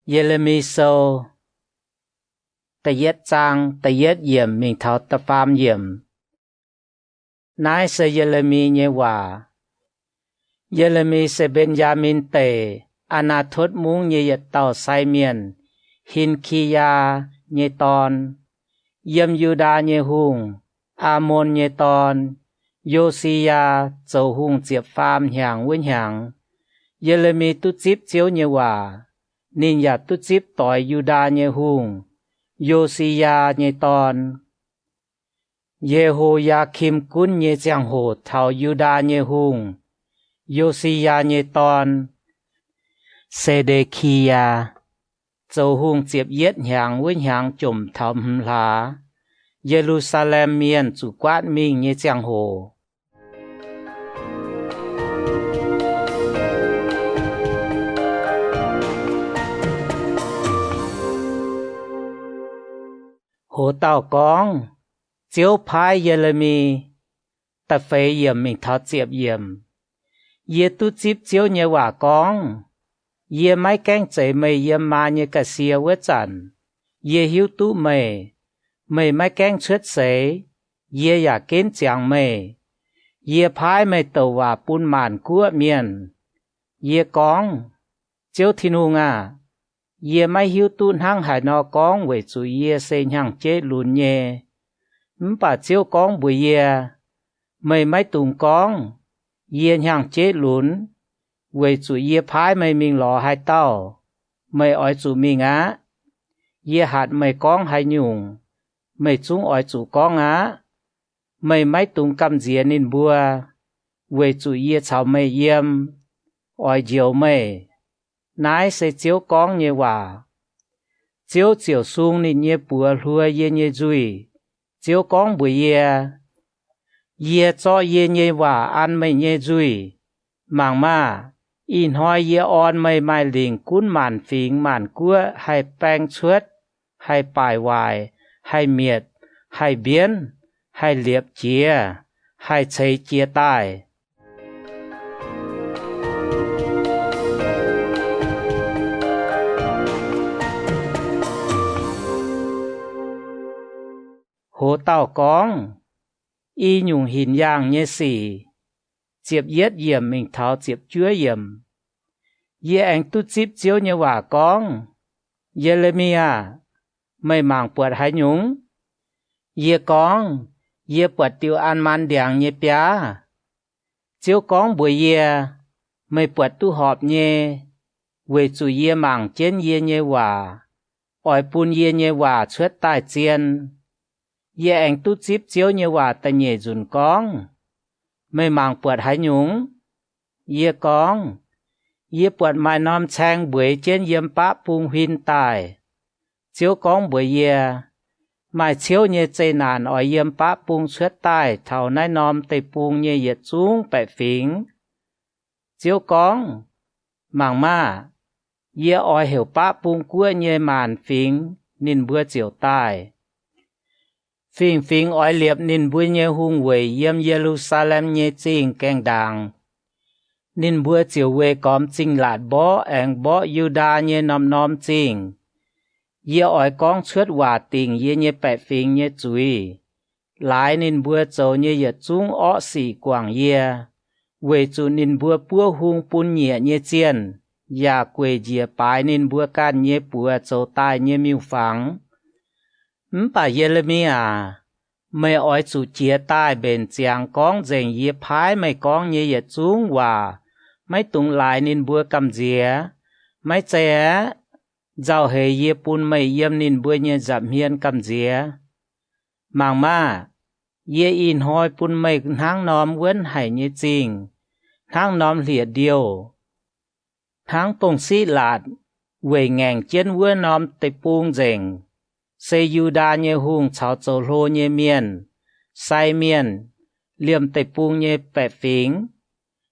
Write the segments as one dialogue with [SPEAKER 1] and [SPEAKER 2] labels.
[SPEAKER 1] Jeremy sâu ta yết trang ta yết yểm mình thảo ta phàm yểm nái se Jeremy nhé hòa Jeremy se Benjamin tề Anathot mung nhé yết tàu sai miền Hinkia nhé tòn yếm Yuda nhé hùng Amon nhé tòn Yosia châu hùng diệp phàm hàng vinh hàng Jeremy tu chip chiếu nhé hòa nên ya tu chip tỏi Yuda nhé hùng Yosia nhé tòn Yehoiakim kun nhé giang hồ thảo Yuda nhé hùng Yosia nhé tòn Sedekia châu hùng diệp yết hàng vinh hàng chùm thảo hầm lá Jerusalem miền chủ quát mình nhé giang hồ hồ tàu con chiếu phái Jeremy ta phê yểm mình thọ diệp yểm ye tu chip chiếu nhé hòa con ye mai canh chạy mày yểm mà nhé cả xìa vết chẳng ye hiếu tu mày mày mai canh xuất xế ye ya kiến chẳng mày ye phái mày tàu hòa bún màn của miền ye con chiếu thiên hùng à ye mai hiếu tu hang hải nó con về chủ ye xây hàng chế lùn nhé bà chiếu con bùi ye mày mai tùng con ye hàng chế lùn về chủ ye phái mày mình lò hai tao mày ỏi chủ mình á ye hạt mày con hai nhung mày chúng ỏi chủ con á mày mai tùng cầm dìa nên bùa về chủ ye chào mày yếm ỏi diều mày nái sẽ chiếu con như hòa chiếu chiều xuống nên như bùa lùa ye như duy chiếu con bùi ye cho ye như hòa ăn mày như duy màng ma in hoi ye on mày mai liền cún màn phình màn cua hay bang chuốt hay bài hoài hay miệt hay biến hay liệp chia hay xây chia tài hồ tàu con y nhung hình dạng như xỉ diệp yết yểm mình tháo diệp chúa yểm ye anh tu chip chiếu như hòa con Jeremia mày màng bật hai nhúng ye con ye bật tiêu an man đèn như pia chiếu con buổi ye mày bật tu họp nhé về chủ ye màng trên ye như hòa ỏi bùn ye như hòa xuất tài chiên ye anh tu chip chiếu như hòa ta nhẹ dùn con mày màng bật hai nhúng ye con ye bật mai nom chang buổi trên yếm bá bung huyên tài chiếu con buổi ye mai chiếu như chơi nàn ở yếm bá bung xuất tài thảo nai nom tây bung như yết xuống bẻ phím chiếu con màng ma ye ỏi hiểu bá bung cua như màn phím nên bữa chiều tài phình phình ỏi liệp nên bữa nhé hung về yếm Jerusalem nhé chinh keng đàng nên bữa chiều về com chinh lạt bó anh bó Yuda nhé nom chinh ye ỏi con xuất hòa tình ye nhé bẹ phình nhé chui lái nên bữa châu nhé yết chúng ọ xỉ quảng ye về chủ nên bữa bữa hung pun nhẹ nhé chiên ya quê dìa bái nên bữa can nhé bữa châu tai nhé miêu phẳng bà Jeremia mày ỏi chủ chia tai bên giang con dành ye phái mày con như yết chúng hòa mày tung lại nên bữa cầm dìa mày trẻ giàu hề ye pun mày yếm nên bữa như giảm hiên cầm dìa màng ma ye in hoi pun mày hang nóm quên hải như chinh hang nóm liệt điều hang bông xí lạt về ngàn trên quên nóm tây pung dành xây Yuda như hùng cháo châu lô như miền sai miền liềm tây pung như bẹ phím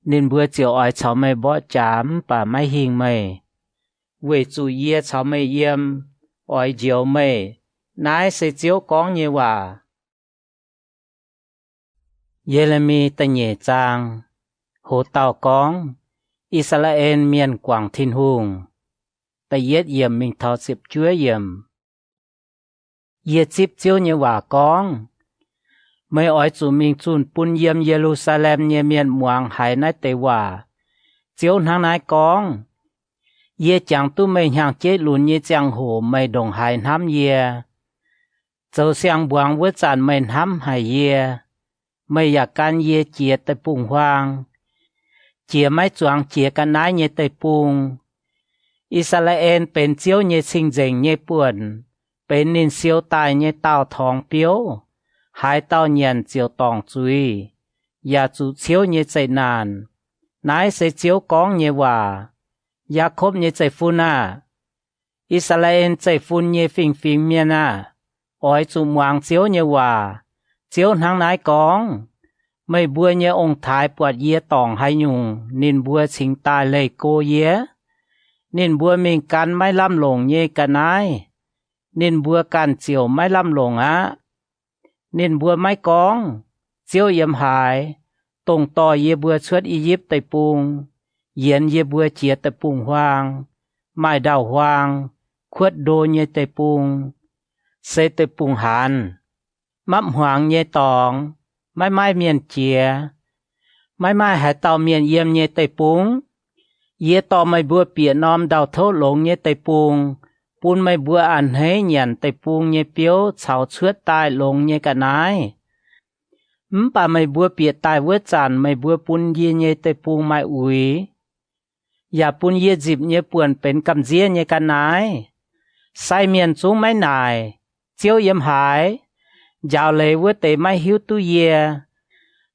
[SPEAKER 1] nên bữa chiều ỏi cháu mày bỏ chám bà mai hình mày về chủ ye cháu mày yếm ỏi diều mày nái sẽ chiếu con như hòa Jeremy ta nhẹ trang hồ tàu con Israel miền quảng thiên hùng tại yết yểm mình thọ dịp chúa yểm yết dịp chiếu như hòa con mấy ỏi chủ mình chun bún yểm Jerusalem như miền muang hải nái tây hòa chiếu nang nái con yết chẳng tu mấy hàng chết luôn như chẳng hồ mấy đồng hải nam yết châu sang buang với chán mấy nam hải yết mấy nhà can yết chia tới bùng hoang chia mấy choàng chia can nái như tới bùng Israel เป็นเจียวเยชิงเจงเยป่วนเป็นนินเซียวตายเยเต้าทองเปียวหายเต้าเนียนเจียวตองจุยอย่าจูเชียวเยใจนานนายเสเจียวกองเยว่าอย่าคบเยใจฟุน่าอิสราเอลใจฟุนเยฟิงฟิงเมียนาอ้อยจูมวางเจียวเยว่าเจียวทางนายกองไม่บัวเยองค์ถ่ายปวดเยตองให้ยุงนินบัวชิงตายเลยโกเยนินบัวมีกันไม่ล้ำหลงเยกันนายนินบัวกันเจียวไม่ล้ำหลงนินบัวไม่กองเจียวเยี่ยมหายตรงต่อเยบัวชวดอียิปต์ไตปุงเยียนเยบัวเจียไตปุงหวางไม่ดาวหวางขวดโดเยไตปุงเซไตปุงหันมับหวางเยตองไม่เมียนเจียไม่หายเต่าเมียนเยี่ยมเยไตปุงเยต่อไม่บัวเปียนอมดาวโทหลงเยไตปุงปูนไม่บัวอันให้เหยียนไตปุงเยเปียวเฉาเชือดตายลงเยกันนายป่าไม่บัวเปียตายเวจันไม่บัวปุนเยเยไตปุงไม่อุยอย่าปุนเยจิบเยป่วนเป็นกำเจียเยกันนายใส่เมียนสูงไม่นายเจียวเยี่ยมหายยาวเลยเวเตไม่หิวตุเย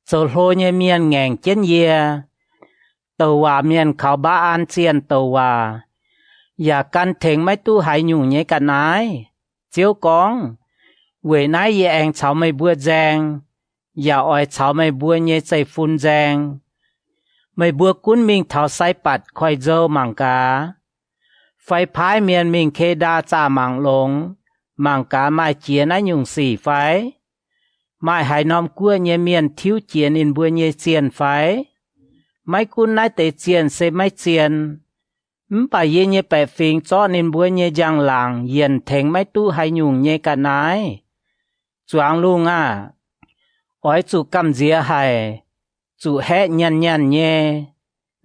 [SPEAKER 1] โซโลเยเมียนแง่งเจนเยตัวว่าเมียนเขาบ้าอันเซียนตัวว่าอย่ากันเถงไม่ตู้หายอยู่เงี้ยกันนายเจียวกองเวนายเยแองเฉาไม่บัวแจงอย่าอ้อยเฉาไม่บัวเงี้ยใจฟุนแจงไม่บัวกุ้นมิงเถาไซปัดคอยเจอมังกาไฟพายเมียนมิงเคดาจ่ามังลงมังกาไม่เจียนายยุ่งสี่ไฟไม่หายน้อมกั้วเงี้ยเมียนทิ้วเจียนอินบัวเงี้ยเจียนไฟไม่กุนนายเตเจียนเซไม่เจียนป่าเยเนแปะฟิงจ้อนินบัวเนยังหลังเย็นเถงไม่ตู้ให้ยุงเนกันนายจวงลุงอ้อยจูกำเจียให้จูแหยันเน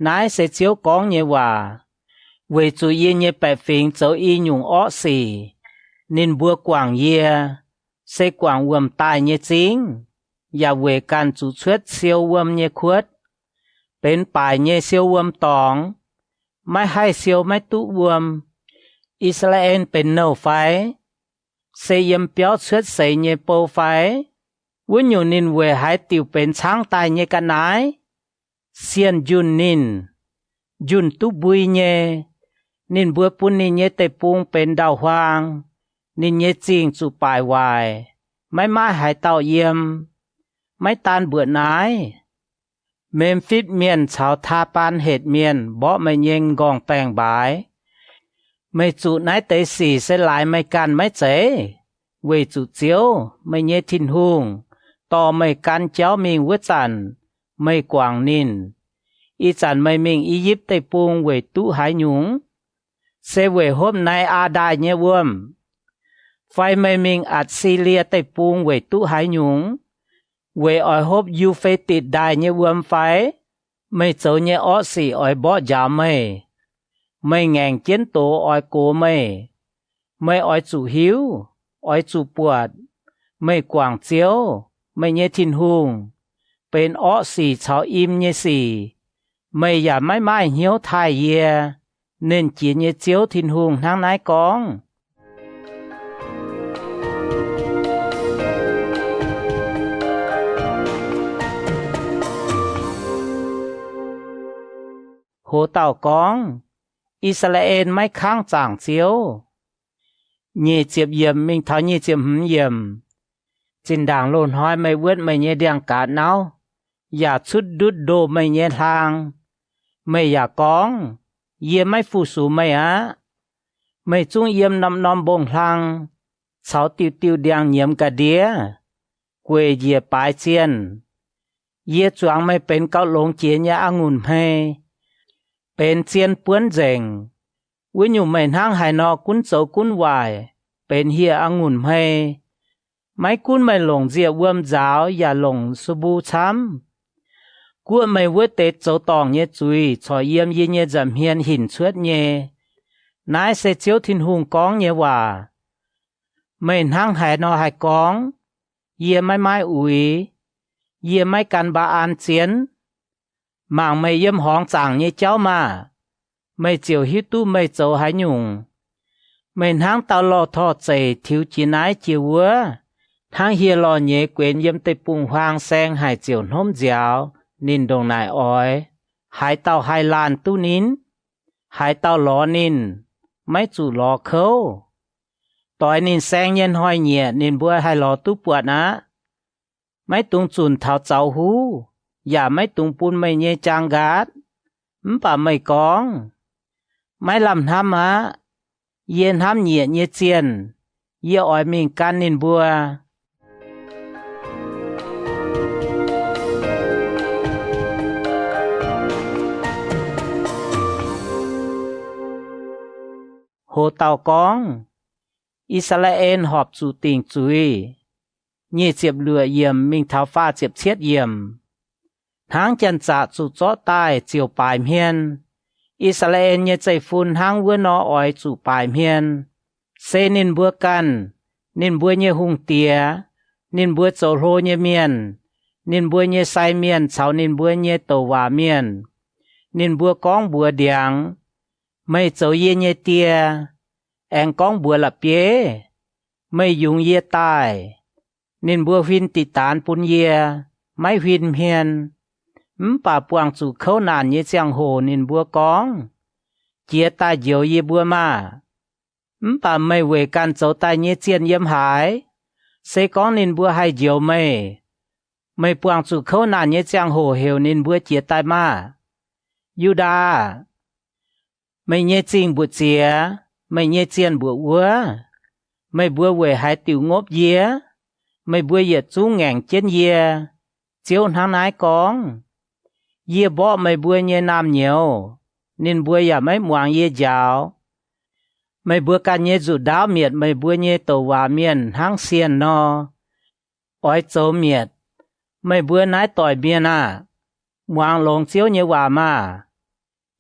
[SPEAKER 1] นายเสเจียวกองเนว่าเวจูเยเนแปะฟิงเจ้าอียุงอ้อสี่นินบัวกวางเยเสกวางวมตายเนจริงอย่าเวกันจูเชือดเซียววมเนขวดเป็นป่ายเยเซียววมตองไม่ให้เซียวไม่ตุวมอิสราเอลเป็นเนไฟเสียมเปียวเชือดเสียเยโปไฟวุ้นอยู่นินเวหายติวเป็นช้างตายเยกันนายเซียนยุนนินยุนตุบุยเยนินบัวปุนนินเยเตปุงเป็นดาวหวางนินเยจิงจุปายวายไม่มาหายเต่าเยี่ยมไม่ตานเบื่อนายเมมฟิดเมียนชาวทาปานเหตุเมียนบ่ไม่เยงกองแปลงบายไม่จุนายเตสีเสลายไม่กันไม่เจเวจุเจียวไม่เยทินหุงต่อไม่กันเจ้ามิงวจันไม่กวางนินอีจันไม่มิงอียิปต์ไตปุงเวตุหายหยุงเซเวหบนายอาดายเนวมไฟไม่มิงอัดซีเลียไตปุงเวตุหายหยุงเวออยฮบยูเฟติดได้เนวมไฟไม่เจอเนออสีออยบ่ยาไม่แงงเจียนโตออยโกไม่ออยจูหิวออยจูปวดไม่กวางเจียวไม่เนทินหุงเป็นออสีชาวอิมเนสีไม่อย่าไม่เหี่ยวทายเยเน้นจีเนเจียวทินหุงทางนายกองโหเต่ากองอิสราเอลไม่ค้างจางเจียวเย่เจียบเยี่ยมมิงเท่าเย่เจียมหืมเยี่ยมจินด่างโลนห้อยไม่เวิร์ดไม่เย่เดียงกาดเนาอย่าชุดดุดโดไม่เย่ทางไม่อยากกองเยี่ยมไม่ฟูสูไม่ไม่จุ้งเยี่ยมนำบงทางเสาติวเดียงเยี่ยมกะเดียกวยเยี่ยปลายเจียนเยี่ยจวงไม่เป็นเกาหลงเจียนยาองุ่นให้เป็นเจียนเปื้อนเจง วิญญูไม่ทั้งให้นอกุ้นโจกุ้นวายเป็นเฮียองุ่นให้ไม่กุ้นไม่หลงเจียเวิมเจ้าอย่าหลงสบูช้ำกัวไม่เวเตโจตองเยจุยชอเยี่ยมเยเยจำเฮียนหินชวดเยนายเสเจียวทินหุงกองเยว่าไม่ทั้งให้นอให้กองเยี่ยไม่ไม้อุยเยี่ยไม่กันบาอานเจียนมางไม่เยี่ยมห้องจางเยเจ้ามาไม่เจียวฮิตุไม่โจหายยุงไม่ทั้งตาลอทอใจทิวจีนายเจียววัวทั้งเฮียรอเยเกวนเยี่ยมเตปุงหวางแซงหายเจียวน้มเจียวนินดงนายอ้อยหายเต้าหายลานตู้นินหายเต้าล้อนินไม่จู่ล้อเขาต่อยนินแซงเย็นห้อยเหี่ยนินบัวให้ล้อตู้ปวดนะไม่ตุงจุนเท้าเจ้าหูอย่าไม่ตุงปุนไม่เยจางกาดป่าไม่กองไม่ลำทำฮะเย็นทำเหยียเยเจียนเยี่ยอ้อยมิงกันนินบัวโหเต่ากองอิสราเอลหอบสู่ติงจุยเยี่ยเจ็บเรือเยี่ยมมิงเท้าฟ้าเจ็บเชียดเยี่ยมทางจันจะสู่เจาะใต้เจียวปลายเมียนอิสราเอลเยี่ยใจฝุ่นทางเวอนออ้อยสู่ปลายเมียนเซนินบัวกันนินบัวเยี่ยหุงเตียนินบัวโจโรเยี่ยเมียนนินบัวเยี่ยไซเมียนเฉานินบัวเยี่ยโตวาเมียนนินบัวกองบัวเดียงไม่โจเยี่ยเยี่ยเตียแองกองบัวละเปียไม่ยุงเยี่ยใต้นินบัววินติตานปุนเยี่ยไม่วินเพียนป่าปวงสู่เขานานเยี่ยเจียงโหนินบัวกองเจียตาเยียวเยี่ยบัวมาป่าไม่เวกันโจตายเยี่ยเจียนเยี่ยมหายเสกองนินบัวให้เยียวไม่ปวงสู่เขานานเยี่ยเจียงโหเฮวนินบัวเจียตายมายูดาไม่เยี่ยจริงบุเจียไม่เยี่ยเจียนบัววัวไม่บัวเวหายติวงบเยี่ยไม่บัวเหยียดจูงแง่งเจนเยี่ยเจียวทางนายกองเยี่ยบ่ไม่บัวเยี่ยน้ำเหนียวนินบัวอย่าไม่หวางเยี่ยยาวไม่บัวกันเยี่ยจุดดาวเมียดไม่บัวเยี่ยโตวาเมียนทางเซียนนออ้อยโจเมียดไม่บัวนายต่อยเมียน่าวางลงเจียวเยี่ยวามา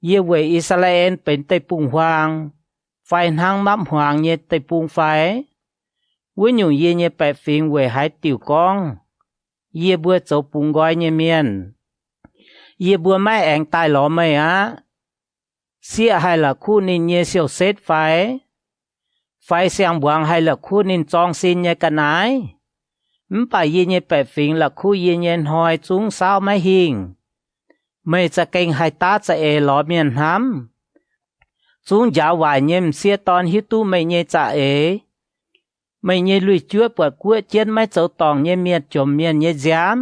[SPEAKER 1] เยี่ยเวอิสราเอลเป็นไตปุงหวางไฟทางมับหวางเยี่ยไตปุงไฟวิญญูเยี่ยเยี่ยแปดฟิงเวหายติวกองเยี่ยบัวโจปุงก้อยเยี่ยเมียนเยี่ยบัวไม่แองตายหลอไม่ฮะเสียให้ละคู่นินเยี่ยเสียวเซตไฟเสียงบวงให้ละคู่นินจองซินเยี่ยกันไหนป่าเยี่ยเยี่ยแปดฟิงละคู่เยี่ยเยี่ยหอยจุ้งสาวไม่หิงไม่จะเก่งให้ตาจะเอหลอเมียนห้ำจุ้งยาววายเยี่ยมเสียตอนฮิตุไม่เยี่ยจะเอไม่เยี่ยลุยจั่วปวดกัวเจียนไม่เจ้าตองเยี่ยเมียจมเมียนเยี่ยจาม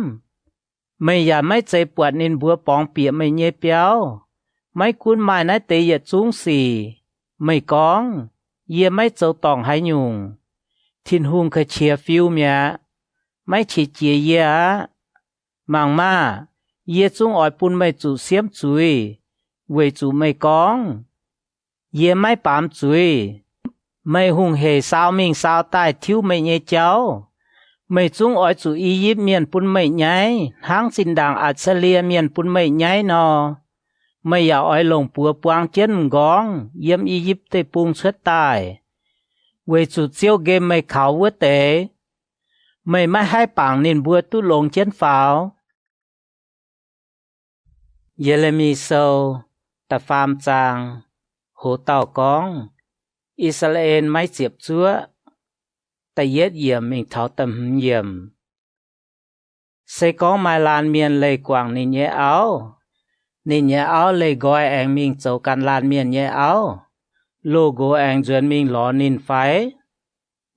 [SPEAKER 1] ไม่อย่าไม่ใจปวดนินบัวปองเปียไม่เยี่ยเปียวไม่คุ้นหมายนะเตยจุ้งสี่ไม่กองเยี่ยไม่เจ้าตองให้ยุงทินหุงเคยเชียฟิวเมียไม่ฉีดเจียเยี่ยมังมาเยี่ยจุ้งอ่อยปุ่นไม่จู่เสียมจุยเวจู่ไม่กองเยี่ยไม่ปามจุยไม่หุงเหสาวมิงสาวใต้ทิวไม่เยเจ้าไม่จุ้งอ้อยจู่อียิปเมียนปุ่นไม่ใหญ่หางสินด่างอัจฉริยเมียนปุ่นไม่ใหญ่นอไม่อยากอ้อยลงปัวปวางเจียนกองเยี่ยมอียิปต์เตปุงเชิดใต้เวจู่เจียวเกมไม่เขาวัวเตไม่ให้ปางนินบัวตู้ลงเจียนฝาวเยเรมีโซตะฟามจางโหเต่ากองอิสราเอลไม่เจียบจั่วแต่เย็ดเยี่ยมมิงเท้าตำเยี่ยมเสกองมาลานเมียนเลยกว่างนินเยเอาเลยกอยแองมิงโจกันลานเมียนเยเอาโลโกแองจวนมิงหลอนินไฟ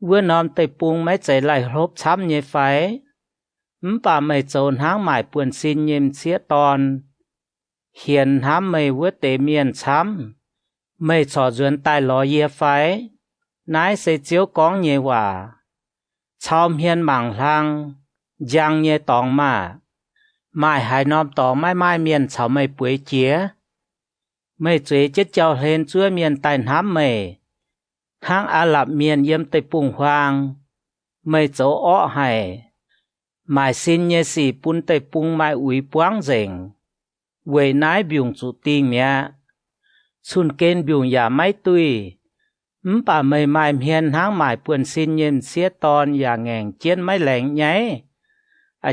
[SPEAKER 1] เว่อนอมเตปุงไม่ใจไหลรบช้ำเยไฟป่าไม่โจนหางหมายป่วนซินเยมเสียตอนเขียนห้ามไม่เวเตเมียนช้ำไม่ชอจวนใต้หลอเยไฟนายเสเจียวกองเยว่าชาวเฮียนหมั่งลังยังเยตองมาไม่หายนอมตองไม่เมียนเฉาไม่ป่วยเจีย mày chế chết cho hên chúa miền tài hám mày hang Ả Lạp miền yếm tây pung hoang mày chỗ ọ hải mày xin nhé xì pun tây pung mày uy quáng rèn quầy nái biùng chủ tiên mẹ xuân kên biùng giả máy tùy bà mày mày hiền hang mày buồn xin nhìn xía ton giả ngàn chiến máy lạnh nháy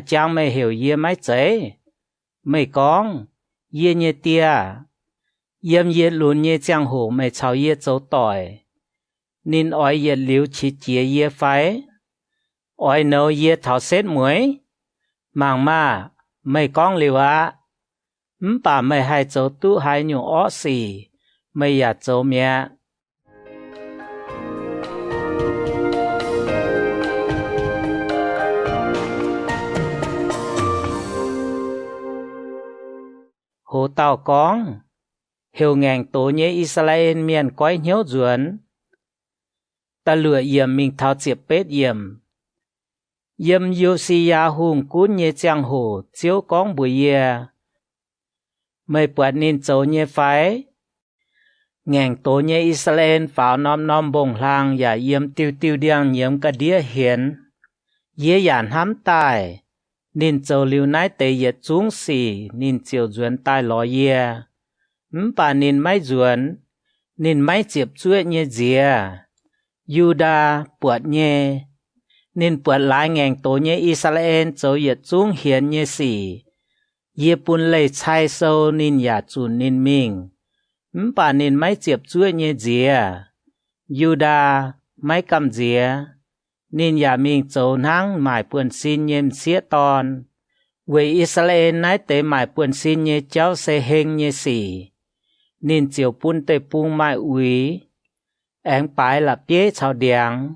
[SPEAKER 1] chàng mày hiểu yê máy chế mày con yê nhé tia yếm yê lùn nhé chàng hổ mày chào yê châu tỏi nên oi yê liu chỉ chia yê phái oi nấu yê thảo xét muối màng ma mày con liu bà mày hai châu tu hai nhung ó xì mày ya châu mẹ hồ tàu con hiểu ngàn tổ nhé Israel miền quái hiếu duẩn ta lựa yểm mình thao chiệp bết yểm yểm Yosia hùng cún nhé chàng hồ chiếu con bùi yê mày bật nên châu nhé phái ngàn tổ nhé Israel pháo nom bồng lang và yểm tiêu điang nhiễm cả đĩa hiến yê yản hám tài nên châu liu nái tê yết chúng xì nên chiều duẩn tai lò yê bà nên máy duẩn nên máy chiệp chuối nhé dìa Juda bật nhé nên bật lại ngàn tổ nhé Israel châu yết chúng hiến nhé xì yê bún lây chai sâu nên ya chun nên mình bà nên máy chiệp chuối nhé dìa Juda máy cầm dìa nên ya mình châu nắng mải buồn xin nhem xía ton với Israel nái tế mải buồn xin nhé cháu xe hên nhé xì nên chiều bún tê bung mải uy anh bái là bế chào điang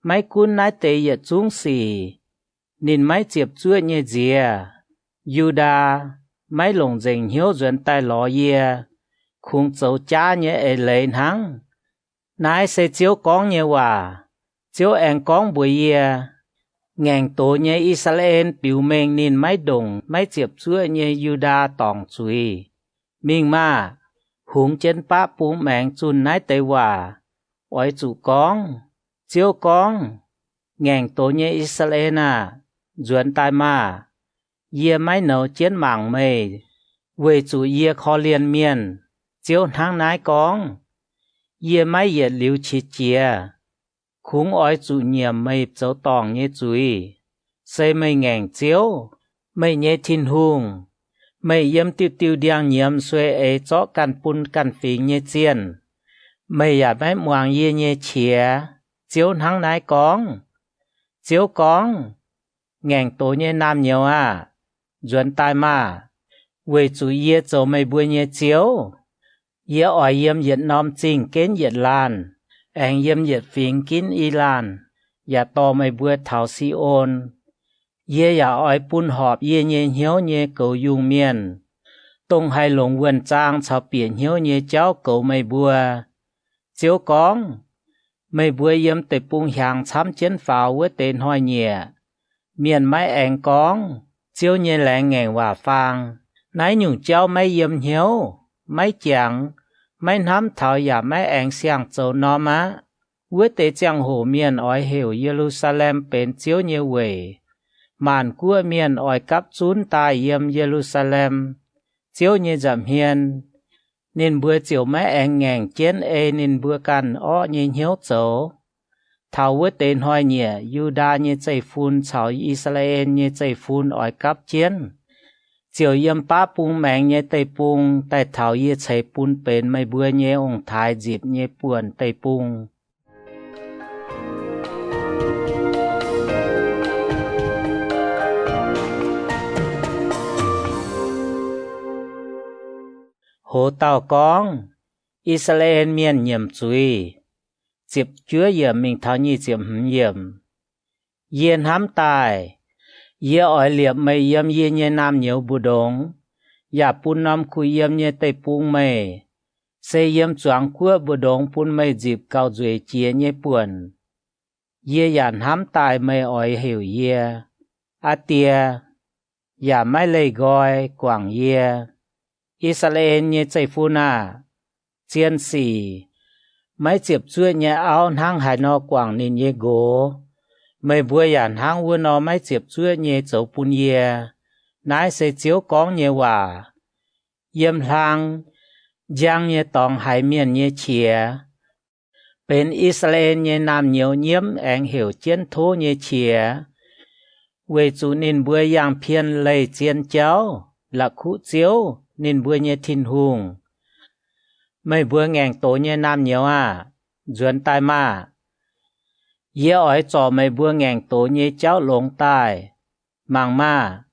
[SPEAKER 1] máy cún nái tế yết chúng xì nên máy chiệp chuối nhé dìa Juda máy lồng dình hiếu duẩn tai lò yê khung châu cha nhé ế lên hăng nái sẽ chiếu con nhé hòa chiếu anh con bùi yê ngàn tổ nhé Israel biểu mình nên máy đồng máy chiệp chuối nhé Juda tòng chui mình mà hùng chân bá bún mạng chun nái tế hòa ôi chủ con chiếu con ngàn tổ nhé Israel duẩn tai mà yê máy nấu chiến mảng mê về chủ yê khó liên miền chiếu thang nái con yê máy yết liu chi chia khung oi chủ nhiệm mây châu tòng nhé chui xây mây ngàn chiếu mây nhé thiên hùng mây yếm tiêu điang nhiễm xuê ế chó căn pun căn phí nhé chiên mây ya máy muang yê nhé chia chiếu thang nái con chiếu con ngàn tổ nhé nam nhiều duẩn tai mà về chủ yê châu mây bùi nhé chiếu yê oi yếm yết nom chinh kén yết lan anh yếm yết phiền kín y lan ya to mây bùi thảo si ôn yê ya oi bún họp yê nhé hiếu nhé cầu dùng miền tông hai lồng vườn trang chào biển hiếu nhé cháu cầu mây bùi chiếu con mây bùi yếm tê bung hàng chám chiến pháo với tên hoi nhẹ miền máy anh con chiếu nhé lẽ ngàn hòa phang nái nhung cháu máy yếm hiếu máy chẳng máy nắm thảo ya máy anh sang châu nó má với tế chẳng hồ miền oi hiểu Jerusalem bên chiếu nhé về màn của miền oi cắp chún tai yếm Jerusalem chiếu nhé giảm hiền nên bữa chiều máy anh ngàn chiến nên bữa căn ó nhé hiếu châu thảo với tên hoi nhẹ Juda nhé chạy phun chào Israel nhé chạy phun oi cắp chiến chiều yếm bá bung mạng nhé tây bung tại thảo yê chạy bún bên mây bữa nhé ông thái dịp nhé buồn tây bung hồ tàu con Israel miền nhiễm chui dịp chúa yểm mình thảo nhi dịp yểm yên hám tài yê ỏi liệp mây yếm yê nhé nam nhiều bù đông ya pun nam khu yếm nhé tây pung mây se yếm choáng của bù đông pun mây dịp cao duy chia nhé buồn yê yàn hám tài mây ỏi hiểu yê a tia ya mai lây gọi quảng yê Israel nhé chạy phu na chiên xì mấy chiệp chuối nhé áo hang hải nó quảng nên nhé gỗ mấy bữa yàn hang vua nó mấy chiệp chuối nhé chậu bún ye nái sẽ chiếu con nhé hòa yếm lang giang nhé tòng hải miền nhé chìa bên Israel nhé nam nhiều nhiễm anh hiểu chiến thố nhé chìa về chủ nên bữa yang phiền lấy chiến cháu là khu chiếu nên bữa nhé thiên hùng mấy bữa ngàn tổ nhé nam nhiều duyên tai mà dễ ỏi cho mấy bữa ngàn tổ nhé cháu lông tai mang mà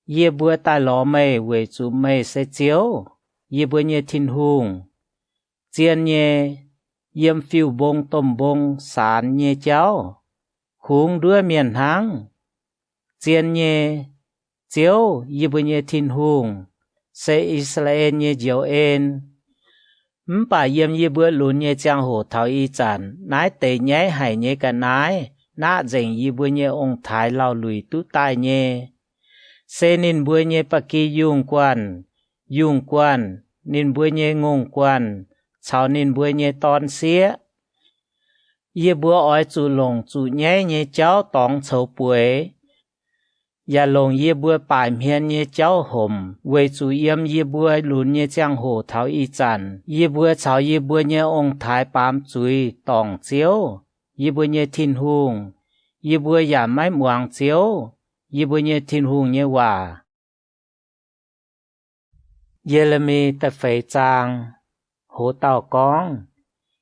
[SPEAKER 1] dễ bữa tai lò mây về chủ mây sẽ chiếu dễ bữa nhé thiên hùng chiến nhé yếm phiêu bông tôm bông sán nhé cháu khung đứa miền hang chiến nhé chiếu dễ bữa nhé thiên hùng sẽ Israel nhé diệu en bà yếm dễ bữa lún nhé giang hồ thảo y chản nái tệ nhé hải nhé cả nái nã dành dễ bữa nhé ông thái lao lùi tú tai nhé sẽ nên bữa nhé bà kỳ dùng quan nên bữa nhé ngôn quan cháu nên bữa nhé tòn xía dễ bữa ói chủ lồng chủ nhé cháu tòng chấu bùi ya lồng ye bua bài miền ye cháu hồng, về chủ yếm ye bua lún ye giang hồ thảo y chản, ye bua cháu ye bua ye ông thái bám chuối tòng chiếu, ye bua ye thiên hùng, ye bua ya mái muang chiếu, ye bua ye thiên hùng ye hòa. Jeremy ta phải trang, hồ tàu con,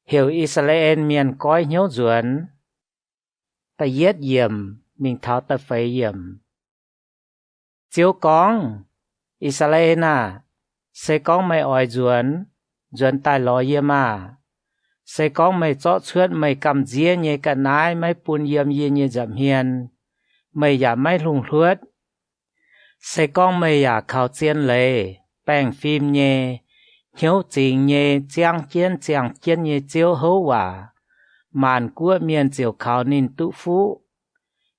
[SPEAKER 1] hiểu Israel miền coi nhớ duẩn, ta yết yểm, mình thảo ta phải yểm. Chiếu con Israel sẽ con mày ỏi duẩn tai lò yếm sẽ con mày chót chuốt mày cầm dĩa nhé cả nái mày bùn yếm yê nhé giảm hiền mày giả mày lùng thuốt sẽ con mày giả khảo chiên lệ bèn phim nhé hiếu trình nhé giang chiên nhé chiếu hấu quả màn của miền chiều khảo nín tụ phú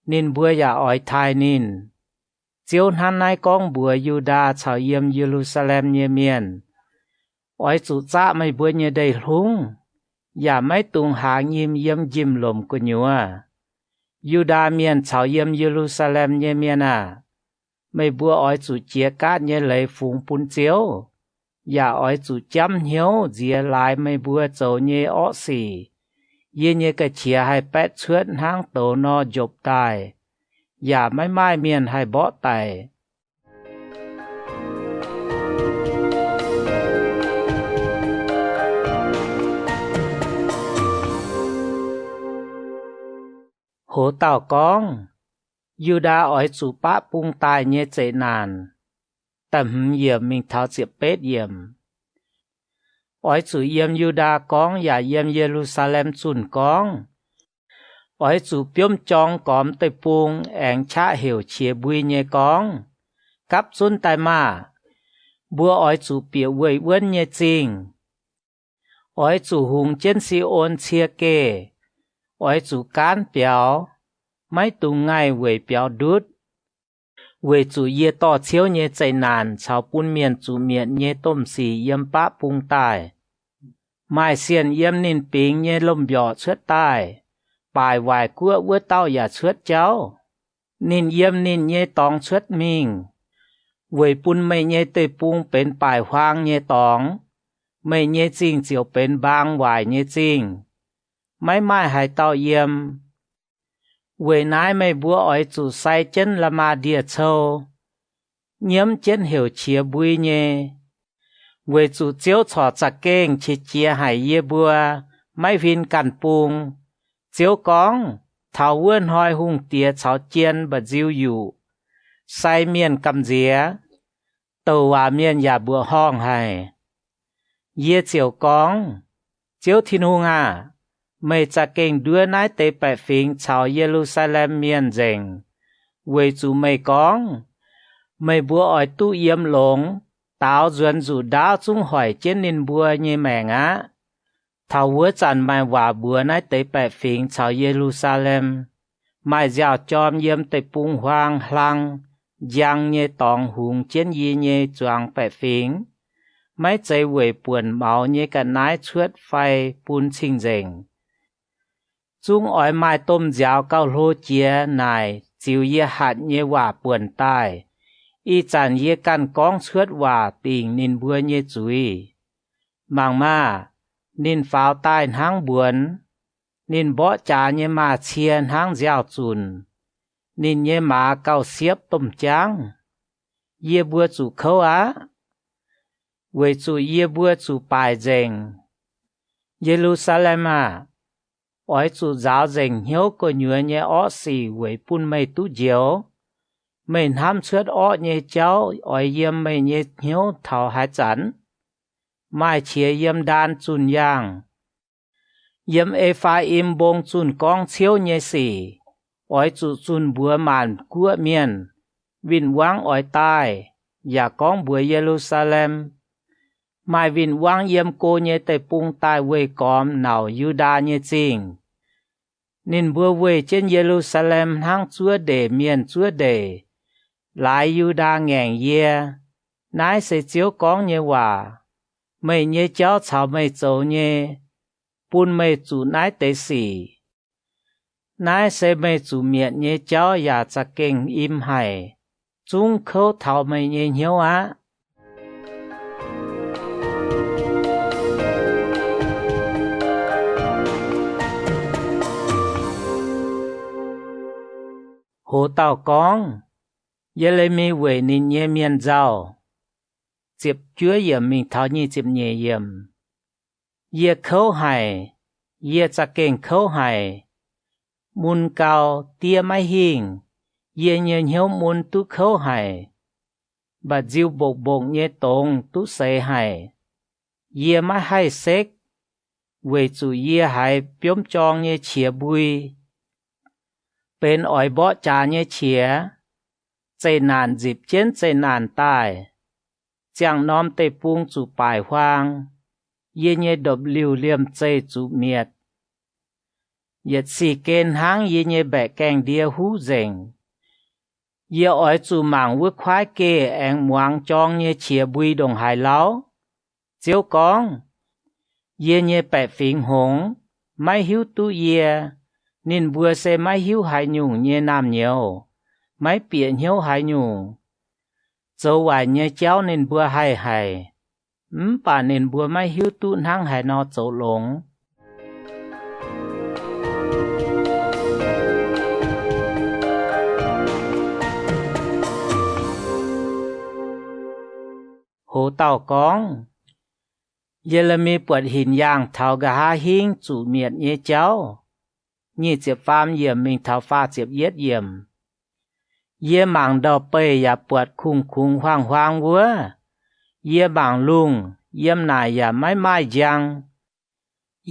[SPEAKER 1] nín bùa giả ỏi thai nín chiếu hắn nai con bùa Yuda chào yếm Jerusalem nhé miền ỏi chủ cha mày bùa nhé đầy hung giả mấy tung hạ nhìm yếm lồm của nhúa Yuda miền chào yếm Jerusalem nhé miền mày bùa ỏi chủ chia cát nhé lấy phùng bún chiếu giả ỏi chủ chăm hiếu dìa lại mày bùa châu nhé ọ xì yê nhé cái chia hai bét chuốt hang tổ nó dọc tàiอย่าไม่ไม้เมียนให้บ่ไตโหเต่ากองยูดาอ้อยสู่ปะปุงตายเยเจนานแต่หเหยี่ยมมิงเท้าเจียบเป็ดเยี่ยมอ้อยสู่เยี่ยมยูดากองอย่าเยี่ยมเยรูซาเล็มจุนกองỏi chủ biếm chong cóm tây buông anh cha hiểu chia bùi nhé con cắp xuân tai mà bùa ỏi chủ biểu quầy vân nhé chinh ỏi chủ hùng chân si ôn chia kê ỏi chủ cán biểu mấy tung ngày quầy biểu đút quầy chủ ye to chiếu nhé chạy nàn chào bún miền chủ miền nhé tôm xì yếm bá bung tai mai xiên yếm nín pính nhé lông biểu xuất tai bài vài cua với taoอย่าเชือดเจ้านินเยี่ยมนินเย่ตองเชือดมิงเวยปุ่นไม่เย่เตยปุงเป็นป่ายหวางเย่ตองไม่เย่จริงเจียวเป็นบางวายเย่จริงไม่ให้เต้าเยี่ยมเวยนายไม่บัวอ้อยจู่ใส่เจนละมาเดียโชเยี่ยมเจนเหี่ยวเชียบุยเย่เวยจู่เจียวฉอจักเก้งเชียหายเย่บัวไม่วินกันปุงchiếu con thảo vươn hoi hung tía cháu chiên và diêu dụ say miền cầm día tàu hòa miền nhà bùa hong hay yê chiếu con chiếu thiên hung mày cha kênh đưa nái tế bẻ phình cháu Jerusalem miền dành về chủ mày con mày bùa ỏi tu yếm lống táo duyên dù đáo chung hỏi trên nên bùa như mẹ ngã thảo vua chăn mai hòa bùa nái tế bẻ phình cháu Jerusalem mai dạo chom yếm tế bung hoang hlang giang nhé tòng hùng chiến y nhé choang bẻ phình mấy chạy về buồn máu như cả nái chuốt phai bún chinh rình. Chúng ỏi mai tôm giáo cao lô chia này chịu ye hạt như hòa buồn tai. Y chàn ye căn cong chuốt hòa tình nín bùa như chuối. Mang ma, nín pháo tai hang buồn. Nín bỏ trà như mà chiên hang dạo chùn. Nín như mà cao xiếp tôm trắng. Ye bùa chủ khâu á. Về chủ ye bùa chủ bài dành. Jerusalem à. Ôi chủ giáo dành hiếu có nhựa như ó xì về bún mây tú diếu. Mình ham suốt ó như cháu. Ôi yếm mây như hiếu thảo hải chắn. Mai chia yếm đàn chùn yang. Yếm Ephraim bông chùn con chiếu như xì. Ôi chủ chùn bùa màn của miền. Vinh quang ôi tai. Và con bùa Jerusalem. Mai vinh quang yếm cô như tây bung tai về còm nào Yuda như chinh. Nên bùa về trên Jerusalem hang chúa đề miền chúa đề. Lại Yuda ngàn ye. Nái sẽ chiếu con như hòa. Mày như cháu cháu mày châu như. Bún mày chủ nái tế xỉ. Nái sẽ mày chủ miệng như cháu và chắc kinh im hài. Chúng khâu thảo mày như nhiều á. Hồ tàu con. Yê lê mi về nín nhé miền giàu. Chịp chúa yểm mình thảo như chịp nhẹ yểm. Yê khâu hài. Yê chắc kinh khâu hài. Mùn cao tia mai hình. Yê nhớ hiếu mùn tú khâu hài. Bà diêu bộc bộc nhé tông tú xe hài. Yê mai hai xếch. Về chủ yê hài biếm chong nhé chìa bùi. Bên ỏi bỏ trà nhé chìa. Chạy nàn dịp chiến chạy nàn tài. Chẳng nóm tê bung chủ bài hoang. Yê nhé độc liều liêm chạy chủ miệt. Yết xì kênh háng yê nhé bẻ kèng đĩa hú dành. Yê ỏi chủ mạng vứt khoái kê anh muang chong nhé chìa bùi đồng hải lão. Chiếu con. Yê nhé bẻ phình hống. Mai hiếu tu yê. Nên bùa xe mai hiếu hải nhung nhé nam nhiều. Mai biển hiếu hải nhung. Dẫu hoài nhé cháu nên bùa hải hải. Bà nên bùa mai hiếu tu hăng hải nó dẫu lống. Hồ tàu con. Yê lê mi bột hình yang thảo gà hà hình chủ miệt nhé cháu. Như chịp phàm yểm mình thảo pha chịp yết yểm. Yê mạng đào bê ya bột khung khung hoang hoang vua. Yê mạng lung, yếm nài ya mai mai giang.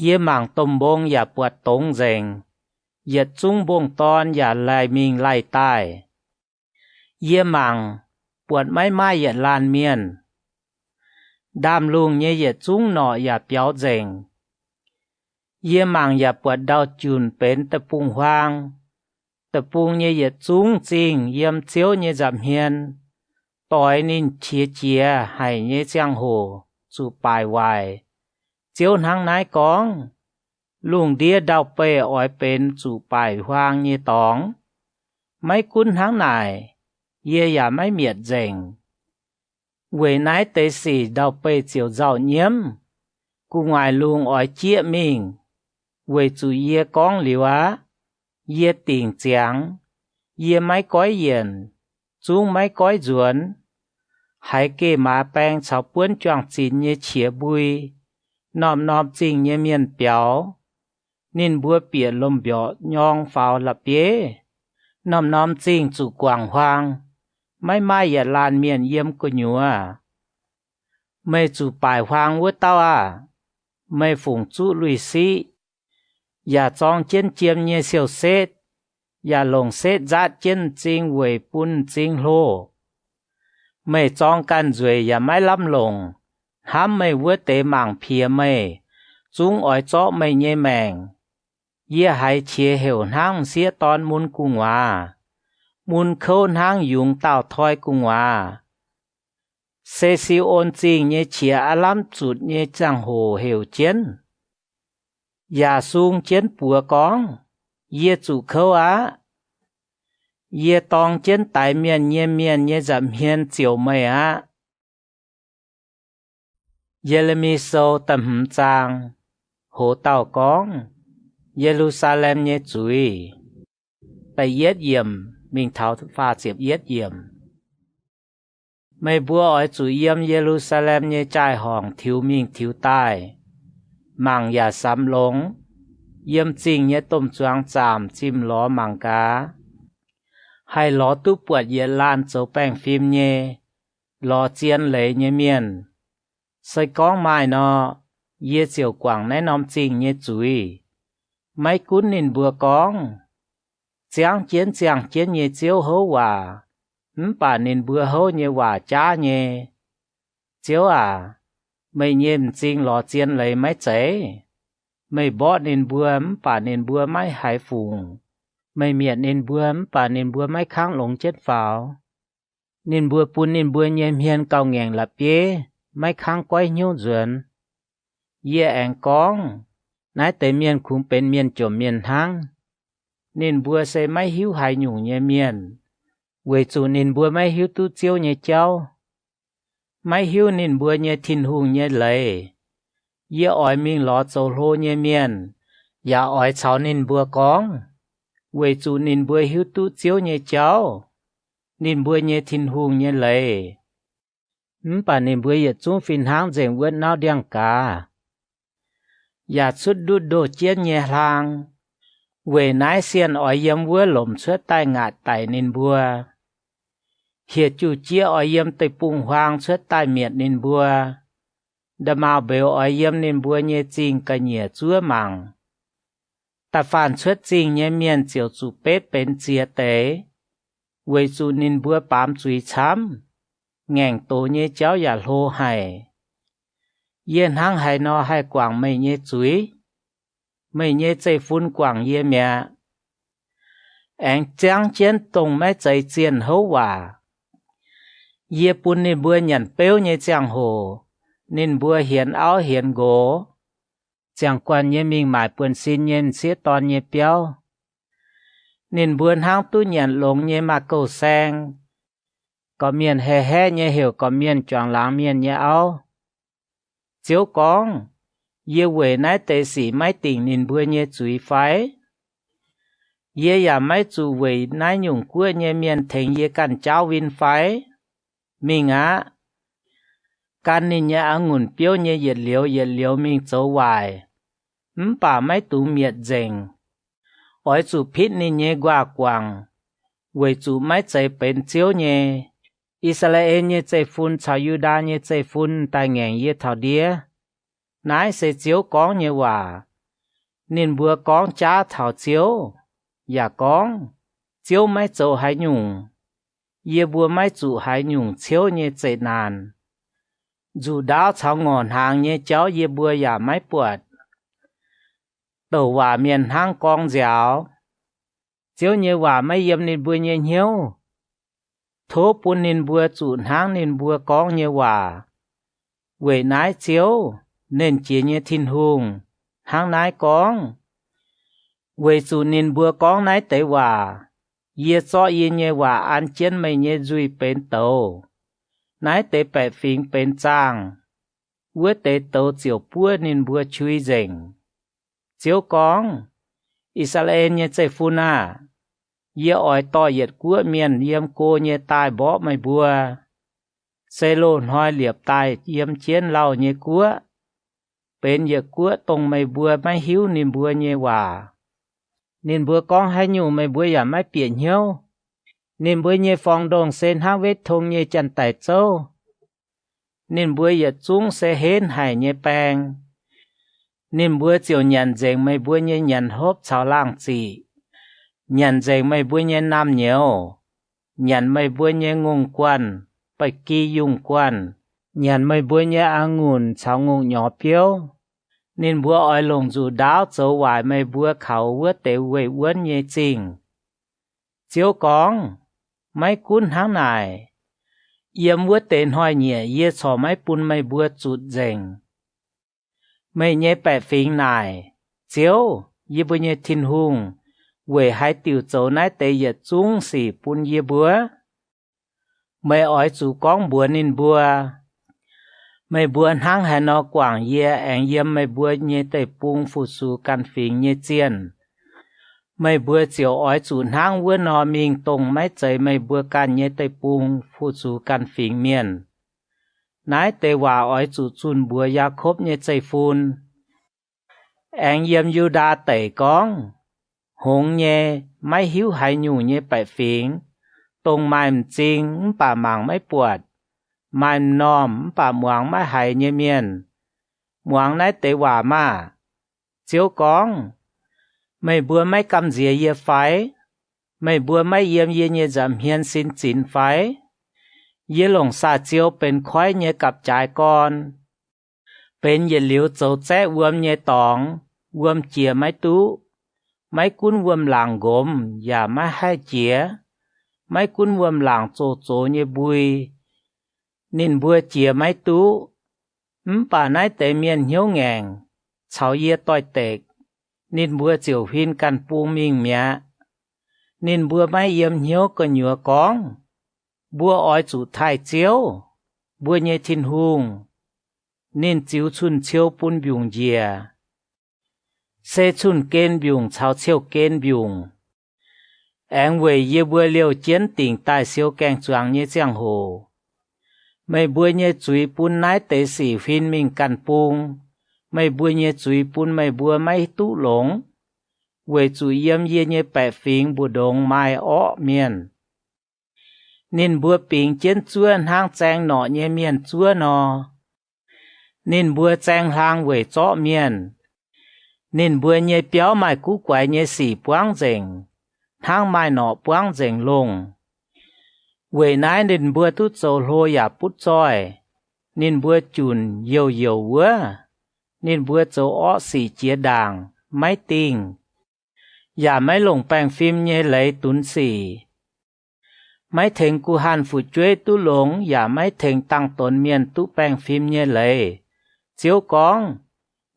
[SPEAKER 1] Yê mạng tôm bông ya bột tống dành. Yết chung bông ton ya lại mình lại tai. Yê mạng bột mai mai ya lan miền. Đam lung nhé yết chung nọ ya béo dành. Yê mạng ya bột đào chùn bên tập bung hoang. Tập bung nhé yết chung chinh yếm chiếu nhé giảm hiền. Tối nín chia chia hay nhé giang hồ. Chủ bài hoài. Chiếu hăng nái con. Lung đĩa đào bê ỏi bên chủ bài hoang nhé tóng. Mấy cún hăng này. Yê ya mấy miệt dành. Về nái tế xỉ đào bê chiều giàu nhiễm. Cụ ngoài lung ỏi chia mình. Về chủ yê con liu á. Yê tình cháng. Yê mấy cói yền. Chúng mấy cói ruốn. Hãy kê má bèng cháu buôn choàng chín như chìa bùi. Nòm nòm chinh như miền béo. Nên bùa bịa lông béo nhong pháo lập bế. Nòm nòm chinh chủ quảng hoang. Mấy mai yết lan miền yếm của nhúa. Mày chủ bài hoang vứt tao à. Mày phùng chú lùi sĩ. Yà chong trên chiêm như siêu xét. Yà lồng xét giát trên chinh về bún chinh lô. Mày chong căn duy yà mai lắm lồng. Hám mày vứt tế mạng phía mày. Chúng ỏi chó mày nhé mèng. Yê hãy chia hiểu hang xía ton môn cung hòa. Môn khôn hang dùng tạo thoi cung hòa. Xe siêu ôn trình như chia lắm chút như chẳng hồ hiểu chiến. Giả sung chiến bùa con, yê chủ khâu á. Yê tông chiến tại miền như giảm hiên chiều mây á. Yê lê mi sâu tầm hầm trang, hồ tàu con, Jerusalem như chuối. Tại yết yểm, mình thảo pha chiếp yết yểm. Mấy bữa ở chủ yếm Jerusalem như trai hòn thiếu mình thiếu tai. Mạng giả xám lống, yếm trình như tôm choáng chạm chim ló mạng cá. Hay ló tu buộc yết lan châu bèng phim như, ló chiên lấy như miền. Xây con mai nó, yết chiều quảng nấy nóm trình như chuối. Mấy cún nên bữa con. Giang chiến như chiếu hấu hòa. Bà nên bữa hấu như hòa cha như. Chiếu à, mày nhìn trình lò chiên lấy mấy chế. Mày bó nên bữa bà nên bữa mấy hải phùng. Mày miệng nên bữa bà nên bữa mấy kháng lông chết vào. Nên bữa bún nên bữa nhêm hiên cao ngàn là bế. Mấy kháng quay nhiêu duyên. Yê anh con. Nãy tới miền cũng bên miền chỗ miền thang. Nên bùa sẽ mấy hiếu hài nhung như miền. Vì chủ nên bùa mấy hiếu tu chiêu như cháu. Mấy hiếu nên bùa như thiên hùng như lệ. Yê ỏi mình lọ châu lô như miền. Dạ ỏi cháu nên bùa con. Vì chủ nên bùa hiếu tu chiêu như cháu. Nên bùa như thiên hùng như lệ. Bà nên bùa yết chung phiên hang dành vượt nào điang cả. Dạ chút đút đồ chiến nhẹ lang. Về nái xiên ở yếm vua lộm suốt tai ngạt tại nên bùa. Hiệt chủ chia ở yếm tây bùng hoang suốt tai miệt nên bùa. Đà mạo bèo ở yếm nên bùa nhẹ trình cả nhẹ chúa mảng. Ta phản suốt trình nhẹ miền chiều chủ bếp bên chia tế. Về chủ nên bùa bám chúi chám. Ngành tố nhẹ cháu giả lô hài. Yên hăng hay nó hay quảng mây nhé chuối. Mây nhé chạy phun quảng yê mẹ. Anh trang chiến tông mấy chạy chiến hấu hòa. Yê bún nên bùa nhận béo nhé trang hồ. Nên bùa hiền áo hiền gỗ. Chẳng quan nhé mình mãi bùn xin nhân xế toàn nhé béo. Nên buồn hăng tu nhận lông nhé mà cầu sang. Có miền hè nhé hiểu có miền choàng láng miền nhé áo. Chiếu con, yê quê nái tế sĩ máy tình nên bữa nhé chúi phái. Yê giả máy chú quê nái nhung quê nhé miền thành yê căn cháu vinh phái. Mình á, căn nên nhé ăn nguồn biểu nhé yết liều mình châu hoài. Bà máy tủ miệt dành. Ôi chú phít nên nhé qua quảng. Quê chú máy chạy bên chiếu nhé. Israel như chạy phun chào Yuda như chạy phun tại ngàn yê thảo đĩa. Nái sẽ chiếu con như hòa. Nên bữa con cha thảo chiếu. Dạ con. Chiếu mấy chỗ hải nhung. Yê bữa mấy chủ hải nhung chiếu như chạy nàn. Dù đáo cháu ngọn hàng như cháu yê bữa dạ mấy buộc. Đầu hòa miền hang con dẻo. Chiếu như hòa mấy yếm nên bữa như hiếu. Thố bún nên bùa chụn hang nên bùa con như hòa. Quê nái chiếu nên chia như thiên hùng. Hang nái con. Quê chụn nên bùa con nái tế hòa. Yê cho yê như hòa ăn chiến mây như duy bên tàu. Nái tế bẻ phình bên trang. Quê tế tàu chiều bùa nên bùa chui dành. Chiếu con. Israel như chạy phu na. Yê ỏi to yết của miền yếm cô như tai bỏ mày bùa. Xe lôn hoi liệp tai yếm chiến lau như của. Bên yết của tông mày bùa mày hiếu nên bùa như hòa. Nên bùa con hay nhủ mày bùa giả mày biển hiếu. Nên bùa như phong đồng sen hang vết thông như chân tài châu. Nên bùa yết chúng sẽ hên hải như bèng. Nên bùa chiều nhận dành mày bùa như nhận hốp cháu làng chỉ. Nhận dành mày bùa như nam nhiều. Nhận mày bùa như ngung quan. Bạch kỳ dùng quan. Nhận mày bùa như ăn nguồn cháu ngung nhỏ phiếu. Nên bùa oi lồng dù đáo dấu hoài mày bùa khảo vớt tế quê uốn như trình. Chiếu con. Mấy cún háng này. yếm búa tên hoi nhẹ yê cho mấy bún mấy búa chút dành mấy nhẹ bẻ phình nải chiếu yê búa nhẹ thiên hùng về hai tiểu châu nái tê yết chung xỉ bún yê búa mấy ói chủ con búa nín búa mấy búa hang hà nó quảng yê anh yếm mấy búa nhẹ tê bung phụ su căn phình nhẹ chiên mấy bữa chiều ói chủ hang vua nó mình tông mấy chơi mấy bữa can nhé tây bung phụ chủ can phình miền nái tây hòa ói chủ chun bữa gia khốp nhé chơi phun anh yếm yu đa tây con hùng nhé mấy hiếu hay nhủ nhé bại phình tông mai chinh bà mảng mấy buột mai nòm bà muang mấy hay nhé miền muang nái tây hòa mà chiếu con mấy bữa mấy cầm dìa yê phái mấy bữa mấy yếm yê nhé giảm hiên xin chín phái yê lồng xa chiếu bên khoái nhé cặp trái con bên yê liu châu trẻ uom nhé tòng uom chìa mấy tú mấy cún uom làng gồm và mấy hai chìa mấy cún uom làng chô chô nhé bùi nên bữa chìa mấy tú bà nái tế miền hiếu ngàng cháu yê toi tệch nên bữa chiều huyên căn buông mình mẹ nên bữa mai yếm hiếu có nhựa con bữa ói chủ thái chiếu bữa nhẹ thiên hùng nên chiếu chun chiếu bún biùng dìa xe chun kên biùng cháo chiếu kên biùng anh về yê bữa liều chiến tỉnh tại siêu keng choáng như giang hồ mấy bữa nhẹ chuối bún nái tế sĩ huyên mình căn buông mấy bữa nhé chuối bún mấy bữa mấy tú lống về chuối yếm yê nhé bẻ phình bùa đồng mai ó miền nên bữa ping chiến chuan hang trang nọ nhé miền chua nọ nên bữa trang hang về chó miền nên bữa nhé béo mai cú quái nhé xỉ buang rình hang mai nọ buang rình lùng về nái nên bữa tút dầu lô ya bút choi nên bữa chùn nhiều vữa nên bữa chỗ ó xỉ chia đàng máy tình và máy lồng bèn phim nhé lấy tún xỉ máy thèn cu hàn phụ chuế tú lồng và máy thèn tăng tổn miền tú bèn phim nhé lấy chiếu con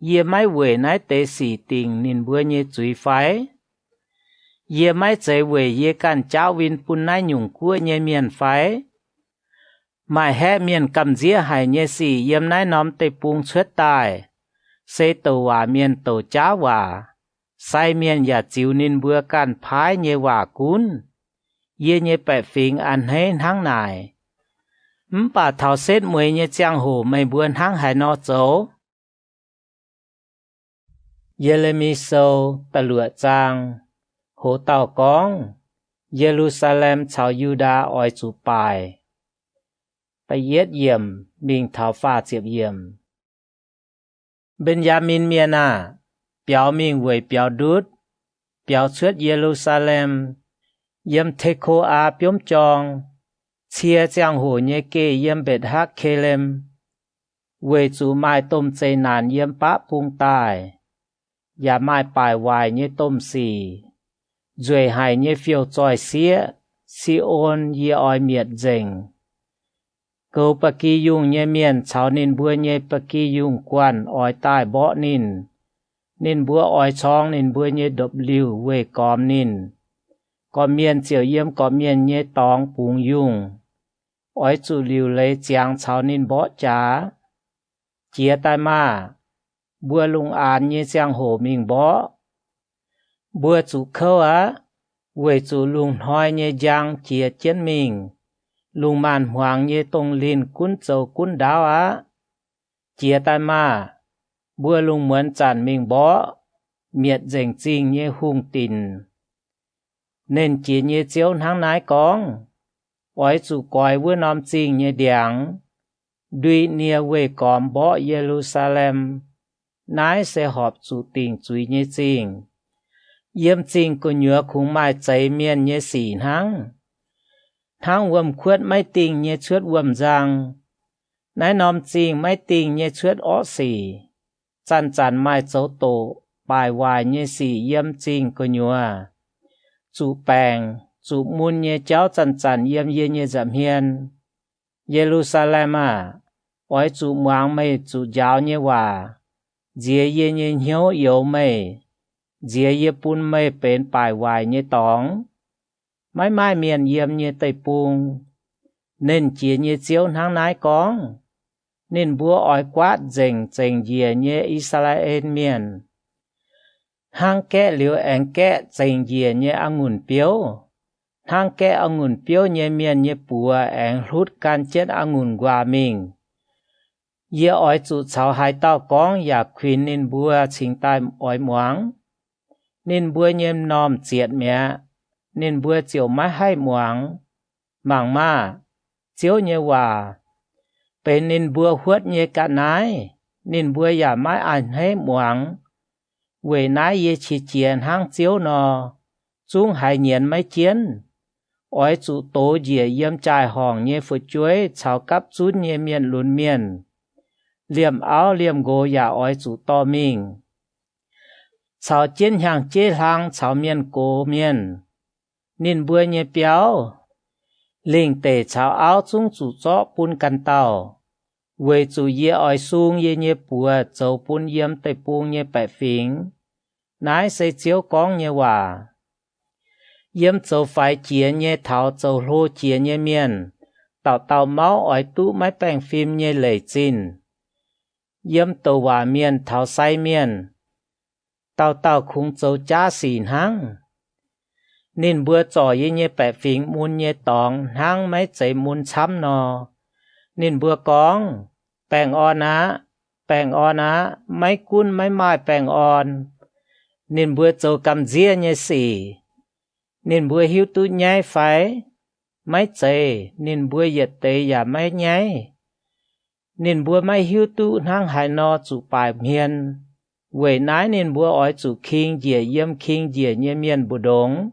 [SPEAKER 1] yê máy về nái tế xỉ tình nên bữa nhé chuối phái yê máy chạy về yê can cháu vinh pun nái nhung cua nhé miền phái mai hẹ miền cầm dĩa hải nhé xỉ yếm nái nóm tê bung xuất tài xe tàu hòa miền tàu chá hòa sai miền nhà chiếu nên bữa can phái nhé hòa cún yê nhé bẻ phình ăn hên hăng nải bà thảo xết mùi nhé giang hồ mây buôn hăng hải nó chấu yê lê mi sâu tà lụa trang hồ tàu con Jerusalem chào Yuda oi chủ bài bà yết yểm mình thảo pha chiếp yểm Benjamin miền à, biểu mình về biểu đút, biểu xuất Jerusalem, yếm thê khô à biếm chong, chia giang hồ nhé kê yếm bệt hát kê lem, về chủ mai tôm chê nàn yếm bá bung tài, và mai bài hoài nhé tôm xì, rồi hài nhé phiêu tròi xía, xí ôn yê oi miệt dình. Câu bà kỳ dùng nhé miền cháu nên bữa nhé bà kỳ dùng quan oi tai bỏ nên bữa oi chong nên bữa nhé đập liu về còm nên. Có miền chiều yếm có miền nhé tóng bùng dùng. Oi chủ liu lấy chàng cháu nên bỏ chá. Chia tai mà, bữa lung án nhé chàng hồ mình bỏ. Bữa chủ khâu á, về chủ lung hoi nhé giang chia chiến mình. Lùng màn hoàng như tông linh cún châu cún đáo á. Chia tay mà, bữa lùng muốn chản mình bó, miệt dành chinh như hung tình. Nên chỉ như chiếu tháng nái con, ói chủ còi bữa nóm chinh như đảng, đuôi nia về còm bó Jerusalem, nái sẽ họp chủ tình chúi như chinh. Yếm chinh của nhựa khung mai cháy miền như xỉ hăng. Tháng vầm khuất mấy tình như chuốt vầm giang, nái nóm chinh mấy tình như chuốt ó xỉ, chăn chăn mai chấu tổ, bài hoài như xỉ yếm chinh của nhua. Chủ bèng, chủ môn như cháu chăn chăn yếm yê như giảm hiên, Jerusalem à, ỏi chủ mang mày chủ giáo như hòa, dìa ye như hiếu yếu mày, dìa ye bún mày bên bài hoài như tóng, mãi mãi miền yếm như tây bùng, nên chỉ như chiếu tháng nái con, nên búa ỏi quát dành dành dìa như Israel miền. Hang kẽ liu anh kẽ dành dìa như angùn biếu, hang kẽ angùn biếu như miền như bùa anh hút can chết angùn hòa mình. Ye ỏi chủ cháu hai tao con ya khuyên nên bùa chính tai ỏi muang, nên bùa nhem nòm triệt mẹ, nên bùa chiều mãi hai muang, mảng ma, chiếu như hòa, bên nên bùa huất như cả nái, nên bùa ya mãi ảnh hết muang, về nái ye chỉ chiến hang chiếu nò, chúng hai nhiên mấy chiến, ỏi chủ tố dìa yếm trai hòng như phụ chuối cháu cắp chút như miền lún miền. Liềm áo liềm gỗ ya ỏi chủ to mình. Cháu chiến hàng chế hàng cháu miền cổ miền. Nên bùa nhé béo. Linh tề cháu áo chung chủ chó bún căn tàu. Về chủ ye ỏi xuống ye nhé bùa cháu bún yếm tây bún nhé bẻ phính. Nái xây chiếu con nhé hòa. Yếm cháu phải chia nhé thảo cháu lô chia nhé miền. Tàu tàu máu ỏi tụ máy bèng phim nhé lệ chín. Yếm tàu hòa miền thảo say miền, tàu tàu khung châu cha xỉn hăng. Nên bữa trò ye nhé bẻ phính muôn nhé tòng hăng mấy chạy muôn chăm nò. Nên bữa con, bèng on á, mấy cún mấy mai bèng on. Nên bữa châu cầm dìa nhé xỉ. Nên bữa hiếu tụ nhai phái, mấy chạy nên bữa yết tế ya mấy nhai. Nên bùa mai hiếu tụ hang hải nò chủ bài miền. Về nái nên bùa ỏi chủ kinh dìa yếm kinh dìa nhé miền bù đống.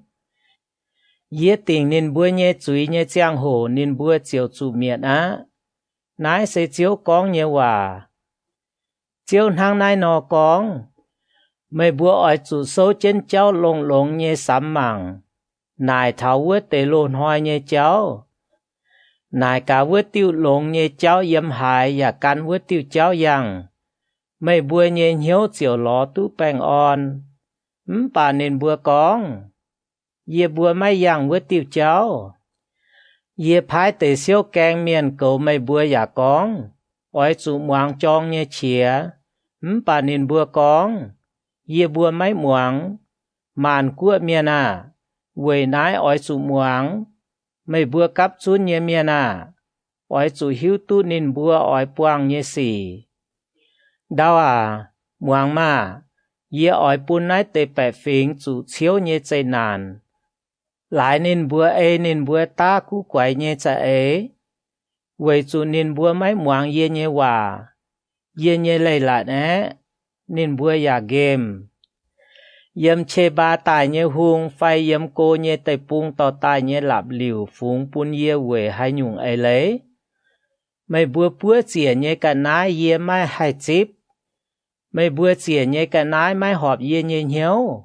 [SPEAKER 1] Yế tình nên bùa nhé chúi nhé giang hồ nên bùa chiều chủ miền á. Nái sẽ chiếu con nhé hòa. Chiếu hang nái nò con. Mấy bùa ỏi chủ sâu chân cháu lông lông nhé sám mảng. Nài thảo vớt tế lồn hoài nhé cháu. Nài cả vớt tiêu lông nhé cháu yếm hại và căn vớt tiêu cháu yang. Mấy bùa nhé hiếu chiều ló tú bèng on. Bà nên bùa con. Ye bùa mấy yang vớt tiêu cháu. Ye phái tế siêu kèng miền cầu mấy bùa ya con. Ôi chủ muang chong nhé chìa. Bà nên bùa con. Ye bùa mấy muang. Màn của miền à. Về nái ôi chủ muang. Mấy bùa cắp chút nhé miền à. Ôi chủ hiếu tu nên bùa ôi buang nhé xì. Đau à, muang mà. Ye ôi bùn nái tê bẻ phính chủ chiếu nhé chạy nàn. Lại nên bùa ta cú quay nhé chạy ế. Về chủ nên bùa mấy muang ye nhé hòa. Ye nhé lây lại nè. Nên bùa ya game. Yếm chê ba tài nhé hung phai yếm cô nhé tây bung tỏ tài nhé lạp liu phung bún ye về hai nhung ấy lấy. Mấy bùa chìa nhé cả nái ye mai hai chip. Mấy bùa chìa nhé cả nái mai họp ye nhé hiếu.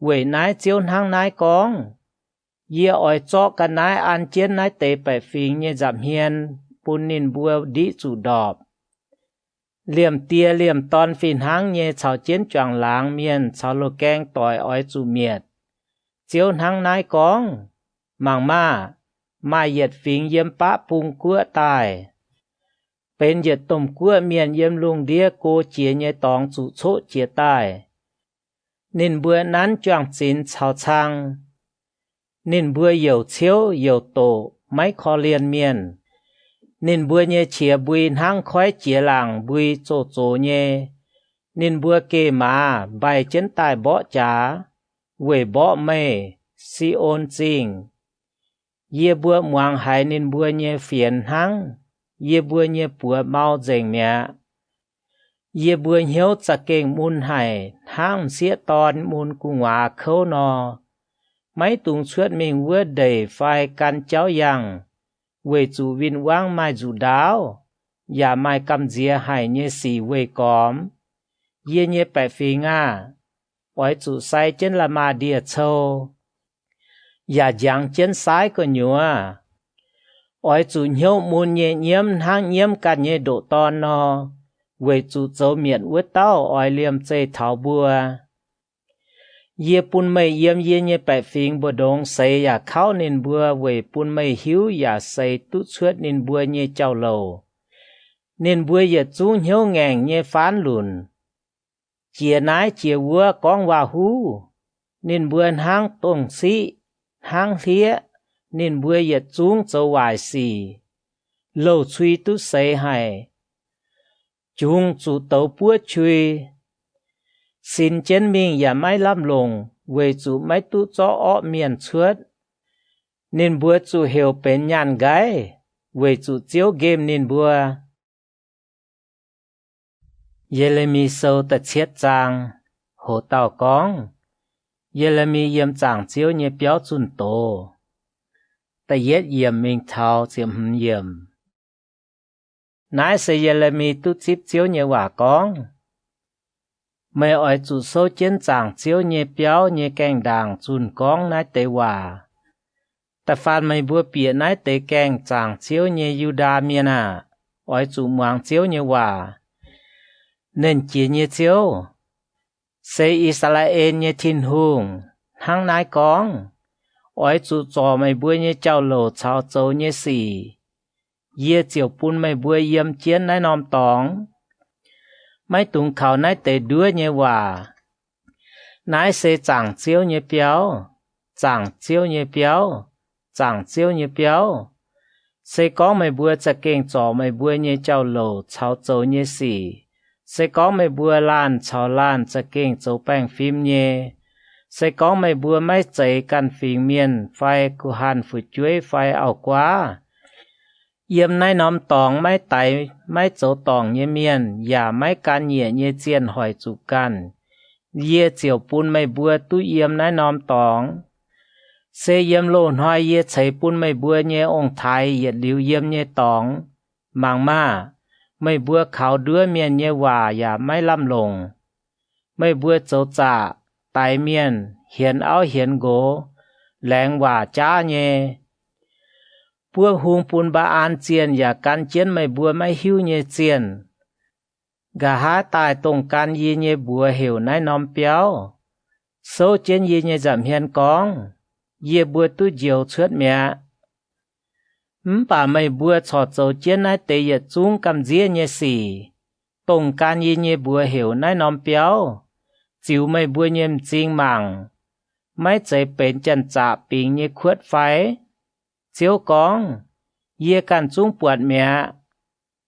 [SPEAKER 1] Về nái chiếu hang nái con. Ye ỏi cho cả nái ăn chiến nái tê bẻ phình nhé giảm hiền. Bún nên bùa đi chủ đọp. Liềm tia liềm ton phìn hang nhé cháu chiến choàng láng miền cháu lô keng tỏi ói chủ miệt. Chiếu hang nái con. Màng ma. Mai yết phình yếm bá bung cua tài. Bên yết tùm cua miền yếm lung đĩa cô chia nhé tóng chủ chốt chia tài. Nên bữa nán choàng chín cháu chang. Nên bữa dầu chiếu dầu tổ mấy khó liên miền. Nên bữa nhé chia bùi hang khói chia làng bùi chô chô nhé. Nên bữa kê mà bài chân tài bỏ chá. Về bỏ mê, si ôn chinh. Ye bữa muang hai nên bữa nhé phiền hang. Ye bữa nhé bữa mau dành mẹ. Ye bữa hiếu chả kênh môn hải. Hang xía ton môn cung hòa khâu nò. Mấy tung suốt mình vừa đầy phai căn cháu yang. Về chủ viên quang mai dù đáo. Và mai cầm dìa hải nhé xì về cóm. Ye nhé bẻ phí ngà. Ôi chủ sai chân là mà đìa châu. Và giang chân sai của nhúa. ỏi chủ nhiêu môn nhẹ nhiễm hang nhiễm cả nhẹ độ to no về chủ dấu miệng với tao ỏi liềm chơi thảo bùa ye pun mây yếm ye nhẹ bẻ phiền bùa đông xây ya khao nên bùa về pun mây hiếu ya xây tút suốt nên bùa nhẹ trao lầu nên bùa ya chú nhiêu ngàn nhẹ phán lùn chia nái chia vua con vào hú nên bùa hang tông sĩ hang thía nên bùa ya chúng châu vài xì lâu truy tút xây hay chúng chủ tàu búa chui xin chân mình ya mai lâm lùng về chủ mai tút cho ọ miền suốt nên bùa chủ hiểu bên nhàn gái về chủ chiếu game nên bùa Yeremi sâu tật chết trang hồ tàu con Yeremi yếm trang chiếu nhé béo chun tổ ta yết yếm mình thao chiếm hâm yếm nãy sẽ Yeremi tút chip chiếu nhé quả con mày ỏi chủ sâu chiến trang chiếu nhé béo nhé canh đàng chun con nãy tế quả ta phạt mày bùa bịa nãy tế canh trang chiếu nhé Yuda miền à ỏi chủ muang chiếu nhé quả nên chỉ như chiếu xây Israel như thiên hùng hang nái con ỏi chủ trò mày bùa như trao lồ trao châu như xì yê chiều pun mày bùa yếm chiến nái nòm tóng mấy tung khảo nái tê đua như hòa nái xây chẳng chiếu như béo chẳng chiếu như béo chẳng chiếu như béo xây có mày bùa chả kinh trò mày bùa như trao lồ trao châu như xì sẽ có mấy bùa lan chào lan cho kinh châu bang phim nhé sẽ có mấy bùa máy chạy căn phim miền phai của hàn phụ chuối phai ảo quá yếm nay nóm tòng máy tay máy châu tòng nhé miền và máy can nhẹ nhé chiên hỏi chủ can yê chiều pun mấy bùa tu yếm nay nóm tòng sẽ yếm lộn hoa yê chạy pun mấy bùa nhé ông thái yết liu yếm nhé tòng mang ma mấy bữa khảo đứa miền nhẹ hòa ya mấy lâm lùng mấy bữa châu trả tại miền hiền áo hiền gỗ lẹng hòa cha nhẹ bữa hung pun ba an chiên ya can chiên mấy bữa mấy hiu nhẹ chiên gà há tài tông can yi nhẹ bữa hiểu nái nóm béo số chiên yi nhẹ giảm hiền con yi bữa tu diều chuốt mẹ bà mày bùa trò dấu chiến nái tế yết chung cầm dĩa nhé xì tông can yi nhé bùa hiểu nái nóm béo chiếu mày bùa nhém chinh mảng mấy chạy bến chân trả bình nhé khuất phái chiếu con yê can chung buộc mẹ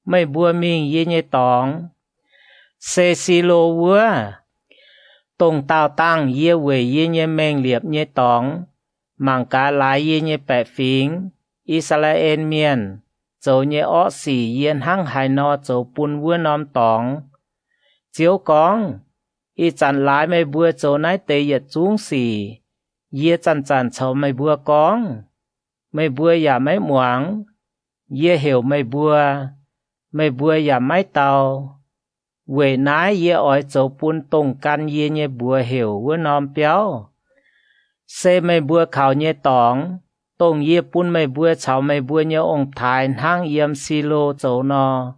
[SPEAKER 1] mày bùa mình yê nhé tóng xê xì lô vua tông tao tăng yê về yê nhé mênh liệp nhé tóng mảng cá lái yê nhé bẻ phính Israel miền châu nhé ó xỉ yên hăng hải no châu pun vua nóm tóng chiếu con y chăn lái mày bùa châu nái tế yết chung xỉ yê chăn chăn châu mày bùa con mày bùa ya mày muang yê hiểu mày bùa ya mày tàu về nái yê ỏi châu pun tông can yê nhé bùa hiểu vua nóm béo xê mày bùa khảo nhé tóng tông yê pun mày bùa chào mày bùa nhớ ông thái hang yếm xì lô châu nò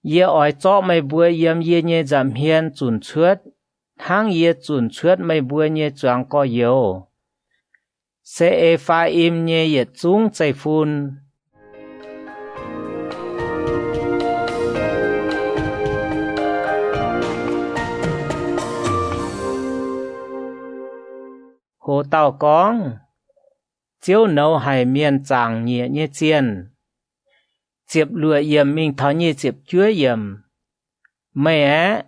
[SPEAKER 1] yê ỏi chọ mày bùa yếm yê nhé giảm hiên chun chuốt hang yê chun chuốt mày bùa nhé choáng có yếu sẽ e pha im nhé yết chung chạy phun hồ tàu con chiếu nấu hải miền chẳng nhẹ như chiên chiếp lụa yểm mình tháo như chiếp chúa yểm mày á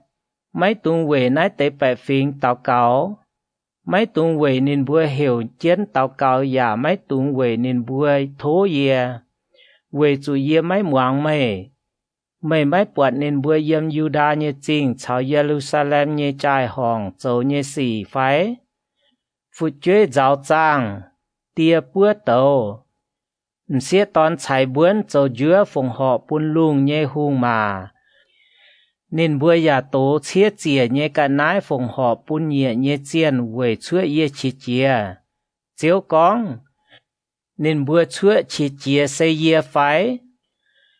[SPEAKER 1] mấy tung về nái tế bẻ phình tàu cáo mấy tung về nên bùa hiểu chiến tàu cáo và mấy tung về nên bùa thố yê về chủ yê mấy muang mày mấy bọt nên bùa yếm Yuda như chinh chào Jerusalem như trai hòn châu như xỉ phái phụ chuối giáo trang tia búa tàu sẽ tón chạy buôn châu dứa phòng họ buôn lung nhé hung mà nên bữa nhà tố chia chia nhé cả nái phòng họ buôn nhẹ nhé chiên về chuối yê chi chia chiếu con nên bùa chúa chỉ chia xây dìa phái.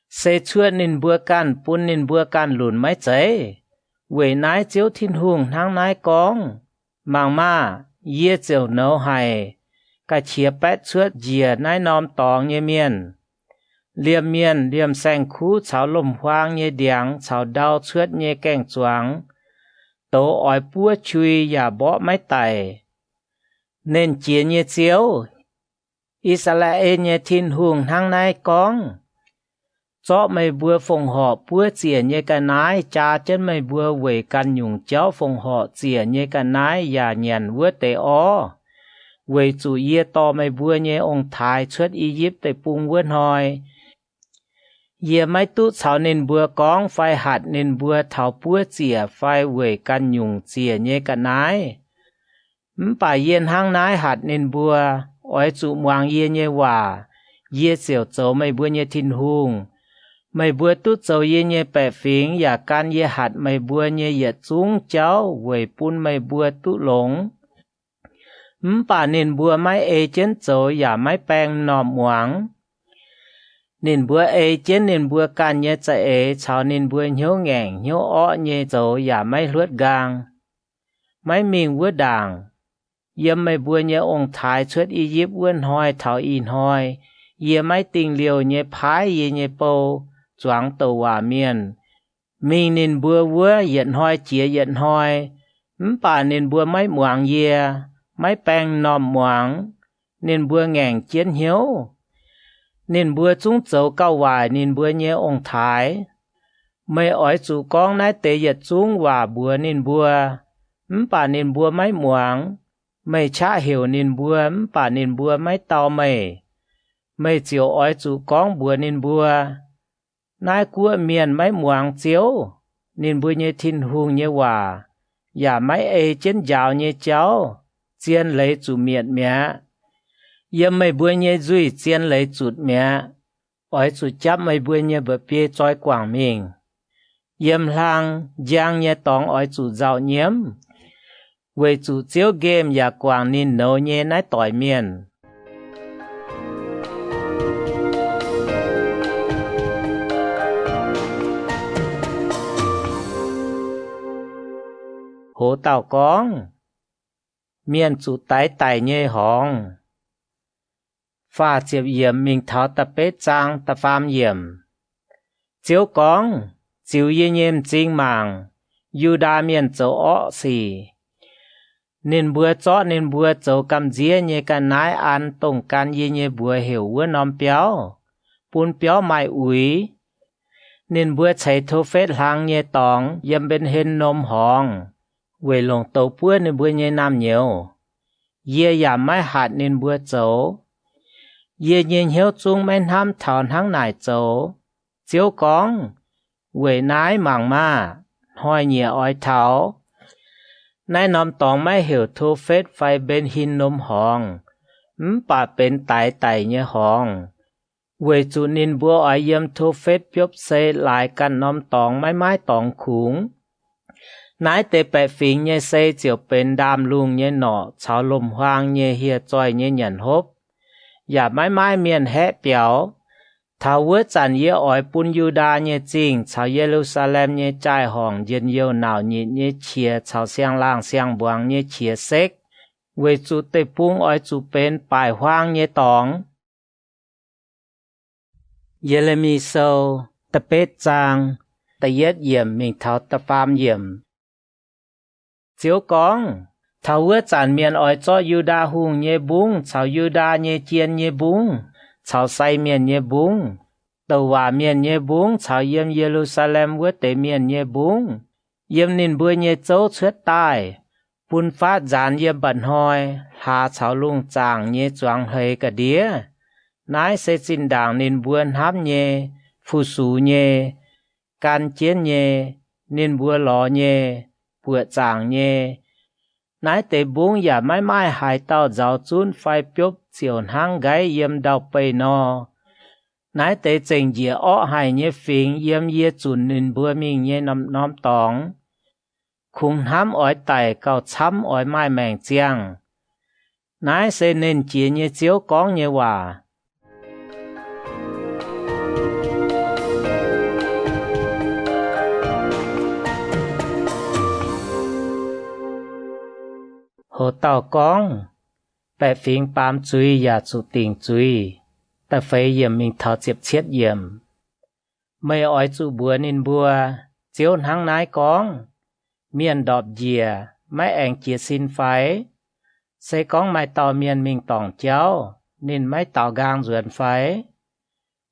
[SPEAKER 1] Xây chúa nên bùa can bún nên bùa can lùn máy cháy. Quỷ nái chiếu thiên hùng thang nái con. Mang ma, dìa chiều nấu hài. Cả chia bét chúa dìa nái nòm tòng như miền. Liêm miền liêm xanh khu cháo lùm hoang như điáng cháo đau chúa như kèng choáng. Tố ói búa chui và bỏ máy tải. Nên chia như chiếu. Israel như thiên hùng thang nái con. Chó mày bùa phòng họ bùa chìa như cái nái, cha chân mày bùa về căn nhung cháu phòng họ chìa như cái nái và nhàn bùa tế ó. Về chủ yếu to mày bùa như ông Thái xuất Egypt tế bùng bùa hỏi. Yê mày tút cháu nên bùa con phải hạt nên bùa thảo bùa chìa phải về căn nhung chìa như cái nái. Bà yên hang nái hạt nên bùa, ôi chủ hoàng yê như hòa, yê xỉu cháu mày bùa như thiên hùng. Mày bùa tút dầu yê nhé bẻ phiến và can yê hạt mày bùa nhé yết xuống cháu về bún mày bùa tút lống. Bà nên bùa máy ê chén dầu và máy bèng nòm hoáng. Nên bùa ê chén nên bùa can nhé chạy ê cháu nên bùa nhớ ngẹn nhớ ọ nhé dầu và máy luốt gang. Máy mình bùa đảng. Yếm mày bùa nhé ông Thái xuất Egypt vươn hoi thảo in hoi. Yếm máy tình liều nhé phái yê nhé bầu. Choáng tàu hòa miền. Mình nên bùa vua dẫn hoi chia dẫn hoi. Bà nên bùa máy muang dìa. Máy bèng nòm muang. Nên bùa ngàng chiến hiếu. Nên bùa chúng dấu cao hoài nên bùa nhé ông Thái. Mày ói chủ con nái tế giật chúng hòa bùa nên bùa. Bà nên bùa máy muang. Mày chá hiểu nên bùa. Bà nên bùa máy tàu mày. Mày chiều ói chủ con bùa nên bùa. Nái của miền máy muang chiếu, nên bùi như thiên hùng như hòa, và máy ê chân dạo như cháu, chiên lấy chủ miệng mẹ. Yếm mày bùi như duy chiên lấy chuột mẹ, ói chủ chấp mày bùi như bởi bia chói quảng mình. Yếm lang, giang như tóng ói chủ dạo nhiễm, về chủ chiếu game và quảng nên nấu như nái tỏi miền. Hố tàu con, miền chủ tái tài nhê hòng. Pha chiếp yếm mình tháo tập bế trang tập phàm yếm. Chiếu con, chiếu yê nhêm chính mạng, yu đa miền châu ọ xì. Nên bùa chó nên bùa châu cầm dĩa nhê cả nái ăn tổng can yê nhê bùa hiểu vua nòm béo. Bùn béo mai úi. Nên bùa cháy thô phết hàng nhê tòng yếm bên hên nôm hòng. Về lòng tàu bùa nên bùa nhé nam nhiều. Yê giả máy hạt nên bùa cháu. Yê nhìn hiếu chung men ham thảo hăng nải cháu. Chiếu con. Về nái mảng ma. Hoi nhẹ ói thảo. Nái nòm tòng máy hiểu thu phết phải bên hin nôm hòng. Bà bên tái tái nhé hòng. Về chủ nên bùa ói yếm thu phết biốp xê lại căn nòm tòng máy tòng khủng. Nái tế bè phiền nhé xây chiều bên đàm lùng nhé nọ, cháu lùm hoang nhé hiệt choi nhé nhận hốp. Và mãi miền hẹ béo. Thảo vớt chẳng yế ói bún Yuda nhé chinh, cháu Jerusalem nhé trai hòng dân yêu nào nhé chia cháu xiang lang xiang buang nhé chia xếch. Về chủ tế bung ói chủ bên bài hoang nhé tóng. Yeremi sâu, tập bết trang, ta yết yểm mình thảo tập phàm yểm. Chiếu con, thảo vớt chẳng miền ói cho Yuda hùng nhé bung, cháu Yuda nhé chiên nhé bung, cháu say miền nhé bung, tàu hòa miền nhé bung, cháu yếm Jerusalem vớt tế miền nhé bung, yếm nên bữa nhé châu xuất tai, bún phát gián yếm bẩn hoi, hà cháu lung chàng nhé choáng hơi cả đĩa, nái sẽ xin đảng nên buôn háp nhé, phu sú nhé, can chiến nhé, nên bua lò nhé, bữa chàng nhé. Nái tế bung giả mãi hải tàu giáo chun phải biốp chiều hang gáy yếm đào bầy nò. Nái tế trình dìa ọ hải nhé phiền yếm yê chun nên bữa mình nhé nóm tóng. Khung hám ói tài cao chăm ói mai mèng chiang. Nái sẽ nên chia nhé chiếu con nhé hòa. hồ tàu con bẻ phiền bám chui và chủ tình chui ta phải yếm mình thảo chếp chết yếm mày ỏi chủ bùa nên bùa chiếu hăng nái con miền đọp dìa mấy anh chia xin phải sẽ con mai tàu miền mình tòng cháu nên mấy tàu gang ruột phải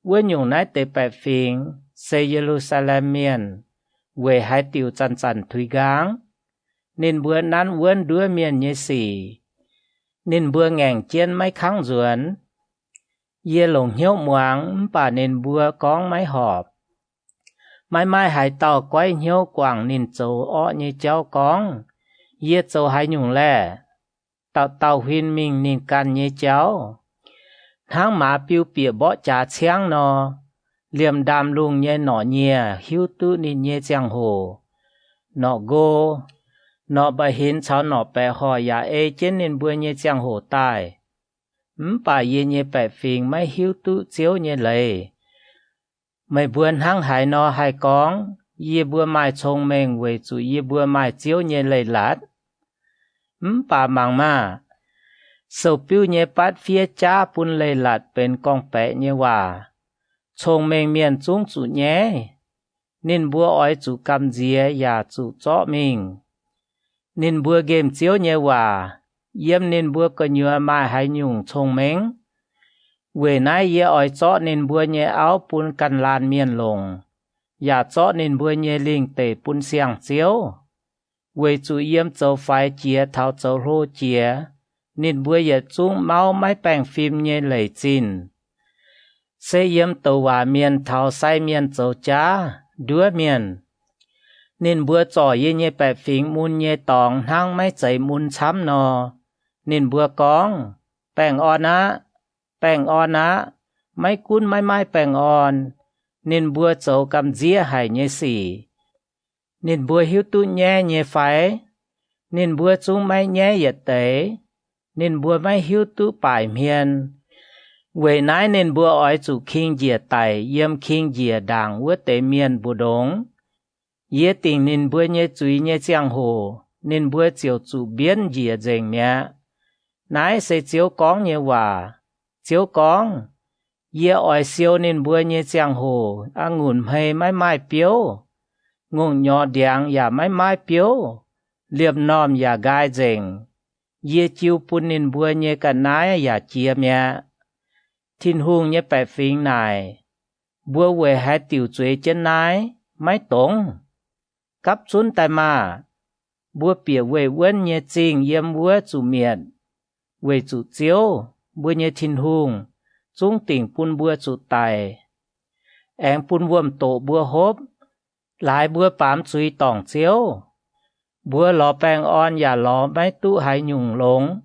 [SPEAKER 1] với nhung nái tê bẻ phiền sẽ Jerusalem miền về hai tiêu chân chân thủy gang nên bữa nán vươn đứa miền như xì nên bữa ngàn chiên mấy kháng ruột ye lồng hiếu muang bà nên bữa con mấy họp mai mai hai tàu quay hiếu quảng nên châu ọ như cháu con ye châu hai nhung lẻ tàu tàu huyên mình nên can như cháu tháng mà piu bìa bỏ trà chiang nò liềm đàm lùng như nọ nhẹ hiếu tu nên như giang hồ nọ go nọ bà hiến cháu nọ bè hỏi ya ê trên nên bữa như giang hồ tai bà ye như bè phiền mấy hiếu tu chiếu như lầy mày buồn hăng hải nọ hai con ye bữa mai trông mình về chủ ye bữa mai chiếu như lầy lát bà mang mà sầu piu như bắt phía cha pun lầy lát bên con bẹ như hòa trông mình miền trung chủ nhé nên bữa ói chủ cầm dìa ya chủ chó mình nên bữa game chiếu như hòa yếm nên bữa có nhựa mai hay nhung trông mình về nay ye ói chó nên bữa như áo pun căn lan miền lồng ya chó nên bữa như linh tề pun xiang chiếu về chủ yếm châu phải chia tháo châu rô chia nên bữa ye chúng máu máy bèn phim như lầy chín sẽ yếm tàu hòa miền tháo sai miền châu cha đứa miền nên bữa trò ye như bè phím mun như tòng hang máy chạy mun chám nò nên bữa con bèn on á máy cún máy bèn on nên bữa châu cầm dĩa hay như xì nên bữa hiếu tu nhẹ như phải nên bữa chúng máy nhẹ yết tế nên bữa máy hiếu tu bài miền về nãy nên bữa ói chủ kinh dìa tài yếm kinh dìa đảng vua tế miền bù đống ye tình nên bữa nhé chuối nhé giang hồ nên bữa chiều chủ biến dìa dành mẹ nãy sẽ chiếu con nhé hòa chiếu con ye ói siêu nên bữa nhé giang hồ ngùn hay mai piếu ngùng nhỏ đèn ya mai piếu liệp nòm ya gai dành ye chiếu pun nên bữa nhé cả nãy ya chia mẹ thiên hùng nhé bè phình này bữa về hai tiểu chuối chân nái máy tống cắp xuống tay mà bữa bìa về vân nhé chinh yếm bữa chủ miền về chủ chiếu bữa nhé thiên hùng chúng tỉnh pun bữa chủ tài em pun vuông tổ bữa hốp lại bữa bám chuối tòng chiếu bữa lò bèn on ya lò máy tụ hai nhung lống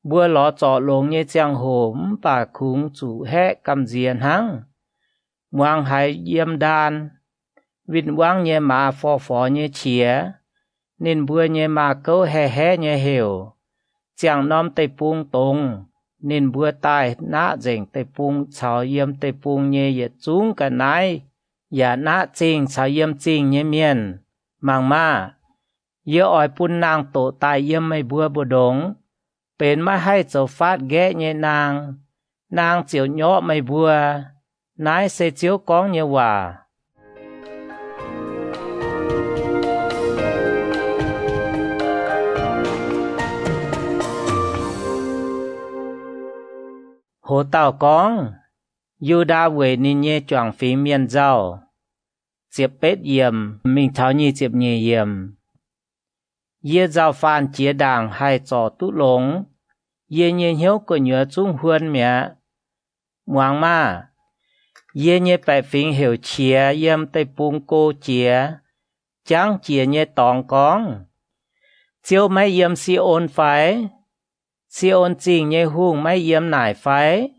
[SPEAKER 1] bữa lò trọ lông như giang hồ bà khung chủ hẹ cầm diền hăng ngoan hai yếm đàn vịt quang như mà phò như chía nên bữa như mà câu hẹ như hiểu chẳng nóm tây pung tông nên bữa tai nã dành tây pung chào yếm tây pung như yết chúng cả nái ya nã chinh chào yếm chinh như miền mang ma yếm ỏi pun nàng tổ tai yếm mấy bữa bữa đốngเป็นมาให้เจ้าฟาดแกะเยนางเจียวเนาะไม่บัวนายเสเจียวกองเยว่าโหเต่ากองยูดาเวนิเยจวงฝีเมียนเจ้าเจ็บเป็ดเยี่ยมมิงเท้ายี่เจ็บเยี่ยมye giao phan chia đảng hai trò tụ lống ye nhẹ hiếu của nhớ trung huân mẹ ngoang ma ye nhẹ bè phình hiểu chia yếm tây bung cô chia trắng chia nhẹ tòng con chiếu mấy yếm si ôn phái si ôn trình nhẹ hung mấy yếm nải phái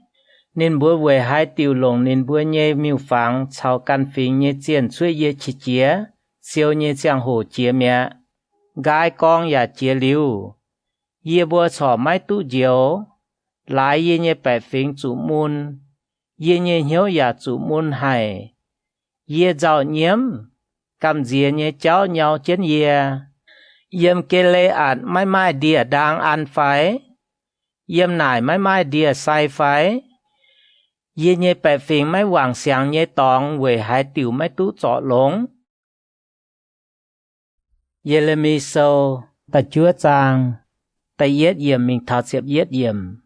[SPEAKER 1] nên bữa về hai tiêu lồng nên bữa nhẹ miêu phẳng chào căn phình nhẹ chiến suy ye chi chia siêu nhẹ giang hồ chia mẹ gai con ya chia liu ye bua chỏ mai tu diếu lại ye nhẹ bè phình chủ môn ye nhẹ hiếu ya chủ môn hải ye giàu nhiễm cầm dìa nhẹ cháu nhau trên ye Yếm kê lê ạt mai đìa đang ăn phái. Yếm nải mai đìa sai phái. Yê nhê bẹ phiền mai hoàng sáng nhê tòng về hai tiểu mai tú trọ lống. Yê lê mi sâu, ta chúa trang, ta yết yếm mình thảo xếp yết yếm.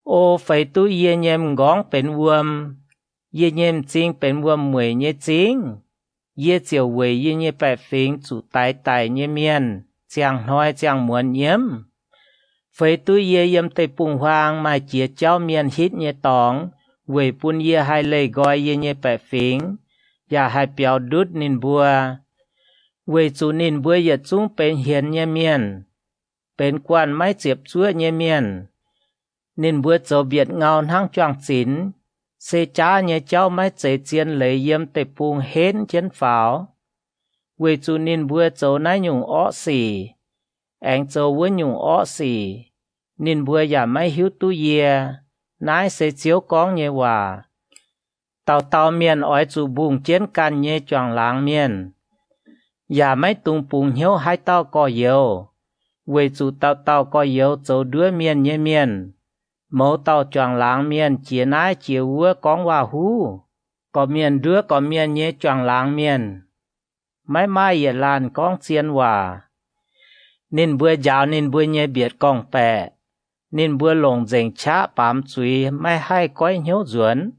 [SPEAKER 1] Ô phải tu yê nhêm ngóng bên vuông, yê nhêm chính bên vuông mùi nhê chính. Yê chiều về yê nhê bẹ phiền chủ tài nhê miên, chàng nói chàng muốn yếm. Phải tu yê yếm tây bùng hoang mà chia cháu miên hít nhê tòng, về bún yê hai lê gọi yê nhê bẹ phiền, và hai béo đút nín bùa. Về chủ nín bùa yết chúng bên hiền nhê miên, bên quan máy chiếp chúa nhê miên. Nín bùa châu biệt ngào năng choàng chín, xê cha nhê cháu máy chế chiên lấy yếm tây bùng hến chén pháo. Về chủ nín bùa châu nái nhung ổ xì, anh châu với nhung ổ xì. Nín bùa giả máy hiếu tu yê, nái xê chiếu con nhê hòa. Tàu miền ói chủ bùng chén can nhê choàng láng miền. Giả máy tung bùng hiếu hai tàu có yếu. Về chủ tàu có yếu châu đứa miền nhê miền. Mẫu tàu choàng láng miền chia nái chia vua con hòa hú. Có miền đứa có miền nhê choàng láng miền. Mai yết làn con chiên hòa. Nín bùa giáo nín bùa nhê biệt con bẹ. Nín bùa lồng dành chá bám chúy mai hai quay hiếu duẩn.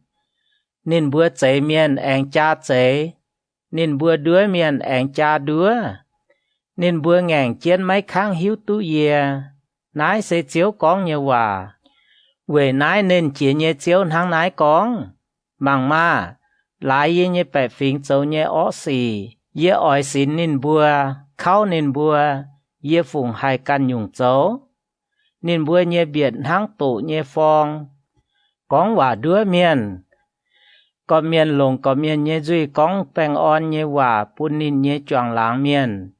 [SPEAKER 1] Nín bùa chế miền anh cha chế. Nín bùa đứa miền anh cha đứa. Nín bùa ngàng chiên mấy kháng hiếu tu yê. Nái sẽ chiếu con như hòa. Về nái nên chỉ nhé chiếu thang nái con. Bằng mà, lại yê nhé bẹ phiền châu nhé ổ xì. Yê ỏi xin nín bùa, khao nín bùa. Yê phùng hai căn nhung châu. Nín bùa nhé biệt thang tụ nhé phong. Con hòa đứa miền. Có miền lồng có miền nhé duy con bèng on nhé hòa bún nín nhé choàng láng miền.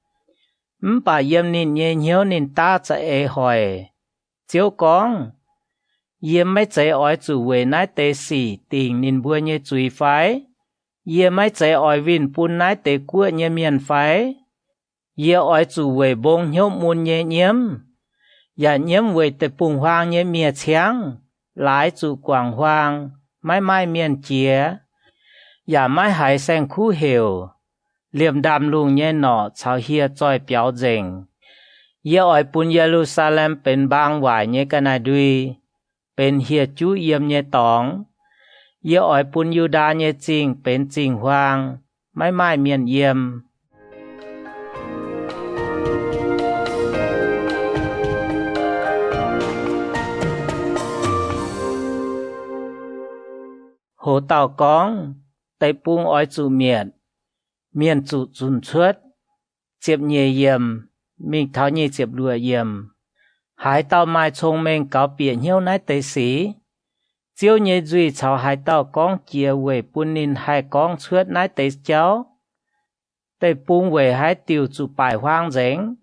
[SPEAKER 1] Bà yếm nín nhé hiếu nín ta cha ê hỏi. Chiếu con. Yếm mấy chế ỏi chủ về nái tế xỉ tình nín bùa nhé chuy phái. Yếm mấy chế ỏi vinh bún nái tế cua nhé miền phái. Yếm ỏi chủ về bông hiếu môn nhé nhiếm. Dạ nhiếm về tế bùng hoang nhé mìa cháng. Lái chủ quảng hoang. Mai miền chia. Dạ mai hải sen khu hiểu. Liềm đàm lùng nhé nọ chào hiê choi béo dình. Yê ỏi bún Jerusalem bên bang hoài nhé cái này đuôi. Bên hiê chú yếm nhé tóng. Yê ỏi bún Yuda nhé chinh bên chinh hoang. Mai miền yếm. Hồ tàu con, tây bung ói chủ miền chủ dùn suốt, chiếp nhẹ yếm, mình tháo nhẹ chiếp lùa yếm. Hai tàu mai trông mình cáo biển hiếu nái tây xí. Chiếu nhẹ duy cháu hai tàu con chia về bún nín hai con suốt nái tây cháu. Tây bung về hai tiểu chủ bài hoang dĩnh.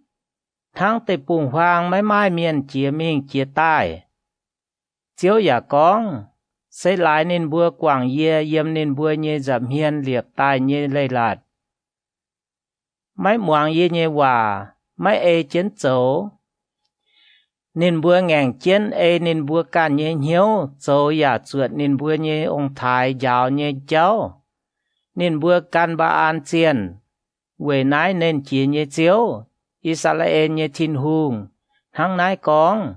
[SPEAKER 1] Thang tây bung hoang mai miền chia mình chia tai. Chiếu giả con. Xây lại nên bùa quảng yê yếm nên bùa nhê giảm hiên liệp tai nhê lây lạt. Mấy muang yê nhê hòa, mấy ê chén chấu. Nên bùa ngàng chén ê nên bùa can nhê hiếu, chấu giả chuột nên bùa nhê ông thái giáo nhê cháu. Nên bùa can ba an chiên, về nái nên chỉ nhê chiếu, Israel nhê thiên hùng, thắng nái con.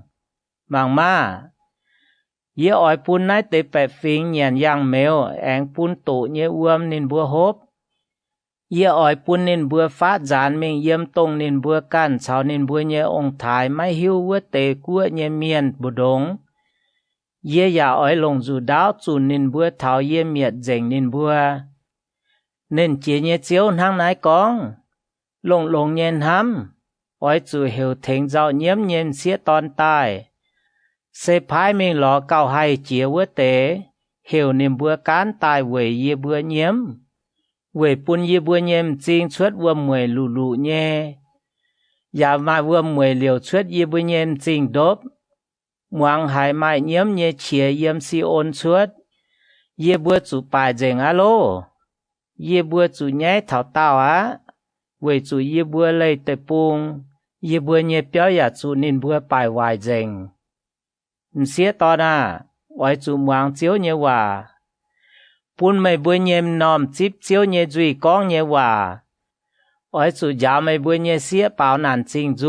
[SPEAKER 1] Bằng ma. Yê ỏi bún nái tế bẹ phiền nhàn yang mèo, anh bún tụ nhé uâm nên bùa hốp. Yê ỏi bún nên bùa phát gián mình yếm tông nên bùa can cháu nên bùa nhé ông thái mai hiu vua tế của nhé miền bù đống. Yê giả ỏi lồng dù đáo chủ nên bùa tháo yê miệt dành nên bùa. Nên chế nhé chiếu thang nái con. Lồng nhên hắm. Ỏi chủ hiểu thính dạo nhiễm nhên xía ton tai. Sẽ phái mình lọ cao hay chia vua tế, hiểu niềm bữa cán tài về yê bữa nhiễm. Về bún yê bữa nhiễm chính suốt vua mùi lụ nhé. Giả mà vua mùi liều suốt yê bữa nhiễm chính đốp. Ngoang hải mại nhiễm nhé chia yếm si ôn suốt. Yê bữa chủ bài dành alo. Yê bữa chủ nhé thảo tao á. 为主一波类的崩，一波也表也主宁波败坏人。唔写到那，为主忙招也话，本ไม่波也nom接招也注讲也话，为主也ไม่波也写饱难正中，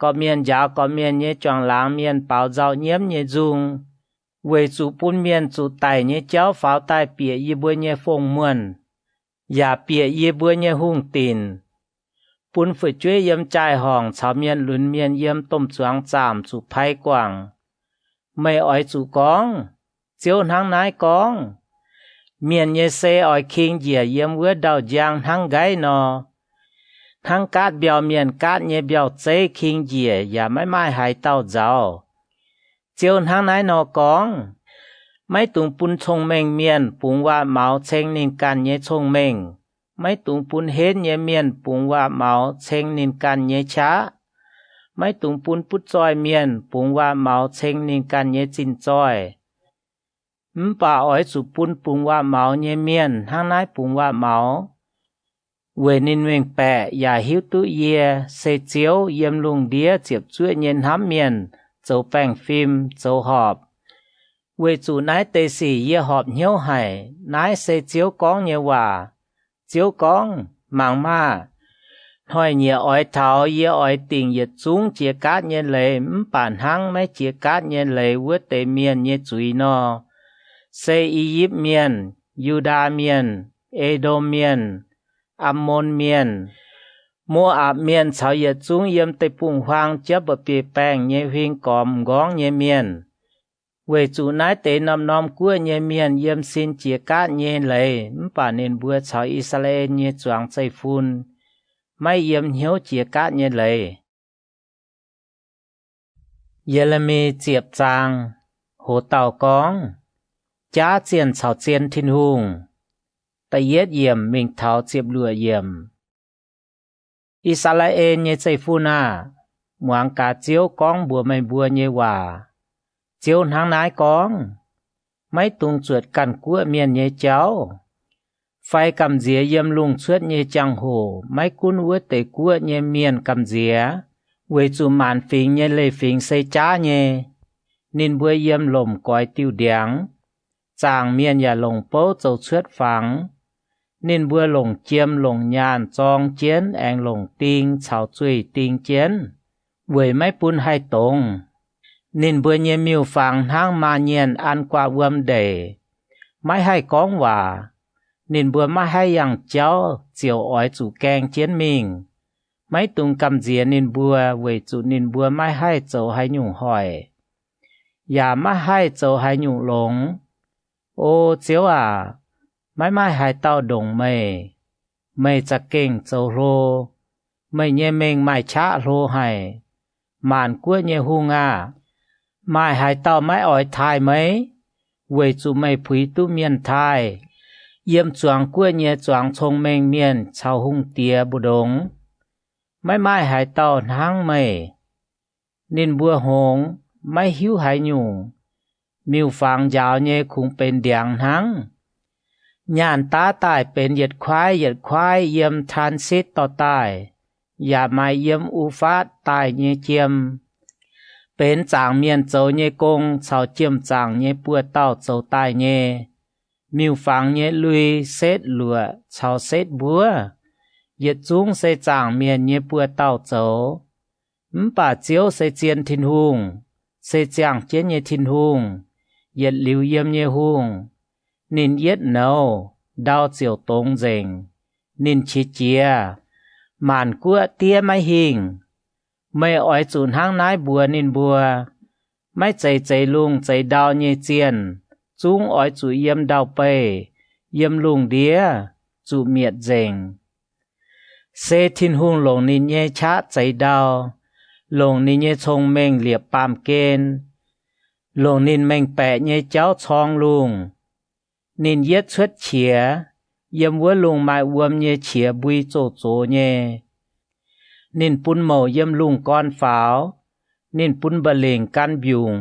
[SPEAKER 1] ก็เมียนยาวก็เมียนเยจวงหลางเมียนเป่าเจ้าเยี่ยมเยจุงเวจูปุ่นเมียนจูไตเยเจ้าฝ้าใต้เปียยีบัวเยฟงมวนอย่าเปียยีบัวเยหุ่งตีนปุ่นฝึกช่วยเยี่ยมใจห้องชาวเมียนหลุนเมียนเยี่ยมต้มจวงจามจูไผ่กว่างไม่อ้อยจูกองเจียวทางนายกองเมียนเยเซอ้อยคิงเหยียเยี่ยมเวดดาวยางทางไกนอทั้งกาดเบียวเมียนกาดเยเบียวเจคิงเหยียอย่าไม่หายเต้าเจ้าเจียวทางนายนอกองไม่ตุงปุนชงเมงเมียนปุงว่าเมาเชงนินกันเยชงเมงไม่ตุงปุนเฮ็ดเยเมียนปุงว่าเมาเชงนินกันเยช้าไม่ตุงปุนปุดจอยเมียนปุงว่าเมาเชงนินกันเยจินจอยป่าอ้อยสุปุนปุงว่าเมาเยเมียนทางนายปุงว่าเมาเวนินเวงแปะอย่าหิวตุเยเซเจียวเยี่ยมลุงเดียเจียบช่วยเย็นห้ำเมียนโจแป้งฟิล์มโจหอบเวจูนายเตสีเยหอบเหี้ยวไห้นายเซเจียวกองเยว่าเจียวกองมังมาห้อยเยอ้อยเท้าเยอ้อยติ่งเยจุงเจียกาดเยเลยป่านหังไม่เจียกาดเยเลยเวเตเมียนเยจุยนอเซอียิปเมียนยูดาเมียนเอโดเมียนอัมมอนเมียนมัวอาบเมียนชาวเยจุงเยี่ยมเตปุ่งหวางเจ็บปีแป้งเยหิงกอมก้องเยเมียนเวจูนายเตนำนอมกัวเยเมียนเยี่ยมสินเจียกาเยเลยป่าเนินบัวชาวอิสราเอลเยจวงใจฟุนไม่เยี่ยมเหี่ยวเจียกาเยเลยเยเรมีเจียบจางโหเต่ากองจ้าเจียนชาวเจียนทินหุงแต่เย็ดเยี่ยมมิงเท้าเจียบลัวเยี่ยมอิสราเอลเยใจฟูนาหมวงกาเจียวกองบัวไม่บัวเยว่าเจียวทางนายกองไม่ตุงจวดกันกัวเมียนเยเจ้าไฟกำเจียเยี่ยมลุงชวดเยจังโหไม่กุ้นวัวเตกัวเยเมียนกำเจียเวจูมานฟิงเยเลยฟิงใส่จ้าเยนินบัวเยี่ยมลมก้อยติวเดียงจางเมียนอย่าลงโป๊เจ้าเชือดฝังนินบัวหลงเจียมหลงยานจองเจียนแองหลงติงเฉาจุยติงเจียนเวยไม่ปุ้นให้ตรงนินบัวเยมิวฝังทางมาเยียนอันกว่าเวมเดไม่ให้ก้องว่านินบัวไม่ให้ยังเจ้าเจียวอ้อยจูแกงเจียนมิงไม่ตุงกำเจียนินบัวเวยจูนินบัวไม่ให้เจ้าให้หยุ่งหอยอย่าไม่ให้เจ้าให้หยุ่งหลงโอ้เจียวไม่หายเต้าดงไม่จะเก่งเจ้าโรไม่เยเมงไม่ช้าโรให้มานกัวเยหูงาไม่หายเต้าไม่อ่อยทายไหมเวจูไม่ผุยตุเมียนทายเยี่ยมจวงกัวเยจวงชงเมงเมียนชาวหุงเตียบุดงไม่หายเต้าทั้งไม่นินบัวหงไม่หิวหายหยุ่งมิวฟังยาวเยคงเป็นเดียงทั้งย่านตาตายเป็นเหยียดควายเยี่ยมทานซิดต่อตายอย่ามาเยี่ยมอูฟาดตายเยเจียมเป็นจางเมียนโจเยกงชาวเจียมจางเยปัวเต้าโจตายเยมิวฟังเยลุยเซดหลัวชาวเซดบัวเหยียดจุงเซจางเมียนเยปัวเต้าโจป่าเจียวเซเจียนทินหุงเซจางเจียนเยทินหุงเหยียดหลิวเยี่ยมเยหุงนินเย็ดเนาดาวเจียวตงเจงนินชิเจียหมานกัวเตี้ยไม่หิงไม่อ้อยจูนห้างนายบัวนินบัวไม่ใจลุงใจดาวเยเจียนจุงอ้อยจูเยี่ยมดาวไปเยี่ยมลุงเดียจูเมียดเจงเซทินหุงหลงนินเยชะใจดาวหลงนินเยชงเมงเหลียบปามเกณฑ์หลงนินเมงแปะเยเจ้าชองลุงนินเย็ดชวดเฉียเยี่ยมวัวลุงไม้วมเยเฉียบุยโจเยนินปุ้นเมาเยี่ยมลุงก้อนฝาวนินปุ้นบะเลงกันบิวง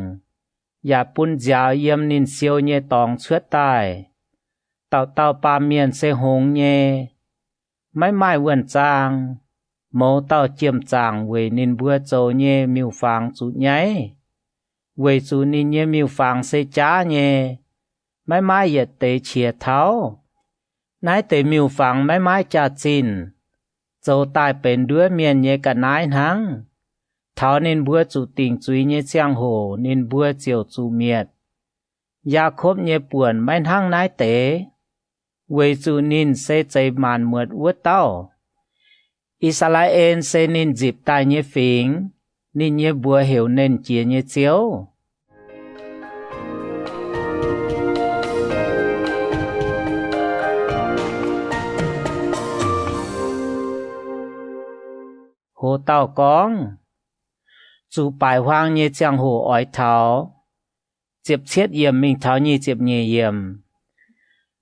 [SPEAKER 1] อย่าปุ้นยาวเยี่ยมนินเซียวเยตองชวดตายเต่าปาเมียนเซหงเย mãi mãi vườn chàng mô tao chiêm chàng về nên bữa châu nhé miêu phàng chú nháy về chú nên nhé miêu phàng sẽ chá nhé mãi mãi yết tế chia tháo nái tế miêu phàng mãi mãi cha chín châu tai bên đứa miền nhé cả nái nắng tháo nên bữa chú tình chúy nhé giang hồ nên bữa chiều chú miệt gia khốp nhé buồn mãi hăng nái tế về chú nên sẽ chạy màn mượt uất tao Israel sẽ nên dịp tai nhé phỉnh nên nhé bữa hiểu nên chia nhé chiếu hồ tao con chú bài hoang nhé giang hồ ói tháo Diệp chết yểm mình tháo nhé diệp nhé yểm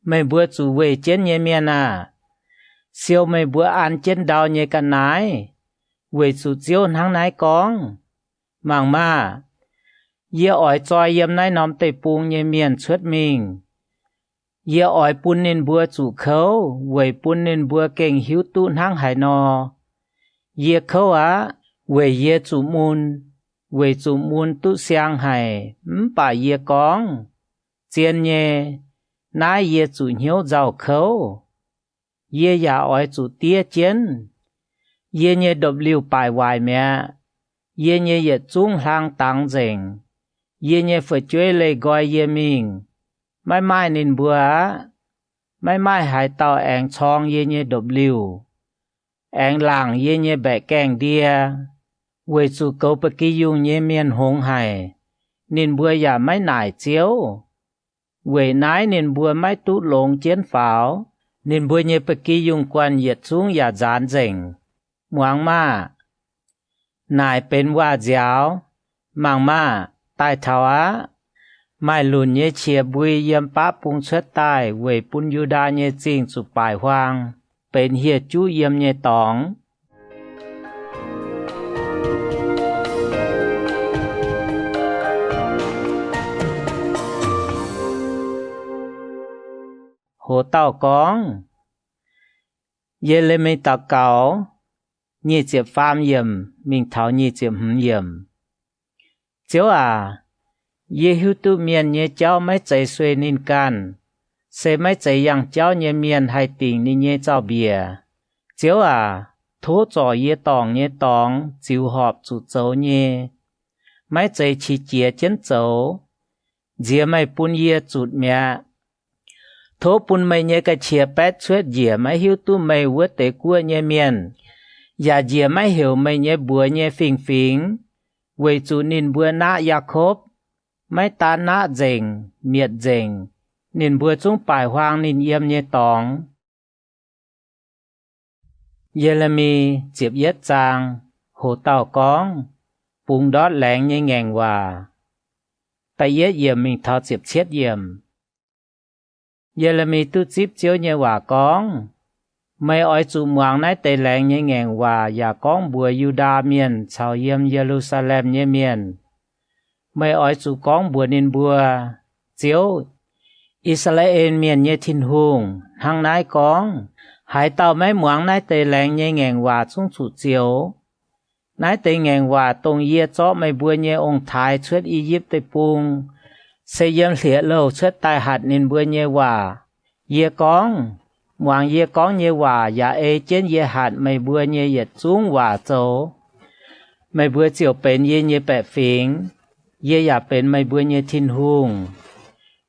[SPEAKER 1] mấy bữa chú về chết nhé miền à siêu mấy bữa ăn trên đào nhé cả nái về chú chiếu hàng nái con màng ma ye ói choi yểm nái nóm tây pung nhé miền xuất mình ye ói pun nên bữa chú khâu về pun nên bữa kênh hiếu tụn hàng hải nò ye khâu á về ye chú môn tu xiang hải bà ye con chiên nhé nái ye chú hiếu giàu khâu ye ya ói chú tia chiến ye nhé độc liu bài hoài mẹ ye nhé ye chung lang tăng dình ye nhé phải chơi lê gọi ye mình mãi mãi nên bữa mãi mãi hải tàu anh chong ye nhé độc liu anh làng ye nhé bẻ kèng đia về chú cầu bậc kỳ dùng nhé miền hồng hải nên bữa ya mãi nải chiếu về nái nên bữa mãi tút lông chiến pháo nên bữa nhé bậc kỳ dùng quan nhiệt xuống ya dán dình muang ma nải bên hoa giáo mang ma tai thảo á mai lùn nhé chia bùi yếm bá bung xuất tai về bún yu đa nhé chinh chụp bài hoang bên hiệt chú yếm nhé tóng hồ tao con ye lê mê tao cáo nhị chiệp pham yếm mình thảo nhị chiệp hứng yếm chiếu à ye hữu tu miền nhé cháu mấy chạy xuê nên can sẽ mấy chạy yang cháu nhé miền hay tình nên nhé cháu bìa chiếu à thố trò ye tòng chiếu họp chủ châu nhé mấy chạy chỉ chia chân châu dìa mấy bún ye chụt mẹ thố bún mấy nhé cái chia bét suốt dìa mấy hữu tu mấy vớt tế cua nhé miền ya dìa mấy hiểu mấy nhé bùa nhé phình phình về chủ nên bùa nã ya khốp mấy ta nã dình miệt dình nên bùa chúng bài hoang nên yếm nhé tòng Yeremi chiếp yết chang hồ tàu con bùng đót lén nhé ngàn hòa tại yết yếm mình thao chiếp chết yếm Yeremi tu chiếp chiếu nhé hòa con mấy ói chủ muang nái tây lén nhé ngàn hòa ya con bùa Yuda miền chào yếm Jerusalem nhé miền mấy ói chủ con bùa nên bùa chiếu Israel miền nhé thiên hùng hăng nái con hải tàu mấy muang nái tây lén nhé ngàn hòa chung chủ chiếu nái tây ngàn hòa tông yết chó mấy bùa nhé ông thái xuất Egypt tây pung xây yếm liệt lâu xuất tai hạt nên bùa nhé hòa ye con muang ye con nhé hòa ya trên ye hạt mấy bùa nhé yết chung hòa châu mấy bùa chiều bên ye nhé bẻ phình ye ya bên mấy bùa nhé thiên hùng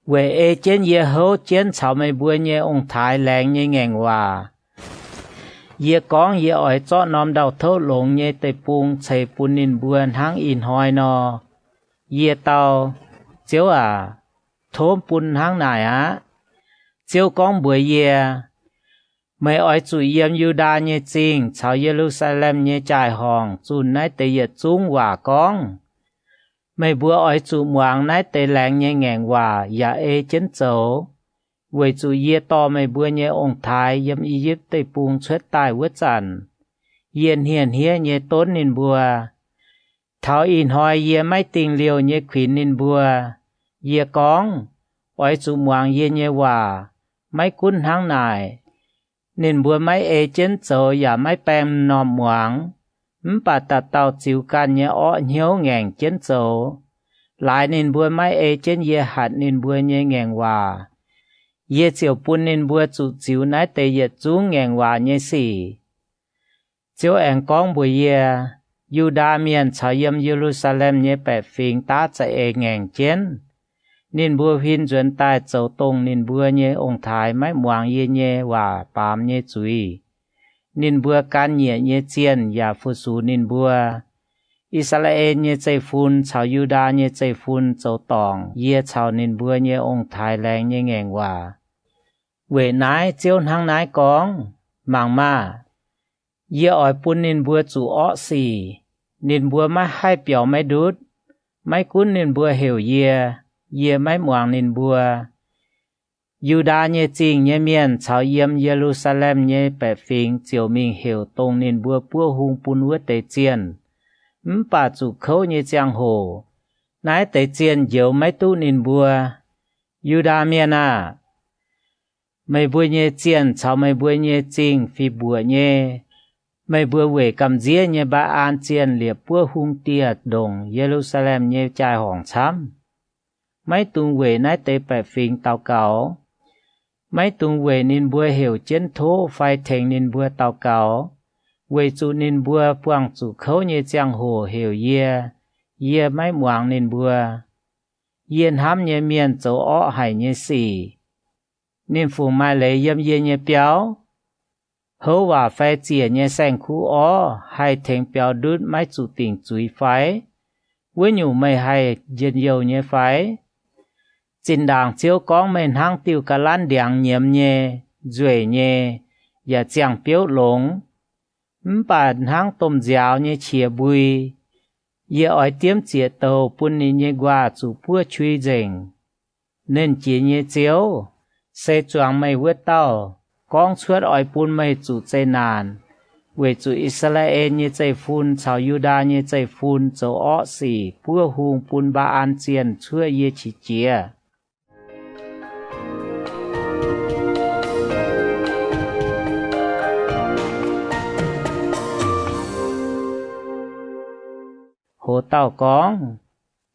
[SPEAKER 1] về trên ye hấu trên chào mấy bùa nhé ông thái lén nhé ngàn hòa ye con ye ói chó nóm đầu thâu lông nhé tây pung chạy pun nín buồn hang in hoi nò ye tàu chiếu à thôm pun hang này á chiếu con bùa ye mấy ói chủ yếm Yuda nhé chinh chào Jerusalem nhé trải hòn chun nái tây ye chung hòa con mấy bữa ói chủ muang nái tây lén nhé ngàn hòa ya trên châu về chủ ye to mấy bữa nhé ông thái yếm Egypt tây pung xuất tai vớt chản yên hiền hiê nhé tốt nín bùa tháo in hoi ye mấy tình liều nhé khuyến nín bùa ye con ói chủ muang ye nhé hòa mấy cún hang nải nên bùa máy trên chỗ và máy bèm nòm ngoáng, bà ta tàu chịu can nhé ọ hiếu ngàn trên chỗ, lại nên bùa máy trên ye hạt nên bùa nhé ngàn hòa, ye chiều bùn nên bùa chủ chịu nái tê ye chú ngàn hòa nhé xì. Chiếu anh con bùa ye, Yuda miền chào yếm Jerusalem nhé bè phình tá chạy ngàn chén. Nên bùa hình duyên tai châu tông nên bùa nhé ông thái máy muang ye nhé và bám nhé chui. Nên bùa can nhẹ nhé chiên và phu su nên bùa. Israel nhé chạy phun chào Yuda nhé chạy phun châu tòng ye chào nên bùa nhé ông thái leng nhé ngàn hòa. Quệ nái chiếu hăng nái con, mang ma. Ye ỏi bún nên bùa chủ ọ xì, nên bùa máy hai biểu máy đút, máy cún nên bùa hiểu ye máy muang nên bùa. Yuda nhé chinh nhé miền chào yếm Jerusalem nhé bè phình chiều mình hiểu tông nên bùa bùa hung bún vớt tế chiên. Bà chủ khâu nhé giang hồ, nái tế chiên dấu máy tu nên bùa. Yuda miền à, mày bùa nhé chiên chào mày bùa nhé chinh phi bùa nhé. Mày bùa về cầm dĩa nhé ba an chiên liệp bùa hung tiệt đồng Jerusalem nhé chai hỏng chám. Mấy tung về nái tế bè phình tàu cáo. Mấy tung về nên bùa hiểu chiến thố phai thành nên bùa tàu cáo. Về chủ nên bùa quang chủ khấu nhé giang hồ hiểu ye mấy muang nên bùa. Yên hám nhé miền chỗ ọ hải nhé xì. Nên phù mai lấy yếm ye nhé béo. Hấu và phai chìa nhé xanh khu ó, hay thành béo đút máy chủ tình chúi phái. Với nhủ mày hay dân dầu nhé phái. Chính đảng chiếu con mình hăng tiêu cả lan đảng nhiễm nhé, duệ nhé, và chẳng biểu lống. Bà hăng tôm giáo nhé chìa bùi. Ye ỏi tiêm chìa tàu bún nhé qua chủ bùa truy dình. Nên chỉ nhé chiếu, xe choáng mày vượt tàu. Con suốt ỏi bún mày chủ chạy nàn. Về chủ Israel như chạy phun, chào Yuda như chạy phun, châu ọ xỉ, bùa hùng bún ba an chiên, chua ye chỉ chìa. Hồ tàu con,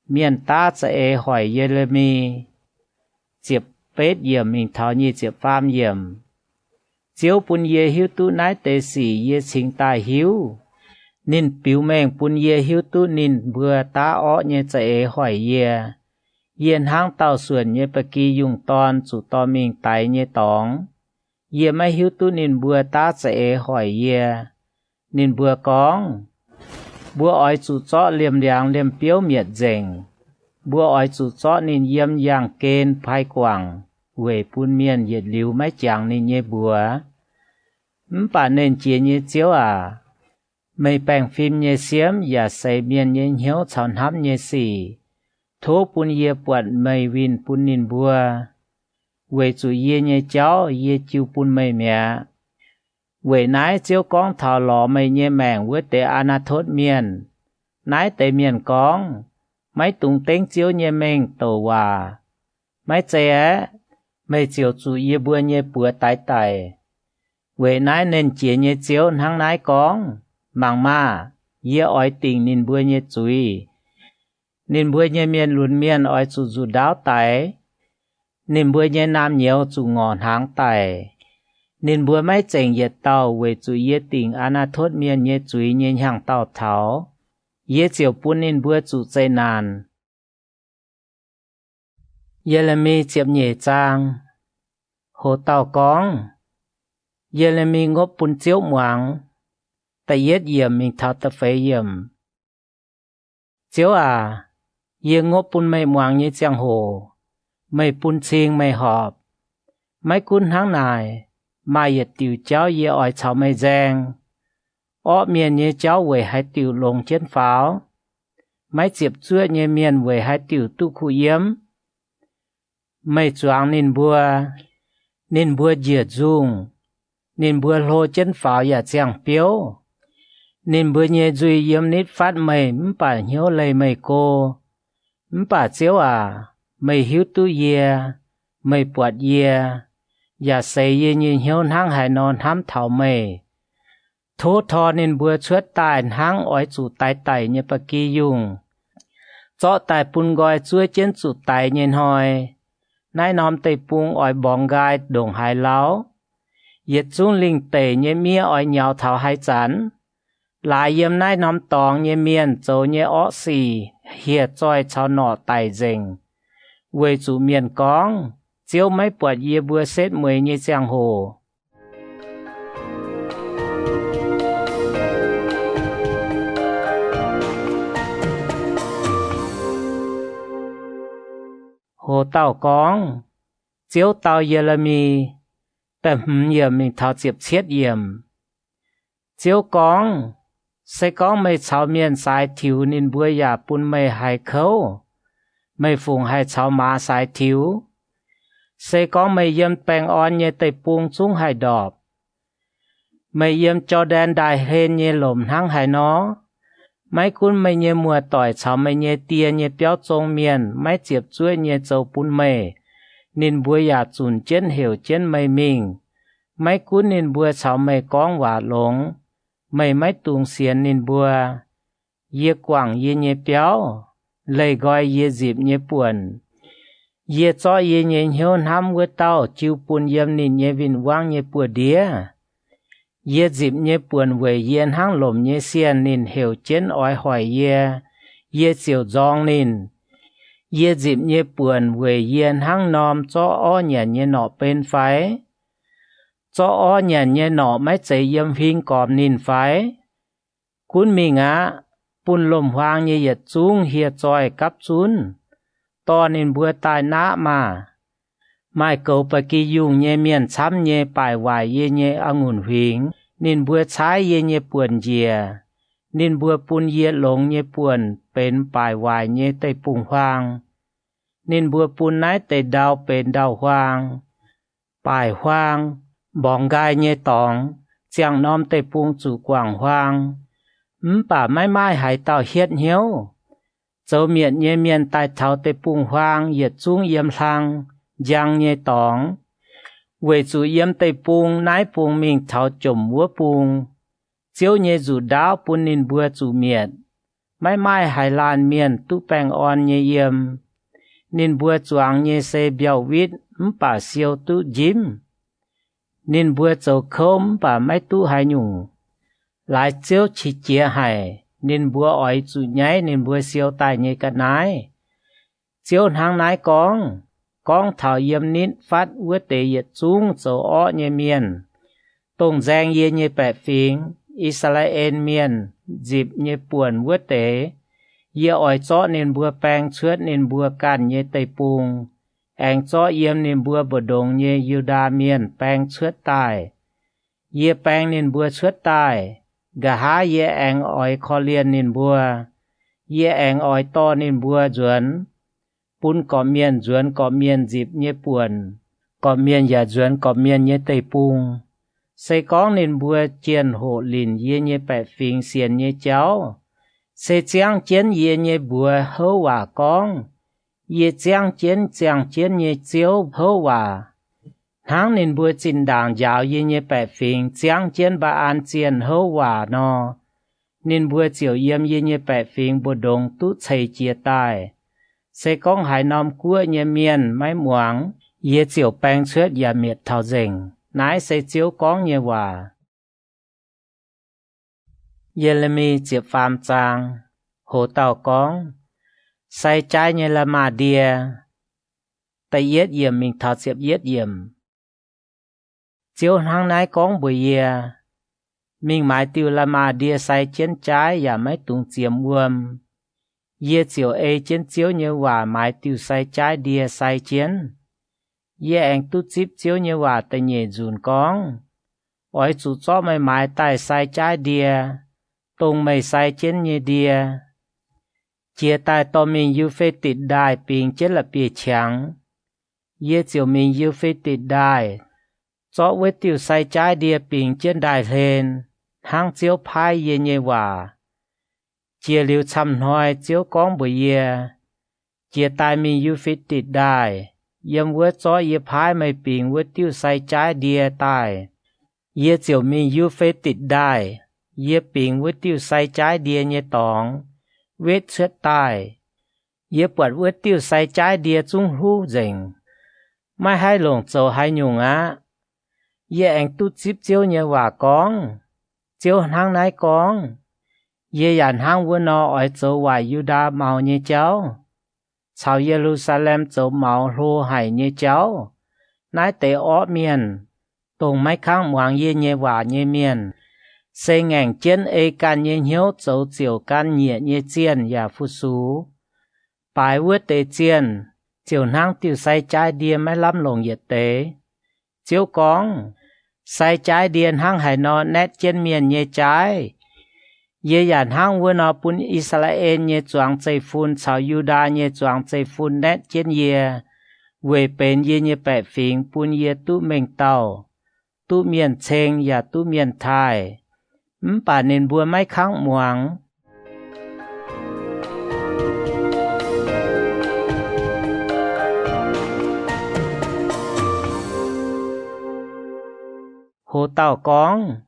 [SPEAKER 1] miền ta sẽ hỏi Jeremy, chiếp bết yểm mình thảo như chiếp pham yểm. Chiếu bún ye hiếu tu nái tế sĩ ye chính tài hiếu. Nên biểu mệnh bún ye hiếu tu nên bữa ta ọ như sẽ hỏi ye. Yên hang tàu xuân như bà kỳ dùng toàn chủ to mình tài như tóng. Ye mai hiếu tu nên bữa ta sẽ hỏi ye. Nên bữa con. Bữa ỏi chủ chó liềm đàng liềm biểu miệt dành. Bữa ỏi chủ chó nên yếm yang kên phai quảng. Về bún miền yết liu máy chẳng nên nhé bùa. Bà nên chia nhé chiếu à. Mày bèng phim nhé xiêm và xây miền nhé hiếu chọn hấp nhé xì. Thố bún yê buồn mày vinh bún nín bùa. Về chủ yê nhé cháu yê chiêu bún mày mẹ. Về nái chiếu con thảo lọ mày nhé mèng với tế Anathốt miền. Nái tế miền con. Mấy tung tên chiếu nhé mình tổ hòa. Mấy trẻ mày chiếu chủ yê bùa nhé bùa tái tái. Về nái nên chia nhé chiếu hăng nái con. Mang ma, yê ỏi tình nín bùa nhé chui. Nên bùa nhé miền luôn miền ỏi chủ dù đáo tái. Nên bùa nhé nam nhiều chủ ngọn háng tái. Nên bùa mấy chành yết tàu về chủ yê tình Anathốt miền nhé chui nhé hàng tàu tháo. Yê chiều bún nên bùa chủ chạy nàn. Jeremy chiếp nhẹ trang. Hồ tàu con. Jeremy ngốc bún chiếu muang. Ta yết yểm mình thảo ta phê yểm. Chiếu à. Yê ngốc bún mây muang như giang hồ. Mây bún chiêng mây họp. Mấy cún háng nài. Mà yết tiểu cháu yê ỏi cháu mây giang. Ố miền như cháu về hai tiểu lồng trên pháo. Mấy chiếp chuột như miền về hai tiểu tu khu yếm. Mây choáng nên bùa diệt dung. Nên bùa lô chân pháo và chẳng biếu. Nên bùa nhé duy yếm nít phát mây bà hiếu lây mây cô. Bà chiếu à, mây hiếu tu yê, mây bọt yê. อย่าเสยเย็นเหี่ยวทั้งหายนอนห้ำเถาเมทุทอนินบัวชวดตายทั้งอ้อยจู่ตายไตเนปกียุงเจาะตายปุนกอยช่วยเจนจู่ตายเย็นหอยนายน้อมเตยปุงอ้อยบองกายดงหายเล้าเหยียดจุ้งลิงเตยเนเมียอ้อยเหยาเถาหายจันหลายเยี่ยมนายน้อมตองเนเมียนโจเนอ้อสีเฮียจ้อยชาวหน่อไตเจงเวยจู่เมียนกองเจียวไม่ปวดเยียบัวเซตมวยเนเจียงโหโหเต้ากองเจียวเต้าเยเรมีแต่หืมเยี่ยมมีเท้าเจียบเชียดเยี่ยมเจียวกองใส่กองไม่ชาวเมียนสายถิวนินบัวยาปุนไม่หายเขาไม่ฝูงให้ชาวมาสายถิวใส่กองไม่เยี่ยมแปลงอ่อนเยเตยปุงจุ้งให้ดอบไม่เยี่ยมจอแดนได้เฮนเยหลมทั้งให้น้อไม่คุ้นไม่เยมัวต่อยชาวไม่เยเตียเยเปียวจงเมียนไม่เจ็บช่วยเยเจ้าปุนไม่นินบัวยาจุนเจนเหวเจนไม่มิงไม่คุ้นนินบัวชาวไม่ก้องหวาหลงไม่ตุงเสียนนินบัวเยี่ยกว่างเยี่ยเยเปียวเลยกอยเยี่ยจีบเยี่ยป่วนเยี่ยจ้อเยี่ยเยี่ยเหี่ยวน้ำเวเต้าจิวปุนเยี่ยมนินเยี่ยวินว่างเยี่ยปวดเดียเยี่ยจีบเยี่ยป่วนเวยเยี่ยนห้างหลมเยี่ยเสียนนินเหวเจนอ้อยหอยเยี่ยเจียวจองนินเยี่ยจีบเยี่ยป่วนเวยเยี่ยนห้างนอมจ้ออ้อเยี่ยเยี่ยหนอเป็นไฟจ้ออ้อเยี่ยเยี่ยหนอไม่ใจเยี่ยมพิงกอบนินไฟคุณมีงะปุ่นลมวางเยียดจุงเฮียจอยกับจุนตอนนินบัวตายน้ามาไม่เก่าปกียุงเยเมียนช้ำเยป่ายวายเยองุ่นหิงนินบัวใช้เยป่วนเยียนินบัวปุนเยหลงเยป่วนเป็นป่ายวายเยเตยปุงฮวางนินบัวปุนไหนเตยดาวเป็นดาวฮวางป่ายฮวางบองกายเยตองเจียงน้อมเตยปุงจู่กว่างฮวางป่าไม่หายเต่าเฮ็ดเหี่ยวเจ้าเมียนเยเมียนตายเท้าเตปุงฮวางเหยียดจุ้งเยี่ยมทางยังเยตองเวจูเยี่ยมเตปุงนายปุงมิงเท้าจมวัวปุงเจียวเยจูดาวปุนนินบัวจูเมียดไม่หายลานเมียนตุแปงอ่อนเยเยี่ยมนินบัวจวงเยเซเบียววิดป่าเซียวตุจิมนินบัวเจ้าคมป่าไม่ตุหายหยุ่งหลายเจียวฉีเจียให้นินบัวอ้อยจุใหญ่นินบัวเสียวตายเยกันนายเจียวทางนายกองเถาเยี่ยมนิดฟัดวัวเตยจุงโจอ้อเยเมียนตรงแจงเยเยแปะฟิงอิสราเอลเมียนจีบเยป่วนวัวเตยเยอ้อยเจาะนินบัวแปงเชือดนินบัวกันเยเตยปุงแองเจาะเยี่ยมนินบัวบดงเยยูดาเมียนแปงเชือดตายเยแปงนินบัวเชือดตายกะหาเยแองอ้อยคอเลียนนินบัวเยแองอ้อยต้อนินบัวจวนปุนก่อเมียนจวนก่อเมียนจีบเยป่วนก่อเมียนอย่าจวนก่อเมียนเยเตยปุงใส่กองนินบัวเจียนโหลินเยแปะฟิงเสียนเยเจ้าใส่เจียงเจียนเยบัวเฮาว่ากองเยเจียงเจียนเยเจียวเฮาว่าทางนินบัวจินด่างยาวเยแปะฟิงเจียงเจียนบาอันเจียนเฮาว่านอนินบัวเจียวเยี่ยมเยแปะฟิงบดงตุไฉเจียใต้ใส่กองหายนอมกัวเยเมียนไม่หมวงเยเจียวแปงเชือดยาเมียดเท่าเจงนายใส่เจียวกองเยว่าเยเรมีเจียบฟามจางโหเต่ากองใส่ใจเยละมาเดียแต่เย็ดเยี่ยมมิงเท่าเจียบเย็ดเยี่ยมเจียวทางนายกองบุยเยมิงหมายติวละมาเดียใส่เจียนใจอย่าไม่ตุงเจียมวมเย่เจียวเอเจียนเจียวเยว่าหมายติวใส่ใจเดียใส่เจียนเย่แองตุจิบเจียวเยว่าแต่เยจูนกองอ้อยจุจ้อไม่หมายใต้ใส่ใจเดียตรงไม่ใส่เจียนเยเดียเจียใต้ต่อมิงยูเฟติดได้ปิงเจละเปียฉังเย่เจียวมิงยูเฟติดได้เจาะเวติวใส่ใจเดียปิงเจียนได้เทนทางเจียวพายเยเยว่าเจียหลิวชำน้อยเจียวกองบุยเยเจียตายมียูฟิติดได้ yếm vua cho yếm phái mày bình vua tiêu say trái đìa tài yếm chiều mình yu phê tịt đài yếm bình vua tiêu say trái đìa nhẹ tòng vết chết tài yếm bật vua tiêu say trái đìa trung hú dình mai hai lồng trầu hai nhung á yếm anh tu chip chiếu nhẹ hòa con chiếu hang nái con yếm dàn hang vua nọ ở trầu hòa Yuda màu nhẹ cháu chào Jerusalem châu màu lô hải như cháu nái tế ó miền tùng mấy kháng hoàng yê nhê hòa nhê miền xây ngành chiến ê can nhê hiếu châu chiều can nhẹ nhê chiên và phu xú bài vứt tế chiên chiều nang tiêu say trái đia mấy lắm lồng nhiệt tế chiếu con say trái điền hang hải nọ nét trên miền nhê trái ye dàn hang vua nọ bún Israel nhé choáng chạy phun chào Yuda nhé choáng chạy phun nét trên ye về bên ye nhé bẻ phình bún ye tu mình tàu tu miền chênh và tu miền thái bà nên bùa mấy kháng muang hồ tàu con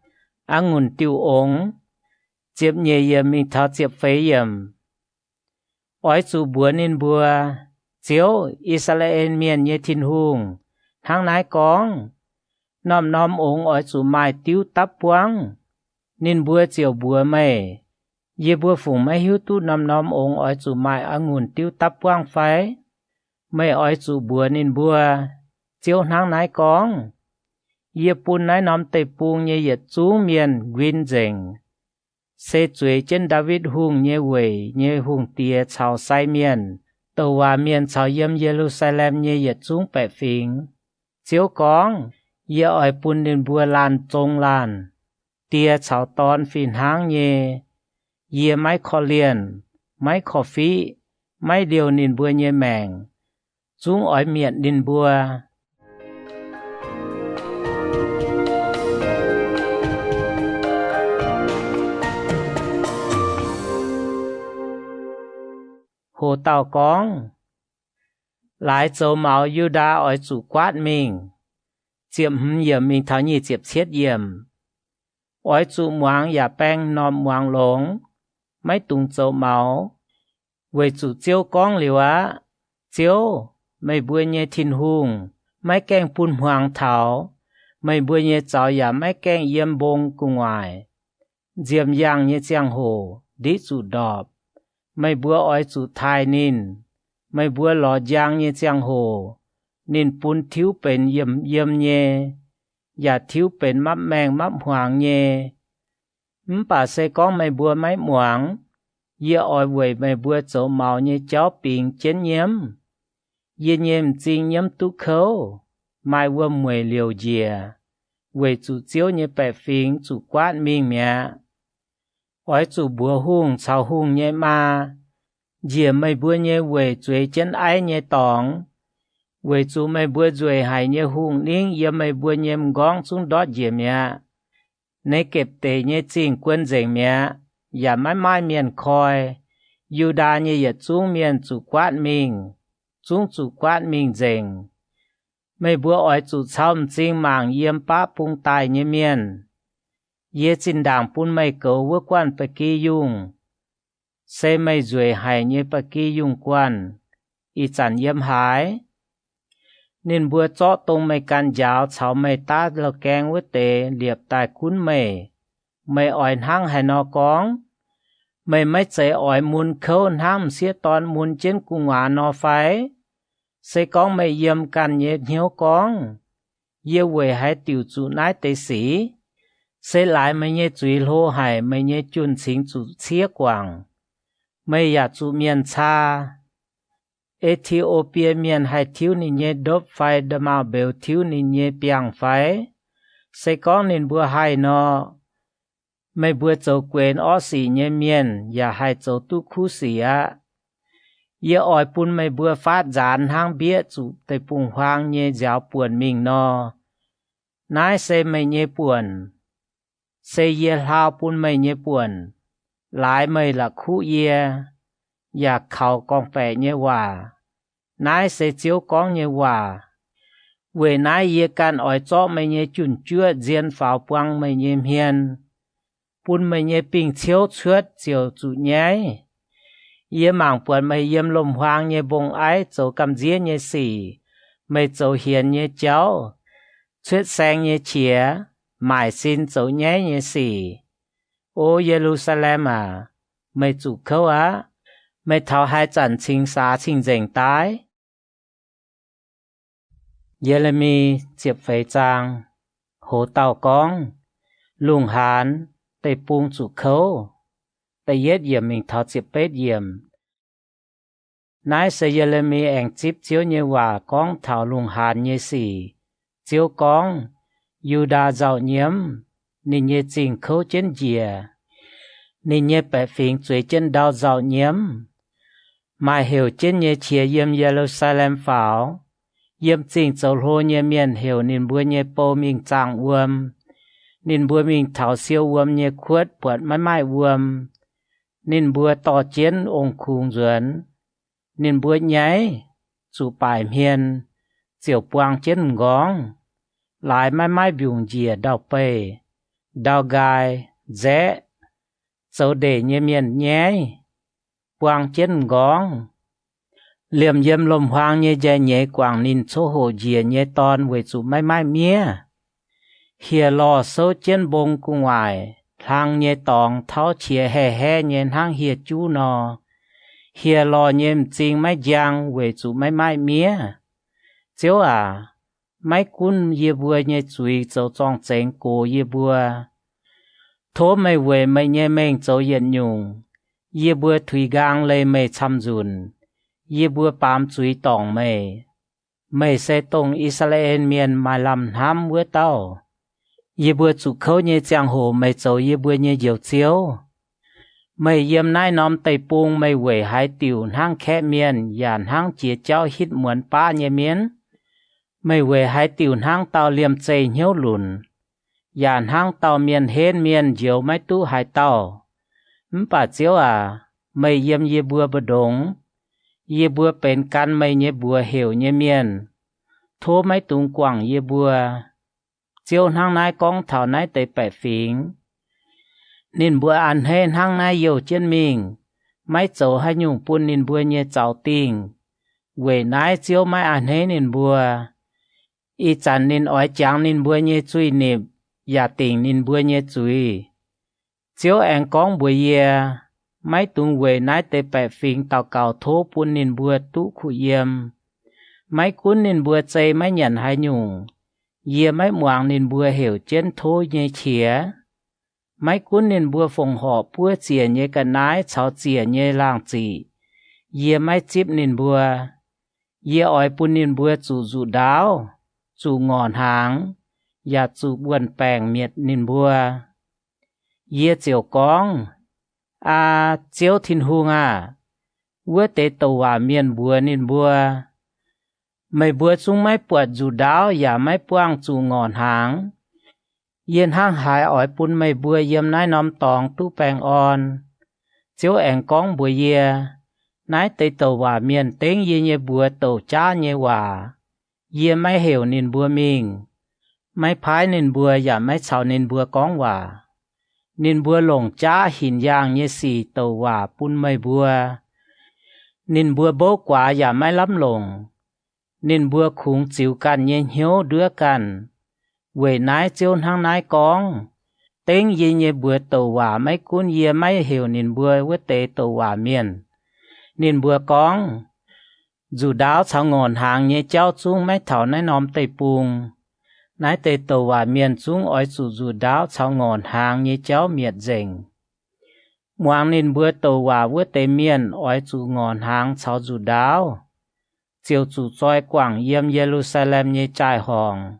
[SPEAKER 1] ăn ngùn tiêu ống chiếp nhẹ yếm mình tháo chiếp phế yếm ói chủ bùa nên bùa chiếu Israel miền nhẹ thiên hùng hang nái con nòm ống ói chủ mai tiêu tắp buông nên bùa chiều bùa mày ye bùa phùng mai hiếu tu nòm ống ói chủ mai ăn nguồn tiêu tắp buông phái mày ói chủ bùa nên bùa chiếu hang nái con ye pun nái nòm tây pung nhẹ yết chú miền nguyên dình xe chuối trên David hùng nhé quỷ nhé hùng tía chào sai miền tàu hòa miền chào yếm Jerusalem nhé yết chúng bẻ phình chiếu con yê ỏi bùn đến bùa lan trông lan tía chào tòn phìn háng nhé yê máy khó liền máy khó phí máy điều nên bùa nhé mèng chúng ỏi miệng đến bùa hồ tàu con lại châu máu Yuda ở chủ quát mình chiếm hâm yểm mình tháo nhị chiếm chết yểm ở chủ muang và beng nòm muang lống mấy tung châu máu về chủ chiếu con liều á chiếu mấy bữa nhẹ thiên hùng mấy keng phun hoàng thảo mấy bữa nhẹ cháu và mấy keng yếm bông cùng ngoài diệm giang nhẹ giang hồ đi chủ đọp mấy bữa ói chủ thai nín mấy bữa lò giang như giang hồ nín bún thiếu bên yếm nhé và thiếu bên mắp mèng mắp hoàng nhé bà sẽ có mấy bữa máy muang ye ói về mấy bữa chỗ màu như cháu bình chén nhiễm ye nhiễm chính nhiễm tu khâu mai vừa mười liều dìa về chủ chiếu như bẻ phình chủ quát mình mẹ ói chủ bùa hung chào hung nhé ma dìa mày bùa nhé về chuối chân ái nhé tòng về chủ mày bùa chuối hải nhé hung nín yếm mày bùa nhé gong xuống đót dìa mẹ nấy kẹp tề nhé chính quân dành mẹ và mai miền khoi Yuda nhé yết chúng miền chủ quát mình chúng chủ quát mình dành mày bùa ói chủ chào chính màng yếm bá bung tài nhé miền ye chính đảng bún mày cầu vua quan bạc kỳ dùng xe mày duệ hải như bạc kỳ dùng quan y chẳng yếm hái nên bùa chó tông mày can giáo cháu mày ta lờ keng với tế liệp tài cún mày ỏi hang hay nó con mày mấy chế ỏi muốn khâu ham xía toàn muốn trên cung hóa nó phải xe con mày yếm can nhé hiếu con ye về hai tiểu chủ nái tế sĩ sẽ lại mấy nhé chuối lô hải mấy nhé chun chính chủ chia quảng mấy nhà chủ miền xa Ethiopia miền hải thiếu ni nhé đốp phai đâm ao bèo thiếu ni nhé biang phai sẽ có nên bữa hai nó mấy bữa châu quên ó xì nhé miền và hai châu tu khu xì á ye ỏi bún mấy bữa phát gián hang bía chủ tây bùng hoang nhé giáo buồn mình nó nái sẽ mấy nhé buồn xe ye hao bún mày nhé buồn lái mày là khu ye và khảo con phẻ nhé hòa nái sẽ chiếu con như hòa về nái ye can ỏi chó mày nhé chuẩn chưa diên pháo quăng mày nhé hiền bún mày nhé ping chiếu chuốt chiều chủ nhé ye mảng buồn mày yếm lùm hoang nhé bông ái châu cầm dĩa nhé xỉ mày châu hiền nhé cháu chuốt sang nhé chía mải xin châu nhé nhé xỉ ô Jerusalem à mày chủ khâu á mày thảo hai trận chính xá chính dành tái Jeremy chịp phế trang hồ tàu con lùng hán tây buông chủ khâu tây yết yểm mình thảo chịp bết yểm nái sẽ Jeremy anh chịp chiếu như hòa con thảo lùng hán như xỉ chiếu con Yuda giàu nhiễm nên như trình khâu trên dìa nên như bẻ phiền chuối trên đau giàu nhiễm mà hiểu trên như chia yếm Jerusalem pháo yếm trình châu lô như miền hiểu nên bữa như bố mình chẳng uâm nên bữa mình thảo siêu uâm như khuất bớt mãi uâm nên bữa tỏ chiến ông khung dưỡng nên bữa nháy chủ bài miền chiều quang trên ngón lại mãi biùng dìa đào bề đào gai dễ châu để như miền nháy quang trên ngón liềm yếm lùm hoang như dây nhé quảng nín số hồ dìa nhé ton với chủ mãi mía hìa lò số trên bông của ngoài thang nhé tòng tháo chìa hè nhé hang hìa chú nò hìa lò nhé chinh mãi giang với chủ mãi mía chiếu à mãi cún yê bùa nhé chuối châu trong chén cổ yê bùa thố mày về mày nhé mình châu yên nhung yê bùa thủy gang lê mày chăm dùn ye bùa bám chuối tòng mày sẽ tông Israel miền mà làm ham bữa tao ye bùa chủ khâu như giang hồ mày châu ye bùa như diều chiếu mày yếm nai nóm tây buông mày về hai tiểu hang khẽ miền yàn hang chia cháu hít muốn pa như miến mày về hai tiểu hang tao liềm chây nhiêu lùn yàn hang tao miền hên miền diều mày tu hai tao bà chiếu à mày yếm ye bùa bờ đống ye bùaเป็นกันไม่เยบัวเหวเยเมียนโทไม่ตุงกว่างเยบัวเจียวทางนายกองเท่านายเตยแปะฟิงนินบัวอันเฮนทางนายเยวเจียนมิงไม่โจให้ยุ่งปุ่นนินบัวเยเจ้าติงเวนายเจียวไม่อันเฮนินบัวอีจันนินอ้อยจางนินบัวเยจุยนิบอย่าติงนินบัวเยจุยเจียวแองกองบัวเยไม่ตุงเวนัยเตแปะฟิงเต่าเก่าโทปุนนินบัวตุขุเยี่ยมไม่คุ้นนินบัวใจไม่หยันหายยุ่งเยี่ยไม่หวางนินบัวเหวเจนโทเยเฉียไม่คุ้นนินบัวฟงหอบปัวเจียเยกันนายชาวเจียเยล่างจีเยี่ยไม่จิบนินบัวเยี่ยอ้อยปุนนินบัวจูดาวจูงอนหางอย่าจูบวนแปงเมียดนินบัวเยี่ยเจียวกองchiếu thiên hương à vua tế tàu hòa miền bùa nên bùa mày bùa chúng mấy bùa dù đáo và mấy quang dù ngọn hàng yên hang hải ỏi pun mày bùa yếm nái nóm tòng tu bèng on chiếu ẻng con bùa yê nái tế tàu hòa miền tiếng yê nhê bùa tàu cha nhê hòa yê mấy hiểu nên bùa mình mấy phái nên bùa và mấy chào nên bùa con hòa nên bùa lồng cha hình dạng như xì tàu hòa pun mây bùa nên bùa bố quả và mai lắm lồng nên bùa khung chịuกันnhư hiếu đứaกันvề nái chiêu hang nái con tiếng gì như bùa tàu hòa mấy cuốn gì mấy hiểu nên bùa với tề tàu hòa miền nên bùa con dù đáo sao ngọn hàng như cháu chúng mấy thảo nái nóm tây buông nái tề tàu hòa miền chúng ỏi dù đáo sao ngọn hàng như cháu miệt dình Muang nên bữa tàu hòa với tề miền ỏi dù ngọn hàng sao dù đáo chiều chủ soi quảng yếm Jerusalem như trai hòn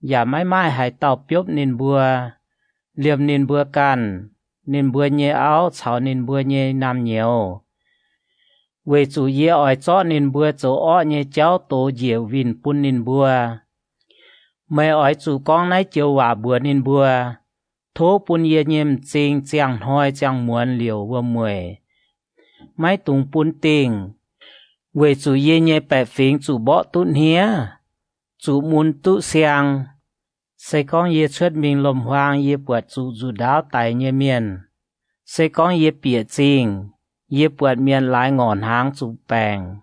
[SPEAKER 1] và mãi hải tàu biốp nên bùa liềm nên bùa can nên bùa như áo sao nên bùa như nam nhiều về chủ ye ỏi chó nên bùa chỗ ó như cháu tổ diệu vin pun nên bùa mày ỏi chủ con nấy chiều hòa bùa nên bùa thố pun ye nhiem ching chang hoi chang muôn liều vua mùi máy tung pun tình Về chủ ye nhé bẻ phím chủ bỏ tút hía, chủ muốn tút xiang. Sẽ con ye xuất mình lồm hoang ye buộc chủ đáo tại nhé miền. Sẽ con ye bịa chinh, ye buộc miền lại ngọn háng chủ bèng.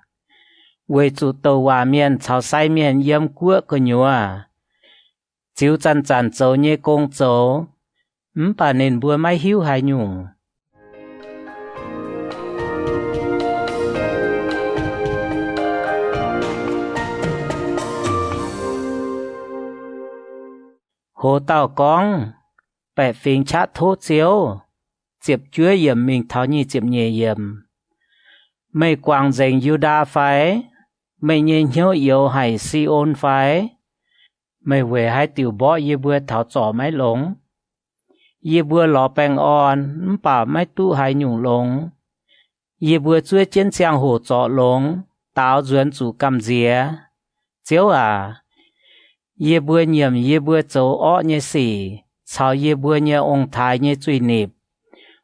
[SPEAKER 1] Về chủ tàu hòa miền chào sai miền yếm quốc cơ nhua. Chiếu chân chân châu nhé công châu, bà nên bùa mai hiếu hai nhung. Hồ tàu con, bẻ phình chát thốt chiếu, chiếp chúa yểm mình tháo nhi chiếp nhẹ yểm. Mày quang dành Yuda phái, mày nhìn hiếu yếu hay Sion phái, mày về hai tiểu bỏ ye bùa tháo trỏ máy lống. Ye bùa lọ bèng on, bà máy tu hai nhung lống. Ye bùa chúa chiến trang hồ trọ lống, táo duyên chủ cầm dìa. Chiếu à, ye bùa nhiệm ye bùa châu ọ nhé xỉ, chào ye bùa nhé ông thái nhé truy nịp.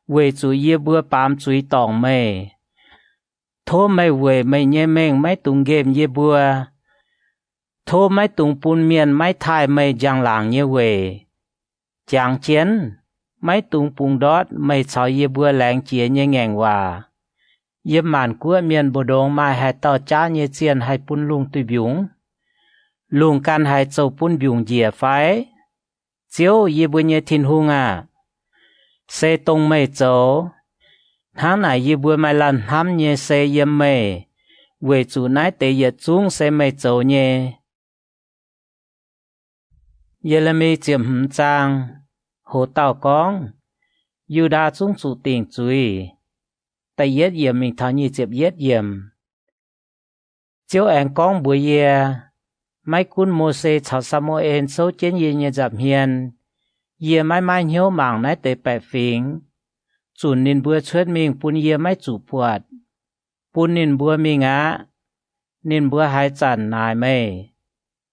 [SPEAKER 1] Về chủ ye bùa bám truy tòng mê. Thô mày về mày nhé mình máy tung game ye bùa. Thô máy tung bùn miền máy thai mày giang làng nhé về. Giang chiến, máy tung bùn đót mày chào ye bùa làng chia nhé ngàng hòa. Ye màn của miền bồ đông mai hai tàu chá nhé chiên hai bùn lung tùy biếng. Lung can hai châu bùn biếng dìa phái. Chiếu ye bùa nhé thiên hung à. Xe tông mày châu. Tháng này ye bùa mày lần hăm nhé xe yếm mày. Về chủ nái tế ye chung xe mày châu nhé. Ye là mê chiếm hứng trang. Hồ tàu con. Yêu đa chung chủ tình chúi. Tại yết yếm mình thảo nhi chiếm yết yếm. Chiếu ảnh con bùa ye. Mai cún mô xê chào Samuel sâu chén ye nhé dạp hiền. Ye mai hiếu mạng nái tế bẻ phình. Chủ nín bùa chuết mình bùn ye mai chủ buộc. Bùn nín bùa mình á. Nín bùa hai chản nài mây.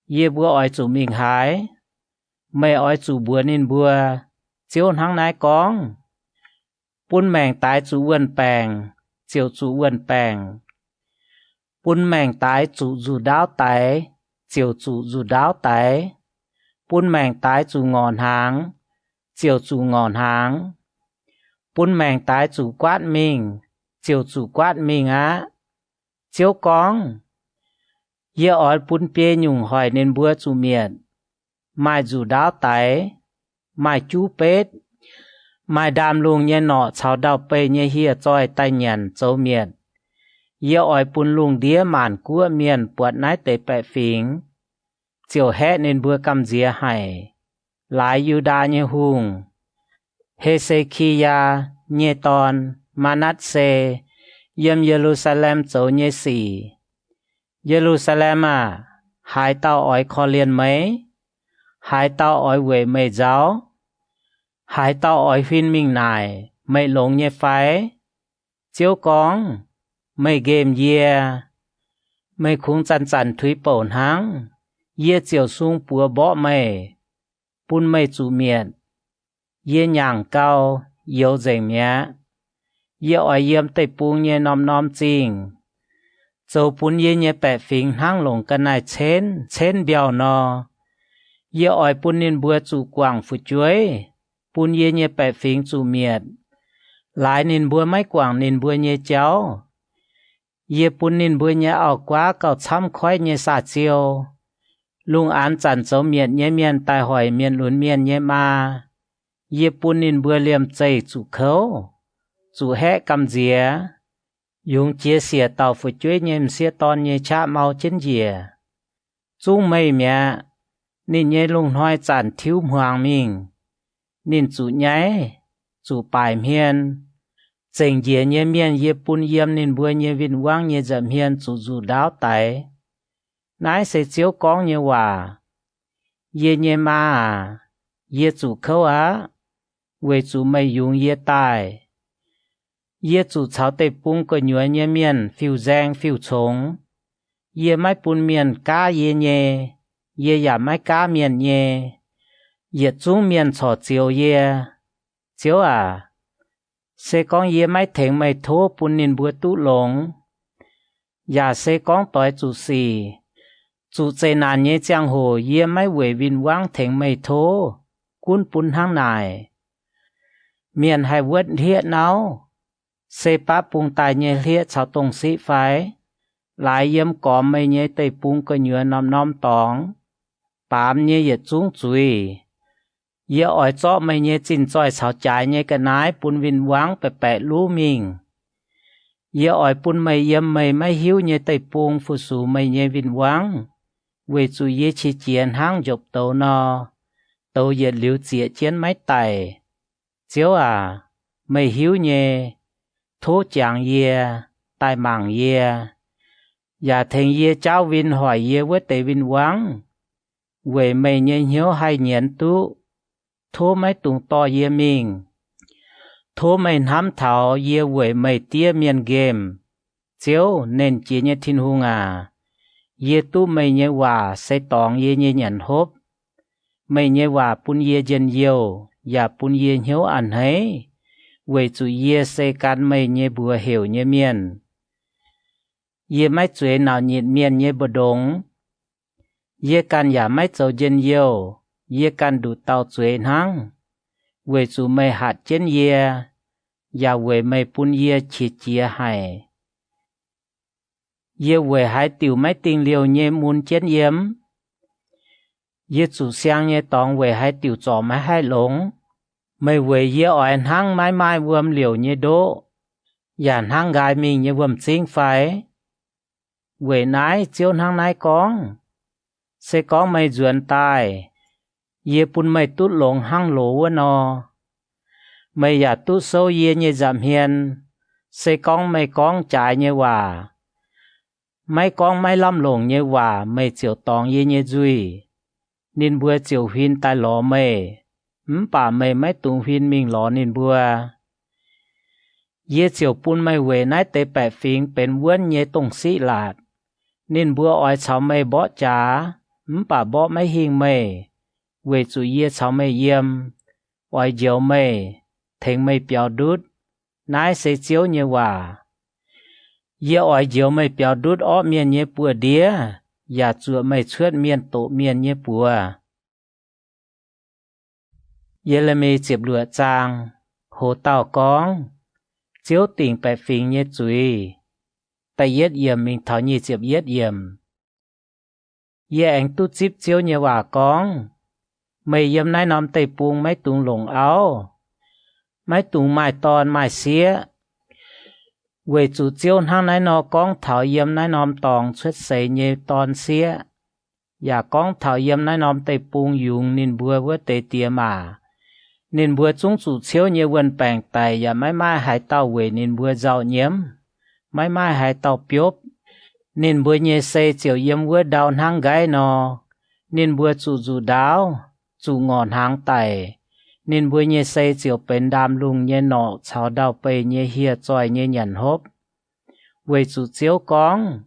[SPEAKER 1] Ye bùa ỏi chủ mình hái. Mày ỏi chủ bùa nín bùa. Chiếu hăng nái con. Bùn mèng tái chủ vườn bèng. Chiếu chủ vườn bèng. Bùn mèng tái chủ dù đáo tái. Chiều chủ dù đáo tái. Bùn mèng tái chủ ngọn háng. Chiều chủ ngọn háng. Bùn mèng tái chủ quát mình. Chiều chủ quát mình á. Chiếu con. Ye ỏi bùn bê nhung hỏi nên bùa chủ miệt. Mai dù đáo tái. Mai chú bết. Mai đàm luồng nhé nọ chào đào bê nhé hìa choi tay nhàn châu miệt. Ye ỏi bùn luồng đĩa màn của miền buộc nái tế bẻ phình. Chiều hét nên bùa cầm dìa hải. Lái Yuda nhé hùng. Hezekiah nhé ton. Manasseh. Yếm Jerusalem châu nhé xỉ. Jerusalem à. Hai tao ỏi khó liên mấy. Hai tao ỏi về mê giáo. Hai tao ỏi huyên mình nải. Mê lông nhé phái. Chiếu con. Mày game ye. Mày khung chăn chăn thúy bổn háng. Ye chiều xuống bùa bỏ mày. Bùn mày chủ miệt. Ye nhàng cao. Yếu dành mẹ. Ye ỏi yếm tây bùn ye nóm chinh. Châu bùn ye nhé bẻ phình háng lồng cái này chén biao nò. Ye ỏi bùn nên bùa chủ quảng phụ chuối. Bùn ye nhé bẻ phình chủ miệt. Lại nên bùa máy quảng nên bùa nhé cháu. Ye bùn nín bùa nhé ảo quá cậu chăm khói nhé xả chiêu. Lung án chẳng châu miền nhé miền tài hỏi miền lún miền nhé ma. Ye bùn nín bùa liềm chây chủ khấu. Chủ hẹ cầm dìa. Yung chia xìa tàu phụ chuối nhém xìa ton nhé chá mau trên dìa. Chung mây mẹ. Nín nhé lung hoài chẳng thiếu hoàng mình. Nín chủ nháy. Chủ bài miền. Chênh dìa nhé miền ye bùn yếm nên bùa nhé vinh quang nhé dầm hiền chủ dù đáo tái. Nái sẽ chiếu con nhé hòa. Ye nhé ma à. Ye chủ khâu á. Về chủ mây dùng ye tài. Ye chủ cháu tê bùn cơ nhua nhé miền phiêu giang phiêu trống. Ye mái bùn miền cá ye nhé. Ye giả mái cá miền nhé. Ye chung miền chỏ chiếu ye. Chiếu à. Sẽ con ye mái thèng mày thô bùn nín bùa tú lông. Giả sẽ con tối chủ xì, chủ chế nàn nhé giang hồ yê mấy quỷ vinh quang thỉnh mây thô, cuốn bún hang này. Miền hai vượt hiện nào, sẽ bá bùng tài nhé liết chào tông sĩ phái, lại yếm có mây nhé tây bùng cơ nhựa nòm tóng, bám nhé yết trung chuy. Yê ỏi chọ mây nhé chinh choi chào trái nhé cái nái bún vinh quang bẹ lú mình. Yê ỏi bún mây yếm mây mấy hiếu nhé tây bùng phụ sủ mây nhé vinh quang. Vì chú yê chi chiến hang dọc tàu nò, tàu yết liu chĩa chiến máy tài. Chiếu à, mây hiếu nhé, thố chàng yê, tai mạng yê. Và thành yê cháu vinh hỏi yê với tây vinh quang. Vì mây nhé hiếu hay nhện tú, thố mấy tùng to yê mình. Thố mây hám thảo yê với mây tía miền game. Chiếu nên chỉ nhé thiên hung à. Yê tu mây nhé hòa sẽ tòng yê nhé nhận hốp. Mây nhé hòa bún yê dân yêu, và bún yê hiếu ăn hấy. Vì chủ yê sẽ can mây nhé bùa hiểu nhé miền. Yê mấy chuế nào nhịt miền nhé bờ đông. Yê can giả mấy châu dân yêu, yê can đủ tàu chuế hăng. Vì chủ mây hạt chân yê, và vì mây bún yê chỉ chia hài. Yê về hai tiểu mấy tình liều nhé muốn chết yếm. Yê chủ sang nhé tòng về hai tiểu trò mấy hai lống. Mày về yê ỏi hăng mãi mãi vườm liều nhé đỗ. Yàn hăng gai mình nhé vườm chính phải. Về nái chiếu hăng nái con. Sẽ có mày duyên tài. Yê bún mày tút lống hăng lỗ vơ nò. Mày giả tút sâu yê nhé giảm hiền. Sẽ con mày con trái nhé hòa. Mấy con mấy lâm lồng như hòa mày chiều tòng yê như duy. Nên bữa chiều huyên tai lọ mày. Bà mày mấy tùng huyên mình lọ nên bữa. Yê chiều bún mày về nái tế bẻ phình bên vươn nhé tông sĩ lạt. Nên bữa oi cháu mày bỏ chá. Bà bỏ mấy hình mày. Về chủ yê cháu mày yêm. Oi dầu mày. Thênh mày béo đút. Nái sẽ chiếu như hòa. Yê ỏi dìu mày béo đút ổ miền nhé bùa đĩa, và chùa mày chuốt miền tổ miền nhé bùa. Yê là mày chịp lụa trang, hồ tàu con, chiếu tỉnh bẻ phình nhé chúi. Tại yết yểm mình thảo nhị chịp yết yểm. Yê anh tút chịp chiếu nhé hòa con, mày yểm nái nóm tây bùng mấy tùng lồng áo, mấy tùng mai ton mai xía. Về chủ chiếu hăng nái nò con thảo yếm nái nòm tòng xuất xây nhé ton xía. Và con thảo yếm nái nòm tây bùng dùng nên bùa với tây tìa mà. Nên bùa chúng chủ chiếu nhé vân bàng tài và mãi mãi hải tàu về nên bùa giàu nhiễm. Mãi mãi hải tàu biốp. Nên bùa nhé xây chiều yếm với đào hăng gai nò. Nên bùa chủ dù đáo, chủ ngọn hăng tài. Nên bữa nhé xây chiều bên đam lung nhé nọ cháu đào bầy nhé hìa tròi nhé nhận hốp. Về chủ chiếu con.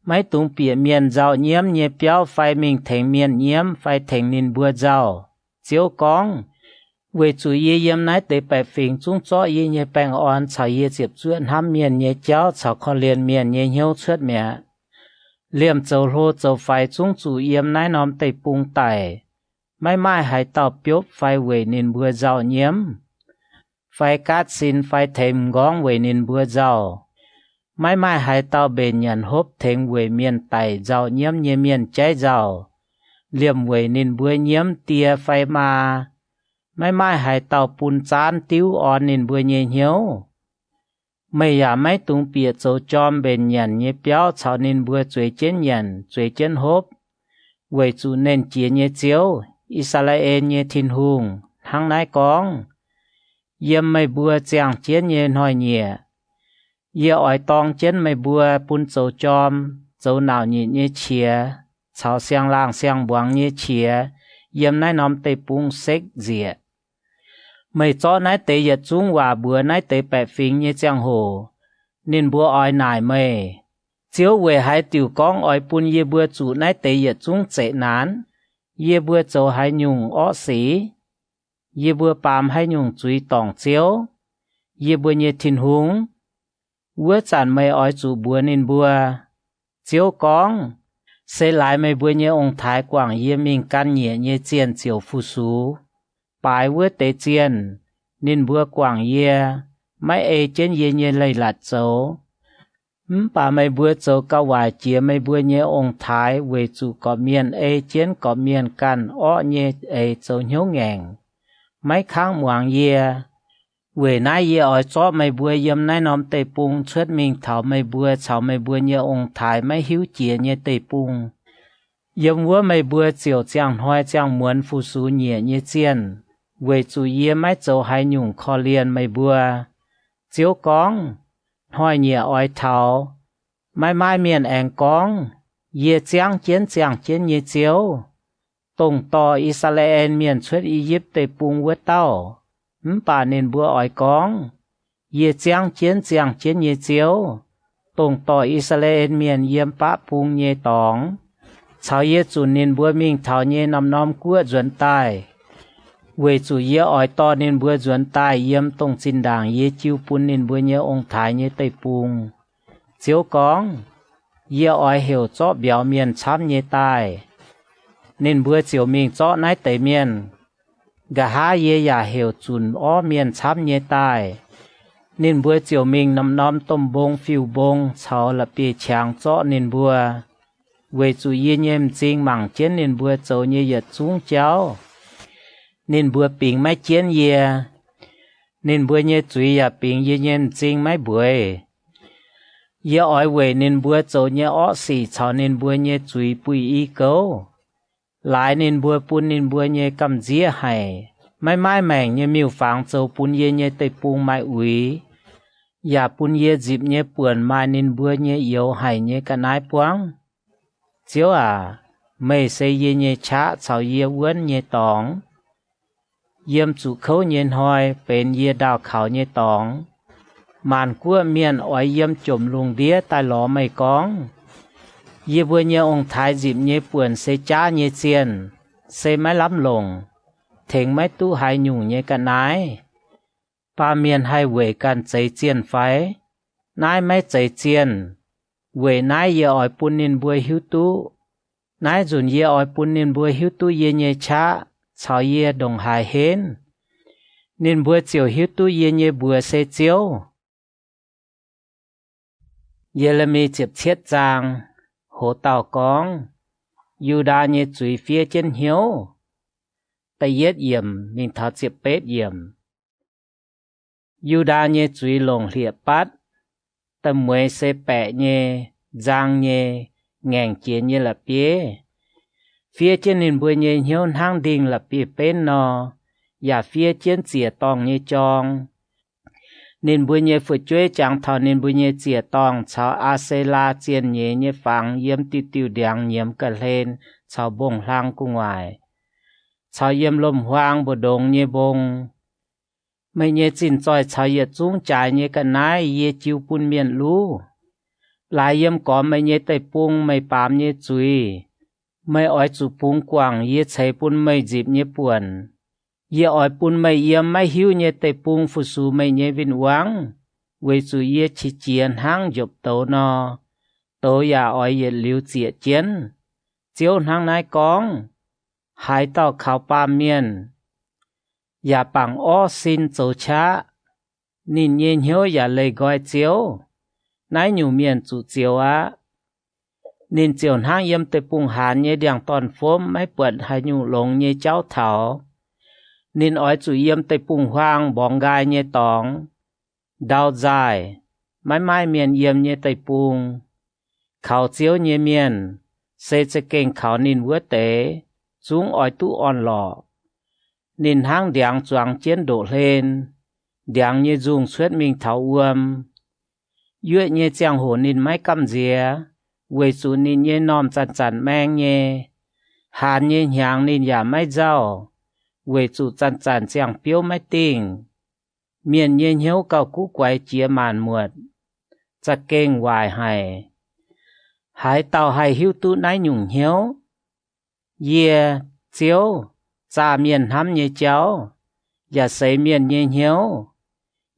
[SPEAKER 1] Mấy tùng bịa miền giàu nhiễm nhé béo phải mình thành miền nhiễm phải thành nên bữa giàu. Chiếu con. Về chủ yê yếm nái tế bẻ phình chung cho yê nhé bèng ổn cháu yê chiếp chuyện hăm miền nhé cháu cháu khó liền miền nhé hiếu chuốt mẹ. Liềm châu lô châu phải chung chủ yếm nái nóm tế bùng tài. Mãi mãi hải tàu biốp phải về nên bữa giàu nhiễm. Phải cát xin phải thêm góng về nên bữa giàu. Mãi mãi hải tàu bền nhận hốp thêm về miền tài giàu nhiễm như miền trái giàu. Liềm về nên bữa nhiễm tia phải mà. Mãi mãi hải tàu bùn chán tiếu ổn nên bữa nhẹ hiếu. Mày giả mấy tung bịa châu chom bền nhận như béo cháu nên bữa chuối chén nhận, chuối chén hốp. Về chủ nên chia như chiếu. Israel nhé thiên hùng, hăng nái con. Yếm mày bùa chàng chiến nhé nói nhẹ. Yê ỏi tòng chiến mày bùa bún châu chom, châu nào nhẹ nhé chìa. Cháu xiang lang xiang buang nhé chìa. Yếm nái nóm tây bùng xếch dịa. Mày cho nái tây yết chung hòa bùa nái tây bẻ phình nhé chàng hồ. Nên bùa ỏi nải mày. Chiếu về hai tiểu con ỏi bún yê bùa chủ nái tây yết chung chạy nán. Yê bùa châu hai nhung ổ xí. Yê bùa bàm hai nhung chuối tòng chiếu. Yê bùa nhé thiên hùng. Vua chản mây ói chủ bùa nên bùa. chiếu con sẽ lại mấy bữa nhé ông thái quảng yê mình căn nhẹ nhé chiên chiều phu sú bài với tế chiên nên bữa quảng yê mấy ê trên yê nhé lây lạt dấu bà mấy bữa dấu cao hoài chia mấy bữa nhé ông thái về chủ có miền ê trên có miền căn ó nhé ê dấu nhớ ngàn mấy kháng hoàng yê về nãy yê ở cho mấy bữa yếm nãy nóm tê bung xuất mình thảo mấy bữa nhé ông thái mấy hiếu chia nhé tê bung yếm vua mấy bữa chiều chẳng hoài chẳng muốn phu sú nhẹ nhé chiên về chủ yê mấy dấu hai nhung khó liền mấy bữa chiếu con hỏi nhẹ oi thảo mai miền anh con yê chẳng chiến nhé chiếu tông to Israel miền xuất Egypt tê bung với tao bà nên bữa oi con yê chẳng chiến nhé chiếu tông to Israel miền yếm bá bung nhé tòng chào yê chủ nên bữa mình thảo nhé nằm của duẩn tai về chủ yê oi to nên bữa duẩn tai yếm tông xin đảng yê chiêu pun nên bữa nhé ông thái nhé tây bung chiếu con yê oi hiểu cho biểu miền chám nhé tai nên bữa chiều mình cho nái tây miền gà há yê ya hiểu chun ó miền chám nhé tai nên bữa chiều mình nằm tôm bông phiêu bông chào là bì chàng cho nên bữa về chủ yê nhem chinh mảng chiến nên bữa châu nhé yết xuống cháu nên bữa bình máy chiến yê nên bữa nhé chuy ya bình yê nhem chinh máy bữa yê ỏi về nên bữa châu nhé ó xì chào nên bữa nhé chuy bùi y câu lại nên bữa pun nên bữa nhé cầm dĩa hay mai mèn nhé miêu phẳng châu pun yê nhé tây pung mai uy ya pun yê dịp nhé buồn mai nên bữa nhé yếu hay nhé cả nái puang chiếu mày xây yê nhé chá chào yê vốn nhé tòng yếm chủ khấu nhé hoi bên yê đào khảo nhé tòng màn của miền ỏi yếm chồm lùng đĩa tai ló mày con yê bữa nhé ông thái dịp nhé buồn xây chá nhé chiên xây máy lắm lồng thèn máy tu hai nhung nhé cả nái ba miền hai về can cháy chiên phái nái máy cháy chiên về nái yê ỏi pun nên bùi hiếu tu nái dùn yê ỏi pun nên bùi hiếu tu yê nhé chá chào yê đồng hài hên nên bùi chiều hiếu tu yê nhé bùi xe chiếu yê là mi chịp chết giang hồ tàu con yu đa nhé chuy phía trên hiếu tay yết yểm mình thảo chịp bết yểm yu đa nhé chuy lồng liệp bát tâm mùi xe bẹ nhé giang nhé ngàn chiến nhé là bế phía trên nên bùi nhé hiếu hang đình là bế bên nò và phía trên chìa tòng nhé chong nên bùi nhé phụ chuế chẳng thảo nên bùi nhé chìa tòng cháu A-se-la chiên nhé phẳng yếm tiêu đèng nhiễm cả lên cháu bông lang của ngoài cháu yếm lồm hoang bồ đông nhé bông mấy nhé chín choi cháu yết chung trái nhé cả nái yê chiêu pun miền lú lại yếm có mấy nhé tây pung mấy bám nhé chui mấy ỏi chủ pung quảng yê cháy pun mấy dịp nhé buồn yê ỏi pun mấy yếm mấy hiu nhé tây pung phụ su mấy nhé vinh quang với chủ yê chỉ chiến hang dọc tấu nò tấu ya ỏi yê liu chĩa chiến chiếu hang nái con hai tàu khảo ba miền ya bằng ó xin châu chá nín nhiên hiếu ya lấy gọi chiếu nái nhủ miền chủ chiếu nín chiều hang yếm tây pung hàn nhé đèn toàn phốm mấy bận hai nhủ lồng nhé cháu thảo nín ói chủ yếm tây pung hoang bóng gai nhé tòng đào dài mai miền yếm nhé tây pung khảo chiếu nhé miền xây cho kênh khảo nín vữa tế chúng ói tu on lọ nín hang đèn choáng chiến đổ lên đèn nhé dùng suốt mình thảo uâm yuệ nhé chàng hồ nín máy căm dìa về chủ nín nhé nòm chăn mang nhé hàn nhé nhàng nín giả máy rau về chủ chăn chàng phiếu máy tình miền nhé hiếu cao cú quay chia màn muột chặt kênh hoài hai tàu hai hiếu tu nái nhung hiếu yê chiếu cha miền hăm nhé cháu và xây miền nhé hiếu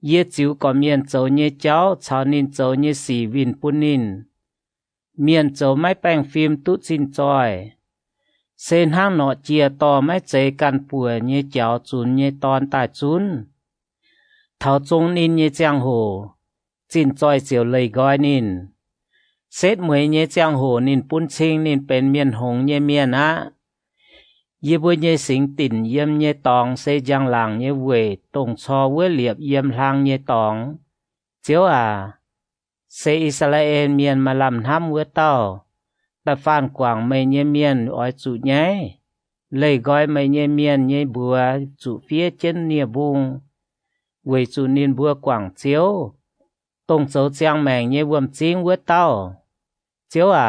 [SPEAKER 1] yê chiếu có miền châu nhé cháu cháu nín châu nhé xỉ vinh pun nín miền châu máy bèn phim tút xin tròi sen hang nọ chia to máy chế căn bùa như chảo chun như tòn tài chun thảo trung nín như giang hồ xin tròi chiều lầy gói nín xét mới như giang hồ nín bún chinh nínเป็นmiền hồng như miền áยี่บุญยี่สิงติ่นเยี่ยมยี่ตองเสจังหลังยี่เวตรงชอเวเหลียบเยี่ยมหลังยี่ตองเจ้าเสอิสราเอลเมียนมาลำทำเวเต้าแต่ฟานกว่างไม่ยี่เมียนอ้อยจุใหญ่เลยก้อยไม่ยี่เมียนยี่บัวจุเฟียเจนเนียบุงเวจุนินบัวกว่างเจ้าตรงโจเจียงแมงยี่วมจริงเวเต้าเจ้า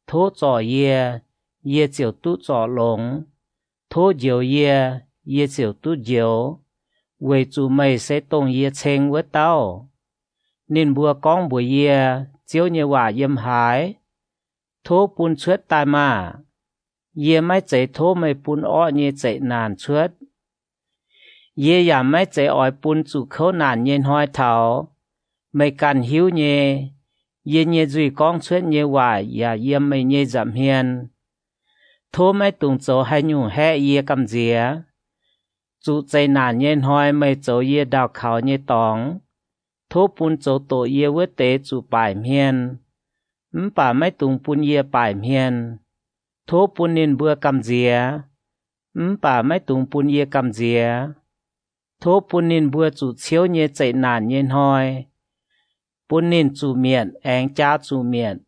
[SPEAKER 1] ทุจ่อเย่เจียวตุจ่อหลงthô diệu ye diệu tu diệu, về chủ mày sẽ tông ye chênh với tao, nên bùa con bùa ye chiếu như hòa yếm hái, thô bún chuết tai mà, ye mấy chạy thô mày bún ọ như chạy nàn chuết, ye ya mấy chạy ỏi bún chủ khâu nàn nhiên hoi thảo, mày cần hiếu nhé, ye như duy con chuết như hòa ya yếm mày như giảm hiền. thô mấy tung chỗ hay nhung hẹ ye cầm dìa chủใจnàn nhiên hoi mấy chỗ ye đào khảo như tòng thô bún chỗ tổ ye với tế chủ bài miền bà mấy tung bún ye bài miền thô bún nín bưa cầm dìa bà mấy tung bún ye cầm dìa thô bún nín bưa chủ chiếu như chạy nàn nhiên hoi bún nín chủ miệng anh cha chủ miệng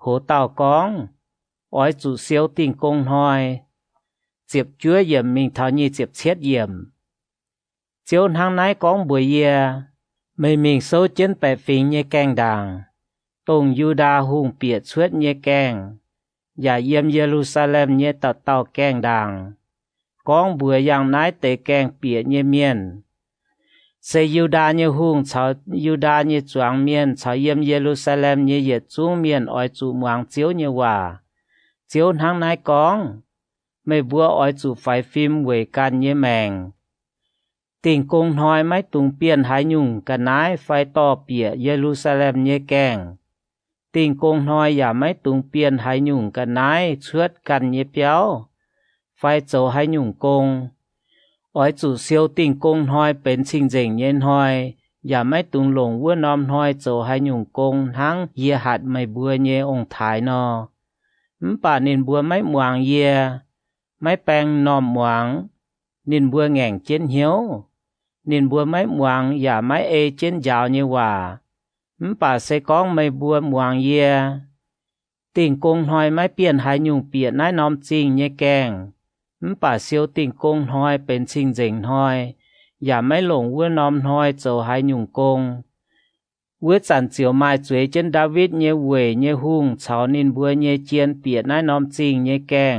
[SPEAKER 1] hồ tàu con, ói chủ siêu tình công hoi, diệp chúa yểm mình thảo như diệp chết yểm. Chiếu hàng nái con buổi ye, mày mình sâu chân bẻ phình như keng đàng, tông Yuda hùng biệt suốt như keng, và yểm Jerusalem như tàu keng đàng, con buổi yang nái tê keng biệt như miền. Sẽ Yuda như hùng cháu Yuda như choáng miền cháu yếm Jerusalem như yết chung miền ỏi chủ muang chiếu như hòa. Chiếu hàng nái con, mày bùa ỏi chủ phải phim về can như mèng. Tình công hỏi mấy tung biên hải nhung cả nái phải to bịa Jerusalem như keng. Tình công hỏi giả mấy tung biên hải nhung cả nái chuốt can như béo. Phải châu hải nhung công. Ói chủ siêu tình công hoiเป็นสิ่งเจ๋งเย็นหอยอย่าไม่ตุงหลงวัวนอมหอยโจให้หยุ่งกงทั้งเยียหัดไม่บัวเยองถ่ายนอป่านินบัวไม่หมวงเยียไม่แปงนอมหมวงนินบัวแง่งเจนเหียวนินบัวไม่หมวงอย่าไม่เอเจนยาวเยว่าป่าเสกองไม่บัวหมวงเยียติ่งกงหอยไม่เปลี่ยนหายหยุ่งเปลี่ยนนายนอมจริงเยแกงป่าเสียวติ่งกงหอยเป็นสิ่งเจ๋งหอยอย่าไม่หลงวัวนอมหอยโจหายหยุ่งกงวัวจันเจียวไม้จวยเจนดาวิดเยเวเยหุ่งชาวนินบัวเยเจียนเปียนายนอมจริงเยแกง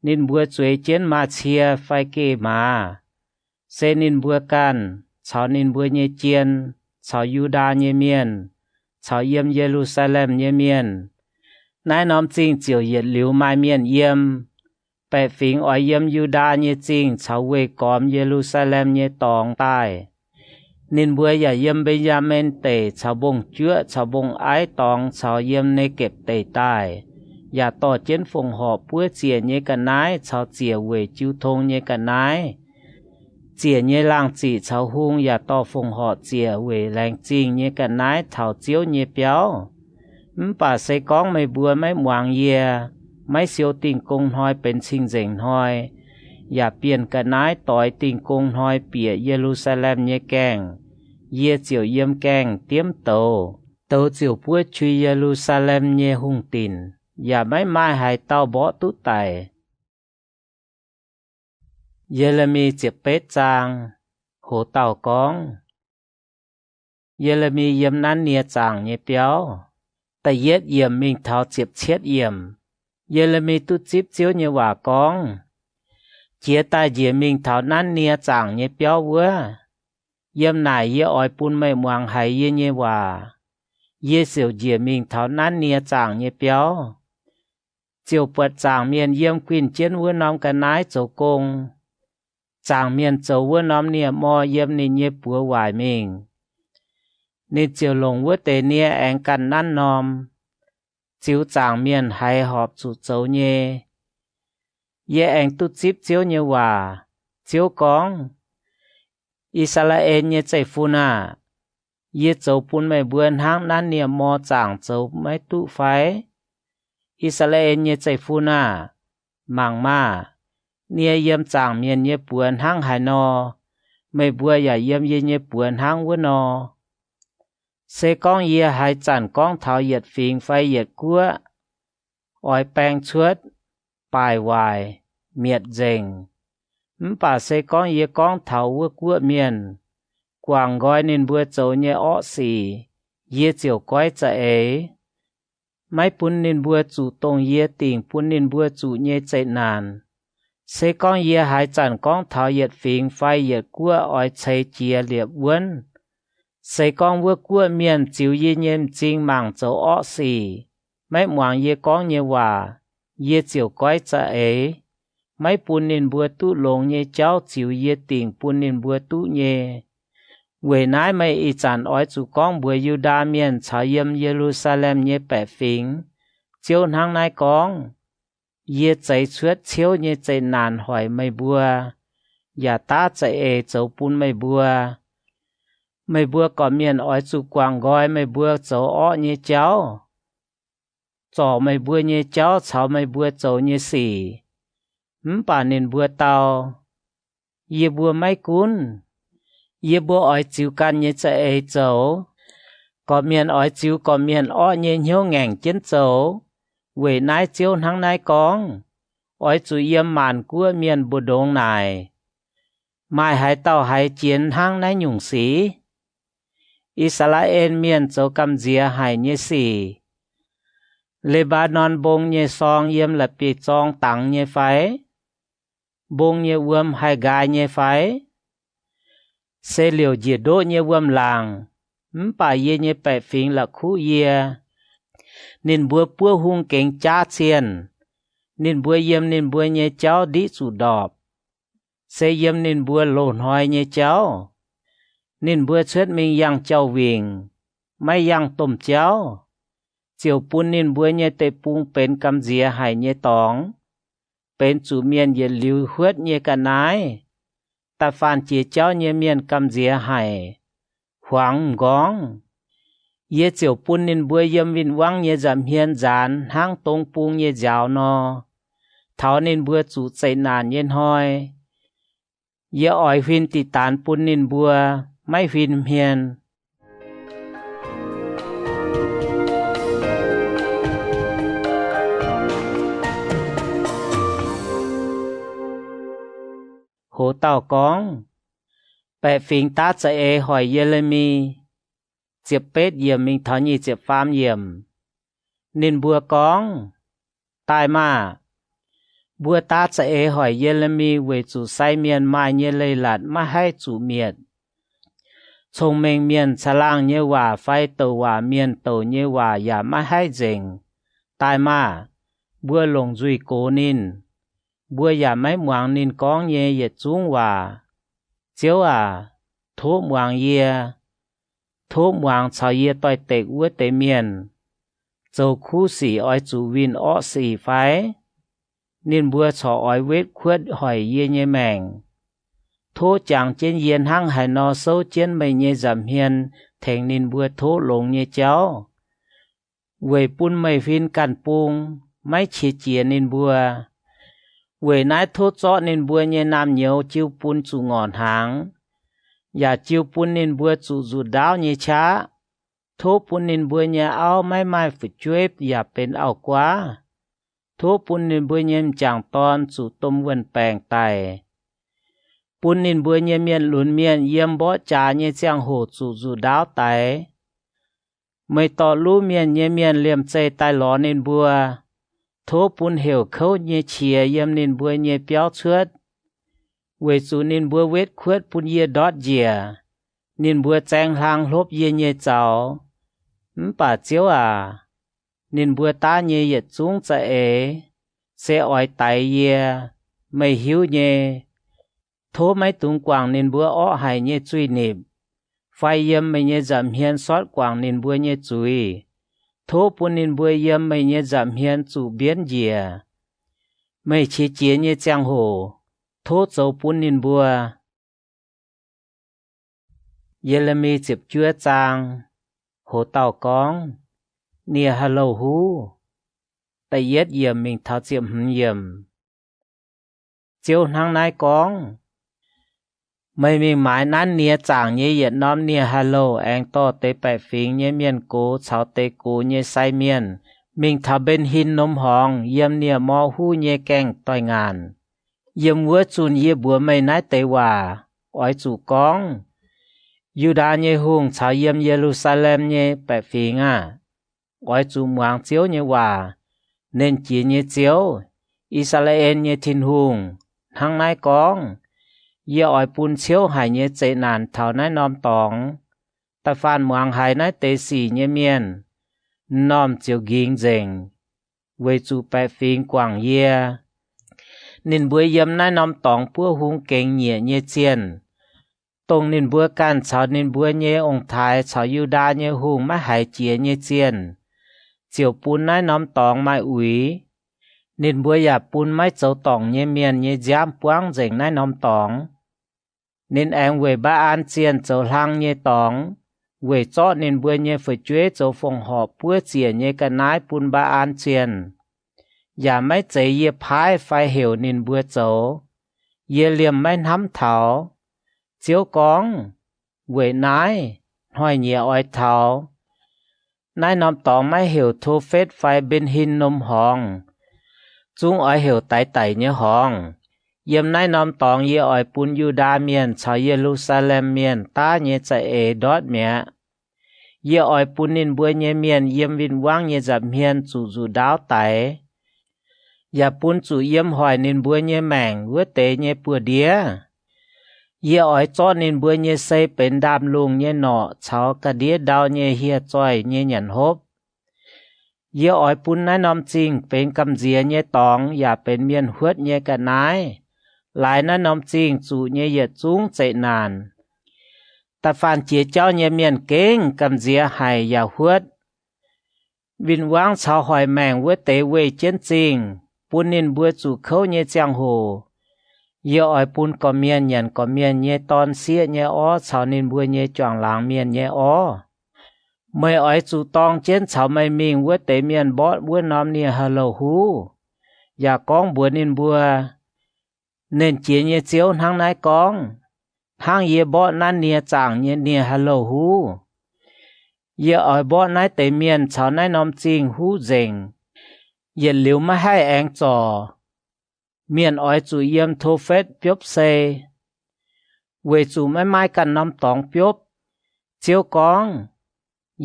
[SPEAKER 1] นินบัวจวยเจนมาเชียไฟเกมาเซนินบัวกันชาวนินบัวเยเจียนชาวยูดาเยเมียนชาวเยี่ยมเยรูซาเล็มเยเมียนนายนอมจริงเจียวเหยียดหลิวไม้เมียนเยี่ยมแปะฝิงอ้อยเยี่ยมยูดาเยจริงชาวเวกอมเยรูซาเล็มเยตองใต้นินบัวอย่าเยี่ยมเบญาเมนเตชาวบงเจื้อชาวบงไอตองชาวเยี่ยมในเก็บเตใต้อย่าต่อเจนฟงหอบเพื่อเจียเยกันนายชาวเจียเวจิวทงเยกันนายเจียเยล่างจีชาวฮุงอย่าต่อฟงหอบเจียเวแรงจริงเยกันนายเท่าเจียวเยเปียวป่าใส่ก้องไม่บัวไม่หวางเยียไม่เสียวติ่งกงหอยเป็นสิ่งเจ๋งหอยอย่าเปลี่ยนกันนายต่อยติ่งกงหอยเปียเยรูซาเล็มเยแกงเยเจียวเยี่ยมแกงเตรียมโตเจียวพวดชุยเยรูซาเล็มเยหุงตินอย่าไม่ไม้หายเต้าบ่ตุไตเยเรมีเจ็บเป็ดจางโหเต่ากองเยเรมีเยี่ยมนั้นเนียจางเยเปียวแต่เย็ดเยี่ยมมิงเท้าเจ็บเช็ดเยี่ยมเยเรมีตุจิบเจียวเยว่ากองเจียตาเยี่ยมิงเท้านั้นเนียจางเยเปียวเวเยี่ยมนายเยอ้อยปุนไม่มวงหายเยเยว่าเยเสียวเยี่ยมิงเท้านั้นเนียจางเยเปียว chiều bật chàng miền yếm quyên chiến vua nóm cái nái châu công chàng miền châu vua nóm nia mò yếm nên nhé bùa hoài mình nên chiều lồng vua tề nia anh cần năn nòm chiếu chàng miền hay họp chủ châu nhé ye anh tu chip chiếu như hòa chiếu con Israel nhé chạy phu na ye châu pun mày buồn hang năn nia mò chàng châu mày tu phái Israel nhé chạy phu na mang ma nia yếm chàng miền nhé buồn hang hải nò mày bùa ya yếm ye nhé buồn hang vua nò sẽ con ye hai chản con thảo yết phình phai yết cua oi bang chuột bài hoài miệt dình bà sẽ con ye con thảo vua cua miền quảng gói nên bùa châu nhé ọ xì ye chiều quái cha ấy mấy bún nên bùa chủ tông ye tình bún nên bùa chủ nhé chạy nàn sẽ con ye hai chản con thảo yết phình phai yết cua oi chạy chia liệp vốn sẽ con vua cua miền chiếu ye nhem chính mảng châu ọ xì mấy mảng ye con nhé hòa ye chiều quái cha ấy mấy bún nên bùa tu lồng nhé cháu chiếu ye tình bún nên bùa tu nhé về nãy mấy ý chán ói chủ con bùa Yuda miền chào yếm Jerusalem nhé bẻ phình chiếu hàng nãy con ye chạy chuốt chiếu nhé chạy nàn hỏi mấy bùa ya ta chạy ê châu bún mấy bùa có miền ói chủ quảng gói mấy bùa châu ọ nhé cháu cho mấy bùa nhé cháu chào mấy bùa châu nhé xỉ bà nên bùa tàu ye bùa mấy cún ye bùa ói chiếu can nhé chạy ê châu có miền ói chiếu có miền ọ nhé hiếu ngành chiến châu về nãy chiếu hàng nãy con ói chủ yếm màn của miền bùa đông này mai hai tàu hai chiến hàng nãy nhung xí Israel miền châu cầm dìa hai nhé xì Lebanon bông nhé song yếm là bị chong tăng nhé phái bông nhé uâm hai gai nhé phái xe liều dìa đỗ nhé uâm làng bà ye nhé bẻ phình là khu ye nên bùa bùa hung kênh cha chiên nên bùa yếm nên bùa nhé cháu đi chủ đọp xe yếm nên bùa lộn hoài nhé cháu nên bữa trước mình yang cháu viền mấy yang tôm cháu chiều bún nên bữa nhé tê bung bên cầm dìa hải nhé tóng bên chủ miền ye lưu huyết nhé cả nái ta phản chỉ cháu nhé miền cầm dìa hải hoàng góng ye chiều bún nên bữa yếm vinh vang nhé giảm hiền gián hang tông bung nhé giáo no tháo nên bữa chủ chạy nàn nhé hoi ye ỏi vinh tì tán bún nên bữa mấy phim hiền hồ tàu con bè phim ta chạy ê hỏi Jeremy chiếc bết yểm mình tháo nhị chiếc phám yểm nên bùa con tai mà bùa ta chạy ê hỏi Jeremy về chủ sai miền mai nhé lây lạt mà hay chủ miệt thông minh miền xa lang như hòa phai tàu hòa miền tàu như hòa ya mà hay dình tai mà bùa lồng duy cố nín bùa ya mấy muang nín con nhé yết trung hòa chiếu thố muang chào ye toi tệ ua tệ miền châu khu sĩ oi chủ vin ọ sĩ phái nín bùa cho oi vết khuất hỏi ye nhé mèng thố chẳng trên yên hăng hải nó sâu trên mây nhé giảm hiền thành nên bùa thố lồng nhé cháu về bún mây phiên càn bung mấy chia chia nên bùa về nái thố chó nên bùa nhé nam nhiều chiêu bún chủ ngọn hàng và chiêu bún nên bùa chủ dù đáo nhé chá thố bún nên bùa nhé áo mấy mai phải chuếp và bên áo quá thố bún nên bùa nhé chẳng ton chủ tôm vần bèng tài bún nên bữa nhé miền lún miền yếm bó trà nhé giang hồ chủ dù đáo tài mấy tọ lú miền nhé miền liềm chạy tai ló nên bùa thố bún hiểu khâu nhé chìa yếm nên bùa nhé béo chuốt về chủ nên bùa vết khuất bún yê đót dìa nên bùa chanh hàng lốp yê nhé cháu bà chiếu nên bùa ta nhé yết chúng chạy ế sẽ ỏi tại ye mày hiếu nhé thố mấy tung quảng nên bữa ó hay nhé truy niệm phai yếm mày nhé giảm hiên xót quảng nên bữa nhé chui thố bún nên bữa yếm mày nhé giảm hiên chủ biến dìa mày chỉ chế nhé giang hồ thố dấu bún nên bữa Yeremi chụp chúa trang hồ tàu con nia hello hu tay yết yếm mình tháo chụp yếm chiếu năng nai con mày mình mãi nán nia chàng như Việt Nam nia hello anh to tế bẻ phím như miền cố cháu tế cố như say miền mình tháo bên hin nôm hòn yếm nia mò hu như keng tòi ngàn yếm vua chun yê bùa mày nái tế hòa ỏi chủ con Yuda như hùng cháu yếm Jerusalem như bẻ phím à ỏi chủ muang chiếu như hòa nên chỉ như chiếu Israel như thiên hùng hăng nái con ye ỏi bún chiếu hải như chế nàn thảo nái nòm tòng ta phan muang hải nái tế xỉ như miền nòm chiếu ghiêng dình với chủ bè phim quảng ye nên bữa yếm nái nòm tòng bữa hung kênh nhẹ như chiên tông nên bữa can cháu nên bữa như ông thái cháu Yuda như hung má hải chia như chiên chiều bún nái nòm tòng mai ủy nên bữa ya bún mai châu tòng như miền như giam quang dình nái nòm tòng nên anh về ba an chiên châu lăng như tòng về chót nên bữa như phải chuế châu phòng họ bữa chia như cái nái bún ba an chiên ya mấy chế ye phái phải hiểu nên bữa châu ye liềm mấy nắm thảo chiếu con về nái hỏi nhẹ ỏi thảo nái nòm tòng mấy hiểu thô phết phải bên hin nôm hòn chúng ỏi hiểu tải tải như hòn yếm nái nòm tòng ye ỏi bún Yuda miền cháu Jerusalem miền ta nhé chạy ế đót mẹ ye ỏi bún nên bữa nhé miền yếm vinh quang nhé giảm hiền chủ đáo tải ya bún chủ yếm hỏi nên bữa nhé mảng vữa tế nhé bữa đĩa ye ỏi cho nên bữa nhé xây bên đam lùng nhé nọ cháu cả đĩa đau nhé hia choi nhé nhận hốp ye ỏi bún nái nòm chinh bên cầm dìa nhé tòng ya bên miền huết nhé cả nái lại nó nông chinh chủ nhé yết chúng chạy nàn ta phản chế cháu nhé miền kinh cầm dìa hay ya huết vinh quang cháu hỏi màng với tế về chiến trình bún nên bữa chủ khâu nhé giang hồ ye ỏi bún có miền nhận có miền nhé ton xía nhé ó cháu nên bữa nhé choàng láng miền nhé ó mày ỏi chủ tòng chiến cháu mày mình với tế miền bót bữa nóm nia hello hu ya con bữa nên bữa nên chỉ nhé chiếu hăng nái con hăng ye bó nán nia chàng nhé nia hello hu ye ỏi bó nái tế miền cháu nái nòm chinh hu dình ye liu mà hai anh trò miền ỏi chủ yếm thô phết biốp xê về chủ mai cần nòm tòng biốp chiếu con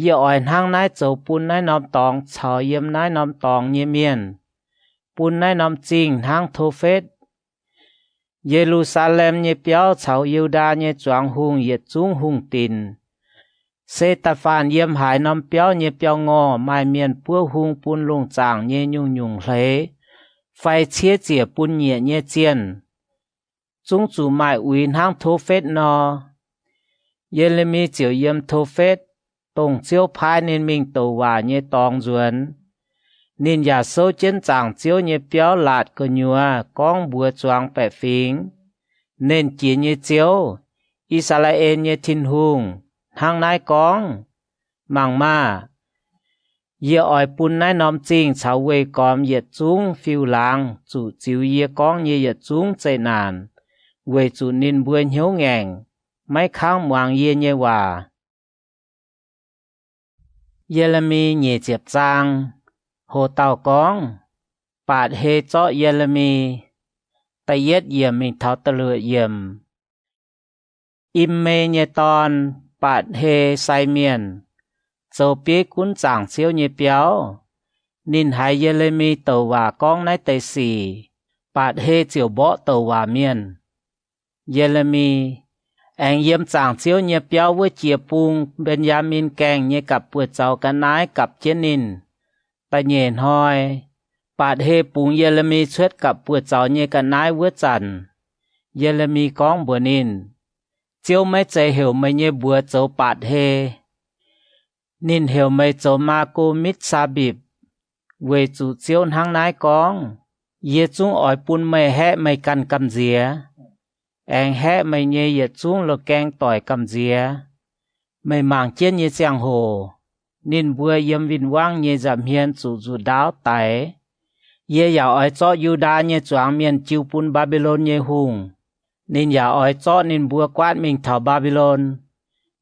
[SPEAKER 1] ye ỏi hăng nái châu bún nái nòm tòng cháu yếm nái nòm tòng nhé miền bún nái nòm chinh hăng thô phết Jerusalem nhé béo cháu Yuda nhé choáng hùng yết chúng hùng tin Sê ta phản yếm hải nòm béo nhé béo ngò mai miền bữa hùng bún lùng chàng nhé nhung nhung lế phải chia chìa bún nhẹ nhé chiên chúng chủ mai uyn hang thô phết nò Yeremi chiều yếm thô phết tông chiếu phái nên mình tổ hòa nhé tòng duẩn nên nhà sâu chiến chẳng chiếu như béo lạt của nhua con bùa choáng bẻ phím nên chỉ như chiếu Israel như thiên hùng hang nái con màng ma ye ỏi bún nái nòm chinh cháu về com yết chúng phiêu làng chủ chiếu ye con như yết chúng chạy nàn về chủ nên bùa hiếu ngành mấy kháng hoàng ye như hòa Yeremi nhẹ chẹp trang hồ tàu con bạt hê cho Yeremi tay yết yểm mình tháo tờ lựa yểm im mê nhẹ ton bạt hê say miền dầu bế cuốn chẳng siêu nhẹ béo nên hai Yeremi tàu hòa con nái tay xì bạt hê chiều bó tàu hòa miền Yeremi anh yếm chẳng siêu nhẹ béo với chia bung Benjamin kèng nhẹ cặp bữa cháu cả nái cặp chiến nín ta nhện hỏi Bạt hê bùng Yeremi xuất cặp bùa cháu nhé cả nái vớt chẳng. Yeremi con bùa nín. Chiếu mấy chạy hiểu mấy nhé bùa cháu bạt hê. Nín hiểu mấy cháu ma cô mít xa bịp. Về chủ chiếu hăng nái con. Yê chúng ỏi bùn mây hẹ mây căn cầm dìa. Anh hẹ mây nhé yê chúng lô keng tỏi cầm dìa. Mây mảng chết nhé chàng hồ. Nín bùa yếm vinh vang nhé giảm hiền chủ dù đáo tái. Yê yào ỏi cho Yuda nhé choáng miền chiêu bùn Babylon nhé hùng. Nín yào ỏi cho nín bùa quát mình thảo Babylon.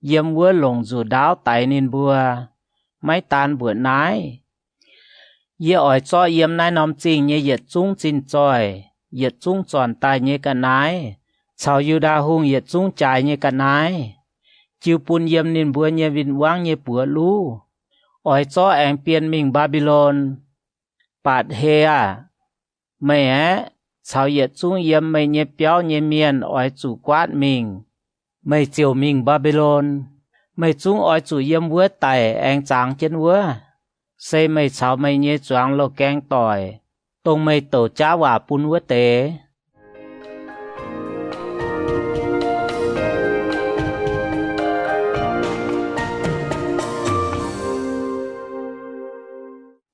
[SPEAKER 1] Yếm bùa lồng dù đáo tái nín bùa. Mấy tàn bùa nái. Yê ỏi cho yếm nái nóm chinh nhé yết chung chinh choi. Yết chung tròn tài nhé cả nái. Chào Yuda hùng yết chung chai nhé cả nái. Chiêu bùn yếm nín bùa nhé vinh vang nhé bùa lú. Ỏi cho anh biên mình Babylon. Bạt hê à. Mày á. Chào yết chung yếm mày nhé béo nhé miền ỏi chủ quát mình. Mày chiều mình Babylon. Mày chung ỏi chủ yếm vua tài anh tráng chân vua. Xây mày chào mày nhé choáng lô keng tỏi. Tông mày tổ chá hòa bún vua tế.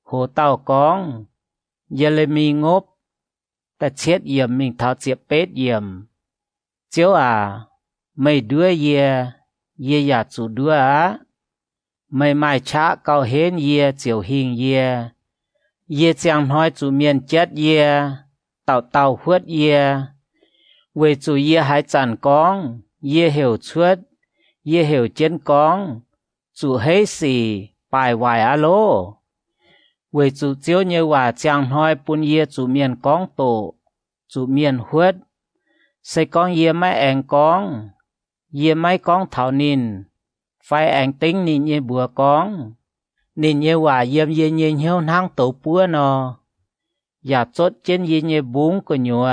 [SPEAKER 1] Hồ tàu con. Yeremi ngốp. Ta chết yếm mình tháo chiếc bết yếm. Chiếu à. Mày đứa yê. Yê yà chủ đứa á. Mày mai chá cao hên yê chiều hình yê. Yê chàng nói chủ miền chết yê. Tàu tàu huất yê. Về chủ yê hãy chẳng con. Yê hiểu chuất. Yê hiểu chân con. Chủ hế xì. Bài hoài á lô. Về chủ chiếu như hòa chàng nói bún yê chủ miền con tổ. Chủ miền huất. Xây con yê mấy anh con. Yê mấy con thảo nín. Phải anh tính nín nhé bùa con. Nín nhé hòa yếm yê nhé hiếu năng tổ bùa nò. Dạ chốt trên yê nhé bún của nhùa.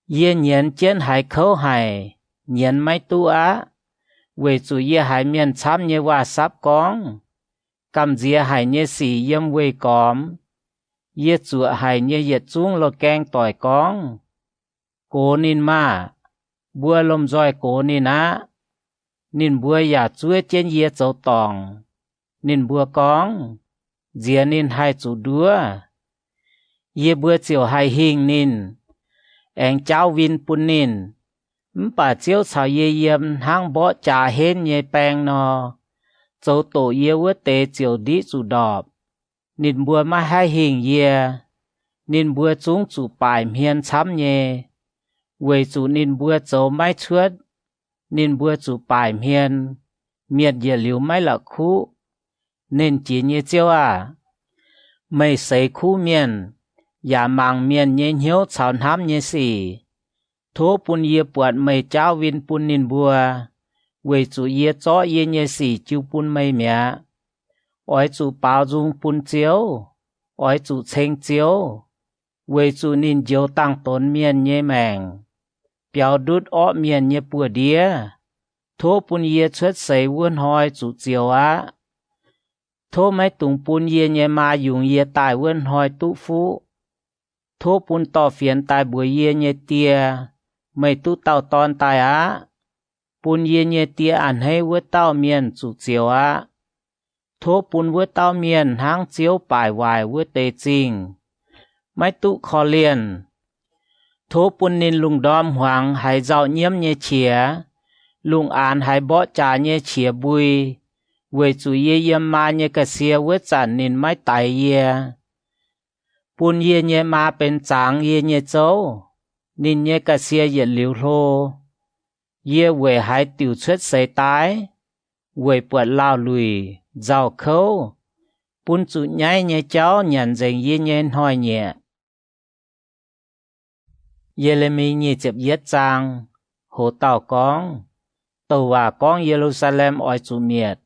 [SPEAKER 1] Yê nhện trên hải khấu hải. Nhện mấy tu á. Về chủ yê hải miền chám nhé hòa sáp con. Cầm dìa hải nhé xì yếm về cóm. Yê chủ hải nhé yết chung lô keng tỏi con. Cố nín mà. Bùa lông dòi cố nín á. Nín bùa yà chúa trên yê cháu tòng. Nín bùa con. Dìa nín hai chủ đứa. Yê bùa chiều hai hình nín. Anh cháu vinh bùn nín. Bà chiếu chào yê yếm hang bó trà hên nhé bèng nò. Cháu tổ yê vớt tế chiều đi chủ đọp. Nín bùa mà hai hình yê. Nín bùa chúng chủ bài miền chám nhé. Về chủ nín bùa cháu mái chuất. Nín bùa chủ bài miền. Miền yê liu mái là khu. Nên chỉ nhé chiếu à. Mày xây khu miền. Yà mang miền nhé hiếu chào hám nhé xì. Thố bùn yê buat mày cháu vinh bùn nín bùa. Về chủ yê chó yê nhé xì chiếu bùn mày mẹ. Ôi chủ bảo dung bùn chiếu. Ôi chủ chênh chiếu. Về chủ nín chiếu tăng tốn miền nhé màng. Béo đút ọ miền nhé bùa đĩa. Thố bùn yê xuất xây vươn hoi chủ chiếu á. Thố mấy tùng bùn yê nhé mà dùng yê tài vươn hoi tụ phú. Thố bùn tỏ phiền tài bùa yê nhé tìa. Mấy tụ tàu tòn tài á. Bùn yê nhé tìa ảnh hay vươn tàu miền chủ chiếu á. Thố bùn vươn tàu miền hang chiếu bài hoài vươn tê trình. Mấy tụ khó liền. Thố bùn nín lùng đom hoàng hay dạo nhiễm nhé chìa. Lùng án hay bó trà nhé chìa bùi. Về chủ yê yếm ma nhé cả xìa vớt chẳng nín mấy tài yê. Bùn yê nhé ma bên tráng yê nhé châu. Nín nhé cả xìa yết liu lô. Yê về hai tiểu xuất xây tái. Về bật lao lùi. Giàu khâu. Bùn chủ nhai nhé cháu nhận dành yê nhé hỏi nhé. Yeremi nhé chếp yết trang. Hồ tàu con. Tàu hòa con Jerusalem oi chủ miệt.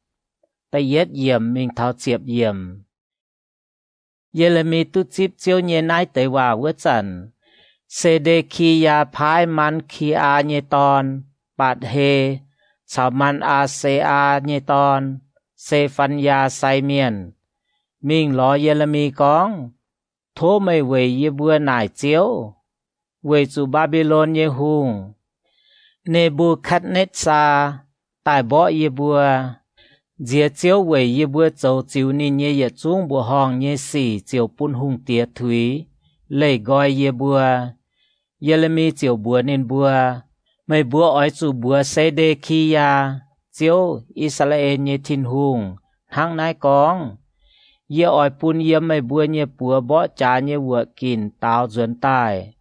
[SPEAKER 1] Ta yết yểm mình tháo chếp yểm. Yeremi tu chếp chiếu nhé nái tới hòa vớt chẳng. Sedekia phái man kia nhé ton. Bạt hê. Chào man a se a nhé ton. Se phan ya sai miền. Mình lo Yeremi con. thố mày về ye bùa nải chiếu về chủ Babylon ye hùng Nebuchadnezzar tại bỏ ye bùa dìa chiếu về ye bùa châu chiếu nên ye ye chung bùa hong ye xỉ chiếu pun hùng tiệt thúy lấy gọi ye bùa Yeremi chiếu bùa nên bùa mày bùa ói chủ bùa Sê-đê-ki-ya chiếu Israel ye thiên hùng hang nai con ye ói pun ye mày bùa ye bùa bỏ trả ye vợ kín tao duyên tài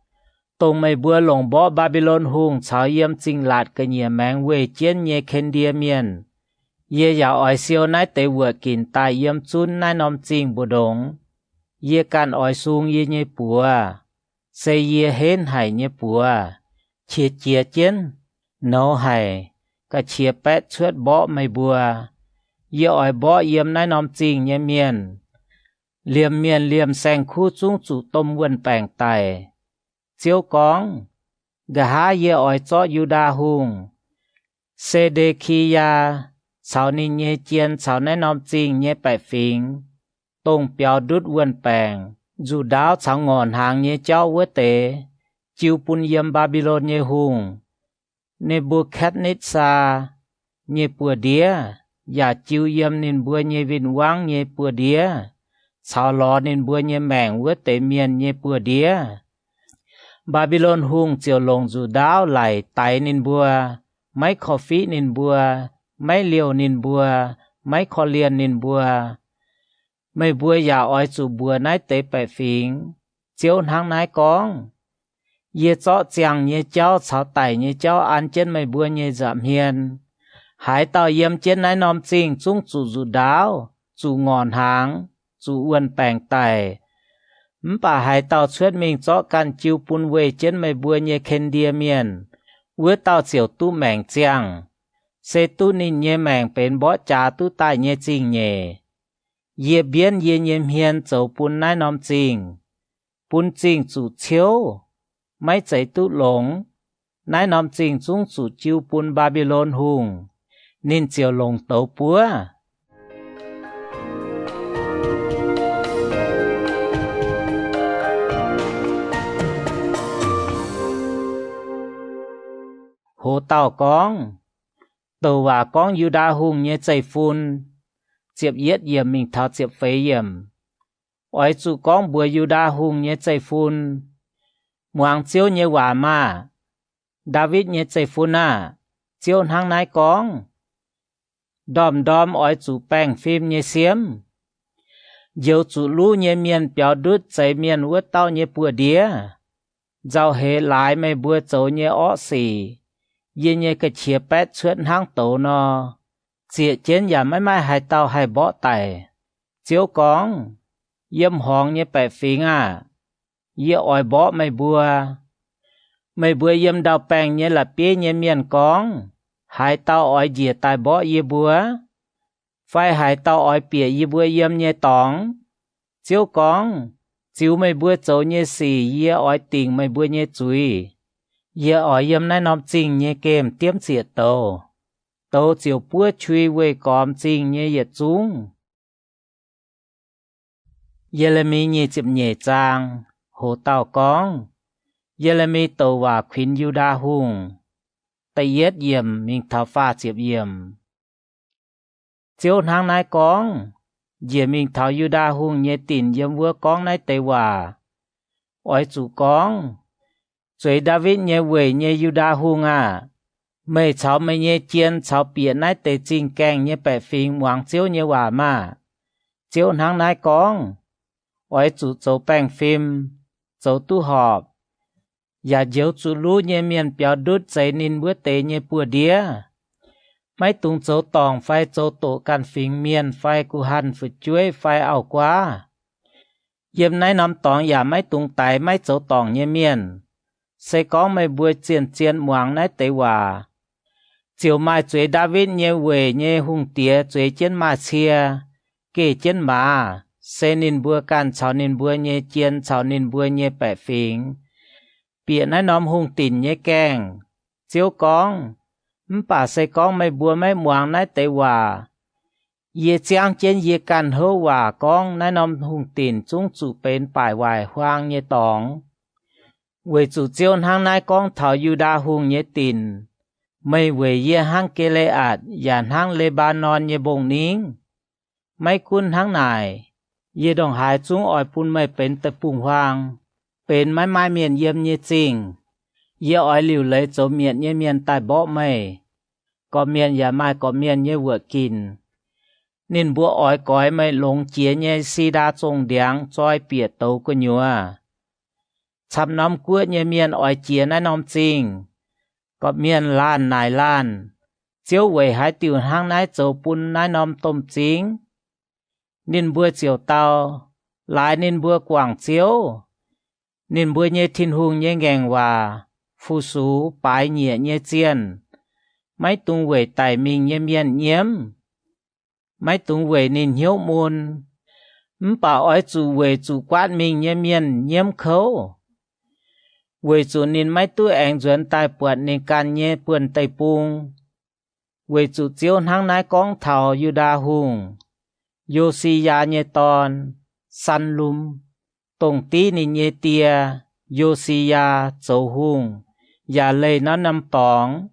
[SPEAKER 1] tông mày bùa lồng bỏ Babylon hùng cháo yếm chinh lạt cái ye mang về chiến ye khen địa miền ye ya ói siêu nai tế vợ kín tài yếm chun nai nom chinh bùa đống ye can ói sung ye bùa xây ye hên hải ye bùa chia chia chiến nấu hải cả chia pet chuột bỏ mày bùa ye ói bỏ yếm nai nom chinh ye miền liềm sang khu chung chủ tôm quân bèng tài chiếu con gà há ye ói cho Yuda hùng Sê-đê-ki-ya sau ninh ye chiên sau nai nom chinh ye bè phình tông béo đút quân bèng dù đáo sau ngọn hàng ye cháu vỡ tế chiêu pun yếm Babylon ye hùng Nebuchadnezzar ye bùa đía ya chiêu yếm nên bùa ye vinh quang ye bùa đía sau lo nên bùa ye mèng vỡ tế miền ye bùa đía Babylon hùng chiều lồng dù đáo lại tay nên bùa mấy khó phí nên bùa mấy liều nên bùa mấy khó liền nên bùa mấy bùa ya ói chủ bùa nái tế bè phình chiếu hàng nái con ye cho chàng ye cháu cháu tài ye cháu ăn trên mấy bùa ye giảm hiền hải tàu yếm trên nái nom chinh chung chủ dù đáo chủ ngọn hàng chủ uẩn bèng tài bà hải tàu suốt mình cho can chiêu pun về trên mấy bùa ye khen địa miền vua tàu chiều tu mèng chàng se tu ninh ye mèng bên bỏ trà tu tài ye chinh ye ye biến ye nhiêm hiền châu pun nai nom chinh pun chinh chủ chiếu mấy chạy tu lồng nai nom chinh chung chủ chiêu pun Babylon hùng nên chiều lồng tấu búa hồ tàu con tàu và con Yuda hùng nhé chạy phun chiệp yết yểm mình tháo chiệp phế yểm ói chủ con bùa Yuda hùng nhé chạy phun muang chiếu nhé hòa mà David nhé chạy phun à chiếu hang nái con đom ói chủ bèng phim nhé xiêm diều chủ lũ nhé miền béo đút chạy miền vớt tao nhé bùa đía giàu hề lái mày bùa châu nhé ó xì ye nhé cái chia pet chuột hang tổ nó chia chiến ya mai hai tàu hai bỏ tài chiếu con yếm hong nhé bè phình à ye ói bỏ mày bùa yếm đào bèng nhé là bia nhé miền con hai tàu ói dìa tài bỏ ye bùa phải hai tàu ói bia ye bùa yếm nhé tòng chiếu con chiếu mày bùa châu nhé xì ye ói tình mày bùa nhé chui ye ói yếm nai nom chinh nhé kem tiêm diệt tàu chiều bùa chui về còm chinh nhé ye chung Yeremi nhé chụp nhẹ trang hồ tàu con Yeremi tàu và khuyến Yuda hùng tay yết yểm mình thảo pha chụp yểm chiếu hàng nai con ye mình thảo Yuda hùng nhé tin yếm vua con nai tay và ói chủ con rồi David nhé về nhé Yuda hùng à mày cháu mày nhé chiên cháu biển nái tê chinh kèng nhé bè phình muang chiếu nhé hòa mà chiếu hàng nái con ói chủ châu bèng phim châu tu họp ya diếu chủ lũ nhé miền béo đút chạy nín bữa tế nhé bùa đía mấy tung châu tòng phai châu tổ can phình miền phai cu hàn phật chuối phai ảo quá yếm nái nắm tòng ya mấy tung tài mấy châu tòng nhé miền sẽ có mấy bữa chiên muang nái tế hòa chiều mai chuối David nhé về nhé hung tía chuối chiên mà chia kể chiên mà sẽ nín bữa can cháu nín bữa nhé chiên cháu nín bữa nhé bẻ phình biển nái nóm hung tìn nhé kèng chiếu con bà sẽ có mấy bữa mấy muang nái tế hòa ye chang chen ye can hô hòa con nái nom hung tiền chúng chủ bên bài hoài hoang ye tòng về chủ chiêu hang nái con thảo Yuda hung ye tiền mây về ye hang kele ạt yàn hang Lebanon ye bông nín mấy quân hang này ye đồng hải chúng ỏi pun mây bên tập bùng hoang bên mái mai miền yếm ye chinh ye ỏi liu lấy chỗ miền ye miền tai bỏ mây có miền ya mai có miền ye vừa kín nên bữa ỏi cõi mây lồng chia ye si đa trông điang choi bịa tàu có nhua chăm năm cuối ye miền ỏi chia nái nom chinh có miền lan nài lan chiếu về hai tiểu hang nái châu pun nái nom tôm chính nên bữa chiều tàu lại nên bữa quảng chiếu nên bữa ye thiên hùng ye ngèng hòa phu sú bái nhẹ ye chiên mấy tung về tài mình ye miền nhiễm mấy tung về nên hiếu môn bảo ỏi chủ về chủ quát mình ye miền nhiễm khấu về chủ nên mấy tuổi anh duyên tai buồn nên can ye buồn tay bung về chủ chiếu hang nái con thảo Yuda hùng Yosia ye ton san lum tông tí nên ye tia Yosia châu hùng ya lê nó năm tòng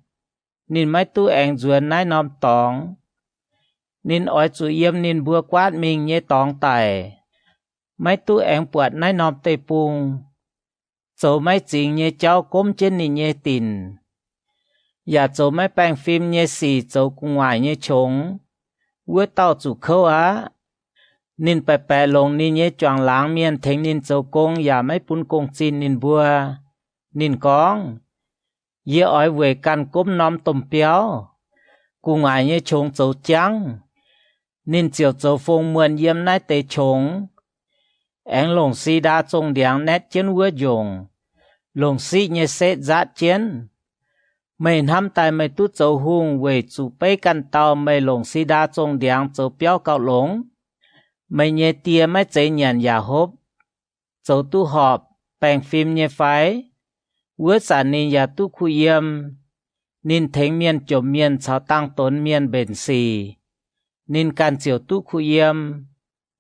[SPEAKER 1] nên mấy tuổi anh duyên nái năm tòng nên ỏi chủ yếm nên bua quát mình ye tòng tài mấy tuổi anh buồn nái năm tay bung chỗ mấy chính như cháu cốm trên nền như tình, và chỗ mấy băng phim như xì chỗ cùng ngoài như trống, vừa tao chủ khâu á, nên bè bè lồng nên như choàng láng miên thính nên chỗ công và mấy bún công xin nên bùa, nên con, dễ ỏi về căn cốm nóm tôm béo, cùng ngoài như trống chỗ trắng, nên chiều chỗ phong mượn yếm nái tê trống, anh lồng xì đa trông điang nét chân vừa dùng. Lồng xí như xét giá chiến. Mình hâm tài mày tút dấu hùng về chủ bấy căn tàu mày lồng xí đa trông điang dấu béo cao lống. Mày nhé tia mấy chế nhận giả hốp. Dấu tu họp, bèn phim nhé phái. Vữa giả nên giả tu khu yếm. Nên thánh miền chồm miền cháu tăng tốn miền bền xì. Nên can chiều tu khu yếm.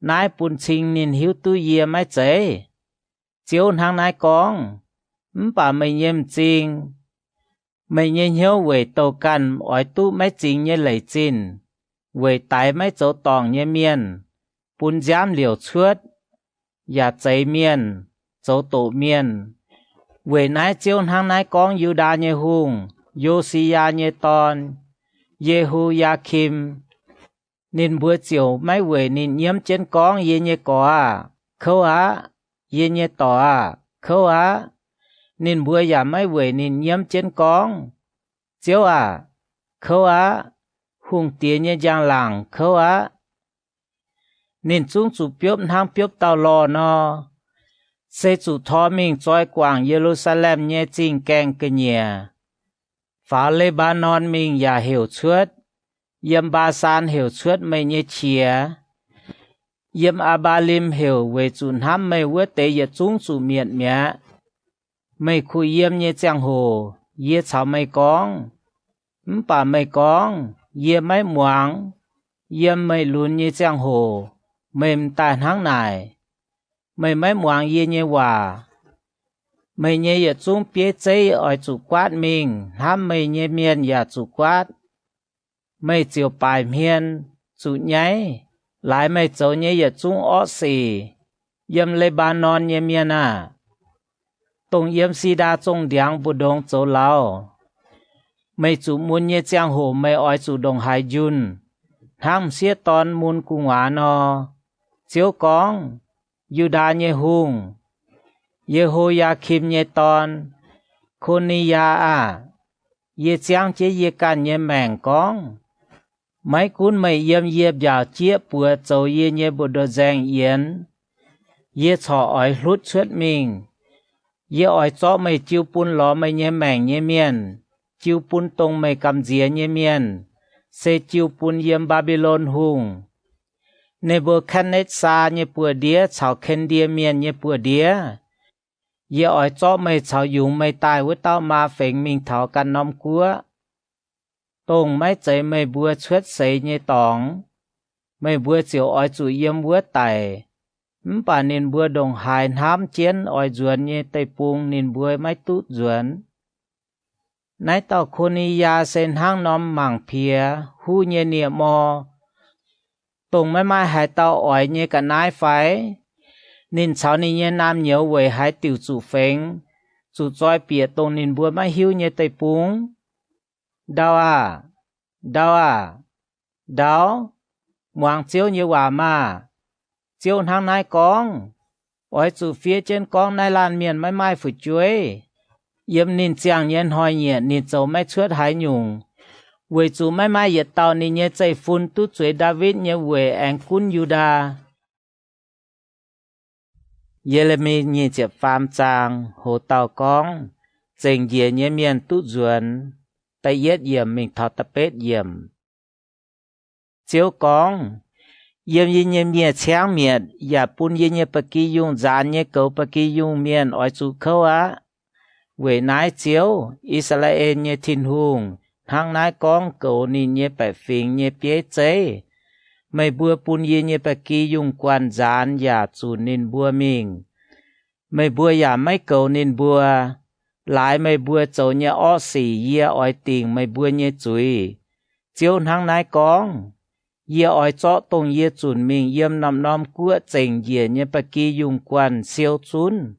[SPEAKER 1] Nái bùn trình nên hiếu tu yếm mấy chế. Chiếu hàng nái con. Bà mày nhâm chinh. Mày nhớ hiếu về tàu căn ỏi tu mấy chính như lấy chinh. Về tái mấy chỗ tòng như miền. Bún giám liều chuốt. Và cháy miền. Chỗ tổ miền. Về nái chiếu hàng nái con Yuda như hùng. Yosia như ton. Yehoiakim. Nên bữa chiều mấy về nên nhiễm trên con ye như có à. Khâu á. Ye như tỏ à. Khâu á. Nên bữa giả mấy về nên nhiễm trên con. Chiếu à. Khâu á. Hùng tía như giang làng. Khâu á. Nên chúng chủ biếp hang biếp tàu lò nó. Sẽ chủ thó mình trôi quảng Jerusalem nhé chinh kèng cơ nhẹ. Phá Lebanon mình giả hiểu chuốt. Yếm Ba San hiểu chuốt mày nhé chìa. Yếm Abalim hiểu về chùn hám mày vớt tế yết chúng chủ miệng mẹ. Mày khu yếm nhé chàng hồ. Yết cháu mày con. Bà mày con. Yếm mày muang. Yếm mày lún nhé chàng hồ. Mày tài hăng này. Mày mày muang yết nhé hòa. Mày nhé yết chúng bế chế ở chủ quát mình. Hám mày nhé miền yết chủ quát. Mày chiều bài miền. Chủ nháy. Lại mày cháu nhé yết chúng ổ xì. Yếm Lebanon nhé miền à. Tông yếm si đa trông điang bù đông châu lao. Mày chủ muốn nhé chàng hồ mày oi chủ đồng hải dùn. Ham xế ton muốn cung hóa nó. Chiếu con. Yuda nhé hùng. Yehoiakim nhé ton. Khoniya à. Ye chàng chế ye can nhé mèng con. Mấy cún mày yếm yếp dào chia bùa châu ye nhé bù đồ giang yến. Ye chọ oi lút suốt mình. Ye ỏi cho mày chiêu pun ló mày nhé mèng nhé miền. Chiêu pun tông mày cầm dìa nhé miền. Sẽ chiêu pun yếm Babylon hùng. Nebuchadnezzar nhé bùa đĩa cháu khen đĩa miền nhé bùa đĩa. Ye ỏi cho mày cháu dùng mày tài với tao mà phèn mình thảo căn nóm cua. Tông mày cháy mày bùa chuốt xây nhé tóng. mấy bữa chiều oi chủ yếm bữa tài bà nên bữa đồng hài hám chiến oi duẩn như tây pung nên bữa mấy tút duẩn nãy tao khôn ya sen hang nóm mảng phía hu như nia mò tùng mấy mai hai tao oi như cả nái phái nên cháu này như nam nhớ về hai tiểu chủ phèn chủ choi bịa tùng nên bữa mấy hiu như tây pung đau muang chiếu như hòa mà chiếu hang nái con oi chủ phía trên con nái lan miền mấy mai phải chuối yếm nín chàng nhiên hỏi nhẹ nín châu mấy chuốt hái nhung về chủ mấy mai yết tàu nín nhẹ chạy phun tút chuối David nhẹ về anh cún Juda Jeremy nhẹ chẹp phàm chàng hồ tàu con chỉnh dìa nhẹ miền tút duẩn tay yết yểm mình thọ tập bết yểm chiếu con yếm nhẹ miền chàng miền ya pun nhẹ bạc kỳ yung dàn nhẹ cầu bạc kỳ yung miền oi chủ khâu á về nái chiếu Israel như thiên hùng hang nái con cầu nín như bẻ phình như bế chế mấy bữa bún như bẻ kỳ dùng quan gián ya chủ nín bữa mình mấy bữa ya mấy cầu nín bữa lại mấy bữa châu như ó xỉ ya oi tình mấy bữa như chuối chiếu hang nái con ya oi chó tông ya chuẩn mình yếm nằm nằm cua chỉnh ya như bẻ kỳ dùng quan siêu chun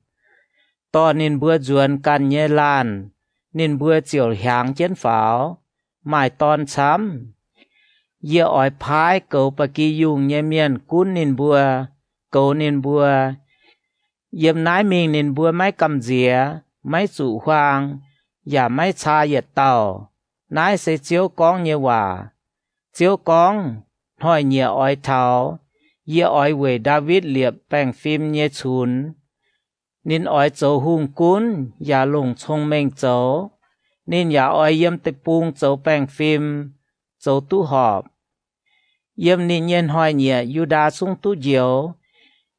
[SPEAKER 1] to nên bữa duẩn can nhẹ lan nên bữa chiều hàng chiến pháo mài ton chấm giờ ỏi phái cầu bạc kỳ dùng nhẹ miền cún nên bữa cầu nên bữa yếm nái mình nên bữa máy cầm dĩa máy chủ hoang và máy cha yết tàu nái sẽ chiếu con như hòa chiếu con hỏi nhẹ ỏi tháo giờ ỏi về David liệp bèn phim nhẹ chun nên oi châu hung cún ya lùng thông minh châu nên ya oi yếm tây pung châu bèn phim châu tu họp yếm nên nhân hỏi nhẹ Juda sung tu diệu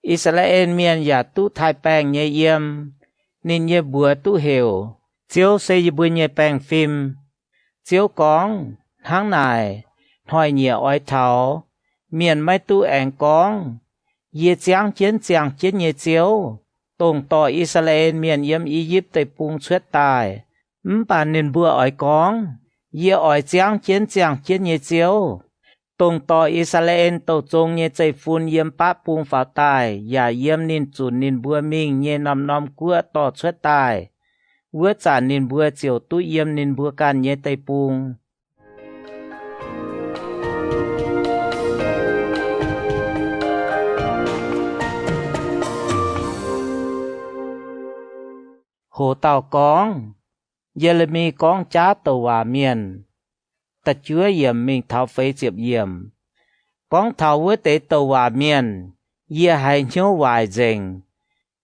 [SPEAKER 1] Israel miền ya tu thái bèn nhẹ yếm nên nhẹ bùa tu hiểu chiếu xây bùa nhẹ bèn phim chiếu con tháng này hỏi nhẹ oi tháo miền mấy tu ảnh con ye giang chiến nhẹ chiếu tông tỏ Israel miền yếm Egypt tây pung xuất tài bà nên bữa ỏi con ye ỏi giang chiến như chiếu tông tỏ Israel tàu trông như chạy phun yếm bát pung phá tài ya yếm nên chuẩn nên bữa mình như nằm cua tỏ xuất tài vữa trả nên bữa chiều tu yếm nên bữa can như tây pung hồ tàu con Jeremy con cha tàu hòa miền ta chúa yểm mình thảo phế diệp yểm con thảo với tế tàu hòa miền ye hay nhớ hoài dình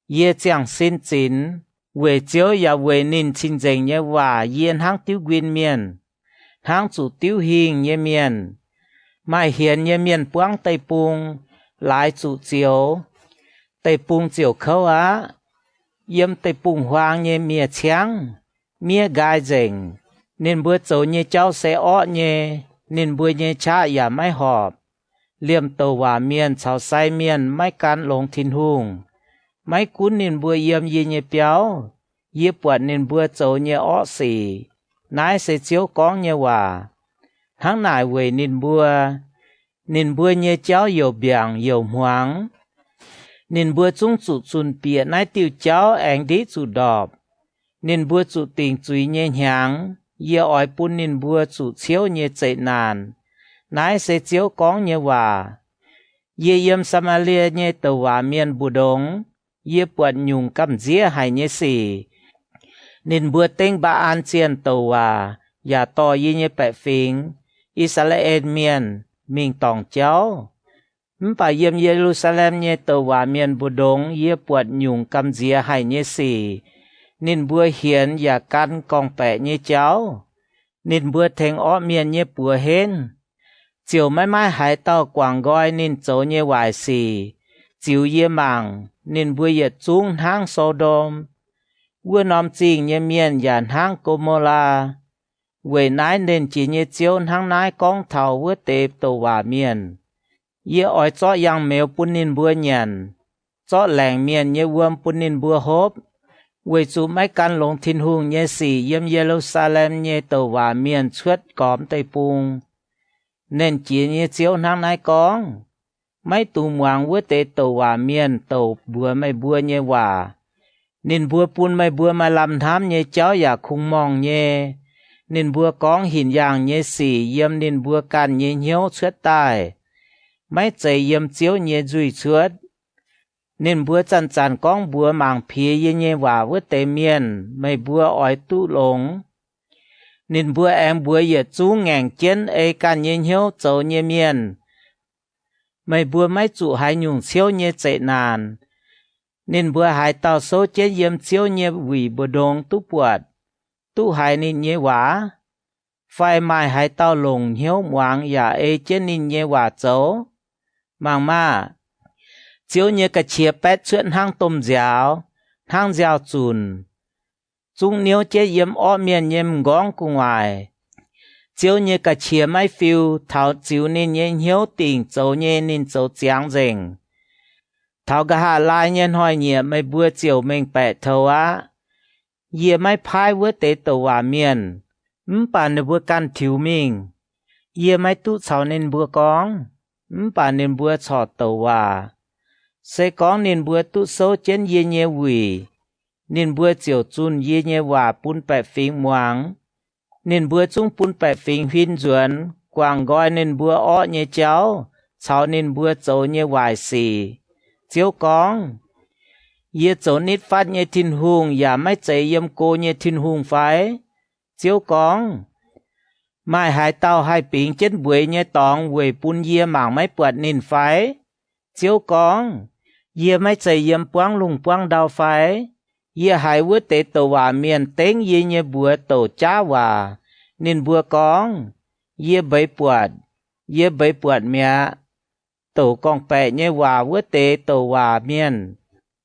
[SPEAKER 1] ye chẳng xin chín về chiếu ya về nín xin dình như hòa yên hang tiêu quyên miền hang chủ tiêu hình như miền mai hiền như miền quang tây pung lại chủ chiếu tây pung chiếu khâu á yếm tây pung hoang như mía trắng mía gai dình nên bữa châu như cháu sẽ ó như nên bữa như cha ya mai họp liêm tàu hòa miền chào say miền mai can lồng thiên hùng mai cún nên bữa yếm như béo yếp quạt nên bữa châu như ó xỉ nái sẽ chiếu con như hòa hang nải về nên bữa như cháu dầu biển dầu hoang nên bữa chúng chủ chun bịa nái tiêu cháu anh đi chủ đọp nên bữa chủ tình chuy nhẹ nhàng ye ỏi pun nên bữa chủ chiếu như chạy nàn nái sẽ chiếu con như hòa ye yếm Samaria như tàu hòa miền bù đông ye bọt nhung cầm dĩa hay như xì nên bữa tên ba an chiên tàu hòa ya to ye như bẹ phình Israel miền mình tòng cháu bà yếm Jerusalem như tàu hòa miền bù đông ye bọt nhung cầm dĩa hay như xì nên bữa hiền ya căn con bẹ như cháu nên bữa thèn ó miền như bùa hên chiều mai hải tàu quảng gói nên chỗ như hoài xì chiều ye mảng nên bữa ye chung hang Sodom bữa nóm chinh như miền ya hang Gomorrah về nái nên chỉ như chiếu hang nái con thầu bữa tệp tàu hòa miền ye oi cho yang mèo pun nin bua nhàn cho làng miền ye wom pun nin bua hốp为主ไม่กันลงทินหุงเยสีเยี่ยมเยรูซาเล็มเยตัวว่าเมียนชวดกอมไตปุงเน้นจีเยเจียวนางนายกองไม่ตูมวางเวเตตัวว่าเมียนตัวบัวไม่บัวเยว่านินบัวปุนไม่บัวมาลำทำเยเจ้าอยากคุงมองเยนินบัวกองหินอย่างเยสีเยี่ยมนินบัวกันเยเหี้ยวชวดตายไม่ใจเยี่ยมเจียวเยจุยชวดnên bữa chăn chăn con bữa màng phía ye nhẹ hòa với tề miền mấy bữa ỏi tu lồng nên bữa em bữa ye chú ngàn chén e can ye hiếu châu nhẹ miền mấy bữa mấy chủ hai nhung siêu nhẹ chạy nàn nên bữa hai tàu số chén yếm siêu nhẹ quỷ bữa đông tu buột tu hai nên nhẹ hòa phai mai hai tàu lồng hiếu hoàng ya e chén nên nhẹ hòa châu màng ma chiếu như cái chia bét chuyện hang tôm dẻo chùn chúng nếu chế yếm ó miền yếm góng của ngoài chiếu như cái chia máy phiêu thảo chiếu nên nhé hiếu tình châu nhé nên châu giáng rình thảo cả hạ lai nhân hỏi nhẹ mấy bữa chiều mình bẻ thầu á yếm máy phai với tế tổ hòa miền bà nên bữa can thiếu mình yếm máy tút cháu nên bữa con bà nên bữa trò tổ hòa sẽ có nên bữa tu số trên ye nhẹ quỷ nên bữa chiều chun ye nhẹ hòa pun bẻ phình muang nên bữa chung pun bẻ phình huyên duẩn quảng gọi nên bữa ó nhẹ cháu cháu nên bữa châu nhẹ hoài xì chiếu con ye châu nít phát nhẹ thiên hùng ya mấy chạy yếm cô nhẹ thiên hùng phải chiếu con mai hai tao hai ping trên buổi nhẹ tòng về pun ye mảng mấy bọt nên phải chiếu con ye mấy chạy yếm quang lùng quang đào phải ye hai vứt tế tổ hòa miền tên ye nhẹ bùa tổ cha hòa nên bùa con ye bảy bọt mẹ tổ con bè nhẹ hòa vứt tế tổ hòa miền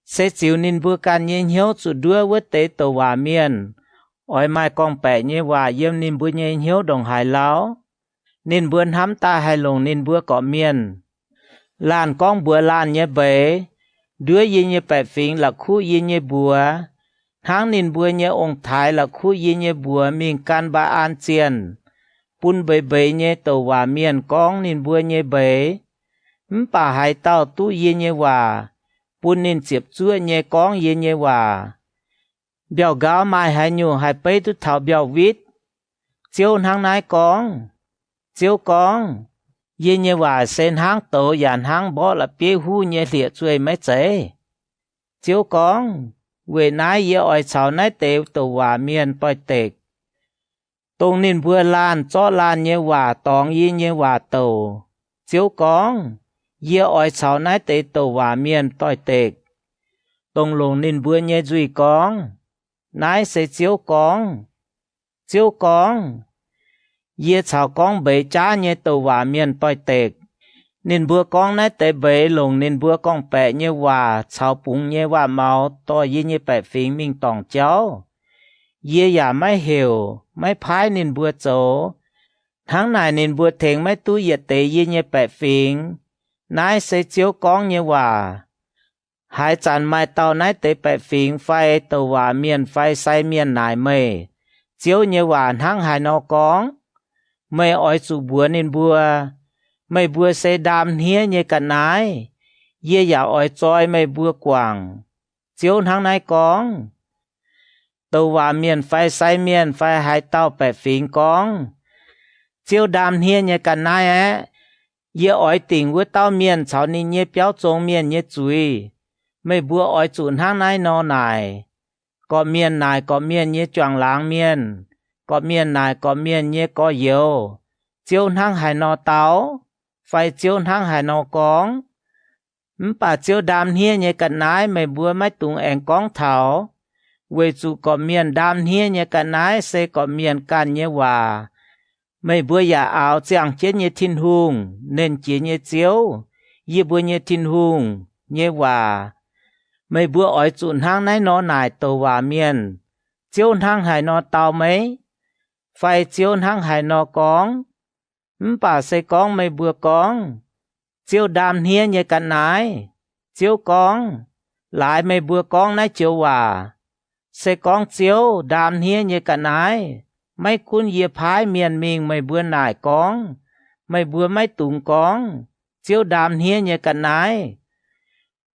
[SPEAKER 1] sẽ chịu nên bùa can nhẹ hiếu chủ đua vứt tế tổ hòa miền ỏi mai con bè nhẹ hòa yếm nên bùa nhẹ hiếu đồng hải lão nên bùa hám ta hai lồng nên bùa cọ miền làn con bùa làn nhẹ bể đứa ye nhẹ bẻ phình là khu ye nhẹ bùa tháng nên bùa nhẹ ông thái là khu ye nhẹ bùa mình can ba an chiên pun bể nhẹ tổ hòa miền con nên bùa nhẹ bể bà hai tao tu ye nhẹ hòa pun nên chếp chúa nhẹ con ye nhẹ hòa biểu gáo mai hai nhu hai bể tu thảo biểu vít chiếu tháng nái con chiếu con ye nhẹ hòa sen hang tổ dàn hang bỏ là bia hu nhẹ liệt chuối mấy chế chiếu con về nái ye ỏi chảo nái tế tổ hòa miền bòi tệ tông nên bùa lan cho lan nhẹ hòa tòng ye nhẹ hòa tổ chiếu con ye ỏi chảo nái tế tổ hòa miền bòi tệ tông lùng nên bùa nhẹ duy con nái sẽ chiếu con ye chào con bể cha nhé tổ hòa miền bòi tệ nên bữa con nãy tế bể lồng nên bữa con bẻ nhé hòa chào bụng nhé hòa màu to ye nhé bẻ phình mình tòng cháu ye yaไม่hiểuไม่phái nên bữa chỗ tháng này nên bữa thèn mấy túi ye tế ye nhé bẻ phình nãy sẽ chiếu con nhé hòa hai chàn mai tàu nãy tế bẻ phình phai tổ hòa miền phai say miền nải mê chiếu nhé hòa tháng hai nó con mày ỏi chủ bùa nên bùa mày bùa sẽ đam hía như cả nái ye ya ỏi choi mày bùa quảng chiếu tháng nay con tàu hòa miền phai say miền phai hai tàu bẻ phình con chiếu đam hía như cả nái á ye ỏi tình với tàu miền cháu nên ye béo trông miền ye chui mày bùa ỏi chủ tháng nay nó này có miền ye choàng láng miền có miền này có miền nhé có nhiều chiếu năng hải nó táo phải chiếu năng hải nó con bà chiếu đam hia nhé cả nái mày bữa mấy tung em con thảo về chủ có miền đam hia nhé cả nái sẽ có miền can nhé hòa mày bữa giả áo chẳng chết nhé thiên hùng nên chỉ nhé chiếu ye bữa nhé thiên hùng nhé hòa mày bữa ỏi chủ năng nái nó nải tổ hòa miền chiếu năng hải nó táo mấy phải chiếu hang hải nó con bà sẽ con mấy bữa con chiếu đam hia như cả nái chiếu con lại mày bùa con nái chiếu hòa sẽ con chiếu đam hia như cả nái mấy cuốn dìa phái miền mình mày bùa nải con mày bùa mấy tùng con chiếu đam hia như cả nái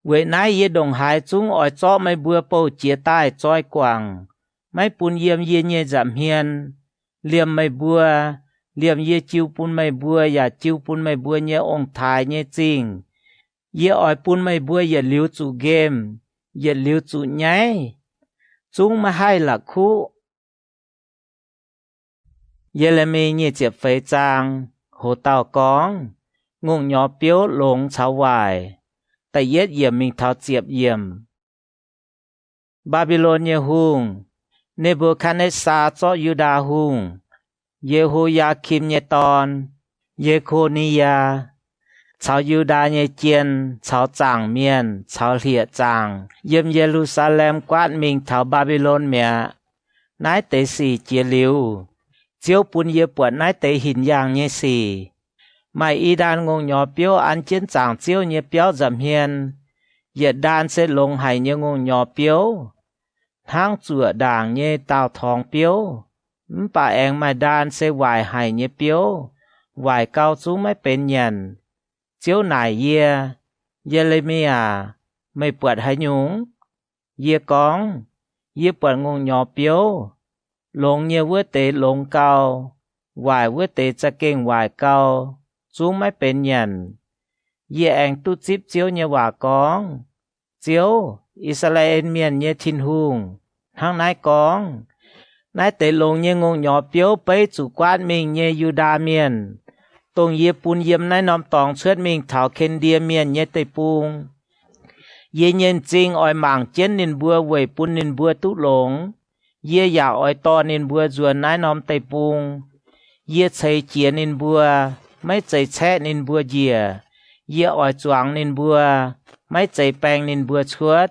[SPEAKER 1] vậy nái dìa đồng hải chúng ỏi cho mày bùa bầu chia tai choi quảng mấy bùn yếm dìa như giảm hiền liềm mày bùa liềm dìa chiếu bùn mày bùa và chiếu bùn mày bùa như ông thái như chính dìa ỏi bùn mày bùa dìa liu chủ game dìa liu chủ nháy chúng mà hay là khu Giê-lê-mi như chiếc phế trang hồ tàu con ngùng nhỏ biếu lông cháu hoài tại yết yểm mình thảo chiếc yểm Babylon như hùng Nebuchadnezzar cho Yuda hùng Yehoiakim như ton Yeconia cháu Yuda như chiên cháu chẳng miền cháu liệt chẳng yếm Jerusalem quát mình thảo Babylon mẹ nái tế xì chia liu chiếu bún yê bột nái tế hình dạng như xì mày y đàn ngôn nhỏ biếu ăn chiến chẳng chiếu như biếu dầm hiền yết đàn sẽ lông hay như ngôn nhỏ biếu tháng chùa đảng như tàu thong biếu bà em mày đàn sẽ hoài hay như biếu hoài cao chú mấy bên nhận chiếu nải yê Giê-lê-mi mày bột hay nhúng yê con yê bột ngôn nhỏ biếu lông như vữa tế lông cao hoài vữa tế cha kinh hoài cao chú mấy bên nhận yê anh tu chip chiếu như hòa con chiếu Israel miền như thiên hùng thằng nái con nái tế lông như ngôn nhỏ biếu bấy chủ quát mình như Yuda miền tông yê bùn yếm nái nòm tòng suốt mình thảo khen đia miền như tây bùng yê nhân chính ỏi mảng chén nên bùa vầy bùn nên bùa tú lông yê giả ỏi to nên bùa ruồn nái nòm tây bùng yê chạy chia nên bùa mấy chạy chẽ nên bùa dìa yê ỏi choáng nên bùa mấy chạy bèng nên bùa chuốt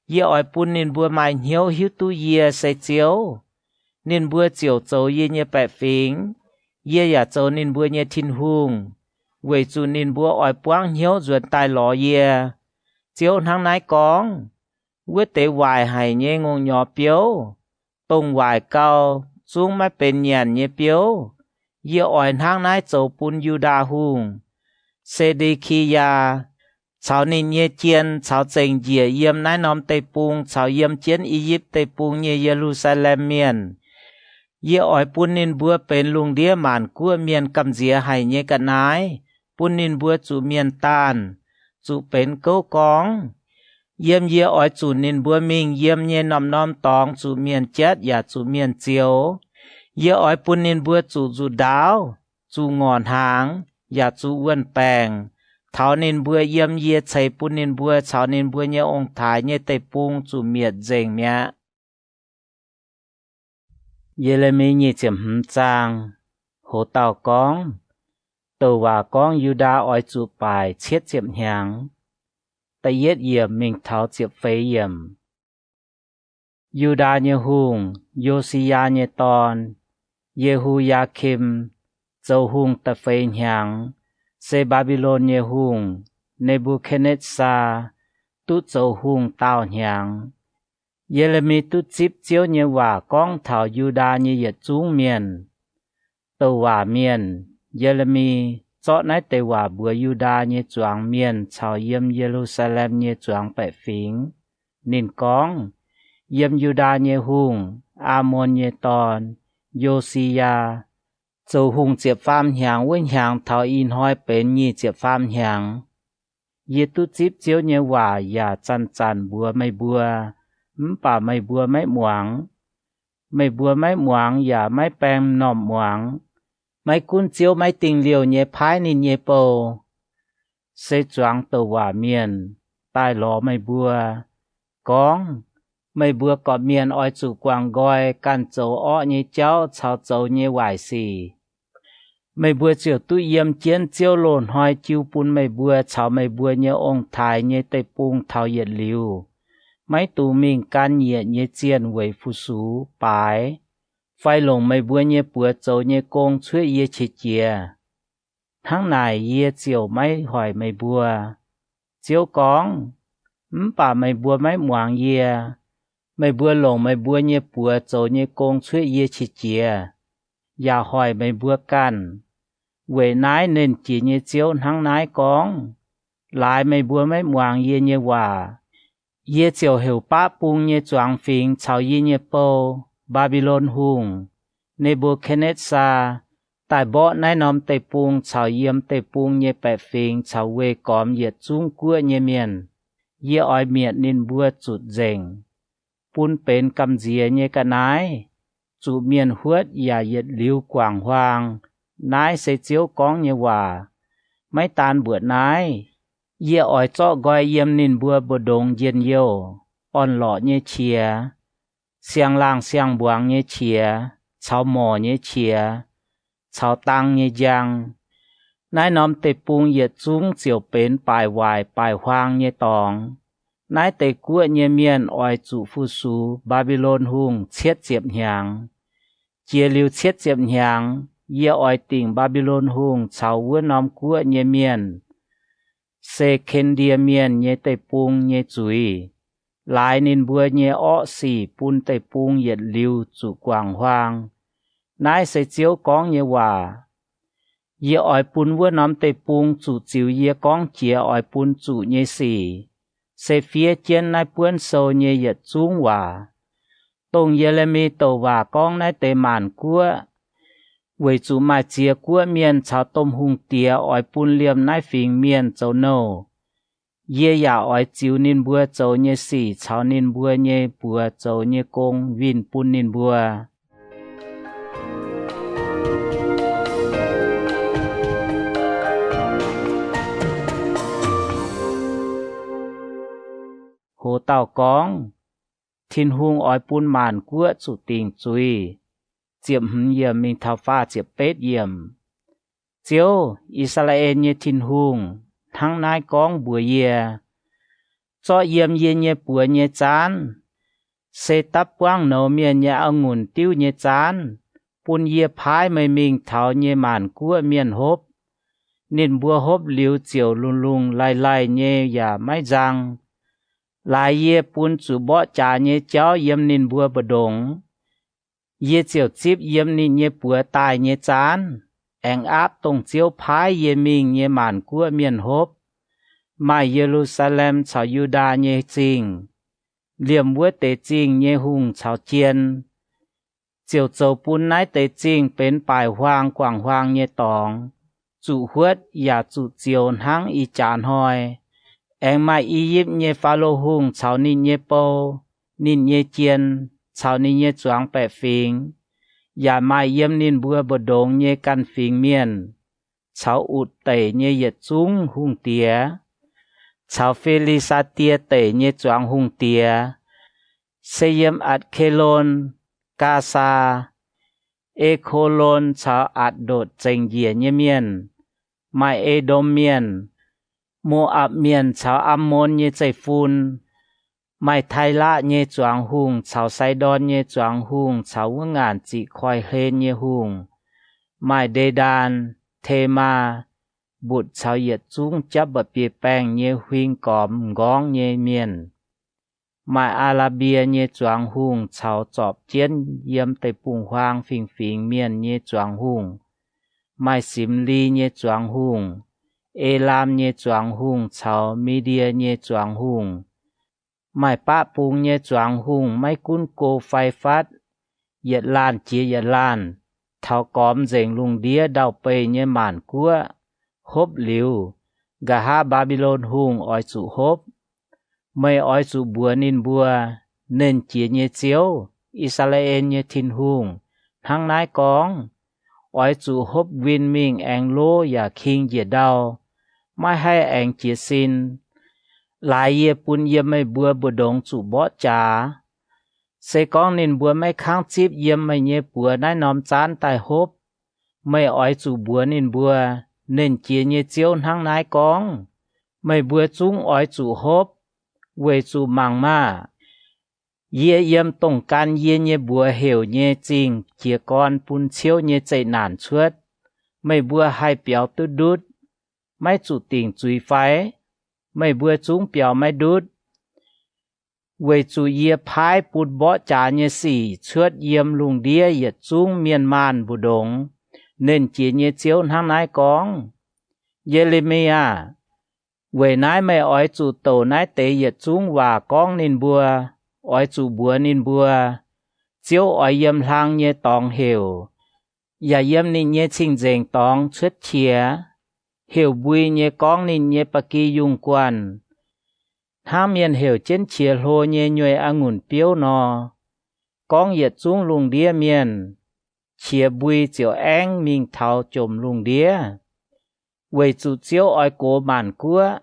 [SPEAKER 1] yê ỏi bùn nên bùa mài hiếu hiếu tu yê xây chiếu nên bùa chiều châu yê như bẹ phính yê giả châu nên bùa như thiên hùng quầy chủ nên bùa ỏi quang hiếu ruột tai lò yê chiếu thằng nái con quyết tế hoài hay như ngôn nhỏ biếu tông hoài cao xuống mấy bên nhàn như biếu yê ỏi thằng nái châu bùn Yuda hùng Sê-đê-ki-ya cháu nên nhé chiên cháu chênh dìa yếm nái nòm tây bùng cháu yếm chiên Egypt tây bùng như Jerusalem miền yê ỏi bún nên bùa bên lùng đĩa màn của miền cầm dìa hay như cả nái bún nên bùa chủ miền tàn chủ bên câu con yếm yê ỏi chủ nên bùa mình yếm nhé nòm nòm tòng chủ miền chết và chủ miền chiếu yê ỏi bún nên bùa chủ đáo chủ ngọn hàng và chủ uân bèng thảo nên bùa yếm yê chạy bún nên bùa cháu nên bùa nhé ông thái nhé tây bùng chủ miệt dành mẹ Giê-lê-mi như chiếm hâm trang hồ tàu con tàu và con Yuda ỏi chủ bài chết chiếm hàng tại yết yểm mình thảo chiếm phế yểm Yuda như hùng Yosia như ton Yehoiakim châu hùng ta phế hàng Sê Babylon như hùng Nebuchadnezzar tu châu hùng tao hàng Giê-lê-mi tu chip chiếu như hòa con thảo Yuda như yết chúng miền tàu hòa miền Giê-lê-mi cho nái tây hòa bùa Yuda như choáng miền chào yếm Jerusalem như choáng bệ phính nên con yếm Yuda như hùng Amon như ton Yosia châu hùng chiếc phàm hàng với hàng thảo in hoi bên như chiếc phàm hàng yết tu chip chiếu như hòa và chăn chăn bùa mây bùa bà mày bùa mấy muang và mấy bèm nòm muang mấy cuốn chiếu mấy tình liều nhé phái nên nhé bồ sẽ choáng tàu hòa miền tai lò mày bùa con mày bùa có miền oi chủ quang gọi can châu ọ như cháu cháu châu như hoài xì mày bùa chiều tu yếm chiến chiếu lồn hoi chiêu bún mày bùa cháu mày bùa như ông thái như tây bung thao yết liu mấy tù mình can nhiệt như chiên với phu sú bái phải lồng mấy bữa như bữa châu như công chuối yê chê chìa tháng này ye chiều mấy hỏi mày bùa chiếu con bà mày bùa mấy moang ye mày bùa lồng mày bùa nhẹ bùa chỗ nhẹ công chuối ye chỉ chia ya hỏi mày bùa can về nái nên chỉ nhẹ chiếu tháng nái con lại mày bùa mấy moang ye nhẹ hòa ye chiều hiểu ba bung nhẹ choàng phình chào ye nhẹ po Babylon hùng Nebuchadnezzar tại bỏ nái nóm tây bung chào yếm tây bung nhẹ bẹ phình chào về còm ye chung cua nhẹ miền ye oi miệt nên bùa chụt dèng punเป็นกำเจียเนกนายจูเมียนหวดอย่าเย็ดลิวกว่างหวางนายเสเจียวกองเนว่าไม่ตานเบื่อนายเย่อ่อยเจาะกอยเยี่ยมนินบัวบดงเย็นเยียวอ่อนหล่อเนเชียเสียงล่างเสียงบวงเนเชียชาวหมอเนเชียชาวตังเนยังนายน้อมเตปุงเย็ดจุ้งเจียวเป็นปลายวายปลายหวางเนตองนายแต่กัวเยเมียนออยจูฟูซูบาบิโลนหุงเช็ดเจียบหยางเจียลิวเช็ดเจียบหยางเย่ออยติ่งบาบิโลนหุงชาววัวนอมกัวเยเมียนเซเคนเดียเมียนเยแต่ปุงเยจุยหลายนินบัวเยอ้อสี่ปุนแต่ปุงเย็ดลิวจูกวางหวางนายใส่เจียวกองเยว่าเย่ออยปุนวัวนอมแต่ปุงจูจิวเยกองเจียออยปุนจูเยสี่เซฟีเจียนนายป้วนโซเยยจุงว่าตรงเยเลมีโตว่ากองนายเตมานกัวเวจูมาเจียกัวเมียนชาวต้มหุงเตียอ้อยปุนเลียมนายฟิงเมียนเจ้าโนเยยาอ้อยจิวนินบัวเจ้าเยสี่ชาวนินบัวเยบัวเจ้าเยกงวินปุนนินบัวโหเต่ากองทินหุงอ้อยปุนหมานกัวจุติงจุยเจียมหึเยี่ยมมิงทาฟ้าเจียบเป็ดเยี่ยมเจียวอิสราเอลเยทินหุงทั้งนายกองบัวเยียจอเยี่ยมเยเยปัวเยจานเซตับว่างโนเมียนเยองุ่นติ้วเยจานปุนเยียพายไม่มิงเถาเยหมานกัวเมียนฮบนินบัวฮบหลิวเจียวลุงไล่เยอย่าไม่จังลายเย่ปุนจูบ่จาเย่เจ้าเยี่ยมนินบัวบดงเย่เจียวจิบเยี่ยมนินเย่ปัวตายเย่จานแองอาบตรงเจียวพายเย่มิงเย่หมานกัวเมียนฮบมาเยรูซาเล็มชาวยูดาเย่จริงเหลี่ยมวัวเตจริงเย่หุงชาวเจียนเจียวโจปุนนายเตจริงเป็นปลายหวางกว่างหวางเย่ตองจูหวดอย่าจูเจียวทั้งอีจานหอยแองมาอียิปต์เยฟาโลหุงชาวนินเยโปนินเยเจียนชาวนินเยจวงแปะฟิงอย่ามาเยี่ยมนินบัวบดงเยกันฟิงเมียนชาวอุดเตเยเยจุงหุงเตียชาวเฟลิซาเตียเตเยจวงหุงเตียเซเยมอัดเคโลนกาซาเอโคโลนชาวอัดโดดเจงเยียเยเมียนมาเอโดมเมียนโมอับเมียนชาวอัมโมนเยใจฟูนไม่ไทละเยจวงหุงชาวไซดอนเยจวงหุงชาวงานจิคอยเฮนเยหุงไม่เดดานเทมาบุตรชาวเหยียดจุ้งจับบะเปียแป้งเยหวิงกอมก้องเยเมียนไม่อาราเบียเยจวงหุงชาวจอบเจียนเยี่ยมเตปุงหวางฟิงเมียนเยจวงหุงไม่สิมลีเยจวงหุงเอลามเยจวงหุงชาวมีเดียเยจวงหุงไม่ปะปุงเยจวงหุงไม่กุ้นโกไฟฟัดเหยียดลานเจียเหยียดลานเท่ากอมเจงลุงเดียเดาไปเยหมานกัวฮบหลิวกะฮาบาบิโลนหุงอ้อยสุฮบไม่อ้อยสุบัวนินบัวเนินเจียเยเจียวอิสราเอลเยทินหุงทั้งนายกองอ้อยสุฮบวินมิงแองโลอย่าคิงเหยียดเดาไม่ให้แองเจียซินหลายเยปุนเยไม่บัวบดงจูบ่จาเสกองนินบัวไม่ค้างจีบเยี่ยมไม่เยปัวนายนอมจานตายฮบไม่อ้อยจูบัวนินบัวเน้นเจียเยเจียวทั้งนายกองไม่บัวจุ้งอ้อยจูฮบเวจูมังมาเยี่ยเยี่ยมต้องการเยี่ยเยบัวเหวเยจริงเจียกอนปุนเชียวเยใจหนานชวด mấy bùa hai biểu tư đút, mấy chủ tình chui phái, mấy bùa chúng biểu mấy đút. Về chủ yê phái bụt bỏ trả như xỉ chuốt yếm lùng đĩa yết chúng miền màn bù đống, nên chỉ như chiếu hàng nái con. Yeremia, về nái mấy ói chủ tổ nái tế yết chúng và con nên bùa, ói chủ bùa nên bùa, chiếu ói yếm hàng như tòng hiểu, và yếm nên như chinh dành tòng chuốt chia, hiểu bùi như con nên như bà kỳ dùng quan. Ham miền hiểu trên chia lô nhẹ nhuệ ngùn piếu nò. Con yết xuống lùng đĩa miền. Chia bùi chiều anh mình thảo chồm lùng đĩa. Về chủ chiếu oi cố bản cua.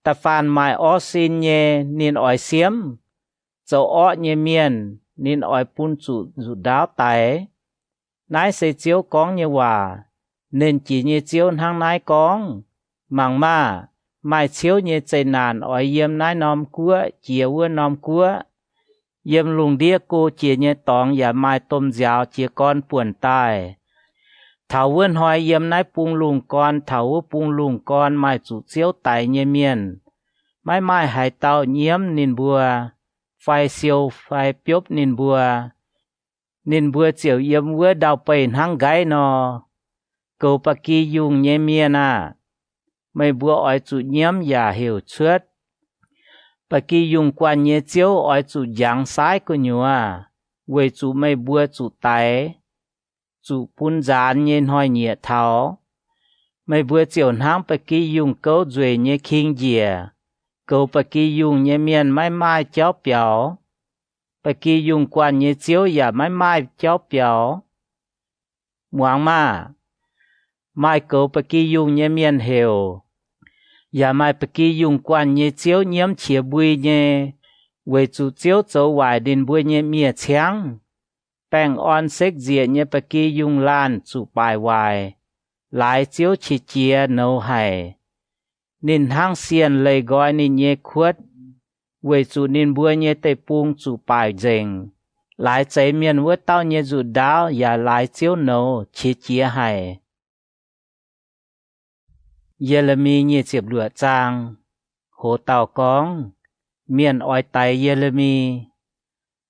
[SPEAKER 1] Ta phàn mai ó xin nhẹ nên oi xiêm. Dẫu ó nhẹ miền nên oi pun chủ dụ đáo tài. Nái sẽ chiếu con như hòa. Nên chỉ như chiếu hàng nái con. Màng ma. Mai chiếu như chạy nàn ở yếm nái nòm cua, chia vua nòm cua. Yếm lùng đĩa cô chia như tòng và mai tôm giáo chia con buồn tai. Thảo vươn hỏi yếm nái bung lùng con, thảo vua bung lùng con mai chủ chiếu tài như miền. Mai mai hải tàu nhiễm nín bùa, phai siêu phai biốp nín bùa chiều yếm vua đào bền hăng gáy nò. Cầu bà kỳ dùng như miền à. Mấy bùa ỏi chủ nhiễm và hiểu chuốt. Bà kỳ dùng quan nhé chiếu ỏi chủ giảng sái của nhua. Về chủ mấy bùa chủ tài. Chủ bún gián nhé hỏi nhẹ tháo. Mấy bùa chiều hãng bà kỳ dùng câu duy nhé kinh dìa. Câu bà kỳ dùng nhé miền mãi mai cháu biểu. Bà kỳ dùng quan nhé chiếu và mãi mai cháu biểu. Ngoáng mà. Mai câu bà kỳ dùng nhé miền hiểu. Và mai bà kỳ dùng quan nhé chiếu nhiễm chia bùi nhé. Về chủ chiếu dấu hoài đến bùi nhé mìa cháng. Bèng on xếch dịa nhé bà kỳ dùng lan chủ bài hoài. Lại chiếu chỉ chia nấu hải. Nên hang xiên lấy gói nên nhé khuất. Về chủ nên bùi nhé tê bung chủ bài dành. Lại cháy miền vớt tao nhé chủ đáo và lại chiếu nấu chỉ chia hải. Yeremi nhé chiếp lụa trang, hồ tàu con, miền oi tay Yeremi,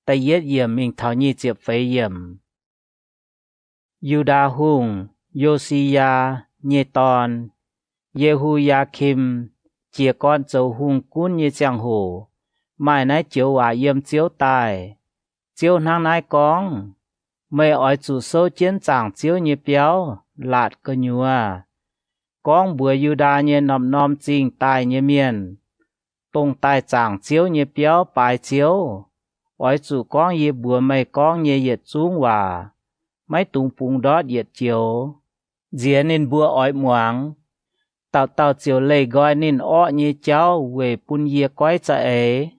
[SPEAKER 1] tay yết yểm mình thảo nhé chiếp phế yểm. Yuda hùng, Yosia, nhé tòn, Yehuyakim, chia con châu hùng cún nhé chàng hồ, mai nái chiếu hòa yểm chiếu tài, chiếu năng nái con, mày oi chủ sâu chiến chẳng chiếu nhé béo, lạt cơ nhua. Con bùa Yuda nhé nòm chinh tài nhé miền. Tông tài chẳng chiếu nhé béo bài chiếu. Ôi chủ con yê bùa mày con nhé yết xuống hòa. Mấy tung phung đót yết chiếu. Dìa nên bùa ôi muang. Tàu chiếu lây gọi nên ọ nhé cháu về bùn yê quái cha ấy.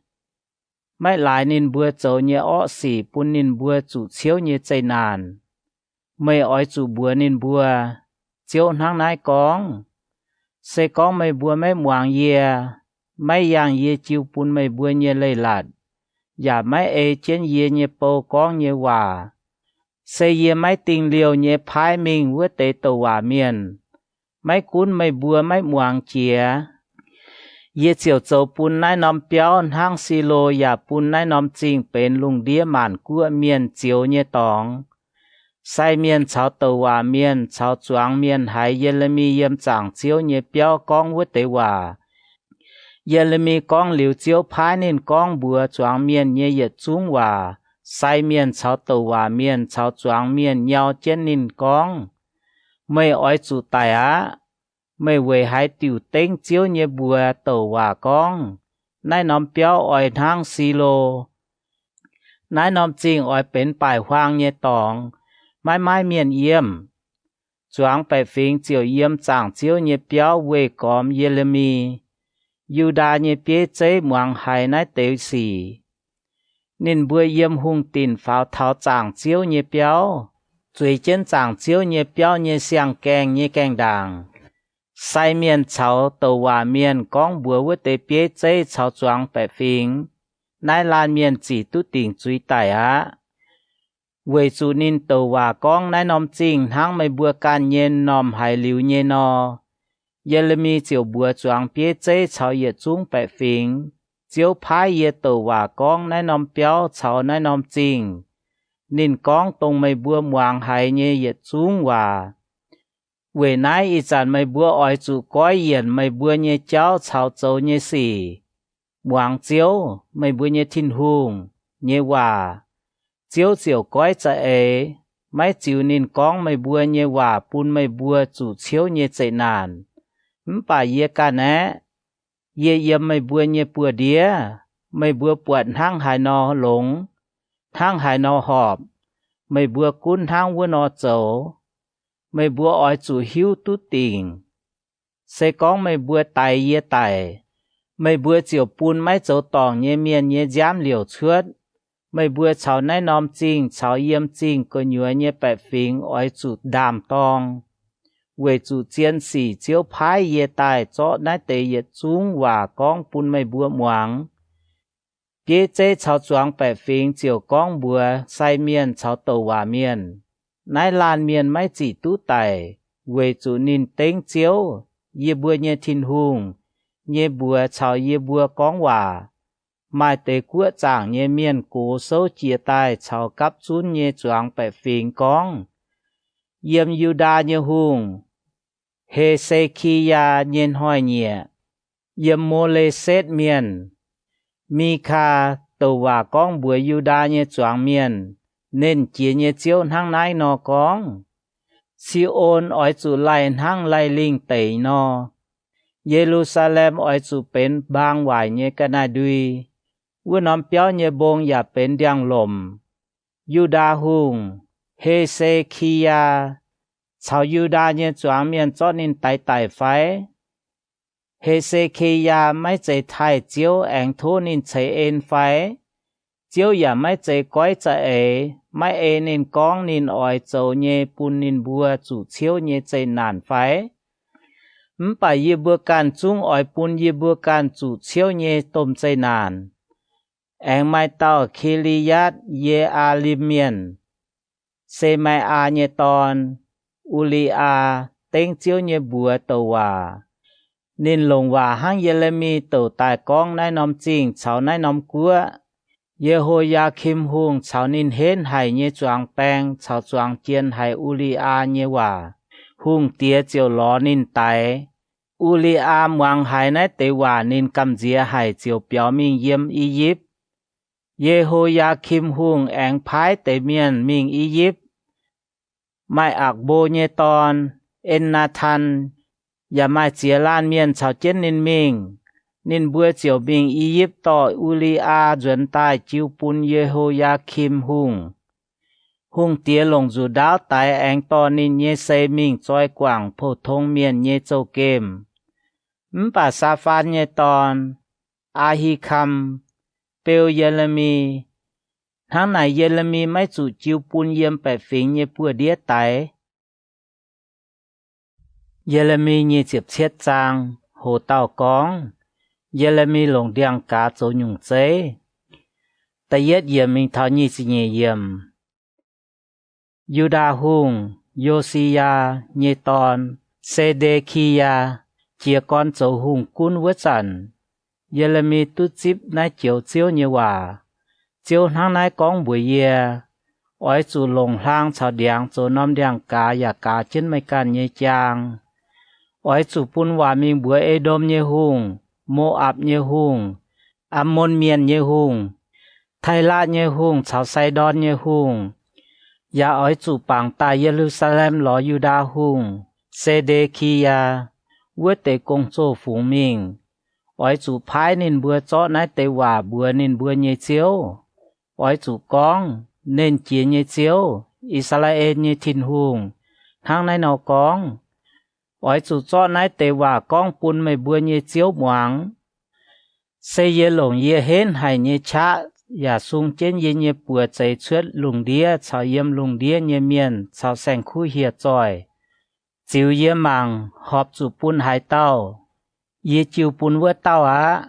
[SPEAKER 1] Mấy lại nên bùa cháu nhé ọ xỉ bùn nên bùa chủ chiếu nhé chạy nàn. Mấy ôi chủ bùa nên bùa. Chiếu năng nái con. Sẽ con mấy bùa mấy muang yê. Mấy yang yê chiếu bùn mấy bùa nhé lây lạt. Và mấy ê trên yê nhé bầu con nhé hòa. Sẽ yê mấy tình liều nhé phái mình vứt tế tổ hòa miền. Mấy cún mấy bùa mấy muang chìa. Yê chiều châu bùn nái nòm béo hang xì lô và bùn nái nòm chinh bền lùng đĩa màn của miền chiếu nhé tòng. Sai miền cháu tàu hòa miền cháu choáng miền hải Yeremi yếm chẳng chiếu nhé béo con vứt tế hòa. Yeremi con liu chiếu phái nên con bùa choáng miền nhé yết xuống hòa. Sai miền cháu tàu hòa miền cháu choáng miền nhau trên nên con. Mày oi chủ tài á. Mày về hải tiểu tên chiếu nhé bùa tàu hòa con. Nái nòm béo oi hang xì lô. Nái nòm chinh oi bến bài hoang nhé tòng. Mai miền yếm. Choáng bài phình chiều yếm chẳng chiếu nhé béo về cóm Yeremi. Yuda nhé bế chế muang hải nái tế xỉ. Nên bùa yếm hung tình pháo tháo chẳng chiếu nhé béo. Chuy trên chẳng chiếu nhé béo nhé xiang keng nhé keng đàng. Sai miền cháu tàu hòa miền con bùa vứt tế bế chế cháu choáng bài phình. Nái lan miền chỉ tu tình chuy tài á. Về chủ nín tàu và con nái nòm chinh hang mày bùa can nhiên nòm hải liu nhê nò. Yeremi chiều bùa choáng bia chế chào yết chung bẹ phình. Chiều phái yết tàu và con nái nòm béo chào nái nòm chinh. Nín con tông mày bùa moang hải nhê yết chung và. Về nái y chàn mày bùa oi chủ gói yến mày bùa nhê cháu chào châu nhê xì. Moang chiếu mày bùa nhê thinh hùng nhê và. Chiếu chiều gói cha ế. Mấy chiều nín con mày bùa nhê và bùn mày bùa chủ chiếu nhê chạy nàn. Bà yê ca nè. Yê yếm mày bùa nhê bùa đĩa. Mày bùa buồn hang hải nò lống. Hang hải nò họp. Mày bùa cún hang vua nò chấu. Mày bùa oi chủ hiếu tút tình. Sẽ con mày bùa tài yê tài. Mày bùa chiều bùn mái chấu tòng nhê miền nhê giám liều chuốt. Mày bùa cháu nái nòm chinh, cháu yếm chinh có nhua nhé bẹ phình oi chủ đàm tòng. Về chủ chiến sĩ chiếu phái yê tài cho nái tế yết chung và con bùn mày bùa moáng. Bia chế cháu choáng bẹ phình chiều con bùa say miền cháu tàu và miền. Nái lan miền mái chỉ tú tài. Về chủ nín tên chiếu, yê bùa nhé thinh hùng, nhé bùa cháu yê bùa con và. Mai tế quốc chẳng nhé miền cố sâu chia tài cháu cắp chún nhé choáng bẹ phình con. Yếm Yuda nhé hùng. Hezekiah nhiên hỏi nhẹ. Yếm mô lê xét miền. Mika tàu và con bùa Yuda nhé choáng miền. Nên chia nhé chiếu hang nái nò con. Sion oi chủ lại hang lại linh tẩy nò. Jerusalem oi chủ bên bang hoài nhé ca nai đuôi. Vua nòm béo nhé bông ya bên điang lồm. Yuda hùng. Hezekiah. Cháu Yuda nhé choáng miền cho nên tài tài phái. Hezekiah mấy chạy thai chiếu ảnh thô nên chạy ên phái. Chiếu ya mấy chạy gói cha ế. Mấy ế nên con nên oi châu nhé bùn nên bùa chủ chiếu nhé chạy nản phái. Bà yê bùa can chung oi bùn yê bùa can chủ chiếu nhé tôm chạy nản. Anh mai tao Khiliat yê a lim miền. Xe mai a nhé tòn. Uli a tên chiếu nhé bùa tàu hòa. Nên lồng hòa hang Yeremi tàu tài con nái nòm chinh cháu nái nòm cua. Yehoiakim hùng cháu nín hên hải nhé choáng bèng cháu choáng chiên hải Uli a nhé hòa. Hùng tía chiều ló nín tài. Uli a moang hải nái tế hòa nín cầm dìa hải chiều béo mình yếm Egypt. Yehoiakim hùng anh phái tế miền mình Egypt. Mai ạc bô nhé tòn, Nathan, ya mai chia lan miền cháu chết nín mình. Nín bùa chiều mình Egypt tỏ Uli a duẩn tài chiêu bùn Yehoiakim hùng. Hùng tía lồng dù đáo tài anh tỏ nín nhé xây mình choi quảng phổ thông miền nhé châu kêm. Bà sa phan nhé tòn, Ahikam, Pêu Yeremi. Tháng này Yeremi mấy chủ chiêu bùn yếm bẻ phình nhé bùa đĩa tài. Yeremi nhé chiếp chết trang, hồ tàu con. Yeremi lồng điang cá chỗ nhung chế. Ta yết yếm mình thảo nhị chỉ nhé yếm. Yuda hùng, Yosia, nhé tòn, Sedekiah, chia con chỗ hùng cún vớt sẵn. Yeremi tút chíp nái chiếu chiếu nhé hòa. Chiếu hang nái con bùi yê. Ôi chủ lồng hang chào điang chỗ nóm điang cá ya cá trên mấy can nhé chang. Ôi chủ bún hòa mình bùa Edom nhé hùng. Moab nhé hùng. Ammon miền nhé hùng. Thái la nhé hùng chào Sidon nhé hùng. Ya ôi chủ bảng tại Jerusalem ló Yuda hùng. Sedekiah. Vua tế công chô phú mình. Ôi chủ phái nên bùa chó nái tế hòa bùa nên bùa nhé chiếu. Ôi chủ con nên chia nhé chiếu. Israel nhé thìn hùng. Hang nái nào con. Ôi chủ chó nái tế hòa con bùn mày bùa nhé chiếu moáng. Xây yê lồng yê hên hay nhé chá. Ya sung trên yê nhé bùa cháy chuốt lùng đĩa. Chào yếm lùng đĩa nhé miền. Chào sành khu hiệt tròi. Chiều yê màng họp chủ bùn hải tàu. Yê chiều bùn vỡ tàu á.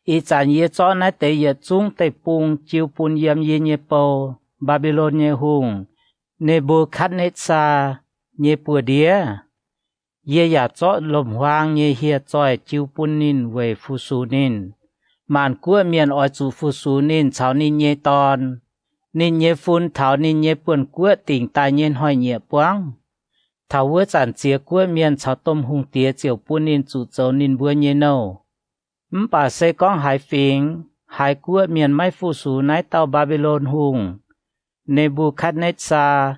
[SPEAKER 1] Y chán yê cho nái tế yê chung tế bùng chiều bùn yếm yê nhé bầu. Babylon nhé hùng Nebuchadnezzar nhé bùa đĩa ye ya cho lom hoang nhé hiệt choi chiu pun nín về phu su nín màn cua miền oi chủ phu su nín cháo nín nhé tòn nín nhé phun tháo nín nhé buồn cua tỉnh tai nhiên hỏi nhẹ quang tháo vỡ giản chia cua miền cháo tôm hung tía chiều pun nín chủ châu nín bua nhé nâu bà sẽ con hải phình hải cua miền mai phu su nái tàu Babylon hùng Nebuchadnezzar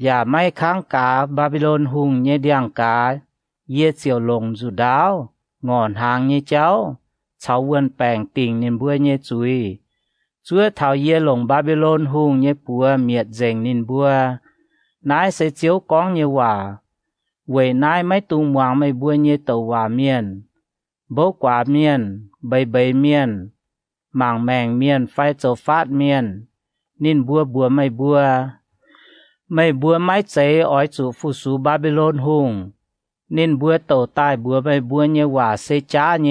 [SPEAKER 1] อย่าไม่ค้างกาบาบิโลนหุงเยเดียงกาเยเจียวลงจุดาวงอนหางเยเจ้าเฉาเวนแปลงติ่งเนินบัวเยจุยจัวเท่าเยหลงบาบิโลนหุงเยปัวเมียดเจงนินบัวนายเสเจียวก้องเยว่าเวนายไม่ตุงหวางไม่บัวเยเตว่าเมียนโบกว่าเมียนใบเมียนหมางแมงเมียนไฟโจฟาดเมียนนินบัวไม่บัวไม่บัวไม้ใจอ้อยจูฟูสูบาบิโลนหงนินบัวโตใต้บัวไม่บัวเยว่าเซจ้าเย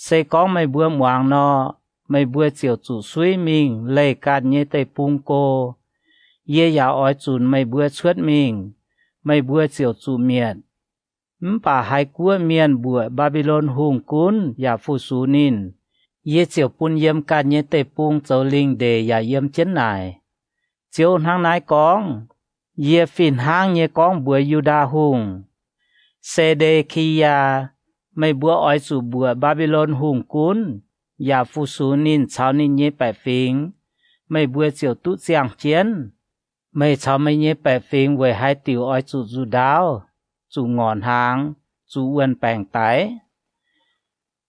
[SPEAKER 1] เซก้องไม่บัวหวางนอไม่บัวเจียวจูซุยมิงเลยการเยเตปุงโกเยยาอ้อยจูนไม่บัวชวดมิงไม่บัวเจียวจูเมียดป่าหายกัวเมียนบัวบาบิโลนหงกุนอย่าฟูสูนินเยเจียวปุนเยี่ยมการเยเตปุงเจ้าลิงเดอย่าเยี่ยมเช่นไหนเจียวทางนายกองเยฟินหางเยกองบัวยูดาหุงเซเดคียาไม่บัวอ้อยสู่บัวบาบิโลนหุงกุนอย่าฟูสูนินชาวนินเยแปะฟิงไม่บัวเจียวตุเจียงเจียนไม่ชาวไม่เยแปะฟิงไว้ให้ติวอ้อยสู่จูดาวจู่งอนหางจู่เวนแปลงไต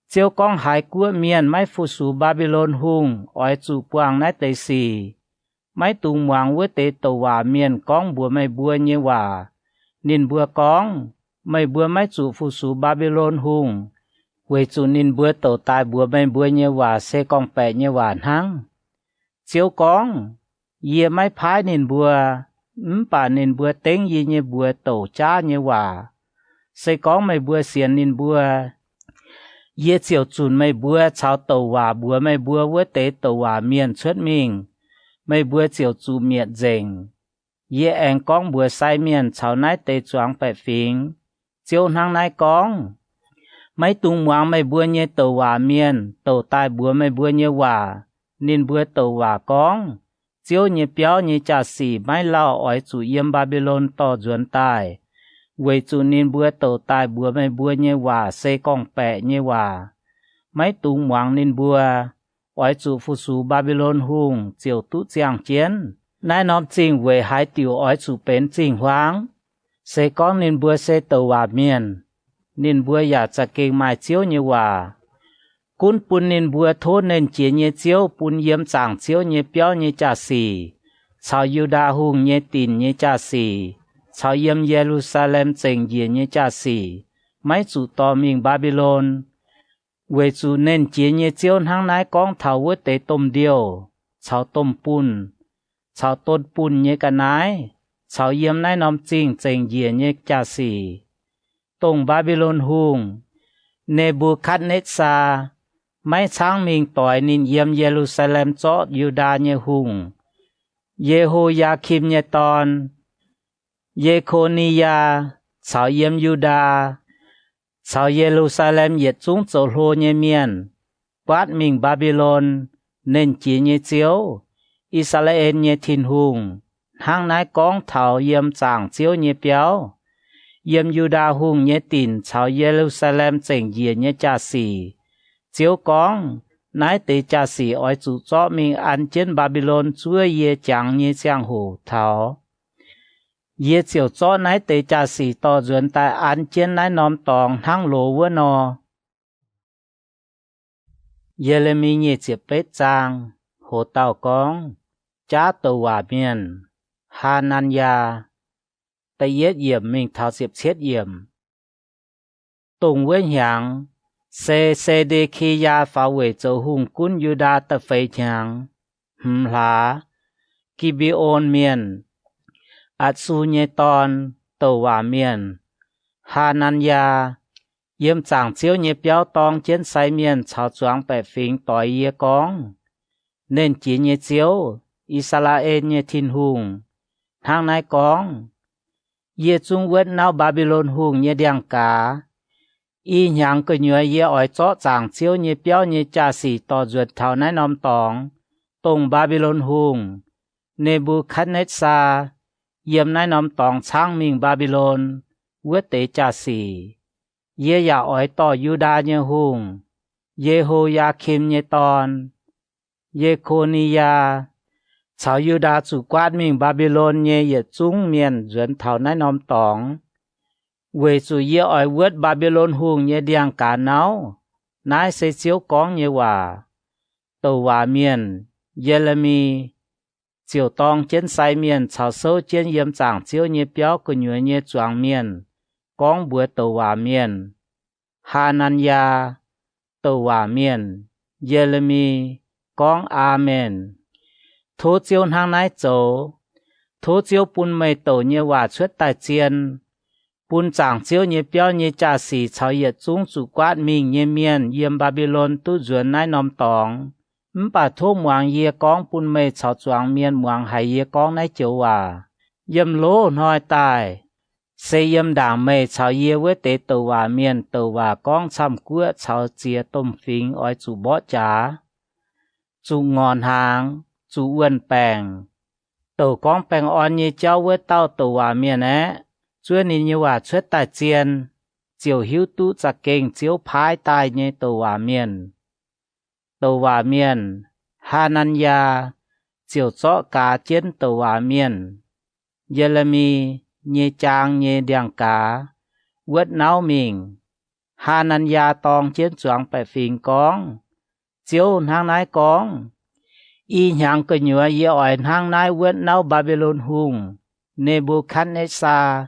[SPEAKER 1] เจียวกองหายกัวเมียนไม่ฟูสูบาบิโลนหุงอ้อยจู่ปวงนายเตซีไม่ตุงหวางเวเตตว่าเมียนก้องบัวไม่บัวเยว่านินบัวก้องไม่บัวไม่จูฟูสูบาบิโลนหุงเวจูนินบัวโตตายบัวไม่บัวเยว่าเซกองแปะเยว่าหังเจียวก้องเยี่ยไม่พายนินบัวป่านินบัวเต็งยี่เยบัวโตจ้าเยว่าเซกองไม่บัวเสียนนินบัวเยี่ยเจียวจุนไม่บัวชาวโตว่าบัวไม่บัวเวเตโตว่าเมียนชดมิงไม่บัวเจียวจูเมียดเจงเย่แองก้องบัวไซเมียนชาวนายเตจวงไปฟิงเจียวนางนายก้องไม่ตุงหวางไม่บัวเยโตว่าเมียนโตตายบัวไม่บัวเยว่านินบัวโตว่าก้องเจียวเยเปียวเยจ่าสีไม่เล่าอ้อยจูเยี่ยมบาบิโลนต่อจวนตายเวจูนินบัวโตตายบัวไม่บัวเยว่าเซกองแปะเยว่าไม่ตุงหวางนินบัวอ้อยจูฟูสูบาบิโลนหุงเจียวตุเจียงเจียนนายน้อมจริงเวหายติวอ้อยจูเป็นจริงหวางเซก้องนินบัวเซเตว่าเมียนนินบัวอยากจะเก่งไม้เจียวเยว่ากุนปุนนินบัวโทษเนินเจียเยเจียวปุนเยี่ยมจางเจียวเยเปียวเยจ่าสีชาวยูดาหุงเยตินเยจ่าสีชาวเยี่ยมเยรูซาเล็มเจงเยียเยจ่าสีไม่จูต่อมิงบาบิโลนเวจูเน้นเจียเยเจียวทางนายกองเถาเวเตต้มเดียวชาวต้มปุนชาวต้นปุนเยกันนายชาวเยี่ยมนายน้อมจริงเจงเยียเยจ่าสีตรงบาบิโลนหุงเนบูคัดเนซาไม่ช้างมิงต่อยนินเยี่ยมเยรูซาเล็มเจาะยูดาเยหุงเยโฮยาคิมเยตอนเยโคนียาชาวเยี่ยมยูดาชาวเยรูซาเล็มเหยียดจุงโจโลเยเมียนกวาดมิงบาบิโลนเน้นจีเยเจียวอิสราเอลเยทินหุงทางนายกองเถาเยี่ยมจางเจียวเยเปียวเยี่ยมยูดาหุงเยตินชาวเยรูซาเล็มเจงเยียเยจ่าสีเจียวกองนายเตจ่าสีอ้อยจูเจาะมิงอันเจนบาบิโลนช่วยเยจางเยจางหูเถาเย่เจียวจ้อนายเตจ่าสีต่อจวนตายอันเจียนนายน้อมตองทั้งโลเวนอเยเรมีเยเจียเป็ดจางโหเต่ากองจ้าตัวว่าเมียนฮานันยาตะเย็ดเยี่ยมมิงเท้าเสียบเช็ดเยี่ยมตรงเว้นหยังเซเดคียาฝาเวเจ้าหุงกุนยูดาตะเฟยหยังหลากิบิโอนเมียนอัดสูเยตอนเตว่าเมียนฮานันยาเยี่ยมจางเจียวเยเปียวตองเจียนไซเมียนชาวจวงแปะฟิงต่อยเยกองเน้นจีเยเจียว Israel nhé thiên hùng hàng nái con ye trung vết nao Babylon hùng nhé điang cá y nhang cơ nhựa ye ỏi chó chàng chiếu nhé béo nhé cha sĩ tỏ ruột thảo nái nòm tòng tông Babylon hùng Nebuchadnezzar yếm nái nòm tòng sáng mình Babylon vết tế cha sĩ ye ya ỏi tỏ Juda nhé hùng Jehoiakim nhé tòn Yeconia chào Juda chủ quát mình Babylon nhé ye trung miền ruột thảo nái nòm tòng về chủ ye ỏi vớt Babylon hùng nhé điang cả náo nái sẽ chiếu con nhé hòa tàu hòa miền Jeremy chiều tòng trên sai miền chào sâu trên yếm chẳng chiếu nhé béo của nhựa nhé choàng miền con bữa tàu hòa miền Hananya tàu hòa miền Jeremy con Amen thố chiếu hàng nái chỗ thố chiếu bún mây tàu nhé hòa xuất tài chiên bún chẳng chiếu nhé béo nhé cha sĩ chào ye trung chủ quát mình nhé miền yếm Babylon tu ruột nái nòm tòng bà thô muang ye con bún mây chào choàng miền muang hay ye con nái chiếu hòa yếm lô nói tài sẽ yếm đảng mây chào ye với tế tàu hòa miền tàu hòa con chăm cua chào chia tôm phình ỏi chủ bó trả chủ ngọn hàng chủ uẩn bèng tàu con bèng on như cháu với tàu tàu hòa miền á chúa nín như hòa xuất tài chiên chiều hiếu tu giặc kinh chiếu phái tài như tàu hòa miền Hananya chiều chó cá chiến tàu hòa miền Jeremy như trang như điang cá vớt náo mình Hananya tòng chiến choáng bè phình con chiếu hàng nái con y nhang cơ nhựa ye ỏi hàng nái vớt náo Babylon hùng Nebuchadnezzar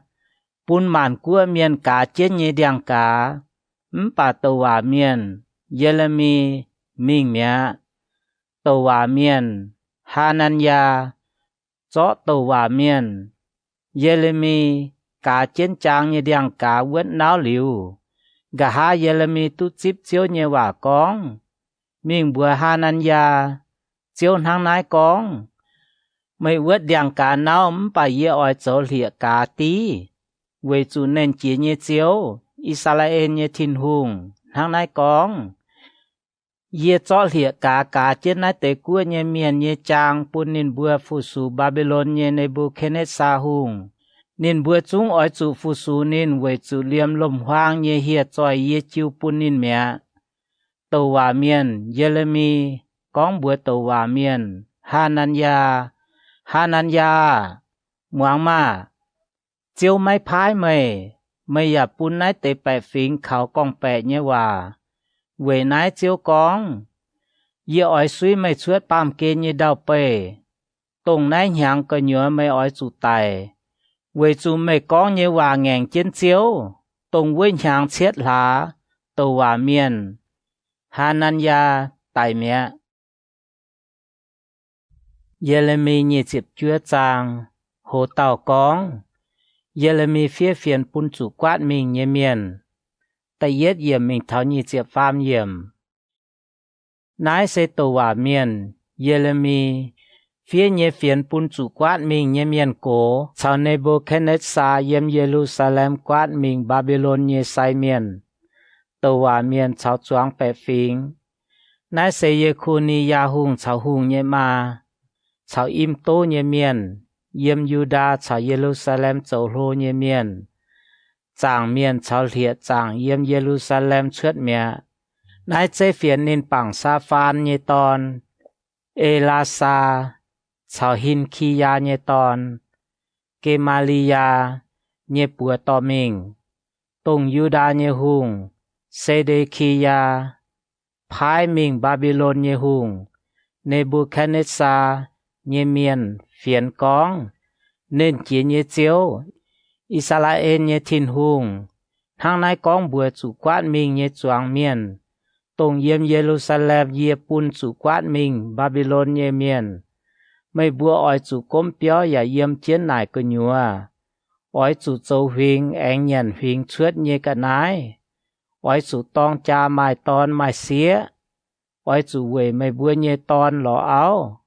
[SPEAKER 1] bún màn của miền cá chiến như điang cá bà tàu hòa miền Jeremy mình mẹ tàu hòa miền Hananya chó tàu hòa miền Jeremy cá chiến trang như điang cá vớt náo liu gà ha Jeremy tu chip chiếu như hòa con mình bùa Hananya chiếu hàng nái con mấy vớt điang cá náo bà ye ỏi chỗ lịa cá tí về chủ nên chỉ như chiếu Israel như thiên hùng hàng nái con ye cho lịa cá trên nái tế của như miền như trang bún nên bùa phụ su Babylon như Nebuchadnezzar hùng nên bùa chúng ỏi chủ phụ su nên về chủ liêm lom hoang như hiệt cho ye chiêu bún nên mẹ tàu hòa miền Jeremy con bùa tàu hòa miền Hananya muang ma chiếu máy phái mày ya bún nái tế bè phình khảo con bè như hòa về nái chiếu con ye ỏi suy mày suốt bám kê như đào bè tông nái nhang cơ nhựa mày ỏi chủ tài về chủ mày con như hòa ngàn chiến chiếu tông với nhang chết lá tàu hòa miền Hananya tài mẹ Jeremy như chịp chúa trang hồ tàu con Jeremy phía phiền bún chủ quát mình như miền tại yết yểm mình tháo như chịp phàm yểm nái sẽ tàu hòa miền Jeremy phía như phiền bún chủ quát mình như miền cổ chào Nebuchadnezzar yếm Jerusalem quát mình Babylon như sai miền tàu hòa miền chào choáng bè phình nái sẽ Yeconia hùng chào hùng như ma chào im tô như miền yếm Juda chào Jerusalem châu lô như miền chàng miền chào liệt chàng yếm Jerusalem chuất mẹ nái chế phiền nên bằng sa phan như tòn Elasa chào Hinkia như tòn Gemalia như bùa tò mình tông Juda như hùng Sedekia phái mình Babylon như hùng Nebuchadnezzar như miền phiền con nên chỉ như chiếu Israel như thiên hùng hàng nái con bùa chủ quát mình như choáng miền tông yếm Jerusalem yê bún chủ quát mình Babylon như miền mấy bùa ỏi chủ cốm béo và yếm chiến nải cơ nhùa ỏi chủ châu huynh anh nhận huynh chuốt như cả nái ỏi chủ tông cha mai ton mai xía ỏi chủ về mấy bùa như ton lọ áo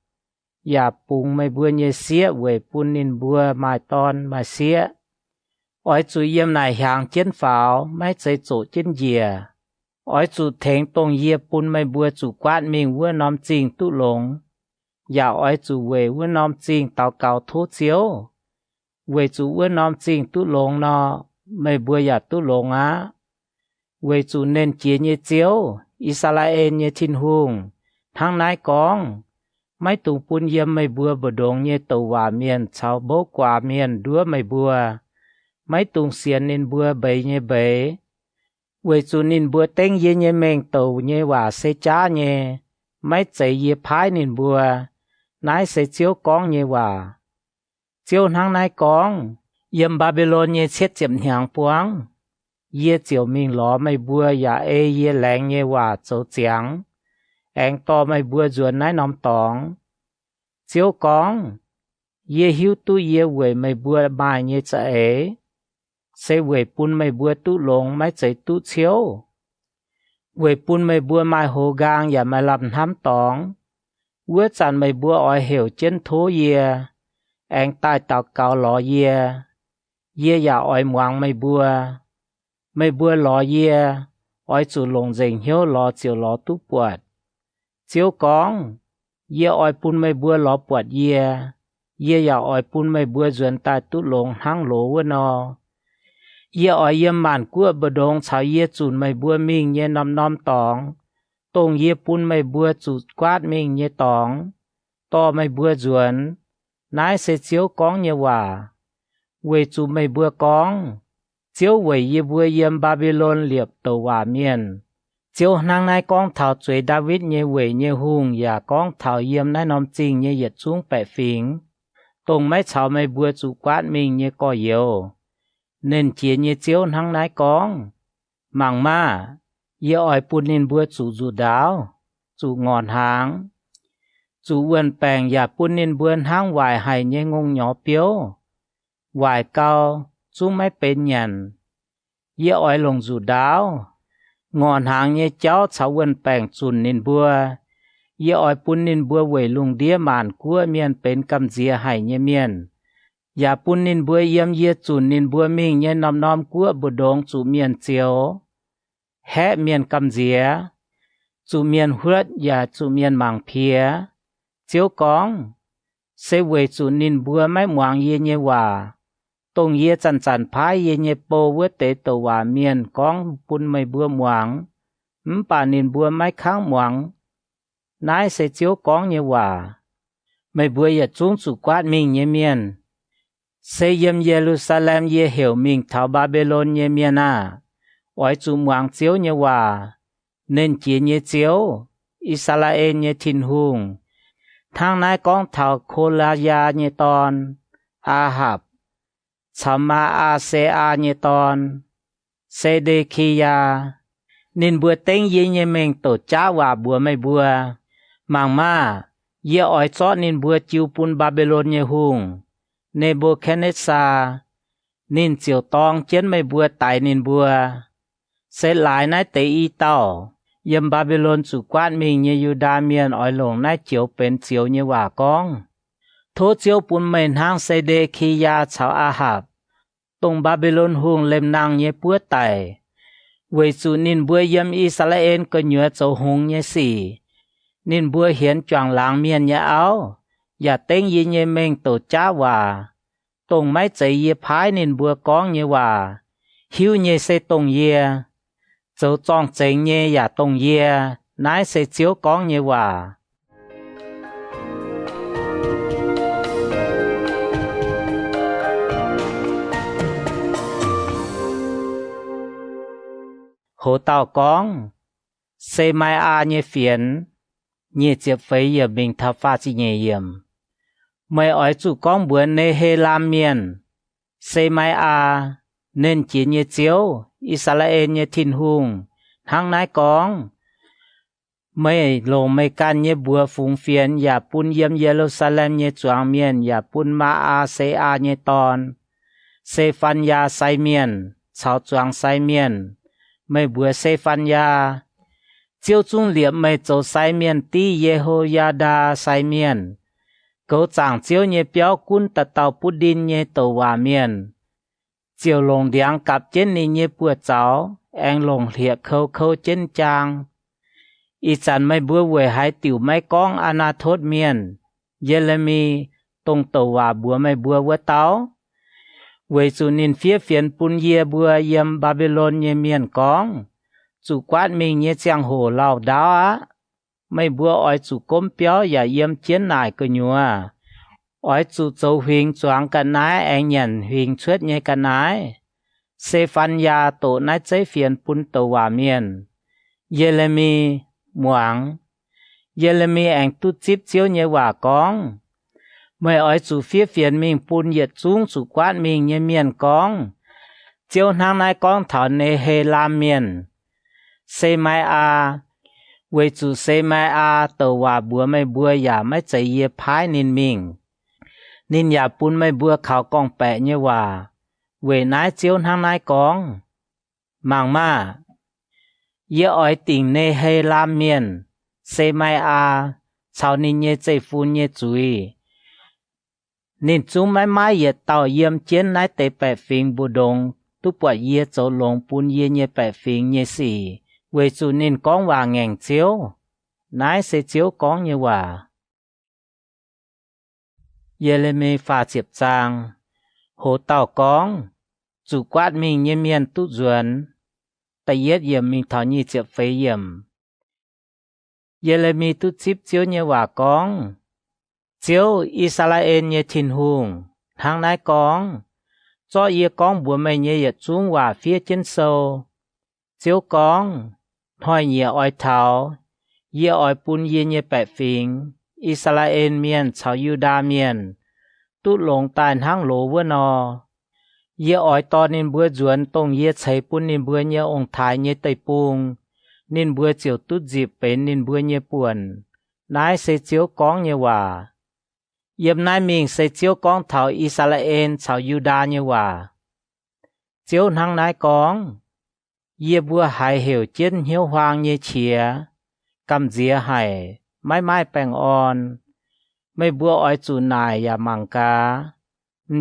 [SPEAKER 1] อย่าปุงไม่บัวเยเสียเวยปุนนินบัวมาตอนมาเสียอ้อยจุเยี่ยมนายหางเจียนฝาวไม่ใจโจเจียนเยียอ้อยจุเถงตรงเยียปุนไม่บัวจุกวาดมิงวัวน้อมจริงตุหลงอย่าอ้อยจุเววัวน้อมจริงเต่าเก่าทุเจียวเวจุวัวน้อมจริงตุหลงนอไม่บัวอย่าตุหลงอ่ะเวจุเน้นเจียเยเจียวอิสราเอลเยทินหุงทางนายกองไม่ตุงปุนเยี่ยมไม่บัวบดงเยตัวว่าเมียนชาวโบกว่าเมียนดัวไม่บัวไม่ตุงเสียนนินบัวใบเยใบเวจุนินบัวเต็งเยเยเมงตัวเยว่าเสจ้าเยไม่ใจเยพายนินบัวนายเสเจียวกองเยว่าเจียวทางนายกองเยี่ยมบาบิโลนเยเช็ดเจ็บหางปวงเย่เจียวมิงล้อไม่บัวอย่าเยแหลงเยว่าโจเจียงแองต่อไม่บัวจวนนายน้อมตองเจียวกองเย่หิวตู้เย่เวยไม่บัวบายเยจะเสเวยปุนไม่บัวตู้หลงไม่ใจตู้เชียวเวยปุนไม่บัวไม้โหกางอย่ามาลำทำตองวัวจันไม่บัวอ้อยเหวเจนโทเยแองใต้เต่าเกาหล่อเยอย่าอ้อยหมวงไม่บัวหล่อเยอ้อยจู่ลงเจิงเหียวหล่อเจียวหล่อตู้ปวดเจียวกองเย่อ้อยปุนไม่บัวหล่อปวดเย่อย่าอ้อยปุนไม่บัวจวนใต้ตู้ลงหังโหลวนอเย่อ้อยเยี่ยมมันกัวบดงชาวเย่จุนไม่บัวมิงเย่น้อมตองตรงเย่ปุนไม่บัวจุดกวาดมิงเย่ตองต่อไม่บัวจวนนายเสเจียวกองเย่ว่าเวจูไม่บัวกองเจียวเวยเย่บัวเยี่ยมบาบิโลนเหลียบตัวว่าเมียนเจียวนางนายกองเท่าจวยดาวิดเย่เวยเย่หุงอย่ากองเท่าเยี่ยมนายน้อมจริงเย่เหยียดสูงแปะฟิงตรงไม่เฉาไม่บัวจุกวาดมิงเย่ก่อเยวเน้นเจียเย่เจียวนางนายกองมังมาเย่อ้อยปุนนินบัวจูดาวจูงอนหางจูเวนแปงอย่าปุนนินบัวหางวายให้เย่งงหยอเปียววายเก่าจูไม่เป็นหยันเย่อ้อยลงจูดาวงอนหางเย่เจ้าชาวเวนแปงจุนนินบัวเย่อ้อยปุนนินบัวเวยลุงเดียมานกัวเมียนเป็นกำเจียให้เย่เมียนอย่าปุนนินบัวเยี่ยมเย่จุนนินบัวมิงเย่น้อมกัวบุดงจูเมียนเจียวแฮเมียนกำเจียจูเมียนหัวอย่าจูเมียนมังเพียเจียวกองเสเวยจุนนินบัวไม่หวังเย่เย่ว่าตรงเย่จันพายเย่เย่โปเวเตตัวว่าเมียนกองปุนไม่บัวหวังป่านินบัวไม่ค้างหวังนายเสเจียวกองเย่ว่าไม่บัวอย่าจุงจุกวาดมิงเย่เมียนเสยมเยรูซาเล็มเย่เหวมิงเท่าบาบิโลนเย่เมียนาอ้อยจุหวังเจียวเย่ว่าเน้นเจียเย่เจียวอิสราเอลเย่ทินหุงทางนายกองเท่าโคลายาเย่ตอนอาหับชามาอาเซอาเนตอนเซเดคียานินบัวเต็งเยเยเมงโตจ้าว่าบัวไม่บัวมังมาเยอ้อยซอนินบัวจิวปุนบาบิโลนเยหุงเนโบแคเนซานินเจียวตองเจนไม่บัวตายนินบัวเสหลายนายเตอีเต้าเยี่ยมบาบิโลนสุกวาดมิงเยยูดาเมียนอ้อยลงนายเจียวเป็นเจียวเยว่ากองโทเจียวปุนเมนหางเซเดคียาชาวอาหับตรงบาบิโลนหุงเล็มนางเยปัวไตเวสูนินบัวเยี่ยมอิสราเอลก็เหนือเจ้าหงเยสี่นินบัวเห็นจางหลังเมียนเยเอาอย่าเต็งเยเยเมงโตจ้าว่าตรงไม่ใจเยพายนินบัวกองเยว่าหิวเยเซตรงเยเจ้าจ้องเจงเยอย่าตรงเยนายเซเจียวกองเยว่าโหเต่ากองเซไมอาเยเฟียนเยเจียบไฟเยบิงทับฟ้าจิเยเยี่ยมไม่อ้อยจุกองบัวในเฮลามเมียนเซไมอาเน้นจีนเยเจียวอิสราเอลเยทินหุงทางนายกองไม่ลงไม่กันเยบัวฝูงเฟียนอย่าปุนเยี่ยมเยรูซาเล็มเยจวงเมียนอย่าปุนมาอาเซอาเยตอนเซฟันยาไซเมียนชาวจวงไซเมียนไม่บัวเซฟันยาเจียวจุงเหลียบไม่โจไซเมียนตีเยโฮยาดาไซเมียน cấu chẳng chiếu nhé béo cún tà tàu bút đinh nhé tàu hòa miền chiều lồng điang cặp trên ní nhé bùa cháu anh lồng liệt khâu khâu trên trang ý chẳng mấy bữa về hai tiểu mấy con ana thốt miền Jeremy tông tàu hòa bùa mấy bùa vỡ táo về chủ nín phía phiền bún yê bùa yếm Babylon nhé miền con chủ quát mình nhé chàng hồ lao đáo á mấy bữa ỏi chủ cốm béo và yếm chiến nải cơ nhua ỏi chủ châu huyền choáng cả nái anh nhận huyền suốt nhé cả nái xe phan ya tổ nái chế phiền bún tàu hòa miền Jeremy muang Jeremy anh tút chip chiếu nhé hòa con mấy ỏi chủ phía phiền mình bún nhiệt xuống chủ quát mình nhé miền con chiếu năng nái con thảo nê hê lam miền xe mai a为主谁买啊都话不没不呀没在也拍您命您也不没不考讲白呢话为哪招他哪讲忙嘛也爱定内黑拉面谁买啊朝您也在乎也注意您主买买也到验检来得白fin不动都不也走龙半夜也白fin也是为主您讲话硬招，乃是招讲嘅話。耶利米發接章，hồ tàu con, chủ quát mình như miền tu duẩn, tại yết yểm mình thảo như chịu phế yểm.耶利米tu chip chiếu như hòa con, chiếu Israel như thìn hùng, thằng nái con, cho yê con bùa mày như yết xuống hòa phía trên sâu, chiếu con, hỏi nhẹ oi thảo, yê oi bún yê nhẹ bẹ phình, Israel miền chào Yuda miền, tu lồng tàn hang lỗ vơ nò, yê oi to nên bữa duẩn tông yê cháy bún nên bữa nhẹ ông thái nhẹ tây bùng, nên bữa chiều tút dịp bến nên bữa nhẹ buồn, nái sẽ chiếu con nhẹ hòa. Yếm nái mình sẽ chiếu con thảo Israel chào Yuda nhẹ hòa. Chiếu hang nái con, yê bùa hải hiểu chiến hiếu hoàng như chìa, cầm dìa hải, mãi mãi bèng on, mấy bùa oi chủ nài và màng cá,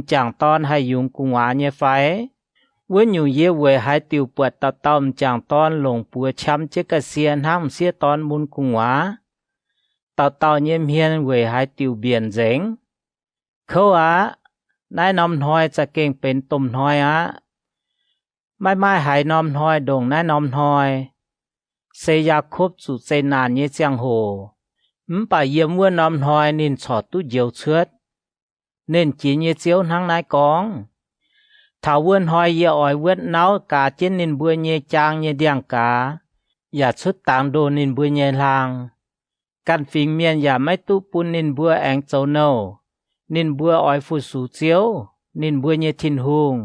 [SPEAKER 1] chẳng ton hay dùng cung hóa như phái, với nhiều yê về hải tiêu bật tàu tàu chẳng ton lồng bùa chăm chế cả xiên hăng xia ton môn cung hóa, tàu tàu nhiêm hiên về hải tiêu biển dếng. Khâu á, nái nòm hoiจะเก่งเป็นตุ่มหอยá ไม่หายนอมหอยดงนายนอมหอยเสยาคบสุเสนานเยเจียงโหป่าเยี่ยมว่านอมหอยนินฉอดตู้เยียวเชือดเน้นจีเยเจียวทั้งนายกองถ้าว่นหอยเยอ่อยเวดเนากาเจนนินบัวเยจางเยเดียงกาอย่าชุดต่างโดนินบัวเยลางกันฟิงเมียนอย่าไม่ตู้ปุนนินบัวแองโจโนนินบัวอ่อยฟุสูเจียวนินบัวเยทินหง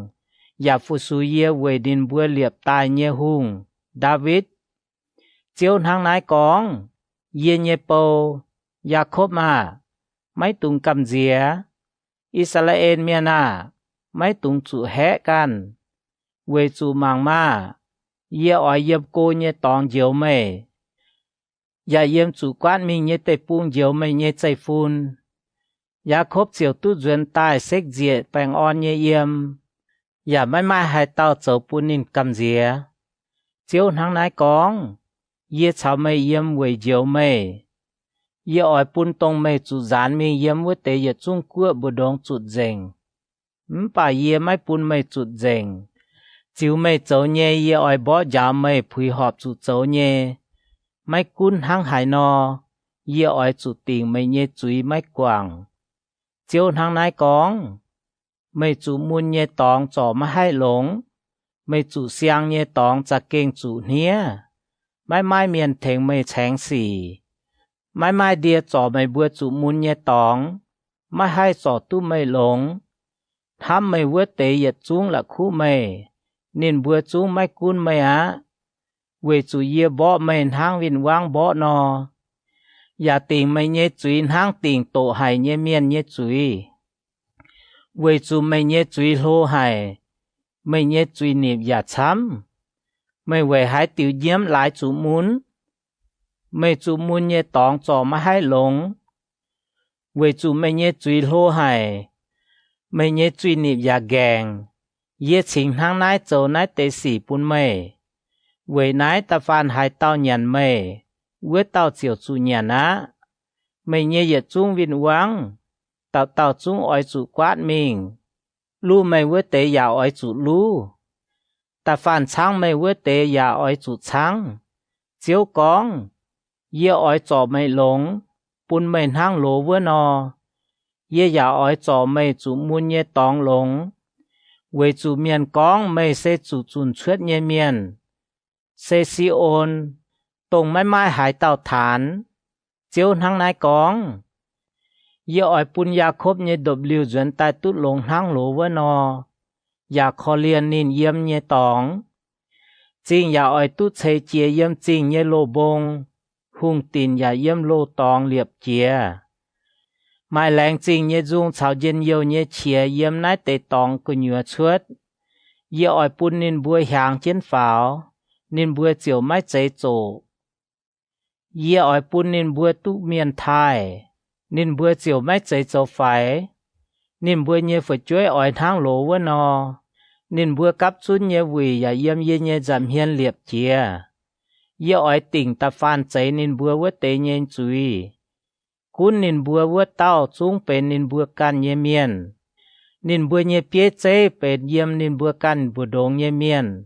[SPEAKER 1] อย่าฟุสูเยเวดินบัวเหลียบตายเยหุงดาวิดเจียวทางนายกองเยเยโปยาคบมาไม่ตุงกำเจียอิสราเอลเมียนาไม่ตุงจุแหกันเวจูมังมาเยออยเยบโกเยตองเจียวไม่อย่าเยี่ยมจุกวนมีเยเตปุงเจียวไม่เยใจฟุนยาคบเจียวตู้จวนตายเสกเจียแปงออนเยเยี่ยมอย่าไม่ให้เต้าเจ้าปุนินกำเจียเจียวทางนายกองเยี่ยชาวไม่เยี่ยมเวเจียวไม่เยี่ยอ่อยปุนตรงไม่จุดจานมีเยี่ยมเวเตยจุ้งกัวบุดงจุดเจงป่าเยี่ยไม่ปุนไม่จุดเจงจิวไม่เจ้าเย่เยี่ยอ่อยบ่ยาวไม่ผุยหอบจุดเจ้าเย่ไม่กุ้นหางหายนอเยี่ยอ่อยจุดติงไม่เย่จุยไม่กว่างเจียวทางนายกองไม่จุมุนเย่ตองจ่อไม่ให้หลงไม่จุเสียงเย่ตองจะเก่งจุเนี้ยไม่เมียนเถงไม่แฉงสีไม่เดียจ่อไม่บัวจุมุนเย่ตองไม่ให้จ่อตู้ไม่หลงทำไม่วัวเตยจุ้งละคู่ไม่นินบัวจุ้งไม่กุ้นไม่ฮะเวจุเย่บ่ไม่ทางวินวางบ่นออย่าติงไม่เย่จุยทางติงโตให้เย่เมียนเย่จุยเวจูไม่เย่จุยโลให้ไม่เย่จุยหนีบอย่าช้ำไม่เวหายติวเยี่ยมหลายจุมุนไม่จุมุนเย่ตองจ่อไม่ให้หลง Vì chủ mày nhé truy lô hải, mày nhé truy nịp giả gàng, yết chính thang nái châu nái tế sĩ bún mày. Vì nái ta phan hai tao nhàn mày, quyết tao chiều chủ nhàn á. Mày nhé yết chung viên quang, tao chung oi chủ quát mình. Lu mày quyết tế giả oi chủ lu. Ta phan sáng mày quyết tế giả oi chủ sáng. Chiếu con, yết oi trò mày lống, bún mày thang lố vữa nò. Yết giả oi trò mày chủ muôn nhé tóng lống. Vì chủ miền con mày sẽ chủ chùn chuết nhé miền. Sẽ si ôn, tông mãi mãi hải tàu thán. Chiếu thang nái con. Yết oi bún ya khốp nhé độc liu duyên tai tút lống thang lố vữa nò. Ya khó liền nín yếm nhé tóng. Chính ya oi tút chế chia yếm chính nhé lô bông. Hùng tin ya yếm lô tóng liệp chia. Mai làng chính nhé dung chào dân yêu nhé chia yếm nái tế tóng của nhựa chuốt. Yết oi bún nín bùa hàng trên pháo. Nín bùa chiều mái chế chỗ. Yết oi bún nín bùa tụ miền thai. Nín bùa chiều mái chế chỗ phải. Nín bùa nhé phải chuối oi thang lỗ vỡ nò. Nín bùa cắp chút nhé vì ya yếm yếm nhé giảm hiên liệp chia. Yết oi tỉnh ta phan chế nín bùa vỡ tế nhé chui. Cún nín bùa vỡ tao chung bên nín bùa can nhé miền. Nín bùa nhé bế chế bên yếm nín bùa can bùa đống nhé miền.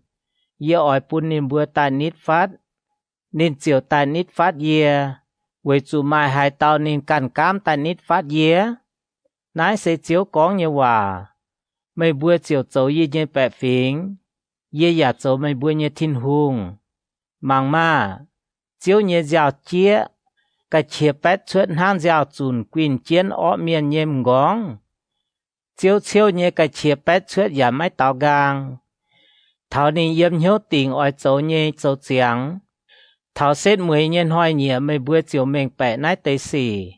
[SPEAKER 1] Yết oi bún nín bùa tài nít phát. Nín chiều tài nít phát yê. Vì chủ mai hai tao nín can cám tài nít phát yê. Nái sẽ chiếu con như hòa. Mày bùa chiều châu yê nhé bẹ phính. Yê giả châu mày bùa nhé thiên hùng. Mang ma. Chiếu nhé dạo chia. Cái chia bét chuột hang dạo chùn quyên chiến ọ miền nhé ngóng. Chiếu nhé cái chia bét chuột giả mái tao gang. Thảo nín yếm hiếu tình oi châu nhé châu chiang. Thảo xét mười nhân hoài nhẹ mày bùa chiều mình bẹ nái tế xỉ.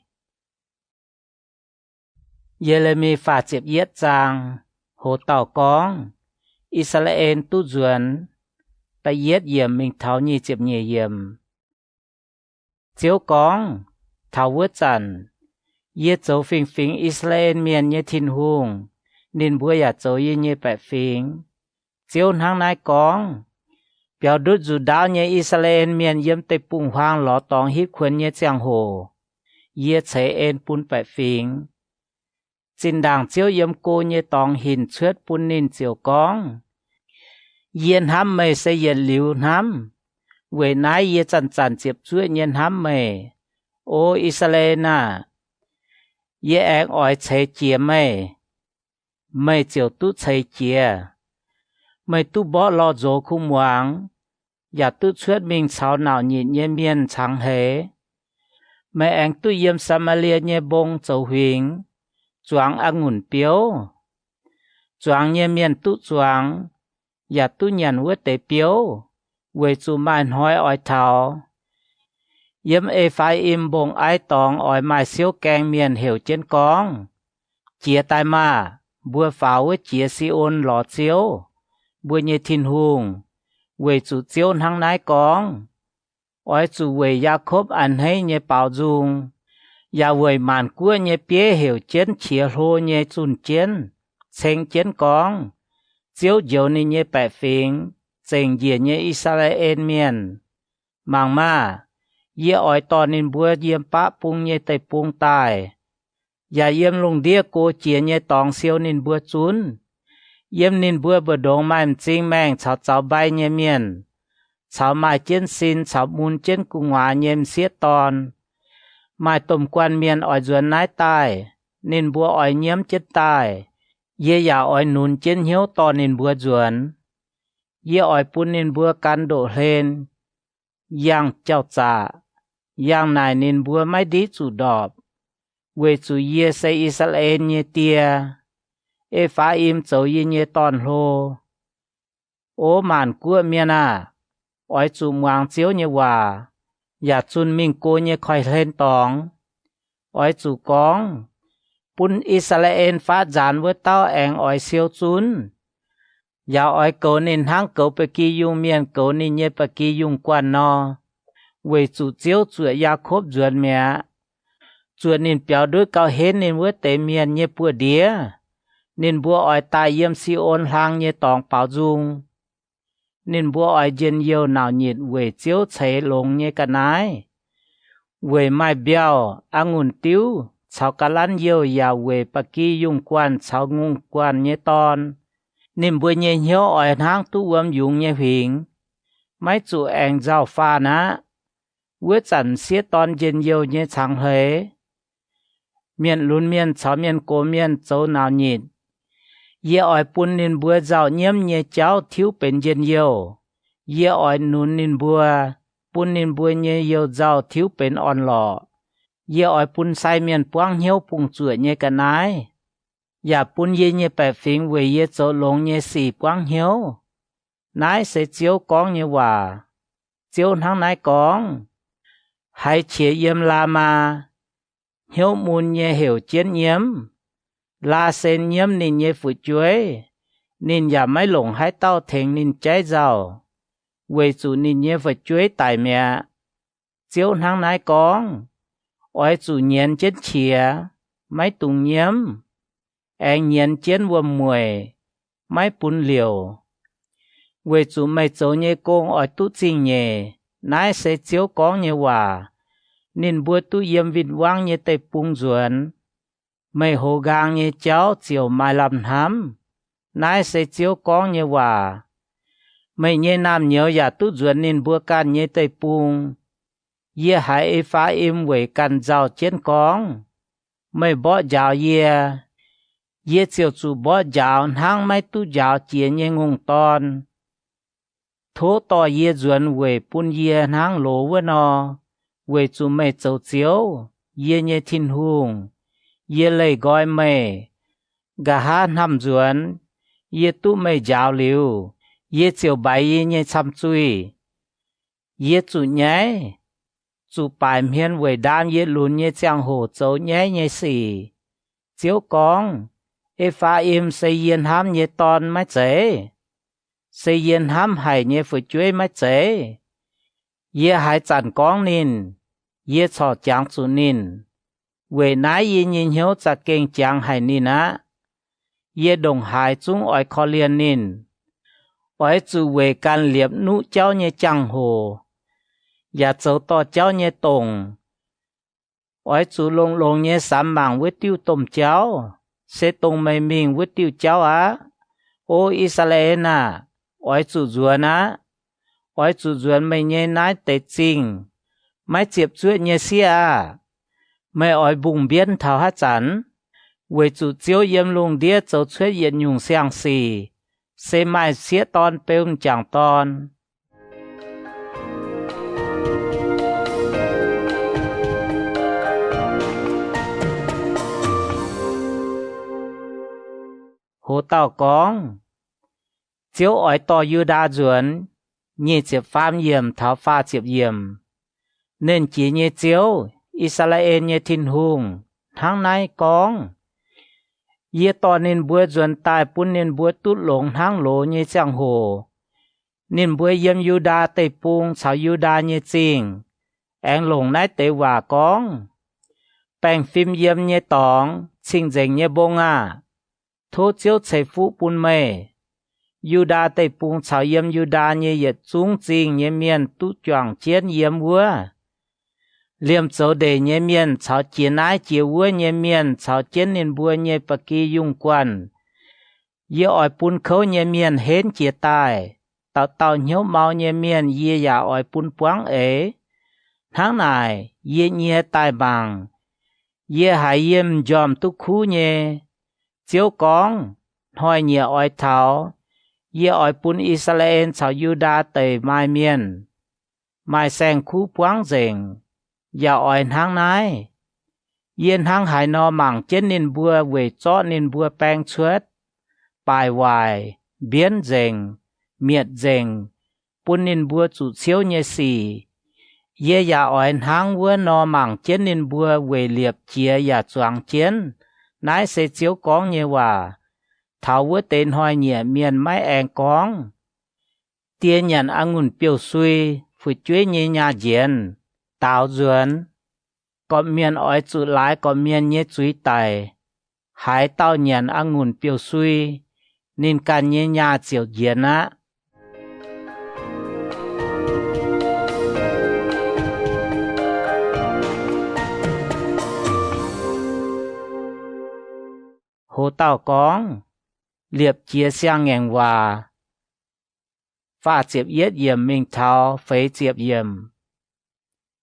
[SPEAKER 1] Yeremi phá chếp yết trang. Hồ tàu con. Israel tu duyên. Ta yết yếm mình thảo nhi chếp nhẹ yếm. Chiếu con. Thảo vớt chẳng. Yết châu phình phình Israel miền nhé thiên hùng. Nín bùa ya châu yết nhé bẹ phình. Chiếu hang nái con. Biểu đút dù đáo nhé Israel miền yếm tây bùng hoang ló tóng hít khuôn nhé chàng hồ. Yết chế ên bún bẹ phình. Chính đảng chiếu yếm cô nhé tóng hình chuết bún nín chiếu con. Yên hám mê sẽ yên liu hám. Vì nái yết chẳng chẳng chiếp chuết nhiên hám mê. Ô Israel à. Yết anh oi chế chia mê. Mê chiếu tút chế chia. Mày tu bỏ lo dỗ khung hoàng. Giả tu chuết mình sao nào nhịn nhé miền chẳng hế. Mày anh tu yếm Samaria nhé bông châu huynh. Choáng ăn ngủn biếu. Choáng nhé miền tu choáng. Giả tu nhận vớt tế biếu. Vì chú màn hỏi oi thảo. Yếm phái im bông ai tóng oi mai siêu kèng miền hiểu trên con. Chia tai mà. Bùa pháo với chia si ôn lọ chiếu. Bùa nhé thiên hùng. Vì chủ chiếu hăng nái con. Ôi chủ vì Jacob ăn hay nhé bảo dung. Và vì màn của nhé bế hiểu chiến chia hô nhé chun chiến. Chênh chiến con. Chiếu dấu ní nhé bẻ phình. Chênh dìa nhé Israel miền. Mang ma. Yê oi to nín bùa yếm bá bung nhé tây bung tài. Và yếm lùng đĩa cô chia nhé tòng siêu nín bùa chun. Yếm nín bùa bờ đông mai chính mang chào chào bay nhé miền. Chào mai chiến xin chào môn chiến cung hóa nhém xiết tòn. Mai tôm quan miền ỏi duyên nái tài. Nín bùa ỏi nhiễm chết tài. Yê giả ỏi nún chiến hiếu to nín bùa duyên. Yê ỏi bún nín bùa can độ lên. Yang chào trả. Yang này nín bùa mai đi chủ đọp. Vì chủ yê xây Israel nhé tia. Phá im châu yê nhé tòn hô. Ô màn của miền à. Ôi chủ ngoan chiếu như hòa. Giả chun mình cô như khỏi lên tóng. Ôi chủ con. Bún Israel phát gián với tao anh ôi siêu chun. Giả ôi cầu nên hăng cầu bê kỳ dùng miền cầu nên nhé bê kỳ dùng quan nó. Vì chủ chiếu chủ Jacob duyên mẹ. chùa nên béo đứa cao hết nên bữa tế miền như bữa đĩa nên bữa ỏi tài yếm si ôn hàng như tòng bảo dung nên bữa ỏi dân yêu nào nhiệt về chiếu chế lồng như cả nái về mai béo ngùn tiêu cháu cả lăn yêu ya về bà kỳ dùng quan cháu ngung quan như ton nên bữa như hiếu ỏi hàng tu ấm dùng như hình mấy chủ anh giàu pha ná bữa chẳng xế ton dân yêu như chẳng hề miền lún miền cháu miền cố miền châu nào nhiệt ye ỏi pun nên bữa giàu nhiễm như cháu thiếu bên dân yêu ye ỏi nún nên bữa pun nên bữa như yêu giàu thiếu bên on lọ ye ỏi pun sai miền quang hiếu phùng chuột như cái nái ya pun ye như bẻ phình về ye châu lông như xì quang hiếu nái sẽ chiếu con như hòa chiếu thằng nái con hay chế yếm la mà hiếu muốn như hiểu chiến nhiễm la sen nhiễm nên như phụ chuối nênอย่าไม่หลงให้เต้าเทงnên trái giàu về chủ nên như phụ chuối tại mẹ chiếu thằng nái con ỏi chủ nhiên chết chìa mấy tùng nhiễm anh nhiên chiến vườn mùi mấy bún liều về chủ mày chỗ như con ỏi tu trình nhẹ nái sẽ chiếu con như hòa nên bữa tu yếm vịt vang như tây bung ruộn mày hồ gang như cháu chiều mai làm hám nái sẽ chiếu con như hòa mày như nam nhớ ya tu ruộn nên bữa can như tây bung ye hãy phá im về can giàu chiến con mày bỏ giàu ye chiều chủ bỏ giàu hang mày tu giàu chiến như ngung ton thố to ye ruộn về bún ye hang lỗ với nó về chủ mày châu chiếu ye như thiên hùng ye lấy gói mày gà hát nằm ruộn ye tu mày giàu liu ye chiều bài ye như chăm chui ye chủ nhái chủ bài miền về đan ye lún ye giang hồ châu nhái như xì chiếu con phá im xây yên ham như ton mấy chế xây yên ham hay như phụ chuối mấy chế ye hai chặn con nín ye cho chẳng chủ nín về nái ye nhìn hiếu cha kinh chẳng hay nín á ye đồng hai chúng ỏi khó liên nín ỏi chủ về can liệp nụ cháu như chẳng hồ ya châu to cháu như tùng ỏi chủ lông lông như sám bằng với tiêu tôm cháu sẽ tùng mày mình với tiêu cháu á ô Israel à ỏi chủ ruột á ỏi chủ ruột mày như nái tệ chinh mày chịp chuột như xia mày ỏi bùng biến thảo hát chắn về chủ chiếu yếm lùng đĩa châu chuột yên nhung xiang xì sẽ mai xía ton bơm chẳng ton hồ tàu con chiếu ỏi to yu đa ruộn như chịp phàm yếm thảo pha chịp yếm nên chỉ như chiếu Israel như thiên hùng tháng nay con ye to nên bữa ruộn tai pun nên bữa tút lồng tháng lỗ như chẳng hồ nên bữa yếm Yuda tây pung chào Yuda như chinh anh lồng nái tây hòa con bèn phim yếm như tòng chinh dành như bông à thô chiếu chế phụ pun mê Yuda tây pung chào yếm Yuda như yết trung chinh như miền tu choàng chiến yếm vua liêm châu đề như miền chào chiến ái chiều vua như miền chào chiến nên bua như bà kỳ dùng quan ye ỏi pun khâu như miền hến chia tài tạo tạo nhiễu mau như miền ye ya ỏi pun quáng ế tháng này ye như tài bằng ye hải yếm dòm tu khu như chiếu con hỏi nhẹ ỏi thảo ye ỏi pun Israel chào Yuda tây mai miền mai sang khu quáng rình ya ỏi tháng này yên tháng hải nọ mảng trên nên bua về chó nên bua bang chuột bài hoài biến rình miệt rình pun nên bua chủ chiếu như xì ye ya ỏi tháng vua nọ mảng trên nên bua về liệp chia ya choàng chiến nái sẽ chiếu con như hòa thảo vua tên hỏi nhẹ miền máy anh con tiên nhận ngùn biểu suy phụ chuối như nhà diễn tạo ruộn có miền ói chủ lái có miền nhé chuối tài hái tao nhàn ngùn biểu suy nên can nhé nhà chiều diễn á hồ tao cóng liệp chia sang ngàn hòa pha chiếp yết yểm mình tháo phế chiếp yểm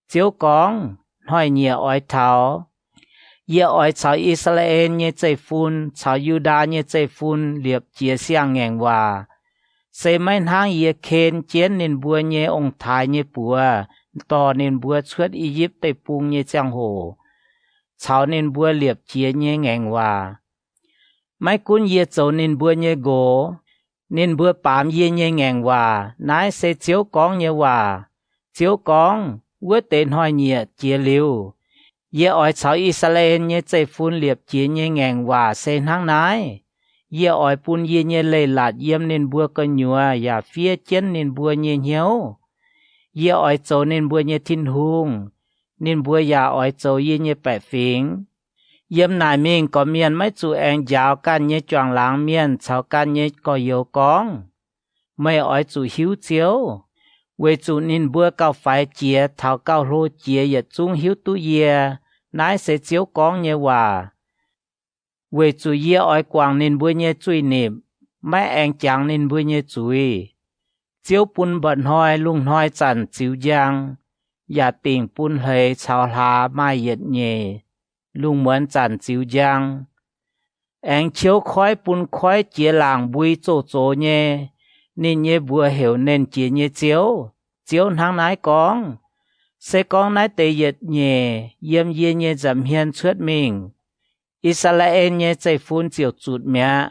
[SPEAKER 1] chiếu cóng hỏi nhẹ ói tháo ye ói chào Israel nhé chạy phun chào Juda nhé chạy phun liệp chia sang ngàn hòa sẽ mấy tháng ye khen chiến nên bùa nhé ông thái nhé bùa to nên bùa xuất Egypt tây pung nhé giang hồ chào nên bùa liệp chia nhé ngàn hòa mấy cuốn ye châu nên bùa nhé gỗ nên bùa bám ye nhé ngàn hòa nãy sẽ chiếu cóng nhé hòa chiếu cóng vua tên hỏi nhẹ chia liu ye ói chào Israel nhé chạy phun liệp chia nhé ngàn hòa sen hang nái ye ói pun ye nhé lây lạt yếm nên bùa cơ nhua ya phía chân nên bùa nhé hiếu ye ói châu nên bùa nhé thiên hung nên bùa ya ói châu ye nhé bẻ phím yếm nài mình có miền mấy chú anh giáo can nhé choàng láng miền chào can nhé có yếu cóng mấy ói chú hiếu chiếu为主nên bữa cao phải chia thảo cao lô chia yết trung hiếu tu ye nãy sẽ chiếu con nhé hòa为主ye ói quang nên bữa nhé chui niệm mấy anh chàng nên bữa nhé chui chiếu pun bận hoi lung hoi chăn chiếu giang ya tình pun hề chào hà mai yết nhẹ lung muốn chăn chiếu giang anh chiếu khói pun khói chia làng bùi chỗ chỗ nhé nên nhé bùa hiểu nên chia nhé chiếu tháng nái con sẽ con nái tê yết nhé yếm yê nhé dầm hiên suốt mình Israel nhé chạy phun chiều chuột mẹ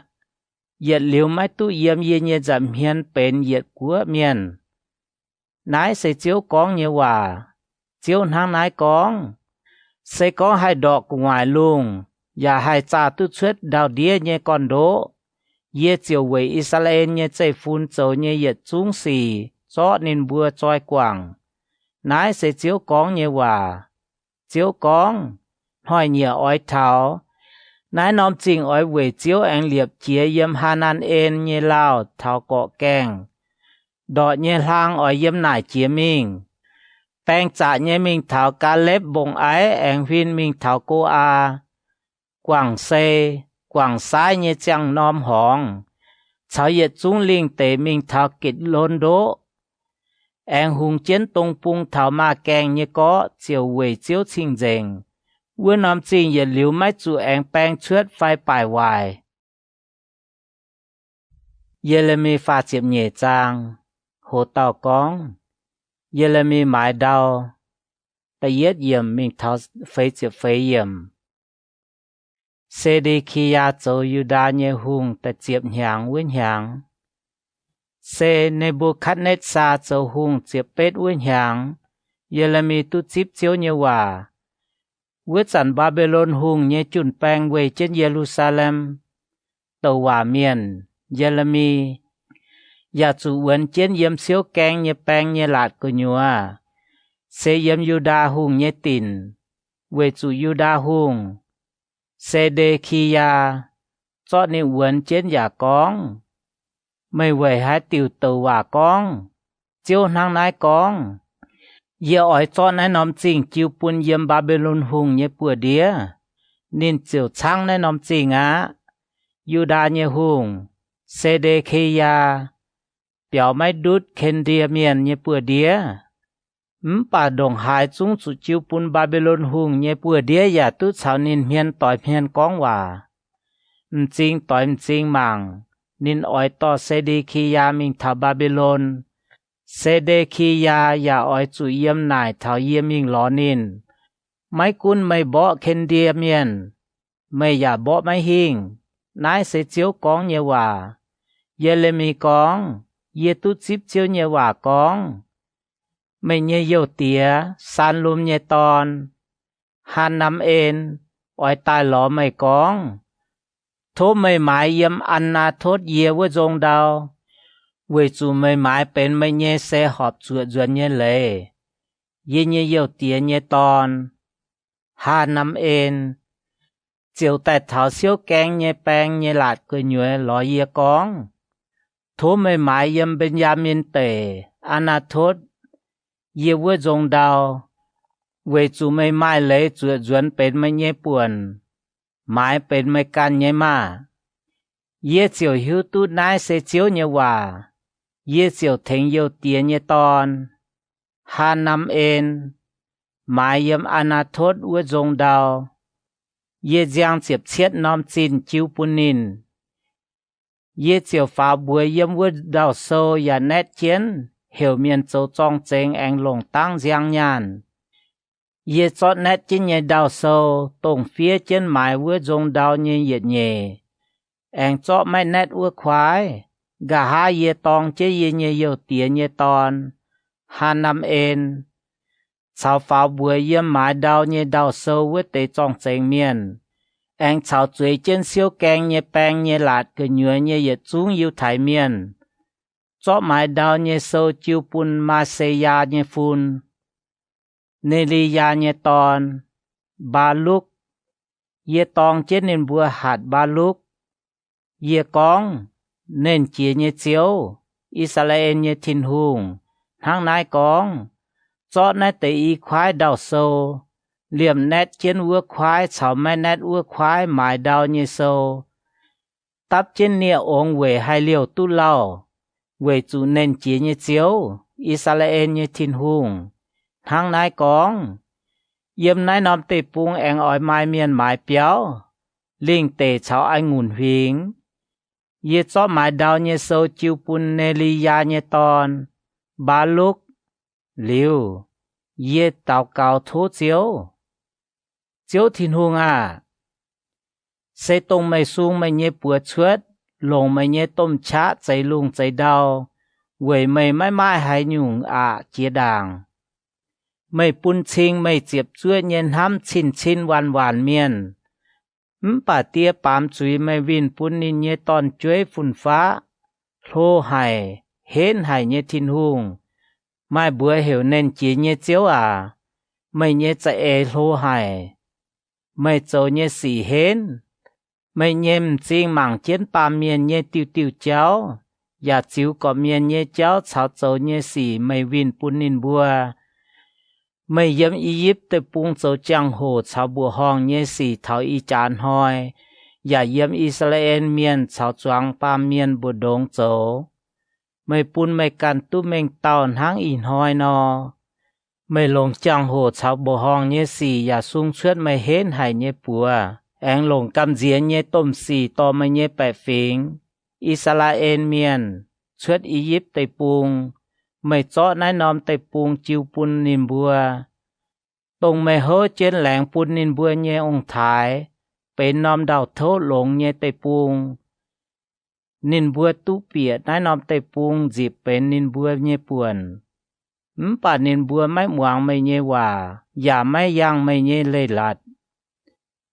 [SPEAKER 1] yết liu mái tu yếm yê nhé dầm hiên bền yết của miền nái sẽ chiếu con nhé hòa chiếu tháng nái con sẽ có hai đọt ngoài luôn và hai cha tu suốt đào đĩa nhé con đố ye chiều về Israel nhé chạy phun châu nhé yết trung xì cho nên bùa choi quảng nãy sẽ chiếu con nhé hòa chiếu con hỏi nhẹ ói tháo nãy nóm trình ói về chiếu anh liệp chia yếm Hanan en nhé lao tháo cọ keng đọ nhé lang ói yếm nải chia mình bèn trả nhé mình tháo cá lép bông ái anh huyên mình tháo cô a quảng xê quảng sai nhé chẳng nóm hóng cháu yết trung linh tế mình tháo kịch lôn đố anh hùng chiến tung pung thảo ma keng như có chiều về chiếu trình dành vua nóm trình yết liu mái chủ anh bèn chuốt phai bài hoài Jeremy pha chiếm nhẹ trang hồ tàu con Jeremy mãi đau ta yết yểm mình tháo phế chiếm phế yểm Sedekia châu Juda nhé hùng ta chiếm nhàng với nhàng Se Nebuchadnezzar châu hùng chiếm bết với nhàng Jeremy tu chip chiếu như hòa với trận Babylon hùng nhé chuẩn bang về trên Jerusalem tàu hòa miền Jeremy ya chủ vấn trên yếm siêu keng nhé bang nhé lạt của nhua Se yếm Juda hùng nhé tin về chủ Juda hùng Sedekia cho nên vấn trên nhà con mày về hai tiểu tàu hòa con chiếu năng nái con ye ói cho nái nóm trình chiếu pun yếm Babylon hùng nhé bùa đĩa nên chiếu chăng nái nóm trình á Juda nhé hùng Sedekia biểu máy đút khen đĩa miền nhé bùa đĩa bà đồng hai chúng chủ chiếu pun Babylon hùng nhé bùa đĩa ya tu chào nên miền tỏi miền con hòa trình tỏi trình màng nên ói to Sedekia mình thảo Babylon Sedekia ya ói chủ yếm nải thảo yếm mình ló nên mấy cuốn mày bỏ khen đĩa miền mày ya bỏ mấy hình nãy sẽ chiếu con nhé hòa Jeremy con ye tu chip chiếu nhé hòa con mày nhé yêu tía san lùm nhé ton han nắm en ói tai ló mày con thố mày mãi yếm ăn na thốt ye với dòng đào với chủ mày mãi bên mày nhé xe họp chuột chuột nhé lệ ye nhé yêu tía nhé ton Hà năm ên chiều tại thảo siêu keng nhé bèng nhé lạt cười nhuệ lò yê con thố mê mãi yếm bên gia miên tề Anathốt yê vua dòng đào về chủ mê mãi lấy chuột duẩn bên mê nhé buồn mãi bên mê can nhé mà yê chiều hiếu tút nái sẽ chiếu nhé hòa yê chiều thính yêu tía nhé ton Hà năm ên mãi yếm Anathốt vua dòng đào yê giang chiếp chiết nóm chín chiếu bún nín yê chiều phá bùa yếm vua đào sâu ya nét chiến hiểu miền châu trong chênh anh lồng tăng giang nhàn yê chót nét chiến nhé đào sâu tổng phía trên mái vua dòng đào nhé yết nhé anh chót mái nét vua khoái gà ha yê tòng chế yê nhé yêu tía nhé ton Hà năm ên chào phá bùa yếm mái đào nhé đào sâu vua tế trong chênh miền anh chào chuối trên siêu keng nhé bèng nhé lạt cơ nhựa nhé yết chung yêu thái miền chó mái đào nhé sâu chiêu bún ma se ya nhé phun nê li ya nhé ton ba lúc yê tong chết nên bùa hạt ba lúc yê con nên chia nhé chiếu Israel nhé thìn hùng hàng nai con chó nai tế y khoái đào sâu liềm nét trên vua khoái chảo mẹ nét vua khoái mái đào như sâu tắp trên nia ống về hai liều tu lao về chủ nền chỉ như chiếu Israel như thìn hùng hàng nái con yếm nái nóm tê bung anh ỏi mai miền mái béo linh tê chảo anh ngùn huyến yết chó mái đào như sâu chiêu bún nê li ya như ton ba lúc liu yết tàu cao thố chiếu chiếu thìn hùng à sẽ tông mày xuống mày nhé bùa chuốt lồng mày nhé tôm chá cháy lung cháy đau quẩy mày mãi mãi hay nhung à chia đàng mày bún chinh mày chiếp chúa nhân hám chín chín hoàn hoàn miền bà tia bám chuối mày vin bún nín nhé ton chuối phun phá lô hài hến hài nhé thìn hùng mai bùa hiểu nên chỉ nhé chiếu à mày nhé chạy lô hài mày châu nhé xỉ hến mày nhém chinh mảng chiến ba miền nhé tiêu tiêu cháu ya chiếu có miền nhé cháu cháo châu nhé xỉ mày vin bún nín bùa mày yếm Egypt tới bung châu giang hồ cháo bùa hong nhé xỉ thảo y chán hoi ya yếm Israel miền cháo choáng ba miền bùa đống châu mày bún mày can tu mình tàu hang in hoi no mày lồng giang hồ cháo bùa hong nhé xỉ ya sung suốt mày hến hay nhé bùa anh lồng cam diễn nhé tôm xì to mày nhé bẻ phình Israel miền suốt Egypt tây bung mày chó nái nóm tây bung chiêu bún nín bùa tông mày hớ trên làng bún nín bùa nhé ông thái bên nóm đào thốt lồng nhé tây bung nín bùa tú bịa nái nóm tây bung dịp bên nín bùa nhé buồn bà nín bùa mái muang mày nhé hòa giả mái yang mày nhé lê lạt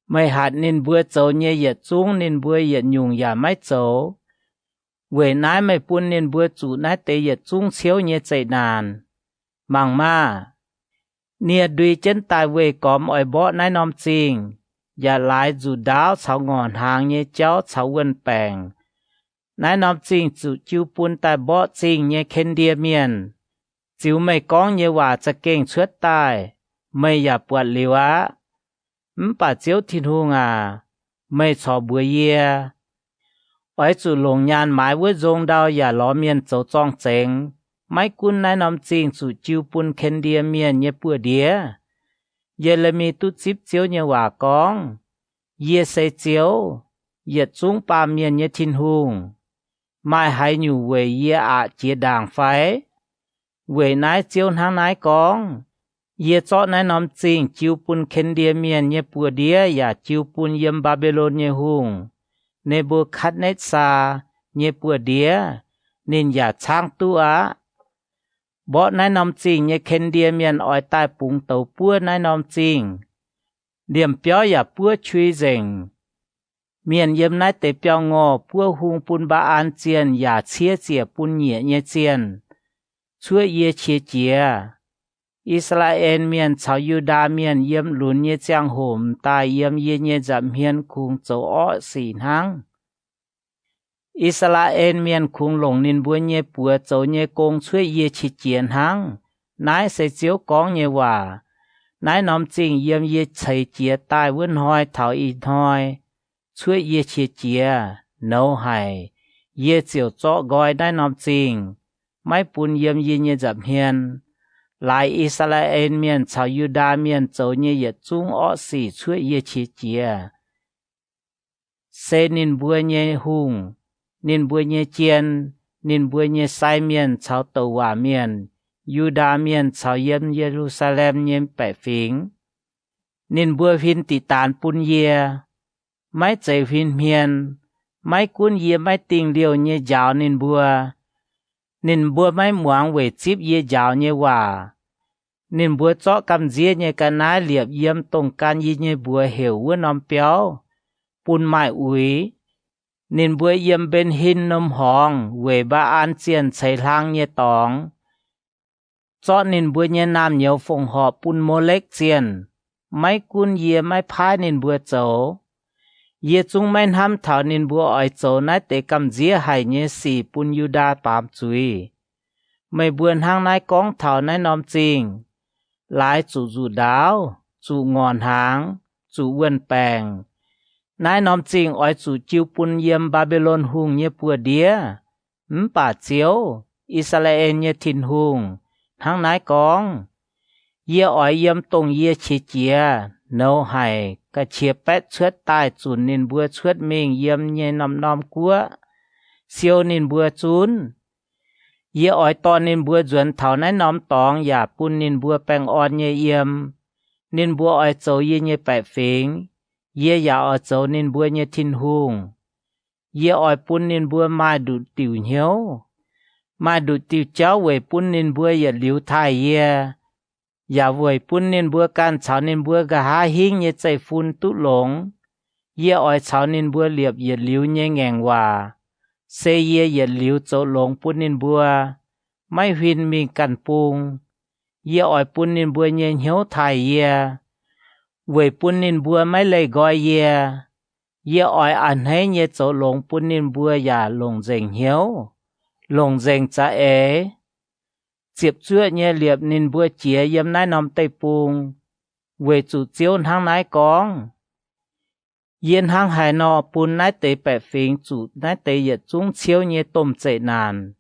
[SPEAKER 1] mày hạt nín bùa châu nhé yết chung nín bùa yết nhung giả mái châu về nái mày bún nín bùa chủ nái tế yết chung chiếu nhé chạy nàn màng ma nia đuôi chân tài về có mọi bó nái nóm chinh giả lái dù đáo cháu ngọn hàng nhé cháu cháu vân bèng nái nóm chinh chủ chiếu bún tài bó chinh nhé khen đia miền chiếu mày con nhé hòa cha kênh suốt tài mày giả buat liu á bà chiếu thìn hùng à mày chó bùa yê ở chủ lồng nhàn mái với dòng đào giả ló miền châu trong chênh mái cún nái nóm chinh chủ chiếu bún khen đia miền nhé bùa đía yê lê mi tu chip chiếu nhé hòa con yê xây chiếu yê chung ba miền nhé thìn hùng mai hay nhủ về yê ạ chia đàng phái về nái chiếu hàng nái con yê chó nái nóm chinh chiếu bún khen đia miền nhé bùa đía ya chiếu bún yếm Babylon nhé hùng Nebuchadnezzar nhé bùa đía nên ya chang tu á bỏ nái nóm chinh nhé khen đia miền ỏi tai bung tàu bùa nái nóm chinh điểm béo ya bùa chui rình miền yếm nái tế béo ngò bùa hung bún ba an chiên ya chia chia bún nhẹ nhé chiên chúa yê chia chia Israel miền chào Juda miền yếm lún như giang hồn tai yếm như giảm hiên cùng châu ó xỉ hang Israel miền cùng lồng nín bùa như bùa châu như công chuối như chỉ chiến hang nái sẽ chiếu con như hòa nái nóm chính yếm như chạy chia tai vươn hoi thảo y hoi chuối như chỉ chia nấu hải như chiều chó gói nái nóm chính máy bùn yếm như giảm hiên lại Israel miền chào Juda miền châu như yết trung ó xỉ chuối như chỉ chia xe nín bùa như hùng nín bùa như chiên nín bùa như sai miền chào tàu hòa miền Juda miền chào yếm Jerusalem như bẻ phính nín bùa phính tị tàn bùn yê máy chạy phính miền máy cuốn yê máy tình liều như giáo nín bùa máy muang về chip yê giáo như hòa nín bùa chó cầm dĩa như cả nái liệp yếm tông can yê như bùa hiểu vua nóm béo bùn mại úi nín bùa yếm bên hin nôm hong về ba an chiên chạy lang như tóng chó nín bùa như nam nhiều phồng họ bùn mô lếch chiên máy cuốn yê máy phái nín bùa chấu yê chung máy ham thảo nín bùa ỏi chấu nái tế cầm dĩa hay như xì bùn Juda bám chui mày buồn hang nái cóng thảo nái nóm chinh lại chủ đáo chủ ngọn háng chủ vườn bèng nái nóm chinh ỏi chủ chiêu bùn yếm Babylon hùng như bùa đĩa bà chiếu Israel như thìn hùng hang nái cóng yê ỏi yếm tông yê chỉ chia nấu hải cả chia pét chuết tai chun nín bùa chuết mình yếm như nóm cua siêu nín bùa chun yê ỏi to nín bùa duẩn thảo nái nóm tóng ya bùn nín bùa bèng on như yếm nín bùa ỏi châu yê như bẻ phính yê ya ỏi châu nín bùa như thìn hùng yê ỏi bùn nín bùa mai đủ tiểu hiếu mai đủ tiểu cháu về bùn nín bùa yê liu thai yê ya về bùn nín bùa can cháo nín bùa gà ha hing như chạy phun tụ lống yê ỏi cháo nín bùa liệp yê liu như ngèng hòa xe yê liu châu lống bùn nín bùa máy huyên mình cằn pung yê ỏi bùn nín bùa như hiếu thai yê về bùn nín bùa máy lây gọi yê ỏi ảnh hay như châu lống bùn nín bùa ya lồng dành hiếu lồng dành cha ế chiếp chúa như liệp nín bùa chia yếm nái nóm tây pung về chủ chiếu hang nái cóng yên hang hải nọ bùn nái tế bẻ phính chủ nái tế yết trung chiếu như tôm chạy nàn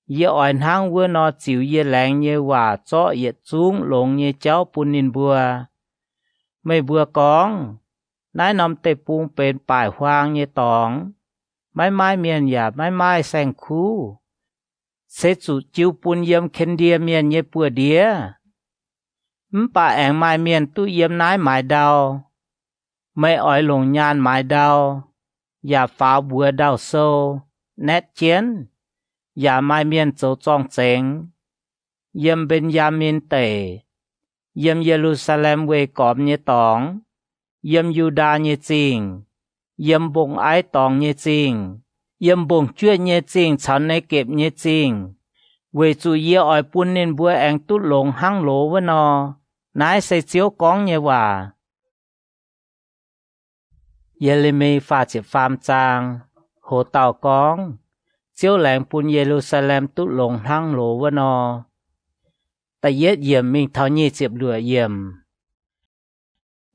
[SPEAKER 1] yê ỏi hang vua nọ chiếu yê lạnh như hòa chó yết trung lồng như cháu bùn nín bùa mày bùa cóng nái nóm tây pung bên bài hoang như tóng mái mai miền ya mái mai xanh khu sẽ chủ chiếu bùn yếm khen đia miền như bùa đĩa bà ảnh mai miền tu yếm nái mái đau mày ỏi lồng nhàn mái đau ya pháo bùa đau sâu nét chiến ya mai miền châu trong chén yếm bên ya miền tề yếm Jerusalem về cọp như tóng yếm Juda như chinh yếm bông ái tóng như chinh yếm bông chuyên như chinh cháo nấy kẹp như chinh về chủ yê ỏi bùn nín bùa ảnh tút lồng hang lỗ với nó nái sẽ chiếu cóng như hòa Yeremi pha chỉ phàm trang hồ tàu cóng chiếu lẹng bùn Jerusalem tút lồng hang lỗ với nó ta yết yểm mình thảo nhi chiếp lửa yểm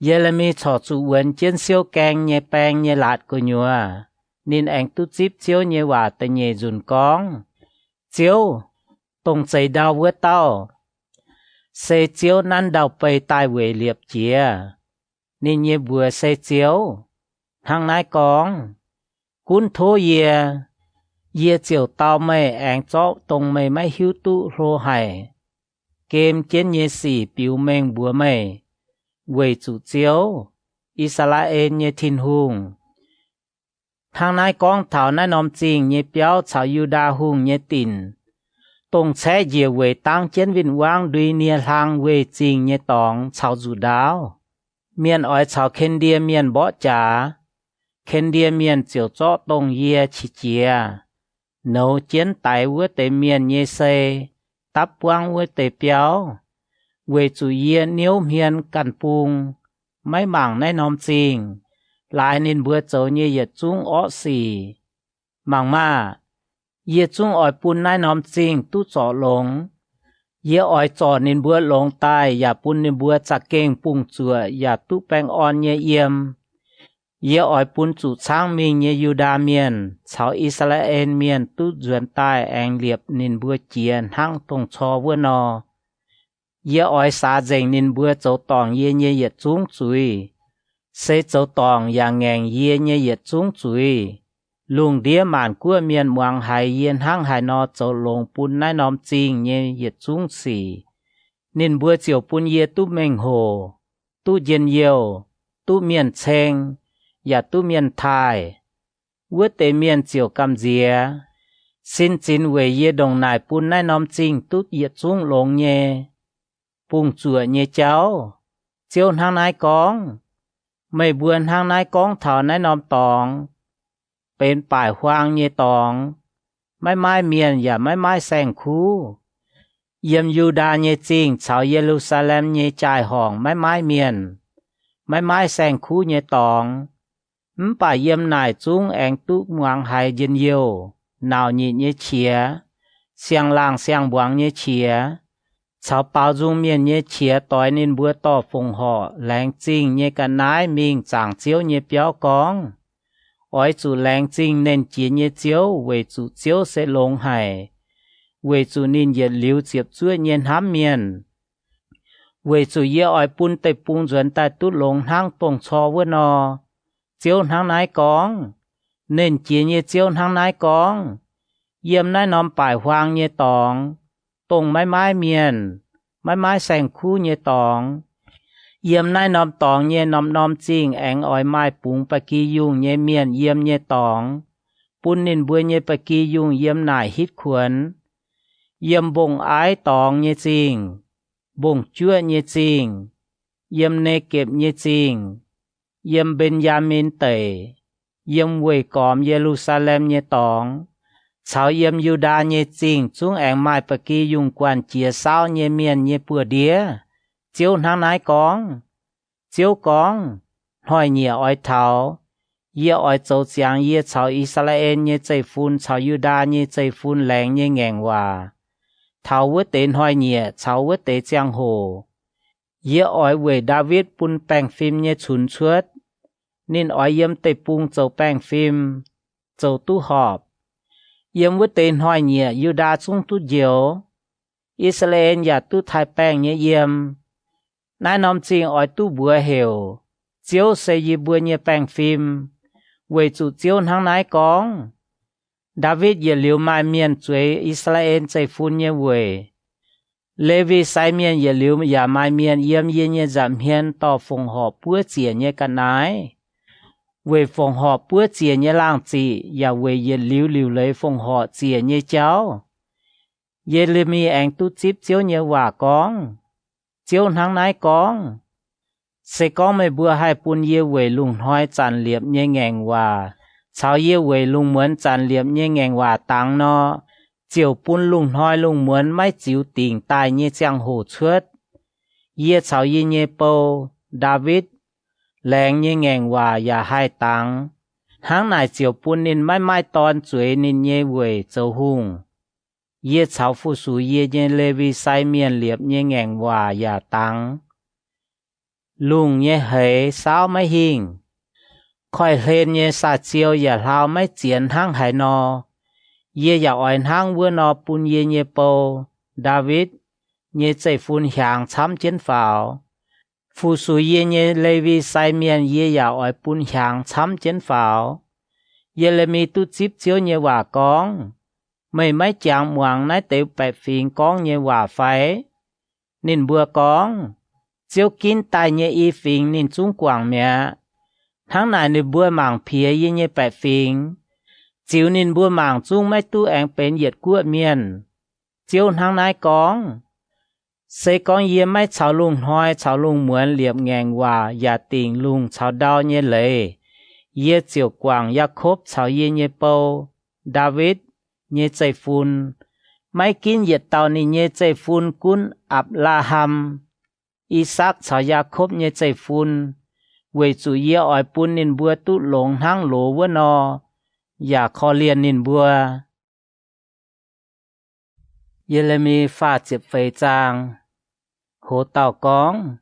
[SPEAKER 1] Yeremi cho chủ vấn chiến siêu keng như bèng như lạt của nhùa nên ảnh tút chip chiếu như hòa ta nhẹ dùn cóng chiếu tông chạy đau vớt tao xe chiếu năn đau bầy tai về liệp chia nên như vừa xe chiếu hang nái cóng cún thô yê chiều tao mày ảnh chó tông mày máy hiếu tụ rô hải kem chiến như xỉ biểu mênh bùa mày về chủ chiếu Israel như thìn hùng hang nái cóng thảo nái nóm chinh như béo chào Juda hùng như tìn tông xe dìa về tăng chiến vinh quang đuôi nia hàng về trình như tóng chào dù đáo miền ỏi chào khen đia miền bỏ trả khen đia miền chiều chó tông yê chỉ chia nấu chiến tài với tế miền như xe tắp quang với tế béo về chủ yếu nếu hiền cần buông mấy mảng nay nóm chinh lại nên bữa châu như yết chúng ó xì mảng mà yết chúng ỏi bún nay nóm chinh tu trọ lồng yết ỏi trọ nên bữa lồng taiอย่าbún nên bữa chặt kênh bung chùaอย่าtu bèn on như yếm yết ỏi bún chủ trang mình như Yuda miền cháu Israel miền tu duyên tai anh liệp nên bữa chiến hăng tông cho vừa nọ yết ỏi xa dành nên bữa châu tòng yết như yết chúng chui sẽ châu tòng yang ngàn yết như yết chúng chui luồng đĩa màn của miền muang hải yên hang hải nọ châu lồng bún nai nóm chinh như yết chúng xì nên bữa chiều bún yết tu mình hồ tu yên yêu tu miền chênhอย่าtu miền thái vua tế miền chiều cầm dìa xin chín về yết đồng nải bún nai nóm chinh tu yết chúng lồng nhé bùng chùa nhé cháu chiều hang nai con mấy buồn hang nai con thảo nai nóm tòngเป็นป่ายฮวางเยตองไม่ไม้เมียนอย่าไม่ไม้แสงคูเยี่ยมยูดาเยจริงชาวเยรูซาเล็มเยจ่ายห้องไม่ไม้เมียนไม่ไม้แสงคูเยตองป่าเยี่ยมนายจุ้งแองตุมวงไฮเย็นเยียวหนาวหยีเยเฉียเสียงลางเสียงบวงเยเฉียชาวเปาจุงเมียนเยเฉียต่อยนินบัวต่อฟงห่อแรงจริงเยกันนายมิงจางเจียวเยเปียวกองỏi chủ làng chính nên chỉ nhớ chiếu về chủ chiếu sẽ lông hải về chủ nên nhiệt liu chiếp chúa nhiên hám miền về chủ yếu ỏi bún tây bún chuẩn tại tút lông hang tông cho với nó chiếu hang nái con nên chỉ nhớ chiếu hang nái con yếm nái nóm bài hoang nhớ tòng tông mái mái miền mái mái sành khu nhớ tòng yếm nai nóm tòng nhé nóm chinh anh ỏi mai bung pa ki yung nhé miền yếm nhé tòng bún nín bữa nhé pa ki yung yếm nải hít khuẩn yếm bông ái tòng nhé chinh bông chúa nhé chinh yếm nê kẹp nhé chinh yếm Benjamin tể yếm quê còm Jerusalem nhé tòng cháu yếm Yuda nhé chinh chúng anh mai pa ki yung quan chia sao nhé miền nhé bữa đĩa chiếu hang nái con chiếu con hỏi nhiều ỏi thảo yết ỏi châu giang yết cháu Israel như chạy phun cháu Yuda như chạy phun leng như ngàn hòa thảo vứt tên hỏi nhiều cháu vứt tên giang hồ yết ỏi về David bún bèn phim như chuồn chuốt nên ỏi yếm tây bung châu bèn phim châu tu họp yếm vứt tên hỏi nhiều Yuda chung tu diệu Israel ya tu thái bèn như yếm nai nóm chinh ỏi tu bùa hiểu chiếu xây y bùa như bèn phim về chủ chiếu hang nái con David ye liu mai miền chuối Israel chạy phun như về Levi sai miền ye liu ya mai miền yếm ye như giảm hiền tỏ phòng họ bùa chia như cả nái về phòng họ bùa chia như lang chỉ ya về ye liu lấy phòng họ chia như cháu ye lemi anh tu chip chiếu như hòa con chiếu hang nái con sẽ có mấy bữa hai bún ye về lùng hoi tràn liệp như ngàn hòa cháu ye về lùng muốn tràn liệp như ngàn hòa tăng nó chiều bún lùng hoi lùng muốn mấy chiếu tình tài như giang hồ chuốt ye cháu ye như bầu David leng như ngàn hòa ya hai tăng hang này chiều bún nên mai tòn chuối nên ye về châu hùng ye cháu phụ su ye như Levi sai miền liệp như ngàn hòa ya tăng lùng như hệ sao mấy hình khỏi lên như sa chiêu ya lao mấy chiến hang hải nọ ye ya oin hang vừa nọ bún ye như bầu David như chạy phun hàng chăm chiến pháo phụ su ye như Levi sai miền ye ya oin bún hàng chăm chiến pháo ye le mi tu chip chiếu như hòa con mấy chàng muang nái tiểu bẹp phiền con như hòa phái nên bữa con chiếu kín tai như y phiền nên chúng quảng mẹ tháng này nên bữa mảng phía như bẹp phiền chiếu nên bữa mảng chúng mấy tu anh bên nhiệt của miền chiếu tháng này con sẽ con ye mấy cháu lùng hoi cháu lùng muốn liệp ngàn hòa và tình lùng cháu đau như lệ ye chiều quảng Jacob cháu ye như bầu David như chạy phun mấy kín nhiệt tàu này như chạy phun cún Abraham Isaac chào Jacob nhé chạy phun về chủ yếu ở bún nên bùa tụ lồng hang lỗ vỡ nọ và khó liền nên bùa Jeremy pha chụp phê trang hồ tàu con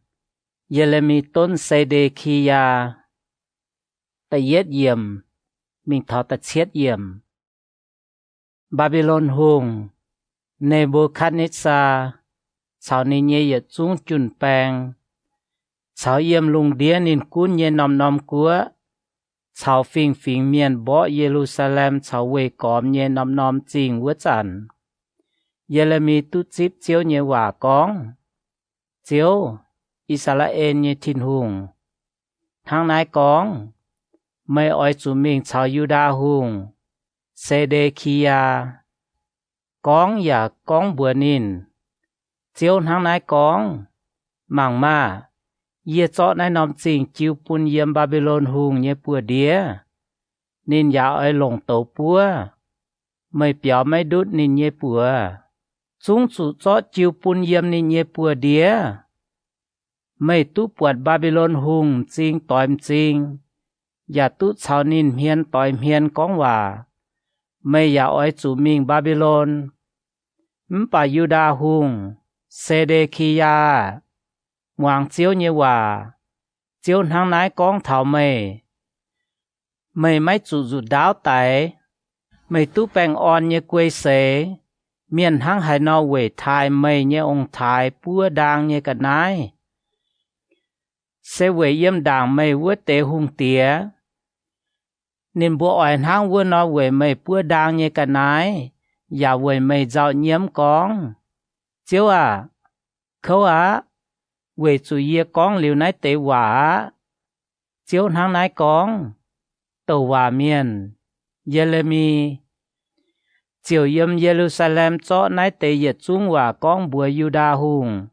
[SPEAKER 1] Jeremy tôn Sê-đê-khi-ya ta yết yểm mình thọ ta chết yểm Babylon hùng Nebuchadnezzar chào nên nhé yết chung chuẩn bèng chào yếm lùng đĩa nên cún nhé nòm của chào phình miền bỏ Jerusalem chào về còm nhé nòm chinh vỡ chẳng Jeremy tu chip chiếu nhé hòa con chiếu Israel nhé thiên hùng hàng nái con mày oi chủ mình chào Juda hùng Sê-đê-khi-ya con và con bùa nín chiếu hàng nái con mảng ma ye chọ nái nòm chinh chiếu bùn yếm Babylon hùng nhé bùa đĩa nín ya oi lồng tổ bùa mày biểu mày đút nín nhé bùa chúng chủ chọ chiếu bùn yếm nín nhé bùa đĩa mày tu bùa Babylon hùng chinh tòm chinh ya tu chào nín hiên tòm hiên con hòa mày ya oi chủ mình Babylon bà Juda hùng Sê-đê-khi-ya Hoàng chiếu như hòa chiếu hàng nái con thảo mày mấy chủ đáo tại mày tu bèng on như quê xế miền hàng hải nọ về thai mày như ông thai búa đang như cả nái sẽ về yếm đảng mày vớt tế hùng tía nên bố ỏi hàng vớt nọ về mày búa đang như cả nái và về mày dạo nhiễm con chiếu à khâu á về chủ yếu con liều nái tế quả chiếu hàng nái con tàu hòa miền Jeremy chiều yếm Jerusalem cho nái tế yết chung hòa con bùa Juda hùng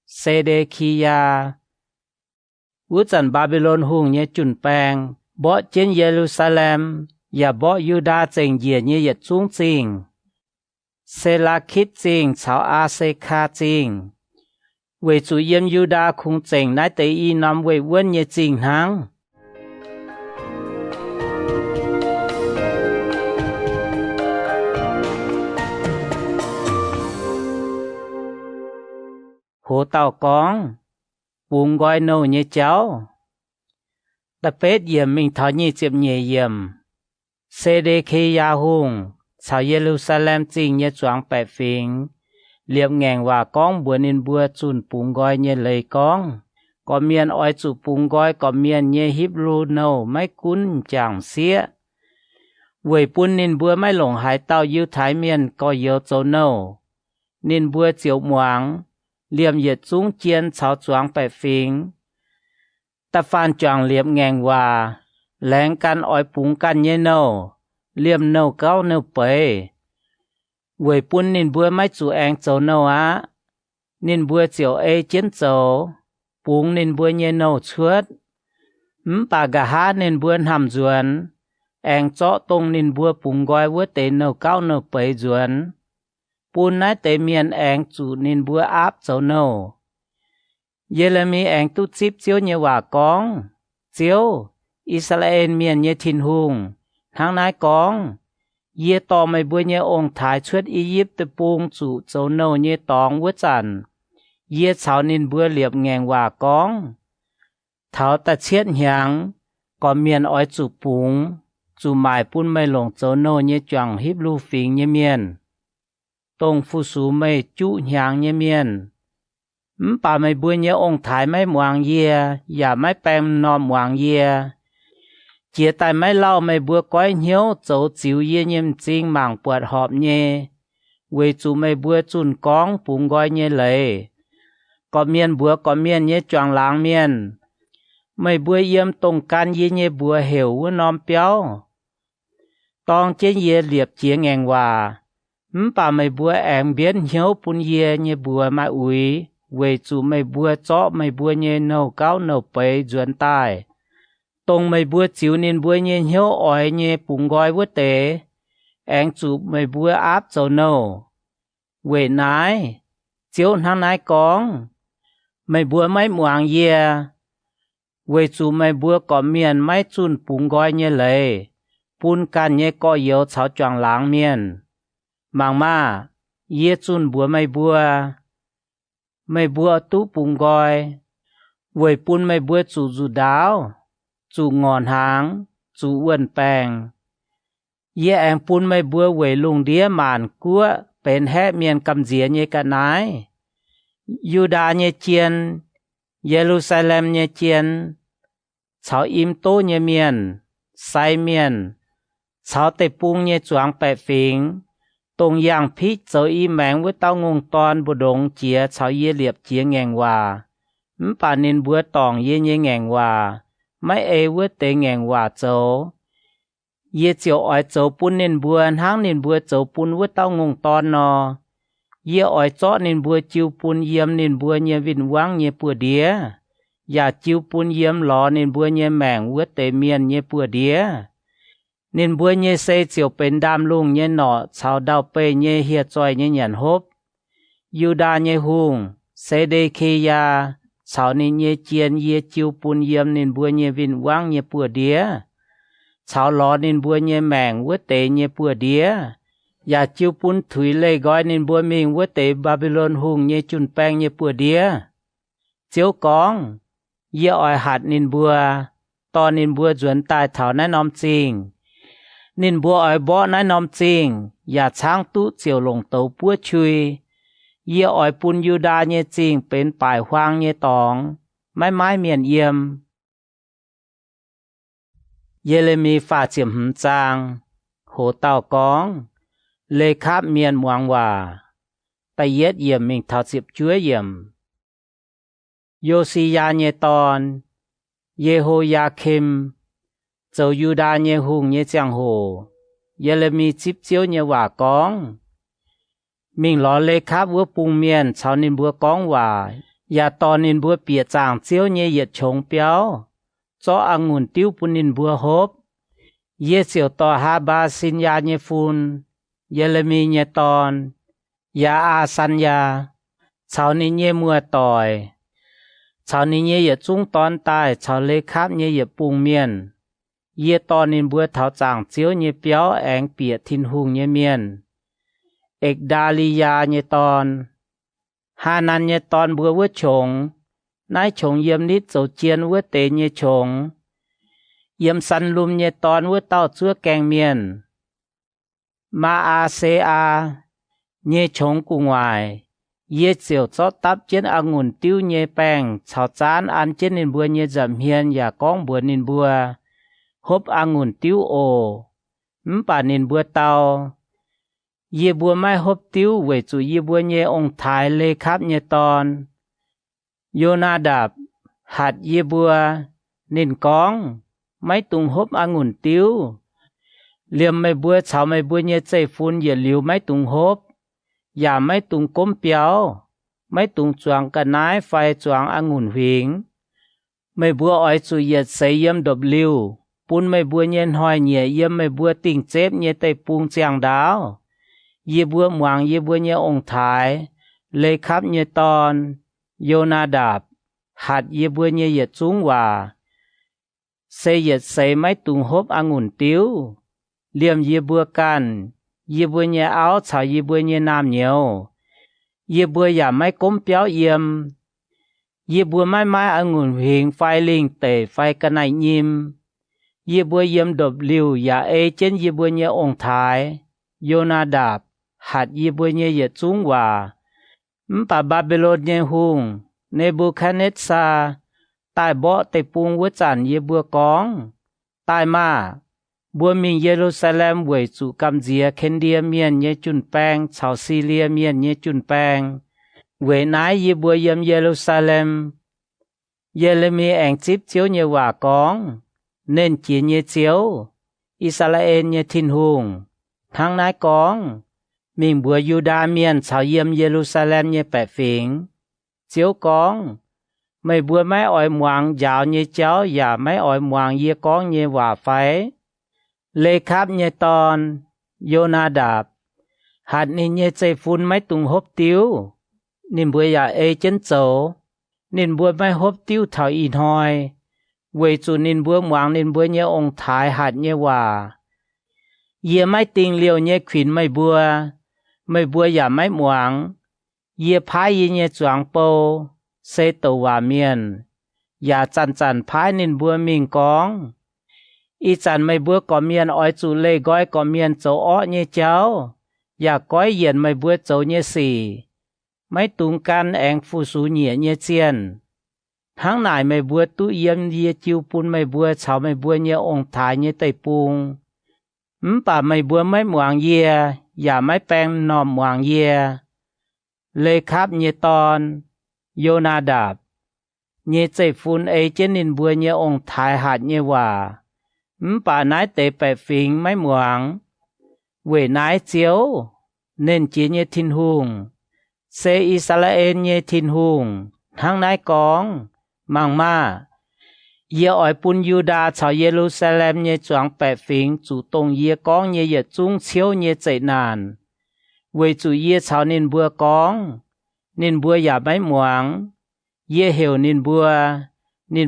[SPEAKER 1] Sê-đê-khi-ya ú chẳng Babylon hùng nhé chuẩn bèng bỏ trên Jerusalem và bỏ Juda chênh dìa nhé yết chung chinh Sê-la-khít chinh chào A-sê-kha chinh về chủ yếm Juda khung chênh nái tế y nằm về vân nhé chinh hăng hồ tàu con bùn gọi nâu như cháu ta phết yếm mình thọ như chịp nhẹ yếm Sê-đê-khi-ya hùng chào Jerusalem chinh như choáng bẻ phình liệp ngàn hòa con bùa nên bùa chùn bùn gọi như lời con có miền oi chủ bùn gọi có miền như Hebrew nâu mấy cún chẳng xía về bùn nên bùa mấy lồng hải tàu yêu thái miền có yếu châu nâu nên bùa chiếu moáng liệm yết chung chiên chào choáng bẻ phình ta phan choáng liệp ngàn hòa lén căn oi bùn căn như nâu liệm nâu cao nâu bể về bùn nên bùa mấy chủ anh châu nâu á nên bùa chiều ê chiến châu bùn nên bùa như nâu chuốt bà gà hát nên bùa hàm duẩn anh chọ tông nên bùa bùn gọi vua tế nâu cao nâu bể duẩn bùn nái tế miền anh chủ nên bùa áp châu nâu Jeremy anh tu chip chiếu như hòa con chiếu Israel miền như thiên hùng hàng nái con ye to mày bùa như ông thái chuốt Egypt bùn chủ châu nâu như tòng vua chẳng ye chào nên bùa liệp ngàn hòa con thảo ta chết nhang có miền oi chủ bùn chủ mài bùn mày lồng châu nâu như choàng Hebrew phình như miền tông phu sú mày chú nhang như miền bà mày bùa như ông thái mày muang ye và mày bèm nòm muang ye chia tay mày lau mày bùa quái hiếu châu chiếu ye nhiêm chinh mảng bọt họp nhé về chủ mày bùa chun con bùn gọi như lệ có miền bùa có miền như choàng láng miền mày bùa yếm tông can ye như bùa hiểu nòm béo tòng trên ye liệp chia ngàn hòa bà mày bùa em biến hiếu bùn ye như bùa mà ui về chủ mày bùa chọ mày bùa như nâu cao nâu bế duẩn tai tông mày bùa chiếu nên bùa như hiếu ỏi như bùn gọi vua tế anh chủ mày bùa áp châu nâu về nái chiếu hàng nái con mày bùa mấy muang ye về chủ mày bùa có miền mấy chun bùng gói như lệ bún can như có yếu cháo choàng láng miền mang ma ye chun bùa mày bùa tú bùng gói về bún mày bùa chủ dù đáo chủ ngọn háng chủ uẩn bèng ye anh bún mày bùa về lùng đĩa màn cuaเป็นแห่เมียนกำเจียเยกันนายยูดาเยเจียนเยรูซาเล็มเยเจียนชาวอิมโตเยเมียนไซเมียนชาวเตปุงเยจวงแปะฟิงตรงอย่างพิเจออีแมงไว้เต้างงตอนบุดงเจียชาวเยเหลียบเจียแงงว่าป่านินบัวตองเยเยแงงว่าไม่เอเวเตแงงว่าโจเย่เจียวอ้อยโจปุนนินบัวห้างนินบัวโจปุนว่าเต้างงตอนนอเย่อ้อยเจาะนินบัวจิวปุนเยี่ยมนินบัวเยวินวังเยปัวเดียอย่าจิวปุนเยี่ยมหลอนินบัวเยแมงว่าเตเมียนเยปัวเดียนินบัวเยเซเจียวเป็นดามลุงเยหนอชาวดาวเปเยเฮียจอยเยหยันฮบยูดาเยหุงเซเดเคยาชาวนินเยเจียนเยจิวปุนเยี่ยมนินบัวเยวินวังเยปัวเดียชาวล้อนินบัวเยแมงวัวเตเยปัวเดียอย่าจิวปุนถุยเลยก้อยนินบัวมิงวัวเตบาบิโลนหุงเยจุนแปงเยปัวเดียเจียวกองเยอ้อยหัดนินบัวตอนนินบัวจวนตายเถาแน่นอมจริงนินบัวอ้อยบ่อแน่นอมจริงอย่าช้างตู้เจียวลงเตาปัวชุยเยอ้อยปุนยูดาเยจริงเป็นป่ายหวางเยตองไม้เมียนเยี่ยมเยเรมีฝ่าเจียมหึมจางโหเต่ากองเลคาบเมียนมวงว่าไปเย็ดเยี่ยมมิงเท่าเจียบช่วยเยี่ยมโยซียาเยตอนเยโฮยาคิมเจ้ายูดาเยหุงเยเจียงโหเยเรมีจิบเจียวเยว่ากองมิงหลอเลคาบวัวปุงเมียนชาวนินบัวกองว่าอย่าตอนนินบัวเปียจางเจียวเยเหยียดชงเปียวจอองุ่นติ้วปุนินบัวฮบเยเสียวต่อฮาบาสินยาเยฟุนเยเลมีเยตอนยาอาสัญญาชาวนี้เยมัวต่อยชาวนี้เยเหยียดจุ้งตอนตายชาวเลคับเยเหยียดปุงเมียนเยตอนนินบัวเถาจางเจียวเยเปียวแองเปียทินหุงเยเมียนเอกดาลียาเยตอนฮานันเยตอนบัววัวชงนายชงเยี่ยมนิดโจเจียนวัวเตเยชงเยี่ยมสันลุมเยตอนวัวเต้าจั่วแกงเมียนมาอาเซอาเยชงกุงวายเยเจียวจอตับเจนองุ่นติ้วเยแป้งชาวจานอันเจนนินบัวเยจำเฮียนอย่ากองบัวนินบัวฮบองุ่นติ้วโอป่านินบัวเต้าเยบัวไม่ฮบติ้วเวจูเยบัวเยองค์ถ่ายเลยครับเยตอนโยนาดับหัดเยบัวนินกองไม่ตุงฮบองุ่นติ้วเหลี่ยมไม่บัวชาวไม่บัวเยใจฟุนอย่าหลิวไม่ตุงฮบอย่าไม่ตุงก้มเปียวไม่ตุงจวงกันนายไฟจวงองุ่นหิงไม่บัวอ้อยจุเย็ดใส่เยี่ยมดบลิวปุนไม่บัวเย็นหอยเหยี่ยเยี่ยมไม่บัวติ่งเจ็บเยไตปุงเจียงดาวเยบัวหวางเยบัวเยองถ่ายเลยครับเยตอนโยนาดาบหัดเยบัวเยเหยียดจุ้งว่าเสยเหยียดใส่ไม้ตุงฮบองุ่นติ้วเลี่ยมเยบัวกันเยบัวเยเอาชาวเยบัวเยน้ำเหนียวเยบัวอย่าไม่ก้มเปียวเยี่ยมเยบัวไม้องุ่นหิงไฟลิงเตะไฟกันไหนยิมเยบัวเยี่ยมดบลิวอย่าเอเจนเยบัวเยองถ่ายโยนาดาบหัดเยบัวเยเหยียดจุ้งว่าป่าบาบิโลนเยหุงเนบูคัดเนซาตายบ่เตปุงวัวจันเยบัวกองตายมาบัวมิงเยรูซาเล็มเวจูกัมเจียเคนเดียเมียนเยจุนแปงชาวซีเรียเมียนเยจุนแปงเวนายเยบัวเยมเยรูซาเล็มเยเลมีแองจิบเจียวเยว่ากองเน้นเจียเยเจียวอิสราเอลเยทินหุงทางนายกองมิงบัวยูดาเมียนชาวเยี่ยมเยรูซาเล็มเยแปะฟิงเจียวกองไม่บัวไม่อ้อยหวางยาวเยเจ้าอย่าไม่อ้อยหวางเยกองเยว่าไฟเลยครับเยตอนโยนาดาบหัดนี่เยใจฟุนไม่ตุงฮบติ้วนิมบัวอย่าเอเจนโจ nên bùa mai hốp tiêu thảo in hoi về chủ nên bùa ngoang nên bùa nhớ ông thái hạt nhớ hòa ye mai tình liều nhớ khuyến mai bùa giả mai ngoang ye phái ye nhớ choáng po sẽ tổ hòa miền ya chăn phái nên bùa mình cóng y chăn mai bùa có miền ỏi chủ lê gói có miền chỗ ó nhớ cháu ya gói yên mai bùa chỗ nhớ xì mấy tung can anh phu sú nhẹ nhẹ chiên tháng này mấy bữa tu yếm nhẹ chiêu pun mấy bữa chào mấy bữa nhẹ ông thái nhẹ tây pung bà mấy bữa mấy muang ye ya mấy bèn nòm muang ye lê kháp nhẹ ton yona đạp nhẹ tây phun ấy trên nín bữa nhẹ ông thái hạt nhẹ hòa bà nái tây bè phình mấy muang về nái chiếu nên chỉ nhẹ thiên hùng sẽ Israel nhé thiên hùng tháng nãy con mang ma ye ở bun Juda chào Jerusalem nhé choáng bè phình chủ động ye con nhé ye trung chiếu nhé chạy nàn vì chủ ye chào nên bùa con nên bùa ya mấy muang ye hiểu nên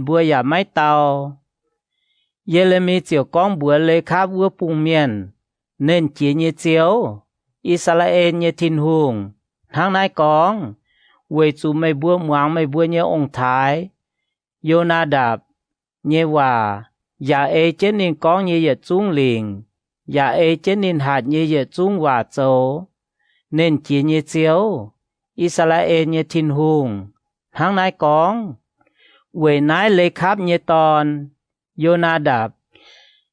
[SPEAKER 1] bùa ya mấy tàu ye lê mi chiều con bùa lê khá bùa bùng miền nên chỉ nhé chiếu Israel nhé thiên hùng tháng nay con về chủ mấy bữa muang mấy bữa nhớ ông thái Yona đạp nhớ hòa ya ê chế nên con nhớ giờ trung liền ya ê chế nên hạt nhớ giờ trung hòa châu nên chỉ nhớ chiếu Israel nhớ thiên hùng tháng nay con về nái lê kháp nhớ ton Yona đạp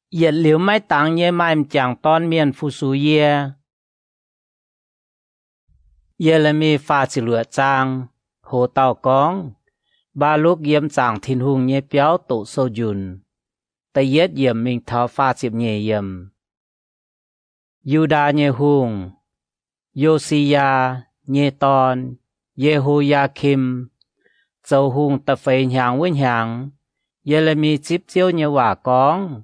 [SPEAKER 1] yết liễu mấy tàng nhớ mai chẳng ton miền phu sú ye Yeremi pha chỉ lựa trang hồ tàu con ba lúc yếm chàng thiên hùng nhé béo tổ sâu dùn tay yết yếm mình tháo pha chịp nhẹ yếm Yuda nhé hùng Yosia nhé ton Yehoiakim châu hùng tập phê nhàng với nhàng Yeremi chip chiếu nhé hòa con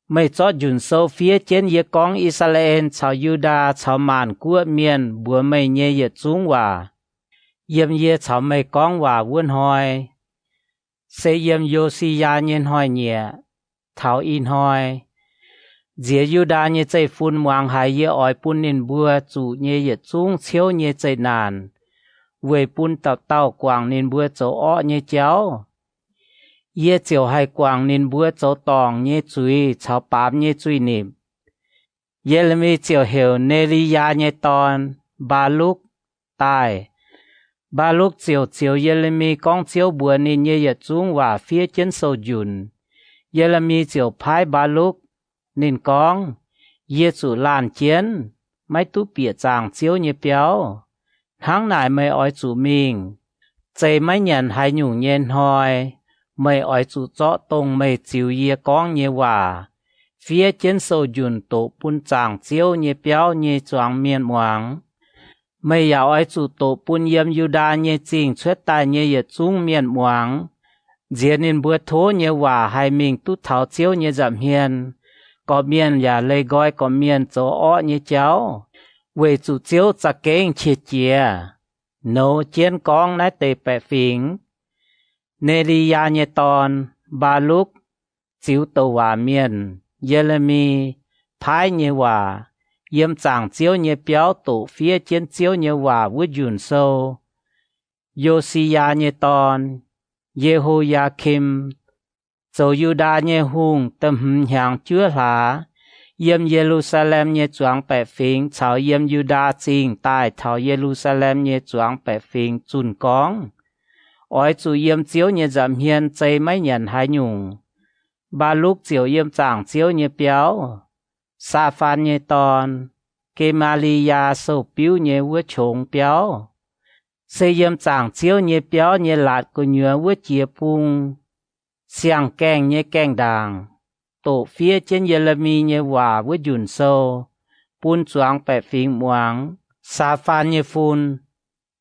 [SPEAKER 1] mấy chót dùn sâu phía trên ye con Israel chào Juda chào màn của miền bùa mấy nhé ye trung hòa yếm ye chào mấy con hòa vun hoi sẽ yếm Yosia nhiên hoi nhẹ thảo in hoi dễ Juda nhé chạy phun muang hai ye ỏi pun nên bùa chủ nhé ye trung chiếu nhé chạy nàn về pun tàu quảng nên bùa chỗ ọ nhé cháu ye chiều hai quang nên bữa chỗ tòng nhé chui cháu bám nhé chui nịp ye là mi chiều hiểu Nelia nhé ton ba lúc tai ba lúc chiều ye là mi con chiều bữa nên nhé ye trung và phía trên sâu dùn ye là mi chiều phái ba lúc nên con ye chủ làn chiến mấy tú bịa chàng chiều nhé béo tháng này mấy ỏi chủ mình chạy mấy nhận hai nhung nhen hoi mấy ỏi chủ rõ tông mấy chiều ye con nhé hòa phía trên sâu dùn tổ bún chàng chiếu nhé béo nhé choáng miền muang mấy ỏi ỏi chủ tổ bún yếm Juda nhé chinh xuất tài nhé ye trung miền muang dễ nên bữa thố nhé hòa hai mình tút thảo chiếu nhé giảm hiền có miền ya lê gói có miền chỗ ọ nhé cháu về chủ chiếu chặt kênh chết chìa nấu chiến con nái tê bẹ phình Nelia nhé ton ba lúc chiếu tàu hòa miền Yeremi phái nhé hòa yếm chàng chiếu nhé béo tổ phía trên chiếu nhé hòa với dùn sâu Yosia nhé ton Yehoiakim châu Juda nhé hùng tâm hàng chứa lá yếm Jerusalem nhé choáng bẹ phình chào yếm Juda chinh tai thảo Jerusalem nhé choáng bẹ phình chun con ỏi chủ yếm chiếu nhé giảm hiền chạy mấy nhận hai nhung ba lúc chiếu yếm chàng chiếu nhé béo sa phan nhé ton Gemalia sâu biếu nhé vua trống béo xây yếm chàng chiếu nhé béo nhé lạt của nhớ vua chia pung xiang keng nhé keng đàng tổ phía trên Yeremi nhé hòa vua dùn sâu bún choáng bẹ phình muang sa phan nhé phun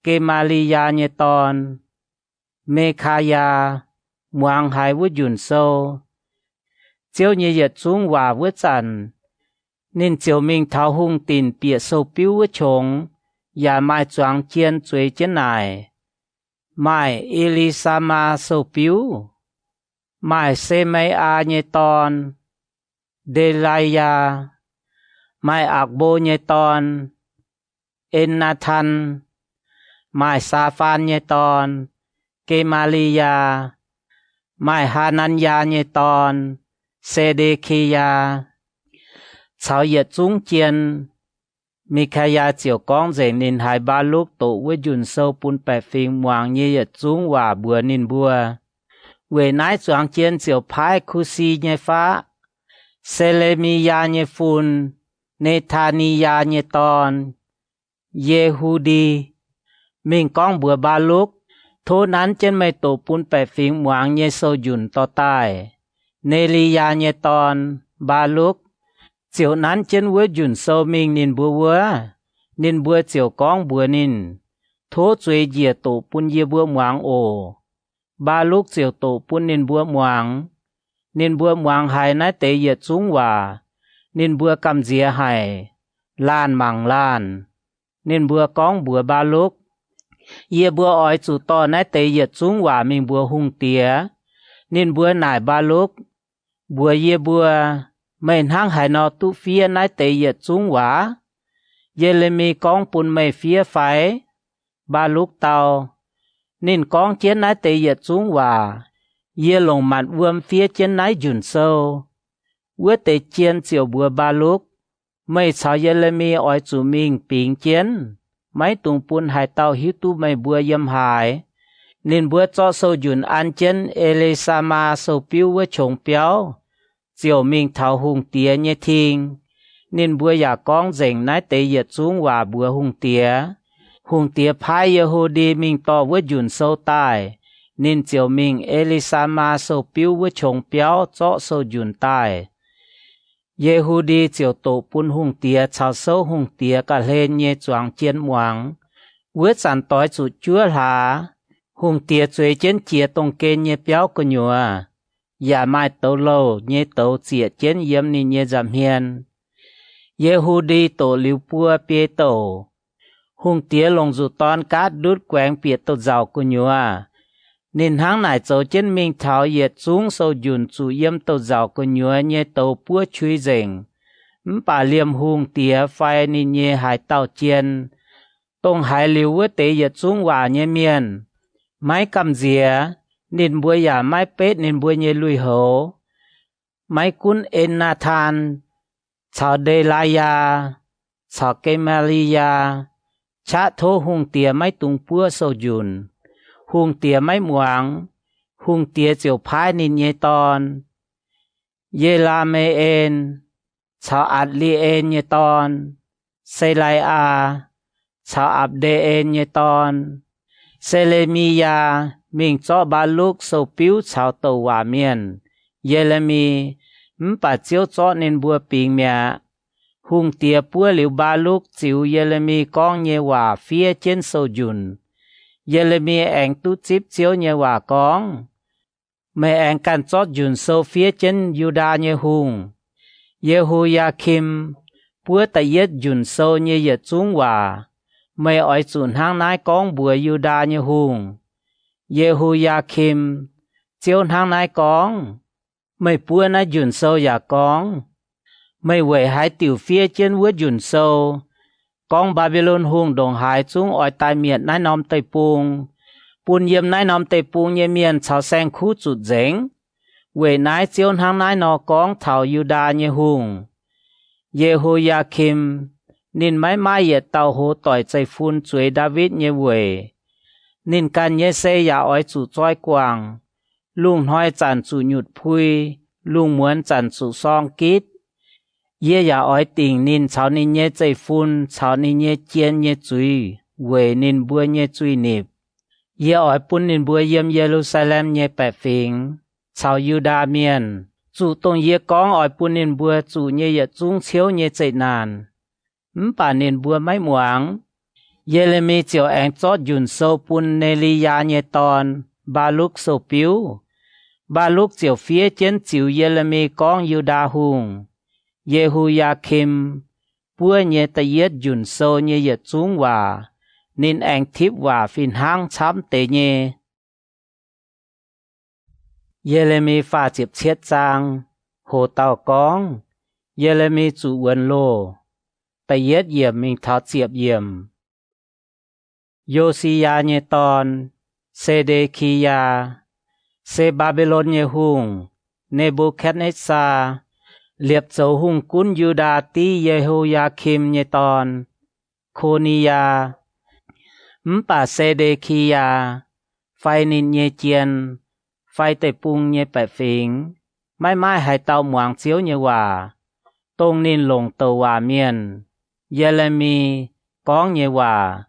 [SPEAKER 1] Gemalia nhé ton Mekaya muang hai vua dùn sâu chiếu nhé yết trung hòa vua chăn nên chiếu mình tháo hung tin bịa sâu biếu vua trống ya mai choáng chiên chuối trên này mai Elisama sâu piu mai Semea nhê ton Delaya mai Akbo nhê ton Enathan mai Saphan nhê ton Gemalia mai Hananya nhê ton Sedekia Chào yết trung chiên Mikaya chiều con dạy nên hai ba lúc tổ với dùn sâu bún bè phim hoàng như yết trung và bùa nên bùa về nái choáng chiên chiều phái Kusi nhé phá Selemia nhé phun Nethania nhé ton Yehudi mình con bùa ba lúc thô nán trên mây tổ bún bè phim hoàng như sâu dùn to tai Nelia nhé ton ba lúc chiều nán trên với dùn sâu mình nên bùa chiều con bùa nên thô chuối dìa tổ bún dìa bùa hoàng ổ ba lúc chiều tổ bún nên bùa hoàng hai nái tế yết trung hòa nên bùa cầm dìa hai lan mảng lan nên bùa con bùa ba lúc yê bùa ói chủ to nái tế yết trung hòa mình bùa hung tía nên bùa nải ba lúc bùa yê bùa mình hang hải nọ tu phía nái tế yết trung hòa yê lê mi con bún mây phía phải ba lúc tàu nên con chiến nái tế yết trung hòa yê lồng mặt vườm phía chiến nái dùn sâu vua tế chiến chiều bùa ba lúc mây chào yê lê mi ói chủ mình bình chiến mấy tung bún hải tàu hiếu tu mây bùa yếm hải nên bùa cho sâu dùn an chiến Elisama sâu piu với chồng béo chiều mình thảo hùng tía nhé thiên nên bùa giả con dành nái tế yết trung hòa bùa hùng tía phái Yehudi mình to với dùn sâu tai nên chiều mình Elisama sâu piu với chồng béo cho sâu dùn tai Yehudi chiều tổ bún hùng tía chào sâu hùng tía cả lên nhé choáng chiến hoàng với sản tối chủ chúa là hùng tía chuối chiến chia tông kê nhé béo của nhùa giả mai tàu lâu nhé tàu chia chiến yếm ni nhé giảm hiền Yehudi tổ liu bùa bê tổ hùng tía lồng dù toán cát đút quẹng bịa tàu giàu của nhùa nên hang nải dấu chân mình thảo yết xuống sâu dùn chủ yếm tàu giàu của nhùa nhé tàu bùa chui dình bà liêm hùng tía phai ni nhé hải tàu chiên tông hải liu với tế yết xuống hòa nhé miền máy cầm dìa nên bùa giả máy pết nên bùa nhé lùi hổ máy cún Enathan chào Delaya chào Gemalia chá thô hùng tía máy tung bùa sâu dùn hùng tía máy muang hùng tía chiều phái nên nhé ton Yelameen chào Adlien nhé ton Selaya chào Abdeen nhé ton Selemia mình cho ba lúc sâu piu chào tàu hòa miền Yeremi bà chiếu cho nên bùa bình mẹ hùng tía bùa liu ba lúc chiếu Yeremi con nhé hòa phía trên sâu dùn Yeremi anh tu chip chiếu nhé hòa con mẹ anh can chót dùn sâu phía trên Juda nhé hùng Yehoiakim bùa ta yết dùn sâu nhé yết trung hòa mẹ ỏi dùn hang nái con bùa Juda nhé hùng Yehoiakim chiếu hang nái con mẹ bùa nái dùn sâu giả con mẹ quệ hai tiểu phía trên vua dùn sâu con Babylon hùng đồng hải chúng ỏi tai miệt nái nóm tây pung bùn yếm nái nóm tây pung nhé miền chào sen khu chụt dếng quệ nái chiếu hang nái nò con thảo Juda nhé hùng Yehoiakim nên mãi mãi yết tàu hồ tỏi chạy phun chuối David nhé quệ nên can nhé xe giả ỏi chủ choi quàng lung hoi chản chủ nhụt phui lung muốn chản chủ song kít yê giả ỏi tình nên cháu nên nhé chạy phun cháu nên nhé chiên nhé chui quệ nên bùa nhé chui nịp yê ỏi bún nên bùa yếm Jerusalem nhé bẻ phình cháu Juda miền chủ tông yê con ỏi bún nên bùa chủ nhé yết trung chiếu nhé chạy nàn bà nên bùa máy muang Yeremi chiều anh chót dùn sâu bún Nelia nhé ton ba lúc sâu piu ba lúc chiều phía trên chiều Yeremi con Juda hùng Yehoiakim bùa nhé ta yết dùn sâu nhé yết trung hòa nên anh thiếp và phiền hang chám tế nhé. Jeremy pha chiếp chết trang, hồ tàu con, Jeremy chủ quần lô, tại yết yểm mình thọ chiếp yểm. Yosia nhé tòn, Sedekia, Se Babylon nhé hùng, Nebuchadnezzar, liệp dấu hùng cún Juda tí Jehoiakim nhé tòn, Konia, Mpa Sedekia, phai nín nhé chiên, phai tệ pung nhé bẻ phính, mai hai tàu muang chiếu nhé hòa, tông nín lồng tàu hòa miền, Jeremy, con nhé hòa.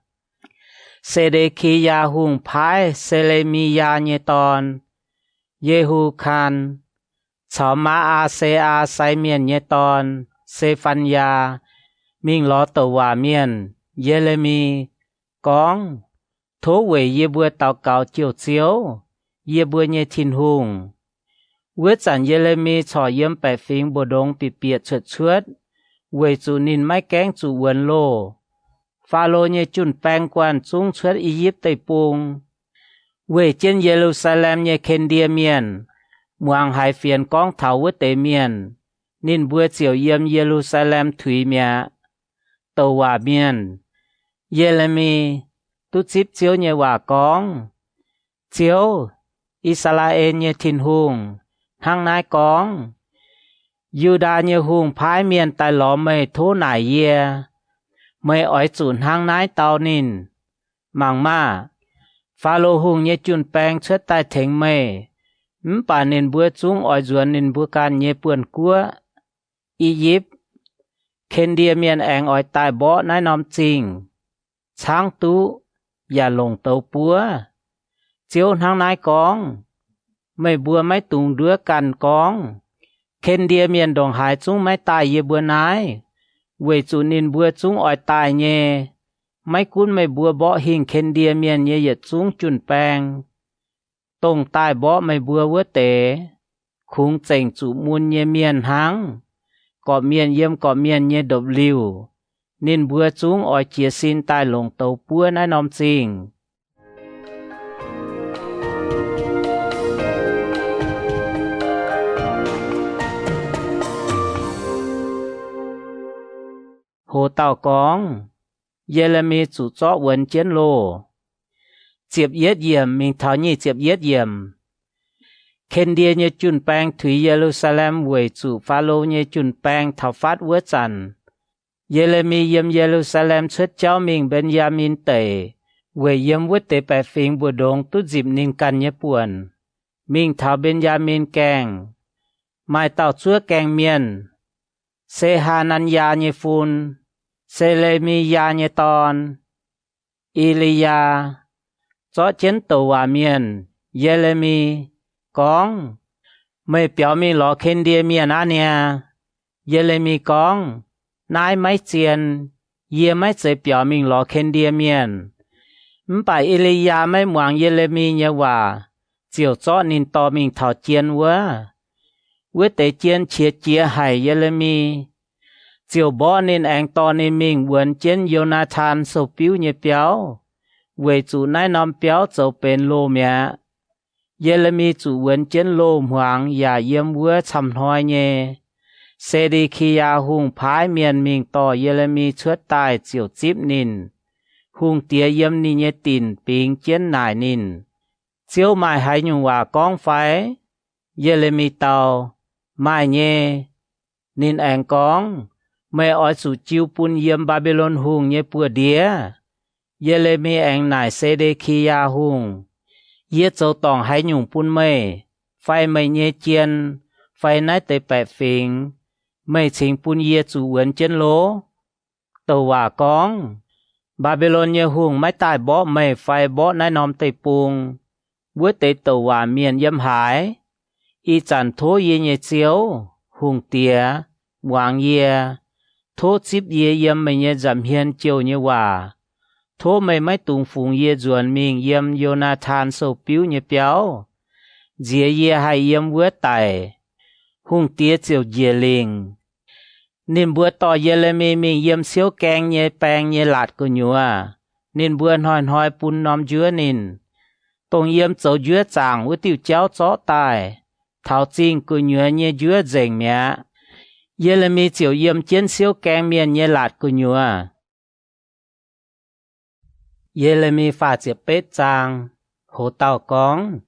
[SPEAKER 1] Sedekia hùng phái Selemia nhé tòn, Yehu Khan, cháu má A sai miền nhé tòn, Sephania, mình ló tàu hòa miền, Jeremy, con, thố về ye bùa tàu cáo chiều chiếu, ye bùa nhé thiên hùng. Quyết chẳng Jeremy cho yếm bẻ phính bồ đông bị biệt chuột, về chủ nín máy kén chủ quần lô. Pha lô nhé chun bang quan trung chuột Egypt tây bùng. Về trên Jerusalem nhé Kendia miền, muang hai phiền con thảo vứt tế miền, nín bùa chiều yếm Jerusalem thủy mẹ. Tàu hòa miền, Jeremy, tu chip chiếu nhé hòa con. Chiếu, Israel nhé thiên hùng, hăng nái con. Juda nhé hùng phái miền tại lõ mây thố nải yê. Mây ói chùn hăng nái tàu nín. Mang ma, phá lô hùng nhé chun bang xuất tại thánh mây. Bà nín bữa chúng ói duẩn nín bữa can nhé buồn cua. Egypt, Kendia miền anh ói tại bó nái nóm chinh. Sáng tú, ya lồng tàu búa. Chiếu hăng nái con. Mây bùa máy tùng đứa cằn con. Kendia miền đồng hải chúng máy tài ye bùa nái. Về chủ nín bùa chúng ói tài nhé. Máy cún mây bùa bó hình Kendia miền nhé yết chúng chun bang. Tông tài bó mây bùa vữa tế. Khung chành chủ muôn nhé miền hăng. Có miền yếm có miền nhé độc liu. Nên bùa chúng ói chia xin tài lồng tàu bùa nái nóm chinh. Hồ tàu con, Jeremy chủ chó vấn chiến lô. Chiếp yết yểm mình thảo nhị chiếp yết yểm. Kendia nhé chun bang thủy Jerusalem về chủ phá lô nhé chun bang thảo phát vữa chẳng. Jeremy yếm Jerusalem xuất cháu mình Benjamin tể. Về yếm vữa tế bẻ phình bùa đông tốt dịp ninh căn nhé buồn. Mình thảo Benjamin kèng. Mai tàu chúa kèng miền. Sehananya nhé phun. Selemia nhé tòn. Elia. Chó chiến tàu hòa miền. Jeremy. Con. Mày biểu mình lọ Kendia miền á nè. Jeremy con. Nái máy chiên. Ye máy chế biểu mình lọ Kendia miền. M'bai Elia máy muang Jeremy nhé hòa. Chiều chó nín tò mình thảo chiên quá. Với tế chiên chia hải Jeremy. Chiều bó nên anh to nên mình buồn chiến Jonathan sầu biếu nhé béo. Về chủ nái nóm béo dấu bên lô mẹ. Jeremy chủ buồn chiến lô hoàng và yếm vữa chăm hoài nhé. Sedekia hùng phái miền mình to Jeremy chuất tài chiều chíp nín. Hùng tía yếm nín nhé tín bình chiến nải nín. Chiều mai hãy nhung hòa con phái. Jeremy tàu. Mai nhé. Nín anh con. Mày ở chủ chiêu pun yếm Babylon hùng nhé bùa đĩa. Jeremy anh nải Sedekia hùng. Yết dấu tòng hãy nhung pun mày. Phai mày nhé chiên. Phai nái tế bẻ phình. Mày chính pun yết chủ vấn chân lố. Tàu hòa con. Babylon nhé hùng mái tài bó mày phai bó nái nóm tây bùng. Bữa tế tàu hòa miền yếm hải. Y chẳng thố yê nhé chiếu. Hùng tía. Hoàng yê. Thố chip yê yếm mày nhé giảm hiên chiều nhé hòa. Thố mày mái tung phùng yê duẩn mình yếm Jonathan sầu biếu nhé béo. Dìa yê hai yếm vữa tài. Hùng tía chiều dìa linh. Nên bữa tỏ Jeremy mình yếm xíu keng nhé bang nhé lạt của nhua. nên buồn hỏi bún nóm dứa nên tông yếm dấu dứa chàng với tiêu chéo chó tài thảo chinh cứ nhớ nhé dứa dành mẹ yê là mi chiều yếm chiến siêu keng miền nhé lạt cứ nhớ yê là mi phá chiếc bết chàng hồ tàu cóng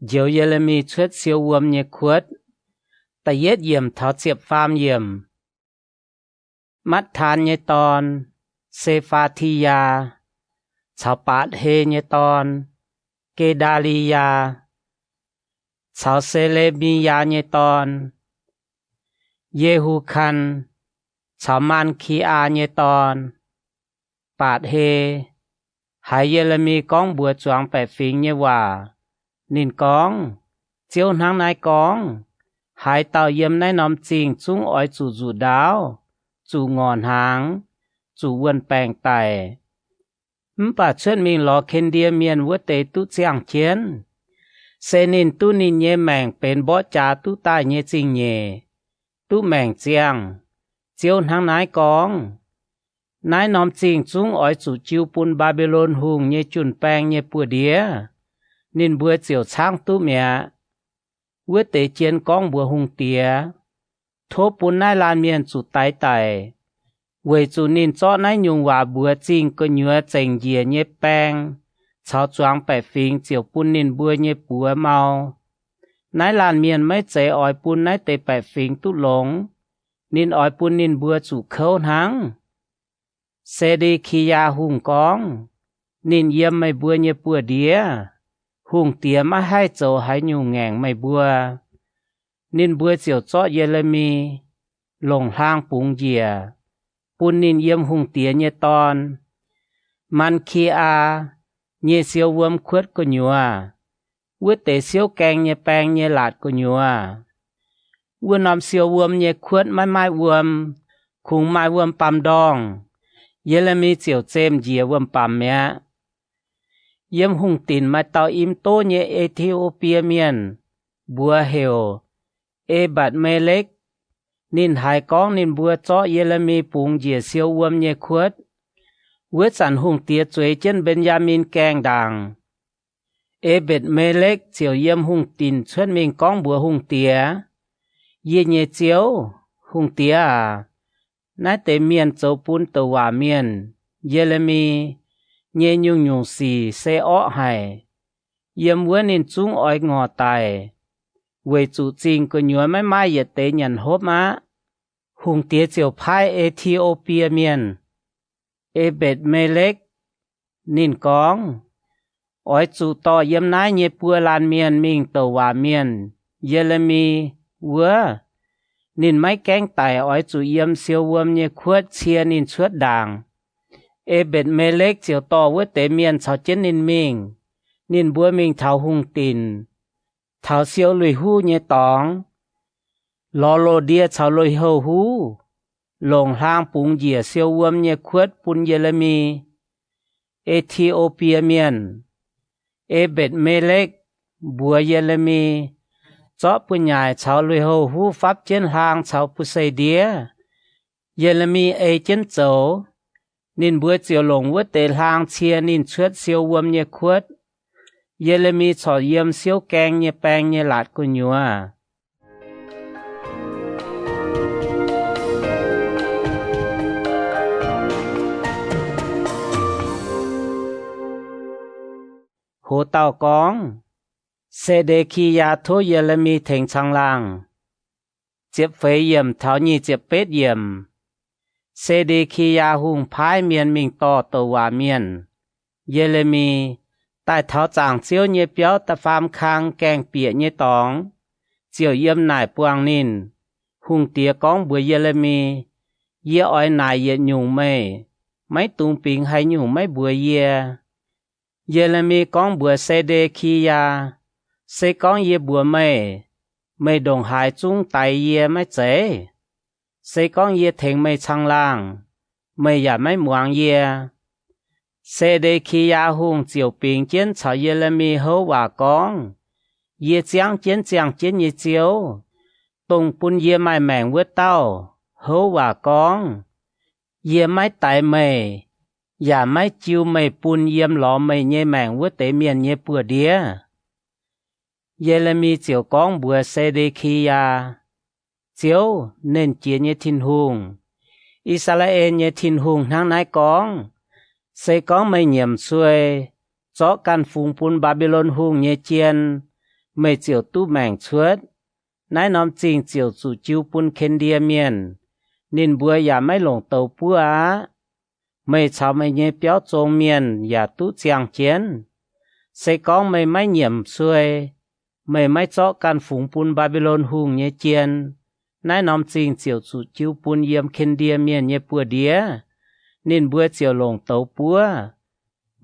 [SPEAKER 1] diều yê là mi chuết siêu uâm nhé khuất ta yết yếm thảo chiếc pham yếm mắt than nhé tòn xê pha thi ya chào bát hê nhé tòn kê đa li ya chào xê lê mi ya nhé tòn yê hu khăn chào man khi a nhé tòn bát hê hai yê là mi con bùa choáng bẻ phình nhé hòa nín con chiếu nắng nái con hai tàu yếm nái nóm chinh chúng ói chủ dù đáo chủ ngọn hàng chủ vườn bèng tài bà chân mình lo khen đia miền vua tế tu giang chiến xe nín tu nín nhé mèng bền bó trà tu tài nhé chinh nhé tu mèng giang chiếu nắng nái con nái nóm chinh chúng ói chủ chiêu pun Babylon hùng nhé chuẩn bèng nhé bùa đía nín bùa chiều sáng tu mẹ vua tế chiến con bùa hùng tía thô bún nái lan miền chủ tái tài vậy chủ nín cho nái nhung hòa bùa chinh có nhớ chành dìa nhé bèng cháu choáng bẻ phình chiều bún nín bùa nhé bùa mau nái lan miền mấy chế ói bún nái tế bẻ phình tu lống nín ói bún nín bùa chủ khâu hăng xe đi khi ya hùng con nín yếm mấy bùa nhé bùa đía hùng tía mà hai châu hai nhung ngàng mấy bùa nín bùa chiều cho yê lê mi lồng hang bùng dìa bún nín yếm hùng tía nhé tòn man khi a nhé siêu vườm khuất của nhua vứt tế siêu keng nhé bèng nhé lạt của nhua vứt nóm siêu vườm nhé khuất mai vườm khung mai vườm pam đong yê lê mi chiều chêm dìa vườm pam mẹ yếm hùng tín mai tàu im tô nhé Ethiopia miền bùa hều ê bạt mê lếch nín hai con nín bùa cho yê lê mi bùng dìa siêu vườm nhé khuất vứt sản hùng tía chuối chân Benjamin keng đàng ê bệt mê lếch chiều yếm hùng tín xuất mình con bùa hùng tía yê nhé chiếu hùng tía à nái tế miền châu bún tàu hòa miền yê lê mi nhé nhung nhung xì xe ọ hải yếm vua nín chúng ói ngò tài về chủ trình của nhúa mai yết tế nhận hốp má hùng tía chiều phai Ethiopia miền ê bệt mê lếch nín con ói chủ to yếm nái nhé bùa lan miền mình tàu hòa miền yê lê mi vua nín máy kén tài ói chủ yếm siêu vườm nhé khuất chia nín suốt đàng ê bệt mê lếch chiều to vứt tế miền chào chết nín mình nín bùa mình thảo hùng tín thảo siêu lùi hú nhé tóng lò lô đia chào lùi hầu hú lồng hang bùng dìa siêu vườm nhé khuất bún yê lê mi Ethiopia miền ê bệt mê lếch bùa yê lê mi chó bùn nhài chào lùi hầu hú pháp trên hàng chào bù xây đía yê lê mi ê chân châu nín bùa chiều lồng vứt tế hàng chia nín chuết siêu vườm nhé khuất yê lê mi cho yếm siêu keng nhé bèng nhé lạt của nhúa hồ tàu con xe đề khi ya thô yê lê mi thành trăng làng chiếc phế yếm thảo nhì chiếc bết yếm xe đề khi ya hùng phái miền mình to tàu hòa miền yê lê mi tại thảo chàng chiếu nhé béo ta pham khang keng bịa nhé tóng chiều yếm nải buang nín hùng tía con bùa yê lê mi yê ói nải yê nhung mê mấy tung bình hay nhung mấy bùa yê yê lê mi con bùa xe đề khi ya xe con yê bùa mê mê đồng hải chung tài yê mấy chế xe con yê thèn mê chăng làng mê yà mấy muang yê xe đề khi ya hùng chiều bình chiến chào yê lê mi hấu hòa con yê chiang chiến yê chiếu tùng bún yê mai mèng vứt tao hấu hòa con yê mấy tài mê อย่าไม่จิวไม่ปุนเยี่ยมหลอไม่เย่แมงวัวเตเมียนเย่ปัวเดียเยเรมีเจียวก้องบัวเซเดคียาเจียวเน้นเจียเย่ทินหุงอิสราเอลเย่ทินหุงทางนายก้องเซก้องไม่เหยี่ยมซวยเจาะกันฝูงปุนบาบิโลนหุงเย่เจียนไม่เจียวตู้แมงชวดนายน้อมจริงเจียวสู่จิวปุนเคนเดียเมียนนินบัวอย่าไม่หลงเตาปัวไม่ชาวไม่เย่เปียวจงเมียนอย่าตู้เจียงเจียนเซก้องไม่เหยี่ยมซวยไม่เจาะกันฝูงปุนบาบิโลนหุงเย่เจียนนายน้อมจริงเจียวสู่จิวปุนเยี่ยมเคนเดียเมียนเย่ปัวเดียนินบัวเจียวหลงเตาปัว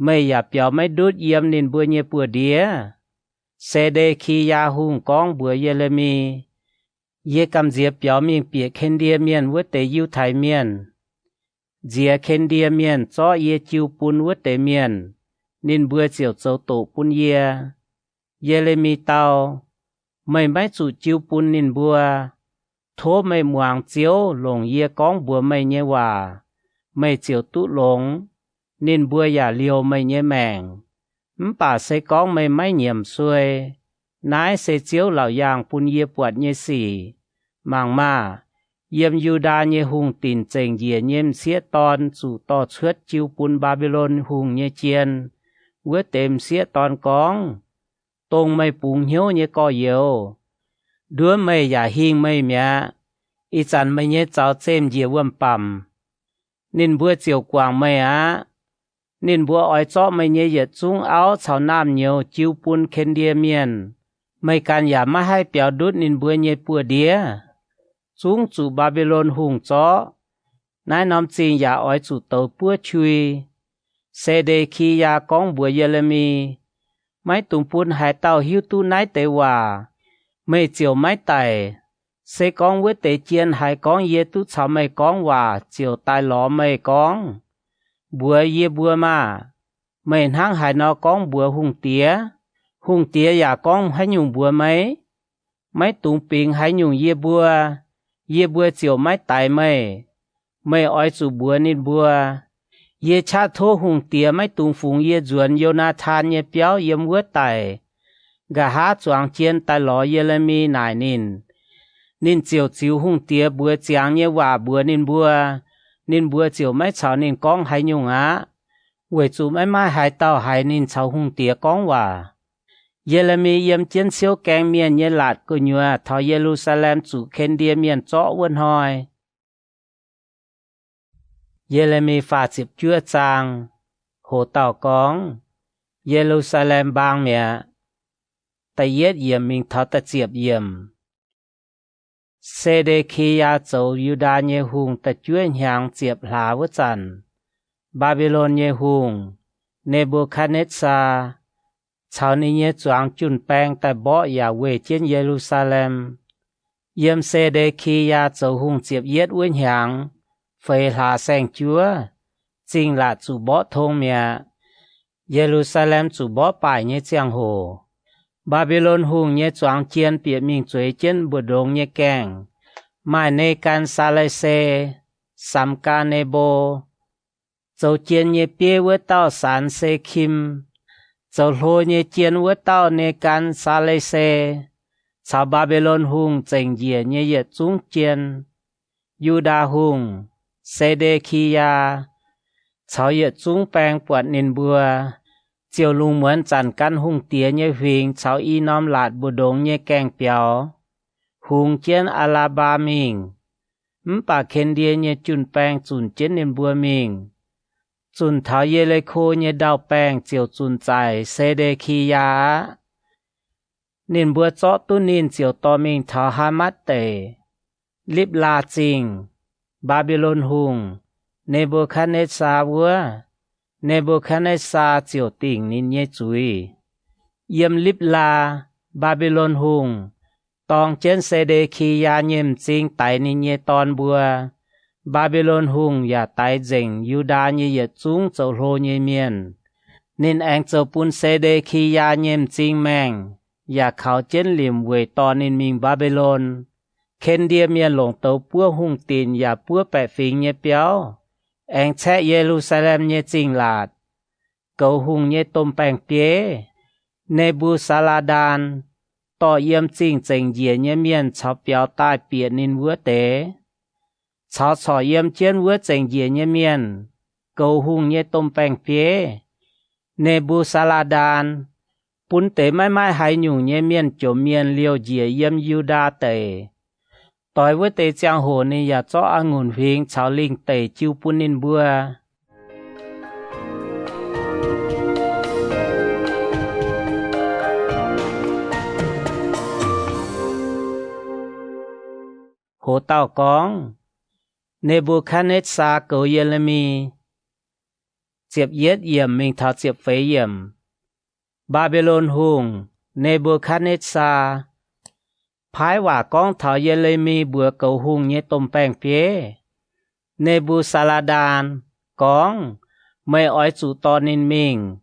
[SPEAKER 1] ไม่อย่าเปียวไม่ดูดเยี่ยมนินบัวเย่ปัวเดียเซเดคียาหุงก้องบัวเยเรมีเยกำเจียเปียวมิงเปียเคนเดียเมียนวัวเตยิวไทยเมียนเจียเคนเดียเมียนจ้อเยจิวปุนวัวเตเมียนนินบัวเจียวเจ้าโตปุนเยเรมีเตาไม่จู่จิวปุนนินบัวโทไม่หมวงเจียวหลงเยก้องบัวไม่เยว่าไม่เจียวตุหลงนินบัวอย่าเลียวไม่เยแมงป่าเซก้องไม่เหยี่ยมซวยนายเซเจียวเหล่ายางปุนเยปวดเยสี่มังมาเยี่ยมยูดาเยหุงตินเจงเยียเยี่ยมเสียตอนสู่ต่อเชือดจิวปุนบาบิโลนหุงเยเจียนเวเต็มเสียตอนก้องตรงไม่ปุงเหียวเยก่อเยียวด้วยไม่อย่าหิงไม่เมียอีจันไม่เยเจ้าเจมเยียว่มปั่มนินบัวเจียวกวางไม่นินบัวอ้อยเจาะไม่เยเหยียดจุงเอาชาวน้ำเหนียวจิวปุนเคนเดียเมียนไม่การอย่ามาให้เปียวดุดนินบัวเยปัวเดียจุงจู่บาบิโลนหุงเจาะนายน้ำจริงอย่าอ้อยจู่เตาปัวชุยเซเดคียากองบัวเยเรมีไม่ตุงปุนหายเต้าหิวตู้นายเตว่าไม่เจียวไม่ไตเซกองเวเตเจียนหายกองเยตุชาวไม่กองว่าเจียวตายหลอไม่กองบัวเยบัวมาไม่ทั้งหายนอกองบัวหุงเตียอย่ากองให้ยุงบัวไหมไม่ตุงปิงให้ยุงเยบัวเจียวไม่ตายไม่อ้อยสู่บัวนินบัวเยชาโทหุงเตียไม่ตุงฝูงเยจวนโยนาธานเยเปียวเยมวัวไตกะหาจวงเจียนตายหลอเยเลมีนายนินเจียวจิวหุงเตียบัวเจียงเยว่าบัวนินบัวเจียวไม่เฉานินก้องให้ยุงเวจูไม่หายเต้าหายนินเฉาหุงเตียก้องว่าเยเรมีเยี่ยมเจียนเซียวแกงเมียนเยลาดกุญัวทอเยรูซาเล็มจู่เคนเดียเมียนเจาะวนหอยเยเรมีฝ่าจิบจั่วจางโหเต่ากองเยรูซาเล็มบางเมียแต่เย็ดเยี่ยมมิงทอตะเจียบเยี่ยมเซเดคียาโจยูดาเยหุงตะจ้วยหางเจียบหลาวจันบาบิโลนเยหุงเนบูคัดเนซาชาวนี้เยจวงจุนแปงแต่บ่อย่าเวเจียนเยรูซาเล็มเยี่ยมเซเดคียาโจหุงเจียบเย็ดอ้วนหางเฟลาแสงจัวจริงละจู่บ่ทงเมียเยรูซาเล็มจู่บ่ป่ายเยเจียงโหบาบิโลนหุงเยจวงเจียนเปียมิงจวยเจียนบุดงเยแกงไม่ในการซาเลเซสัมกาเนโบเจ้าเจียนเยเปียเวเต้าสารเซคิมเจ้าโลเยเจียนเวเต้าในการซาเลเซชาวบาบิโลนหุงเจงเยียเยจุงเจียนยูดาหุงเซเดคียาชาวเยจุงแปงปวดนินบัวเจียวลุงเหมือนจันกันหุงเตียเยหิงชาวอีน้อมหลาดบุดงเยแกงเปียวหุงเจียนอาลาบามิงป่าเคนเดียเยจุนแปงจุนเจียนนินบัวมิงจุนเท้าเยเลโคเยดาวแปงเจียวจุนใจเซเดคียานินบัวเจาะตุนินเจียวตอมิงเท้าฮามัตเตลิบลาจิงบาบิโลนหุงเนบูคัดเนซาวัวเนบูคัดเนซาเจียวติ่งนินเยจุยเยี่ยมลิบลาบาบิโลนหุงตองเจนเซเดคียาเยี่ยมจริงไตนินเยตอนบัวบาบิโลนหุงอย่าไตเจงยูดาเยยจุงเจ้าโลเยเมียนนินแองเจ้าปุนเซเดคียาเยี่ยมจริงแมงอย่าเขาเจนเหลี่ยมเวตอนนินมิงบาบิโลนเคนเดียเมียนหลงเตาปัวหุงตีนอย่าปัวแปะฟิงเยเปียว anh che Jerusalem nhé chinh lạt cầu hùng nhé tôm bèn bế Nebuzaradan tỏ yếm chinh chênh dìa nhé miền cháu béo tai biệt nín vữa tế cháu chỏ yếm chiến vữa chênh dìa nhé miền cầu hùng nhé tôm bèn bế Nebuzaradan bún tế mãi mãi hay nhung nhé miền chỗ miền liều dìa yếm Yuda tế tối với tế giang hồ này ya cho ăn nguồn huynh cháu linh tế chiêu bún nín bùa hồ tàu con Nebuchadnezzar cầu Jeremy diệp yết yểm mình thảo diệp phế yểm Babylon hùng Nebuchadnezzar phái quả con thảo Jeremy bữa cầu hùng nhé tôm bèn phía Nebuzaradan con mày ói chủ to nín mình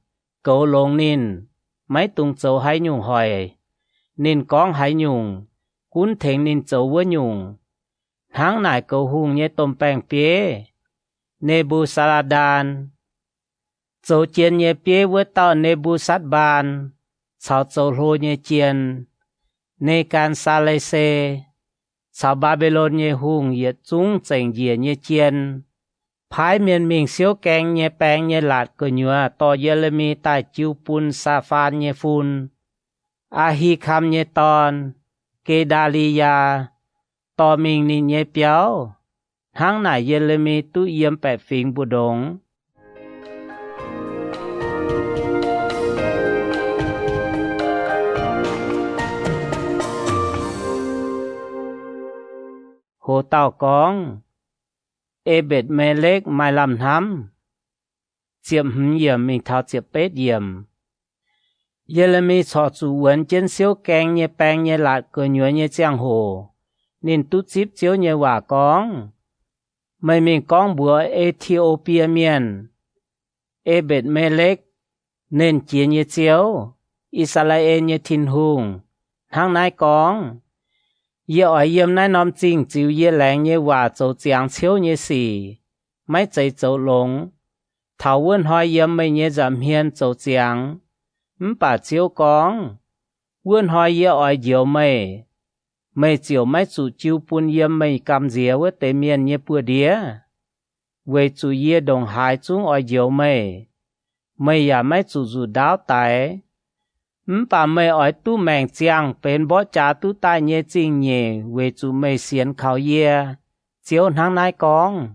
[SPEAKER 1] cầu lông nín mấy tung châu hay nhung hỏi nín con hay nhung cún thèn nín châu với nhung tháng này cầu hùng nhé tôm bèn phía Nebuzaradan châu chiến nhé phía với tao Nebuzaradan sao châu lô nhé chiến Nebuchadnezzar sao Babylon nhé hùng yết chúng chỉnh dìa nhé chiến phái miền mình xíu keng nhé bèn nhé lạt cơ nhua to Jeremy tại chiêu pun Saphan nhé phun Ahikam nhé ton Gedalia tỏ mình nín nhé béo tháng này Jeremy tu yếm bẻ phình bù đống hồ tàu con Ebed-melech mai làm thắm chiếm hứng yểm mình thao chiếm bết yểm Jeremy cho chủ vấn trên xíu keng nhé bèn nhé lạt cơ nhua nhé giang hồ nên tút chip chiếu nhé quả con mày mình con bùa Ethiopia miền Ebed-melech nên chiến nhé chiếu Israel nhé thìn hùng tháng nay con ye ở yếm nay nóm chính chiếu ye làng nhé quả châu giang chiếu nhé xì mấy chạy châu lông thảo vấn hỏi yếm mày nhé giảm hiền châu giang bà chiếu con vấn hỏi ye ở diệu mày mày chiều mấy chủ chiếu bún yếm mày cầm dìa với tế miền nhé bùa đĩa về chủ ye đồng hải chúng ở diệu mày mày ya mấy chủ đáo tài bà mày ở tu mèng chiang bên bó trả tu tai nhé chinh nhé về chủ mày xiên khảo ye chiếu tháng nay con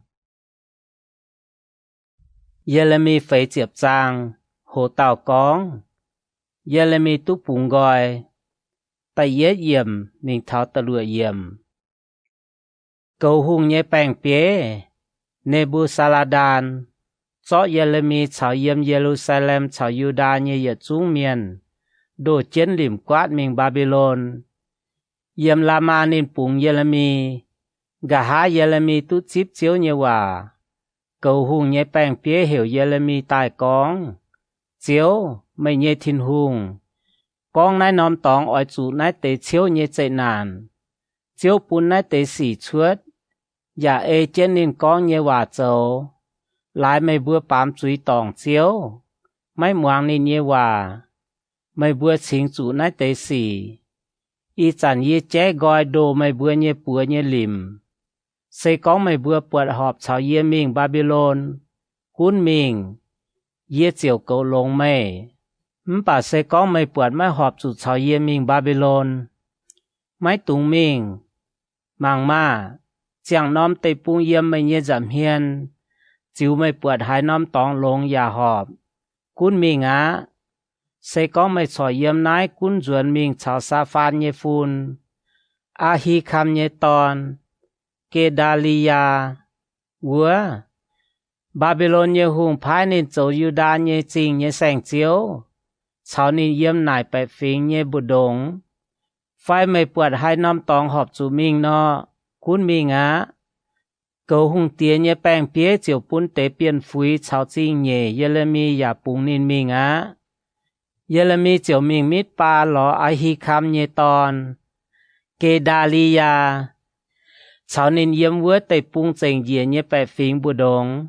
[SPEAKER 1] Jeremy phải chiếp trang hồ tàu con Jeremy tu bùng gọi tại yết yểm mình tháo tà lụa yểm cầu hùng nhé bèn bế Nebuzaradan cho Jeremy chào yếm Jerusalem chào Juda nhé yết trung miền đồ chiến liềm quát mình Babylon yếm Lama nên bùng Jeremy gà há Jeremy tu chip chiếu nhé hòa cầu hùng nhé bèn bế hiểu Jeremy tài con chiếu mày nhé thiên hùng con nãy nóm tòng ở chủ nãy tế chiếu nhé chạy nàn chiếu bún nãy tế xỉ chuốt dạ ê trên nên con nhé hòa châu lại mày bữa bám chuối tòng chiếu mấy muang nên nhé hòa mày bữa chính chủ nãy tế xỉ y chẳng yê chế gọi đồ mày bữa nhé lìm xây con mày bữa bật họp chào yê mình Babylon cún mình yê chiều cầu lông mày bà sẽ có mấy bữa mấy họp chủ cháu yê mình Babylon mấy tung mình mang ma chẳng nóm tây bung yếm mấy nhé giảm hiền chiếu mấy bữa hai nóm tòng lông ya họp cún mình á sẽ có mấy cháu yếm nái cún ruột mình cháu sa phan nhé phun Ahikam nhé ton Gedalia vua Babylon nhé hùng phái nên châu Yuda nhé chinh nhé sành chiếu cháu nên yếm nải bẻ phình nhé bù đống phái mày bụt hai năm tòng họp chủ mình nó cún mình á cầu hùng tiến nhé bèn bế chiều bún tế biên phúi cháu chinh nhé Jeremy ya bùng nên mình á Jeremy chiều mình mít ba ló Ahikam nhé ton Gedalia cháu nên yếm vua tế bùng chênh dìa nhé bẻ phình bù đống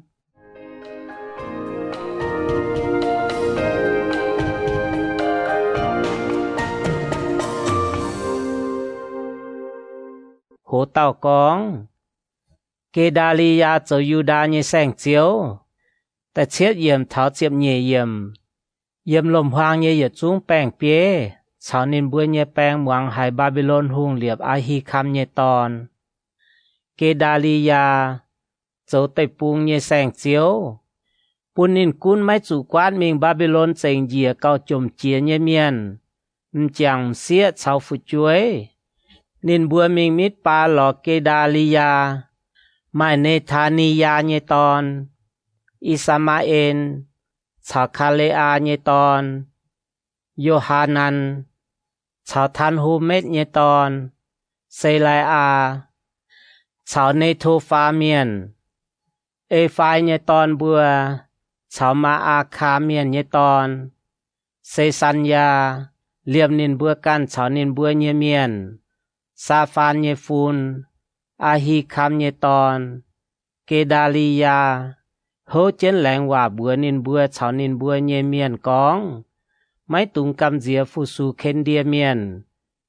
[SPEAKER 1] Hố tàu cóng Kedalia cho Yuda như sành chiếu tại chết yếm tháo chiếp nhẹ yếm lồm hoang như yết chúng bèng bế cháu nên bữa như bèng muang hai Babylon hung liệp Ahikam như tòn Kedalia cho tay bung như sành chiếu bún nên cún máy chủ quán mình Babylon dành dìa cao chùm chia như miền chẳng xía cháu phụ chuối nên bữa mình mít ba lò Kedalia mai Nethania như tòn Isamael cháu Kalea như tòn Yohanan cháu Than Humet như tòn Selaya cháu Netopha miền Ephai như tòn bùa cháu Maaka miền như tòn Sesanya liêm nên bùa căn cháu nên bùa như miền Saphan như phun Ahikam như tòn Kedalia hô chén lẹng hòa bùa nên bùa cháu nên bùa như miền cóng máy tung cầm dìa phụ su khen đia miền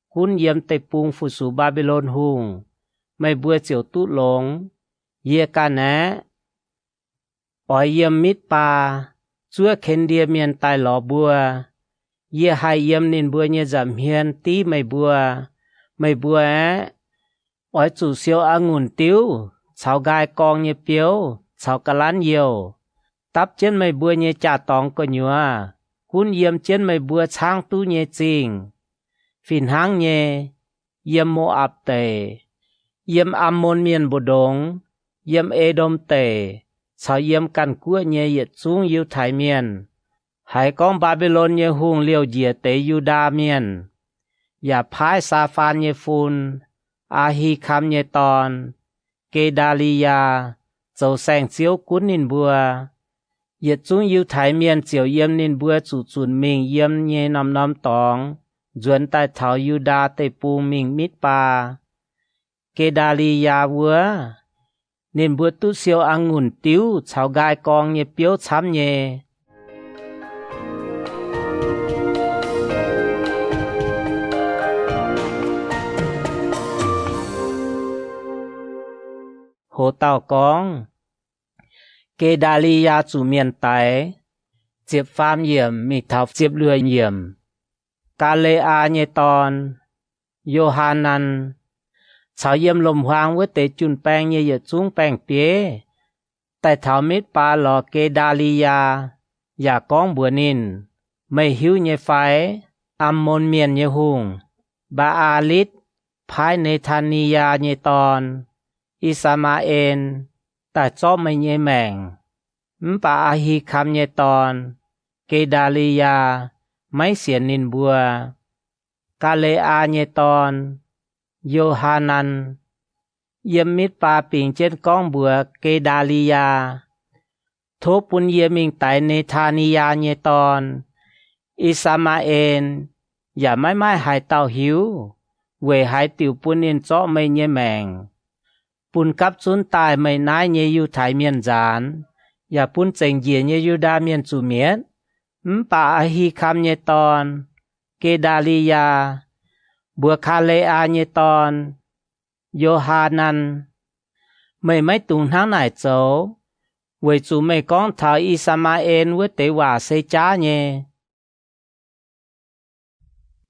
[SPEAKER 1] cún yếm tây pung phụ su Babylon hùng mày bùa chiều tút lống yê ca ná ỏi yếm mít pa chúa khen đia miền tai lò bùa yê hai yếm nên bùa như giảm hiền tí mày bùa á ỏi chủ siêu ngùn tiếu cháu gai con như piếu cháu cả lán nhiều tắp trên mày bùa như trà tòng có nhua cún yếm trên mày bùa trang tu như chinh phìn hang như yếm mô áp tề yếm Ammon miền bồ đống yếm Edom tề cháu yếm căn cua như yết xuống yêu thái miền hai con Babylon như hùng liều dìa tế Yuda miềnอย่าพายซาฟานเยฟูนอาฮีคัมเยตอนเกดาลียาเจ้าแสงเจียวกุนนินบัวเหยียดจุ้งยิวไถเมียนเจียวเยี่ยมนินบัวจู่จุนมิงเยี่ยมเยน้ำตองจวนใต้เถายูดาเตปูมิงมิดปาเกดาลียาวัวนินบัวตุเซียวองุ่นติ้วชาวกายกองเยเปียวช้ำเยโหเต่ากองเกดาลียาจูเมียนไตเจ็บฟามเยี่ยมมีเท้าเจ็บเรือเยี่ยมกาเลอาเนตอนโยฮานันชาวเยี่ยมลมหวางเวเตจุนแปงเยยจุ้งแปงเปียแต่เท้ามิดปาหลอเกดาลียาอย่ากองบัวนินไม่หิวเยไฟอัมมนเมียนเยหุงบาอาลิดภายในธานียาเยตอนอิสมาเอลแต่จอบไม่เยแมงปาอาฮีคำเยตอนเกดาลียาไม่เสียนินบัวกาเลอาเยตอนโยฮานันเยี่ยมมิดปาปิงเจนก้องบัวเกดาลียาทุบปุนเยี่ยมิงไตในธานียาเยตอนอิสมาเอลอย่าไม่หายเต้าหิวเวหายติวปุนเอ็นจอบไม่เยแมงปุนกับจุนตายไม่นายเยอยู่ไทยเมียนจานอย่าปุนเจงเยียเยอยู่ดาเมียนจูเมียนป่าอาฮีคำเยตอนเกดาลียาบัวคาเลอาเยตอนโยฮานันไม่ตุงทางไหนโจเวจูไม่ก้องเท้าอิสมาเอลเวเตว่าเซจ้าเย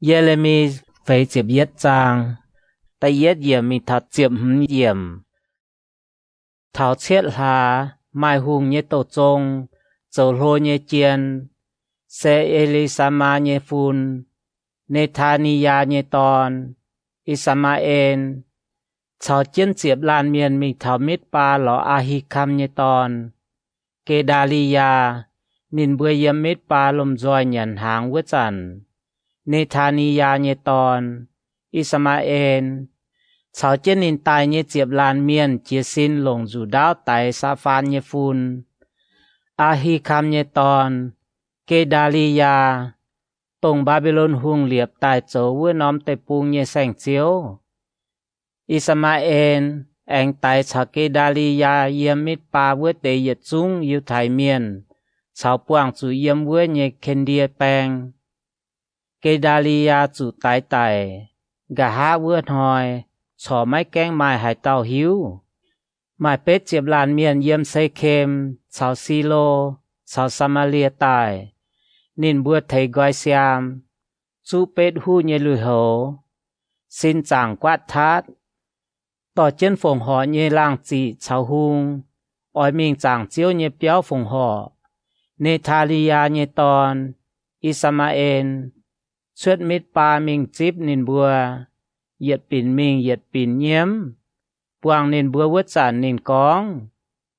[SPEAKER 1] เยเรมีเฟยเจ็บเย็ดจางแต่เย็ดเยี่ยมมีทัดเจ็บหืมเยี่ยมเท้าเช็ดหาไม้หุงเยโตจงโจโลเยเจียนเซเอลิสามาเยฟูนเนธานียาเยตอนอิสมาเอลชาวเจียนเจียบลานเมียนมีเท้ามิดปาหลออาฮิคัมเยตอนเกดาลียานินเบือเยี่ยมมิดปาลมจอยหยันหางเวจันเนธานียาเยตอนอิสมาเอลชาวเจนินตายเยเจียบลานเมียนเจียซินลงจูดาวไตซาฟานเยฟูนอาฮีคำเยตอนเกดาลียาตรงบาบิโลนหุงเหลียบตายโจเวน้อมเตปูงเยแสงเจียวอิสมาเอลแองไตชาเกดาลียาเยี่ยมมิดปาเวเตยดจุงอยู่ไทยเมียนชาวปวงจูเยี่ยมเวเยเคนเดียแปงเกดาลียาจูตายกะหาเวหอยจ chỏ máy keng mai hải tàu hiếu mai pết chiệp làn miền yếm xây khem chào Silo chào Samaria tài nên bữa thầy gọi xiam chú pết hu nhẹ lùi hổ xin chàng quát thát tỏ chân phồng họ nhẹ lang chỉ chào hung ỏi mình chàng chiếu nhẹ béo phồng họ Netalia nhẹ tòn Isamael suốt mít pa mình chip nên bùa yết pin mình yết pin nhiễm buang nên bùa vớt sản nên cóng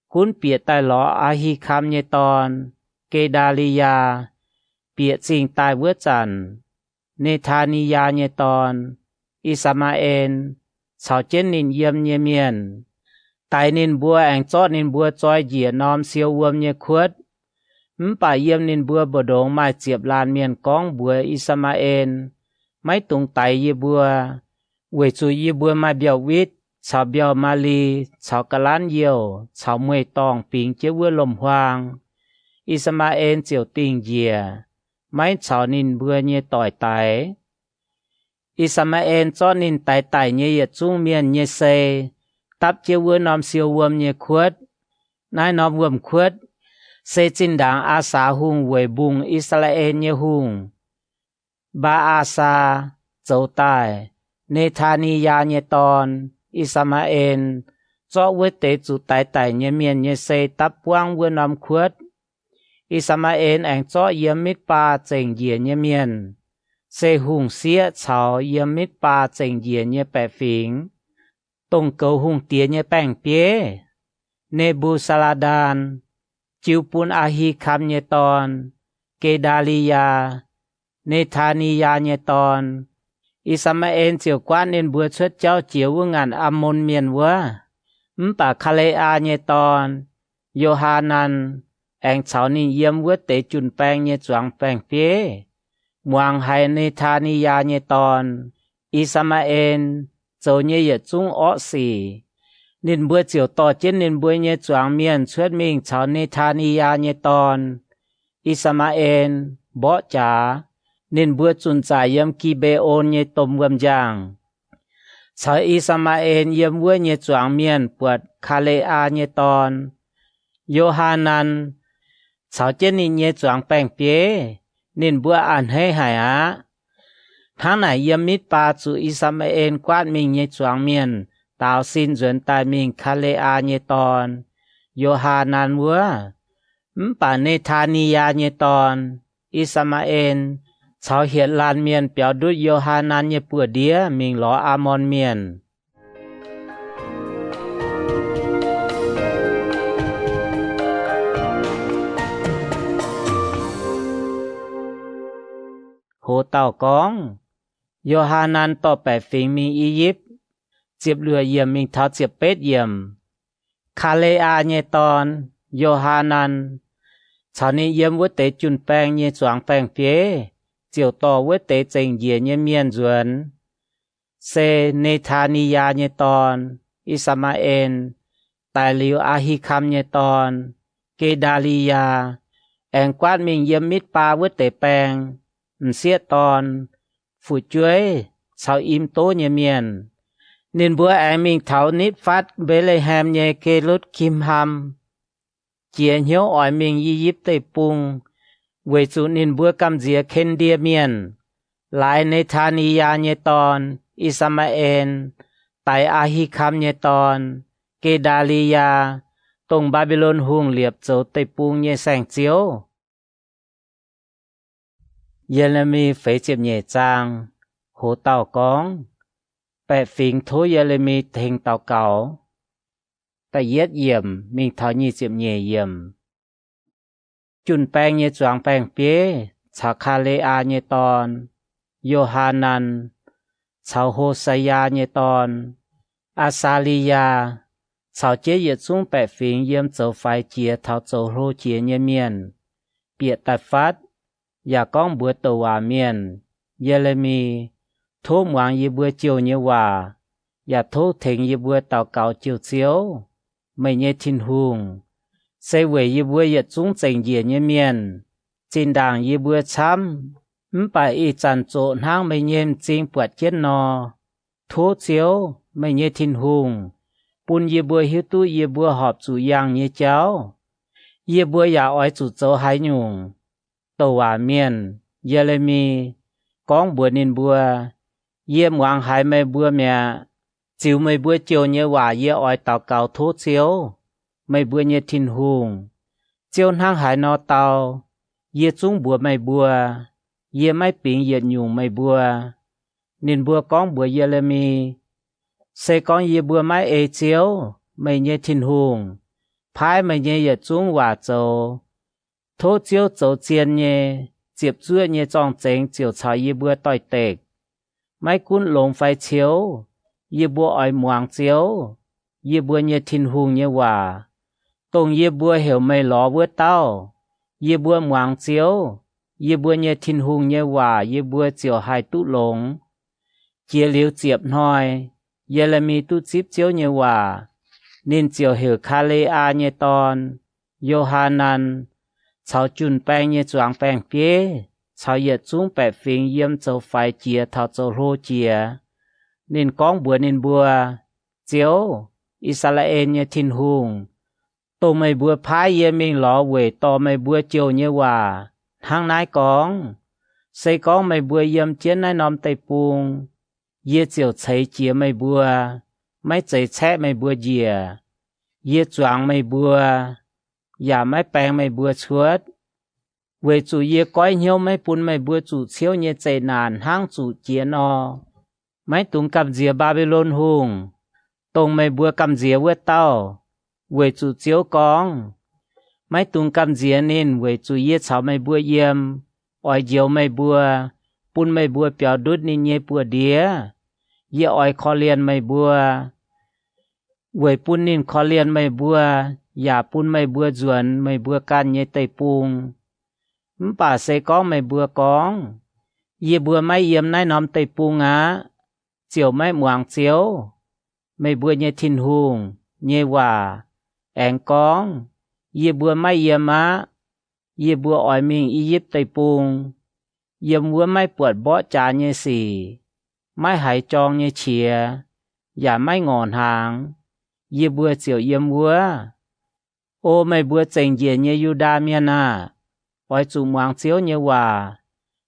[SPEAKER 1] cún bịa tai lọ Ahikam nhẹ tòn Kedalia bịa trình tai vớt sản Netania nhẹ tòn Isamael chào chân nên yếm nhẹ miền tai nên bùa anh chót nên bùa choi dìa nòm siêu uom nhẹ khuất bà yếm nên bùa bờ đống mai chiệp lan miền cóng bùa Isamael mấy tung tay yê bùa quê chú yê bùa mai biểu vít chào biểu ma li chào cả lan yêu chào mười tòng ping chế bùa lồng hoang Isamael chiều tình dìa mấy chào nên bùa nhê tỏi tay Isamael cho nên tay tay nhê yết trung miền nhê xê tắp chế bùa nòm siêu uom nhê khuất nai nòm uom khuất sẽ chính đáng Asa hùng về bùng Israel nhé hùng. Ba Asa dấu tài, Nethania nhé tòn, Isamael, cho với tế chủ tài nhé miền nhé xây tắp quang với nằm khuất. Isamael anh cho yếm mít ba chênh dìa nhé miền. Sẽ hùng xía cháu yếm mít ba chênh dìa nhé bẻ phính. Tông cầu hùng tía nhé bảng bế. Nebuzaradan chiu pun Ahikam nhé tòn, Kedalia, Nethania nhé tòn, Isamael chiều quan nên bữa xuất cháu chiếu với ngàn Ammon miền vua, bà Khalea nhé tòn, Yohanan, anh cháu nên yếm với tế chun bang nhé choáng bang phía, muang hai Nethania nhé tòn, Isamael, châu nhé yết trung ọ xì, nên bữa chiều tỏ trên nên bữa nhé choáng miền suốt mình cháu Nethania nhé tòn Isamael bỏ trả nên bữa chun trả yếm Kibeon nhé tôm gầm giang cháu Isamael yếm bữa nhé choáng miền bột Khalea nhé tòn Yohanan cháu trên nên nhé choáng bèng bế nên bữa ăn hay hải á tháng này yếm mít ba chú Isamael quát mình nhé choáng miền tao xin dẫn tài mình Khalea nhé tòn Yohanan vua bà Nethania nhé tòn Isamael cháu hiện lan miền biểu đút Yohanan nhé bữa đĩa mình ló Ammon miền hồ tàu cóng Yohanan tỏ bẻ phình mình Egypt chiệp lừa yểm mình tháo chiệp pết yểm Khalea nhé tòn Yohanan cháu nên yếm với tế chun bang nhé choáng bang phía chiều tỏ với tế chênh dìa nhé miền duẩn Se Nethania nhé tòn Isamael tài liu Ahikam nhé tòn Kedalia anh quát mình yếm mít ba với tế bang xiết tòn phụ chuối cháu im tố nhé miền nên bữa anh mình tháo nít phát Bethlehem nhé kê lút kim ham chia hiếu ỏi mình Egypt tây pung về chủ nên bữa cầm dìa khen đia miền lại Nethania nhé tòn Isamael tại Ahikam nhé tòn Kedalia tông Babylon hùng liệp châu tây pung nhé sành chiếu Yeremi phế chiệp nhẹ trang hồ tàu cóng bẻ phình thối Yeremi thình tàu cảo tại yết yểm mình thảo nhi chiệp nhẹ yểm chun bang nhẹ choáng bang bế chào Khalea nhẹ tòn Yohanan chào Hosea nhẹ tòn Asalia chào chế yết xuống bẻ phình yếm châu phái chia thảo châu hô chia nhẹ miền bịa tài phát ya con bữa tàu hòa miền Yeremi thố ngoan y bữa chiều như hòa ya thố thịnh y bữa tàu cào chiều chiếu mày nhé thiên hùng xây về y bữa yết chúng chỉnh dìa như miền trên đàng y bữa chăm bà y chăn trộn hang mày nhem chinh bọt chết nò thố chiếu mày nhé thiên hùng bún ye bùa hiếu tu ye bùa họp chủ yang nhé cháu ye bùa ya oi chủ châu hai nhung tàu hòa miền ye lê mi con bùa nên bùa ye ngoan hai mày bùa mẹ chiều mày bùa chiều nhé hòa ye oi tàu cầu thố chiếu mày bùa nhé thiên hùng chiều hang hải nó tàu ye chúng bùa mày bùa ye mày biển ye nhung mày bùa nên bùa con bùa ye lê mi sẽ con ye bùa mày ê chiếu mày nhé thiên hùng phái mày nhé ye chúng hòa châu thố chiếu châu chiên nhé接住nhé trong chính chiều chào ye bùa tỏi tệch mày cún lồng phải chiếu ye bùa ỏi muang chiếu ye bùa nhé thiên hùng nhé hòa tông ye bùa hiểu mày ló bùa tao ye bùa muang chiếu ye bùa nhé thiên hùng nhé hòa ye bùa chiều hai tụ lồng chia liu chiệp nói ye là mi tu chip chiếu nhé hòa nên chiều hiểu kha lê a nhé ton Yohanan cháu chun bèn nhé choáng bèn phía cháu ye chung bè phiền yếm châu phải chia thảo châu lô chia nên con bùa nên bùa chiếu Israel nhé thiên hùng tô mày bùa phái ye mình lọ về to mày bùa chiều nhé hòa hàng nái con xây con mày bùa yếm chiến nái nóm tây buông ye chiều thấy chia mày bùa mấy chạy xe mày bùa dìa ye choáng mày bùa ya mấy bèn mày bùa chuột về chủ ye coi nhiều mấy bún mày bùa chủ chiếu nhé chạy nàn hang chủ chiến o mấy tung cầm dìa Babylon hùng tông mày bùa cầm dìa vượt tao về chủ chiếu con mấy tung cầm dìa nên về chủ ye cháu mày bùa yếm ỏi diều mày bùa bún mày bùa béo đút nên nhé bùa đĩa ye ỏi khó liền mày bùa về bún nên khó liền mày bùa ya bún mày bùa duẩn mày bùa can nhé tây pung bà sẽ có mày bùa con ye bùa mày yếm nái nóm tây pung á chiều mày muang chiếu mày bùa nhé thiên hùng nhé hòa anh con ye bùa mày yếm á ye bùa ỏi mình Egypt tây pung yếm bùa mày bọt bó trà nhé xì mày hải tròn nhé chìa ya mày ngọn hàng ye bùa chiều yếm bùa ô mày bùa chành dìa nhé Yuda miền à ỏi chủ muang chiếu nhé hòa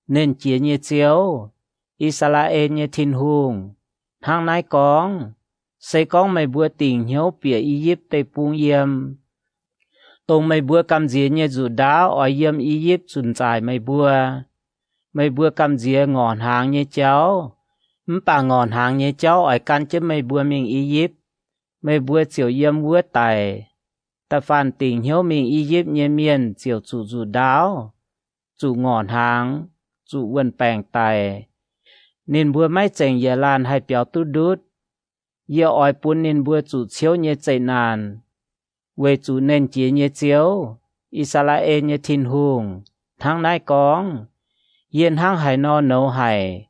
[SPEAKER 1] nên chìa nhé chiếu Israel nhé thiên hùng hàng nái con xây con mày bùa tình hiếu bìa Egypt tây pung yếm tông mày bùa cầm dìa nhé dù đá ỏi yếm Egypt chùn dài mày bùa cầm dìa ngọn hàng nhé cháu bà ngọn hàng nhé cháu ỏi căn chứ mày bùa mình Egypt mày bùa chiều yếm bùa tài ta phản tình hiếu mình Egypt nhé miền chiều chủ dù đáo chủ ngọn hàng chủ vần bèng tài nên bùa máy chành ye lan hay béo tu đút ye ỏi bún nên bùa chủ chiếu nhé chạy nàn về chủ nên chia nhé chiếu Israel nhé thiên hùng tháng nái con yên hang hải no nấu hải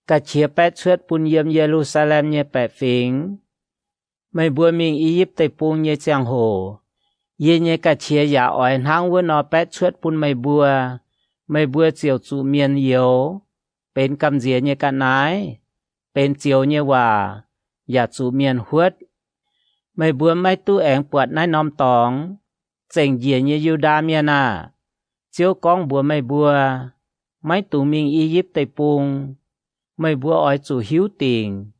[SPEAKER 1] cả chia bét suốt bún yếm Jerusalem nhé bét phình mày bùa mình Egypt tây pung nhé giang hồ ye nhé cả chia ya ỏi hang vua nó bét suốt bún mày bùa chiều chủ miền yếu bên cầm dĩa nhé cả nái bên chiều nhé hòa ya chủ miền huất mày bùa mày tu ẻng bọt nái nóm tòng chành dĩa nhé Yuda miền à chiếu con bùa mày bùa mày tu mình Egypt tây pung mày bùa ỏi chủ hiếu tình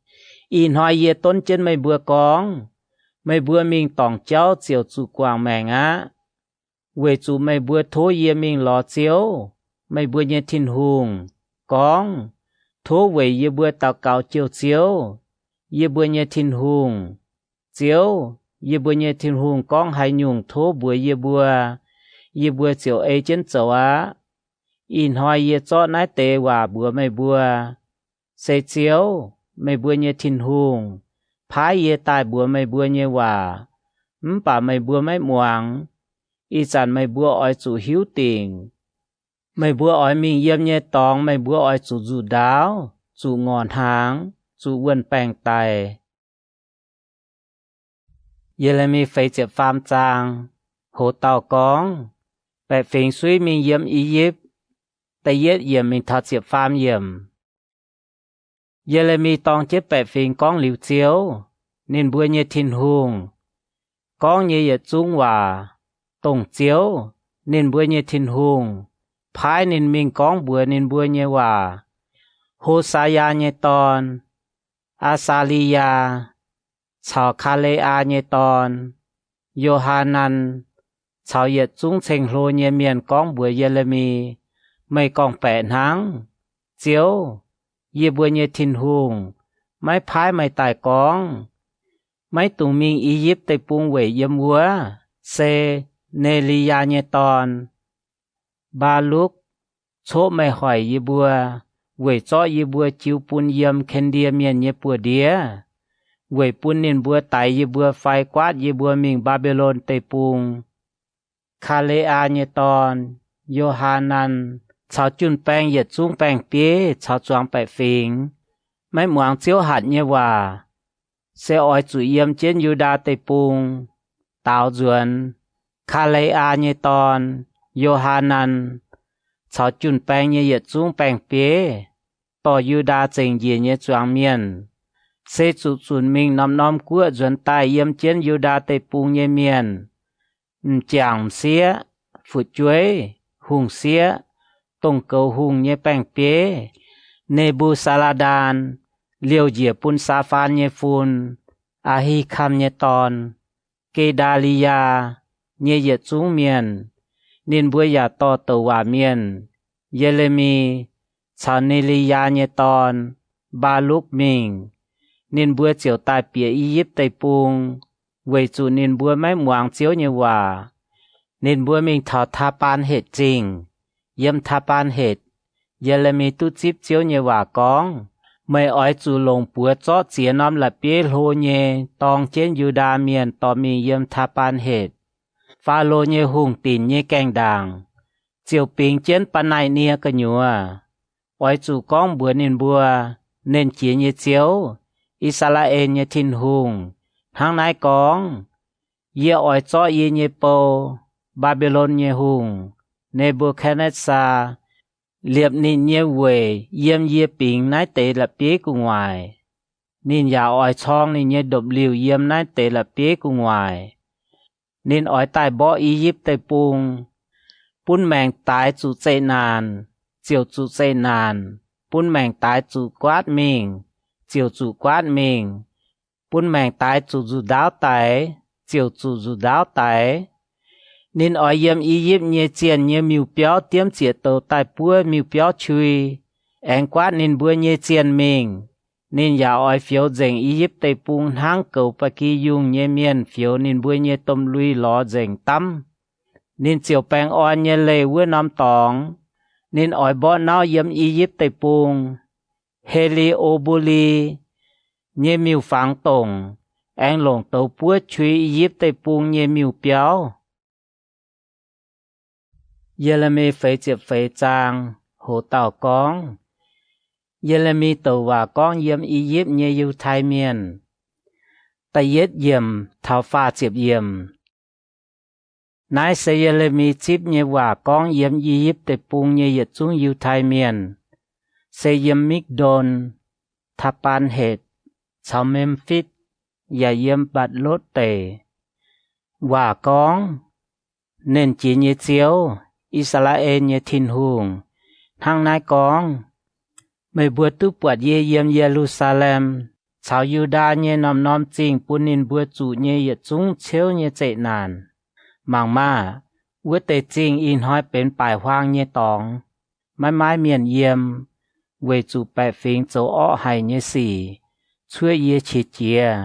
[SPEAKER 1] in hỏi ye tôn chân mày bùa con mày bùa mình tòng cháu chiều chủ quảng mèng á về chủ mày bùa thố ye mình lò chiếu mày bùa nhé thiên hùng con thố về ye bùa tàu cáo chiều chiếu ye bùa nhé thiên hùng chiếu ye bùa nhé thiên hùng con hay nhung thố bùa ye bùa chiều ấy chân châu á in hỏi ye cho nái tê hòa bùa mày bùa xây chiếu mày bùa nhé thiên hùng phái ye tai bùa mày bùa nhé hòa bà mày bùa mày muang y chàn mày bùa ỏi chủ hiếu tình mày bùa ỏi mình yếm nhé tòng mày bùa ỏi chủ dù đáo chủ ngọn hàng chủ vần bèng tài ye là mi phải chẹp phàm trang hồ tàu con bè phình suy mình yếm Egypt tay yết yếm mình thật chẹp phàm yếm Jeremy tòng chế bẻ phình con liu chiếu nên bùa như thiên hùng con như yết trung hòa tổng chiếu nên bùa như thiên hùng phái nên mình con bùa nên bùa như hòa Hosea như tòn Asalia chào Kalea như tòn Yohanan chào yết trung thành lô như miền con bùa Jeremy mày con bẻ nắng chiếu ye bùa như thiên hùng mấy phái mày tài con mấy tụng mình Egypt tây buông về yếm múa se Nelia như tòn ba lúc chỗ mày hỏi ye bùa về cho ye bùa chiếu bùn yếm khen đia miền ye bùa đía về bùn nên bùa tài ye bùa phai quát ye bùa mình Babylon tây buông Kalea như tòn Yohanan chào chun bèn yết trung bèn bế chào choang bè phình mấy muang chiếu hạt như hòa sẽ oi chủ yếm trên Juda tây buông tào duẩn Kalea như tòn Yohanan chào chun bèn như yết trung bèn bế tỏ Juda trình diện như choang miền sẽ chủ chuẩn mình nom của duẩn tai yếm trên Juda tây buông như miền chẳng xía phụ chuối hùng xía tông cầu hùng như bèn bế Nebuzaradan liều dìa bún sa phan như phun Ahikam như tòn Kedalia như yết trung miền nên bùa giả to tàu hòa miền Jeremy chào Nelia như tòn ba lúc mình nên bùa chiều tai bìa Egypt tây buông về chủ nên bùa mấy muang chiếu như hòa nên bùa mình thọ tha ban hết trình yếm tha ban hết Jeremy tu chip chiếu như hòa con mày ói chủ lồng bùa chó chia nóm là bế lô nhé tòng trên Juda miền tỏ mình yếm tha ban hết pha lô như hùng tín như canh đàng chiều bình trên pan này nia cơ nhua ói chủ con bùa nên chia như chiếu Israel như thiên hùng hàng nái con ye ói chó ye như bồ Babylon như hùng Nebuchadnezzar liệp nín như về yếm ye bình nái tế là bế của ngoài nín ya ói chong nín như độc liều yếm nái tế là bế của ngoài nín ói tai bỏ Egypt tây buông bún mèng tái chủ chạy nàn chiều chủ chạy nàn bún mèng tái chủ quát mình chiều chủ quát mình bún mèng tái chủ đáo tái chiều chủ đáo tái nên ở yếm Egypt như chiên như miêu béo tiêm chiết tàu tai búa miêu béo chui anh quát nên búa như chiên mình nên giả ở phiếu dành Egypt tây buông hang cầu pa kỳ dùng như miền phiếu nên búa như tôm lui lò dành tắm nên chiều bèn ở như lệ vua nam tòng nên ở bỏ nào yếm Egypt tây buông Heliobuli như miêu phẳng tổng anh lồng tàu búa chui Egypt tây buông như miêu béo Jeremy phải chụp phải trang hồ tàu con Jeremy tàu và con yếm Egypt như yêu thái miền tay yết yếm thảo pha chụp yếm nãy sẽ Jeremy chụp như và con yếm Egypt tây buông như yết trung yêu thái miền sẽ yếm Migdon Thapan hết chào Memphis và yếm Bạt Lốt tề và con nên chỉ như chiếu Israel như thiên hùng hàng nái con mày bùa tu bùa ye yếm Jerusalem chào Juda như nom chinh bùn nên bùa chủ như yết trung chiếu như chạy nàn màng ma vua tề chinh in hói bên bài hoang như tòng mái miền yếm về chủ bè phình chỗ ọ hay như xỉ chuối ye chỉ chia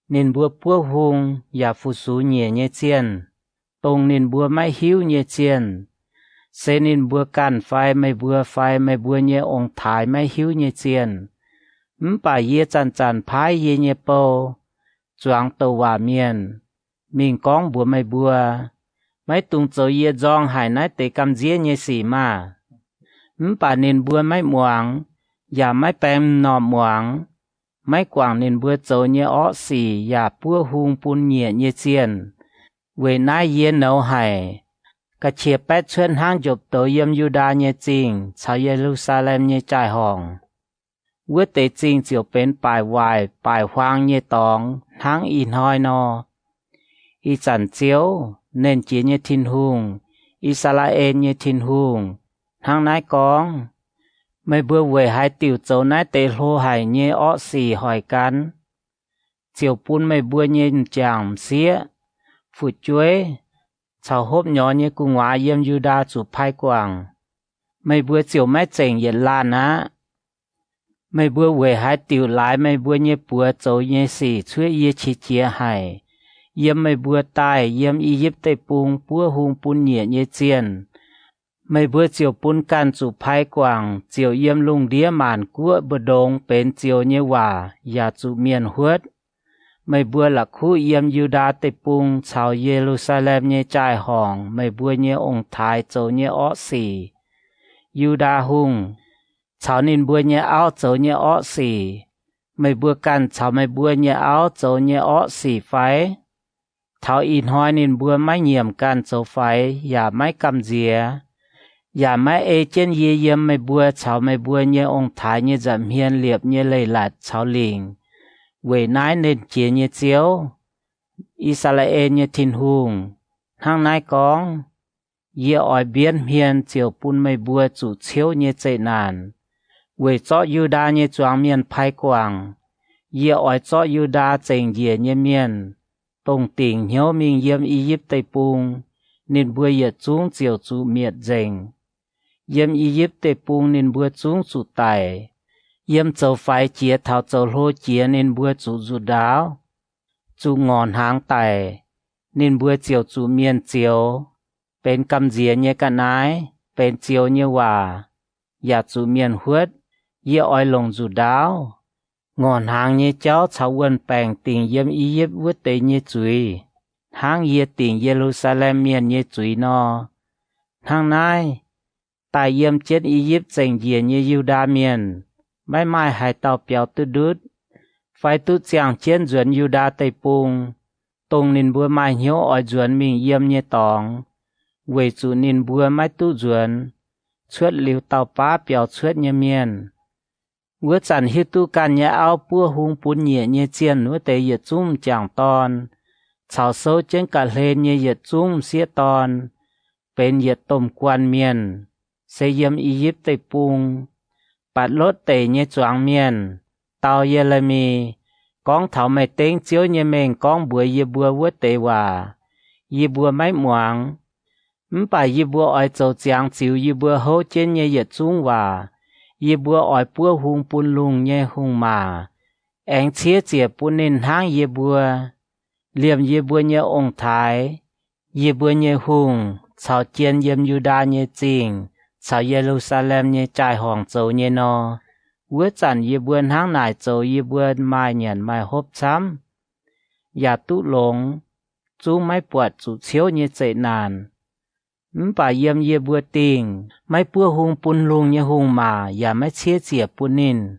[SPEAKER 1] nên bùa bùa hùng và phụ sú nhẹ như chiên tông nên bùa mai hiếu như chiên sẽ nên bùa can phai mai bùa như ông thái mai hiếu như chiên bà ye chăn phái ye như bầu choáng tàu hòa miền mình con bùa mai tung chỗ ye giong hải nái tế cầm dĩa như xỉ mà bà nên bùa mai muang và mai bèm nọ muang mai quảng nên bùa chỗ như ọ xỉ và bùa hung bùn nhẹ như chiên về nái ye nấu hải cả chia bét chuyên hang chụp tới yếm Juda như chinh chào Jerusalem như trại hòn vua tế trình chiều bên bài hoài bài hoang như tòng tháng in hoi nò y chẳng chiếu nên chỉ như thiên hùng Israel như thiên hùng tháng nái con mấy bữa về hai tiểu châu nái tế lô hải như ọ xì hỏi cắn chiều pun mấy bữa như chàng xía phụ chuối chào hốp nhỏ như cung hóa yếm Juda chủ phai quảng mấy bữa chiều mấy chỉnh yết lan á mấy bữa về hai tiểu lái mấy bữa như bữa châu như xì chuối yết chi chia hải yếm mấy bữa tai yếm y yếp tây pung bữa hung pun nhẹ như chiên mấy bữa chiều pun can chủ phai quảng chiều yếm lung đĩa màn của bờ đông bên chiều như hòa ya chủ miền huết mấy bữa là khu yếm Juda tây pung chào Jerusalem như trai hòn mấy bữa như ông thái châu như ó xì Juda hung chào nên bữa như áo châu như ó xì mấy bữa can chào mấy bữa như áo châu như ó xì phái thảo in hoi nên bữa máy nhiệm can châu phái ya máy cầm dìa ya máy ê trên yếm mấy bữa chào mấy bữa như ông thái như dặm hiền liệp như lầy lạt chào lình về nái nên chia như chiếu Israel như thiên hùng hàng nái con ye ỏi biến hiền chiều pun mấy bữa chủ chiếu như chạy nàn về cho Juda như choáng miền phai quảng ye ỏi cho Juda chỉnh ye như miền tông tình hiếu mình yếm y yếp tây pung nên bữa ye chúng chiều chủ miệt dành yếm y yếp tây pung nên bữa chúng chủ tài yếm châu phái chia thảo châu lô chia nên bữa chủ dù đáo chủ ngọn hàng tài nên bữa chiều chủ miền chiều bên cầm dĩa như cả nái bên chiều như hòa ya chủ miền huết ye oi lồng dù đáo ngọn hàng như cháu cháu quân bèn tình yếm y yếp vứt tế như chuối hàng ye tình Jerusalem miền như chuối no hàng nái tại yếm chết y yếp dành dĩa như Juda miền mai mai hai tàu béo tư đứt phải tu chàng chiến duyên Juda tây pung tông nên bữa mai hiếu ở duyên mình yếm như tòng về chủ nên bữa mai tu duyên suốt liu tàu phá béo suốt như miền bữa chẳng hiếu tu can nhà áo bữa hung bún nhẹ như chiên núi tây yết chung chàng ton chào sâu trên cả lên như yết chung xía ton bên yết tôm quan miền xây yếm y yếp tây pung bát lót tây như choáng miền tàu ye là mi con thảo mày tiếng chiếu như mình con bữa ye bữa vớt tây hòa ye bữa máy muang bà ye bữa ở châu giang chiếu ye bữa hỗ trên như yết chung hòa ye bữa ở bữa hung pun lung như hung mà anh chia chia pun nên hang ye bữa liềm ye bữa như ông thái ye bữa như hung chào chiến yếm Juda như chính chào Jerusalem như trai hoàng châu như nó vữa chẳng ye bữa hang nải châu ye bữa mai nhận mai hốp chấm ya tu lồng chú máy bọt chú chiếu như chạy nàn bà yếm ye bữa tình máy bữa hung pun lung như hung mà ya máy chia chia pun nín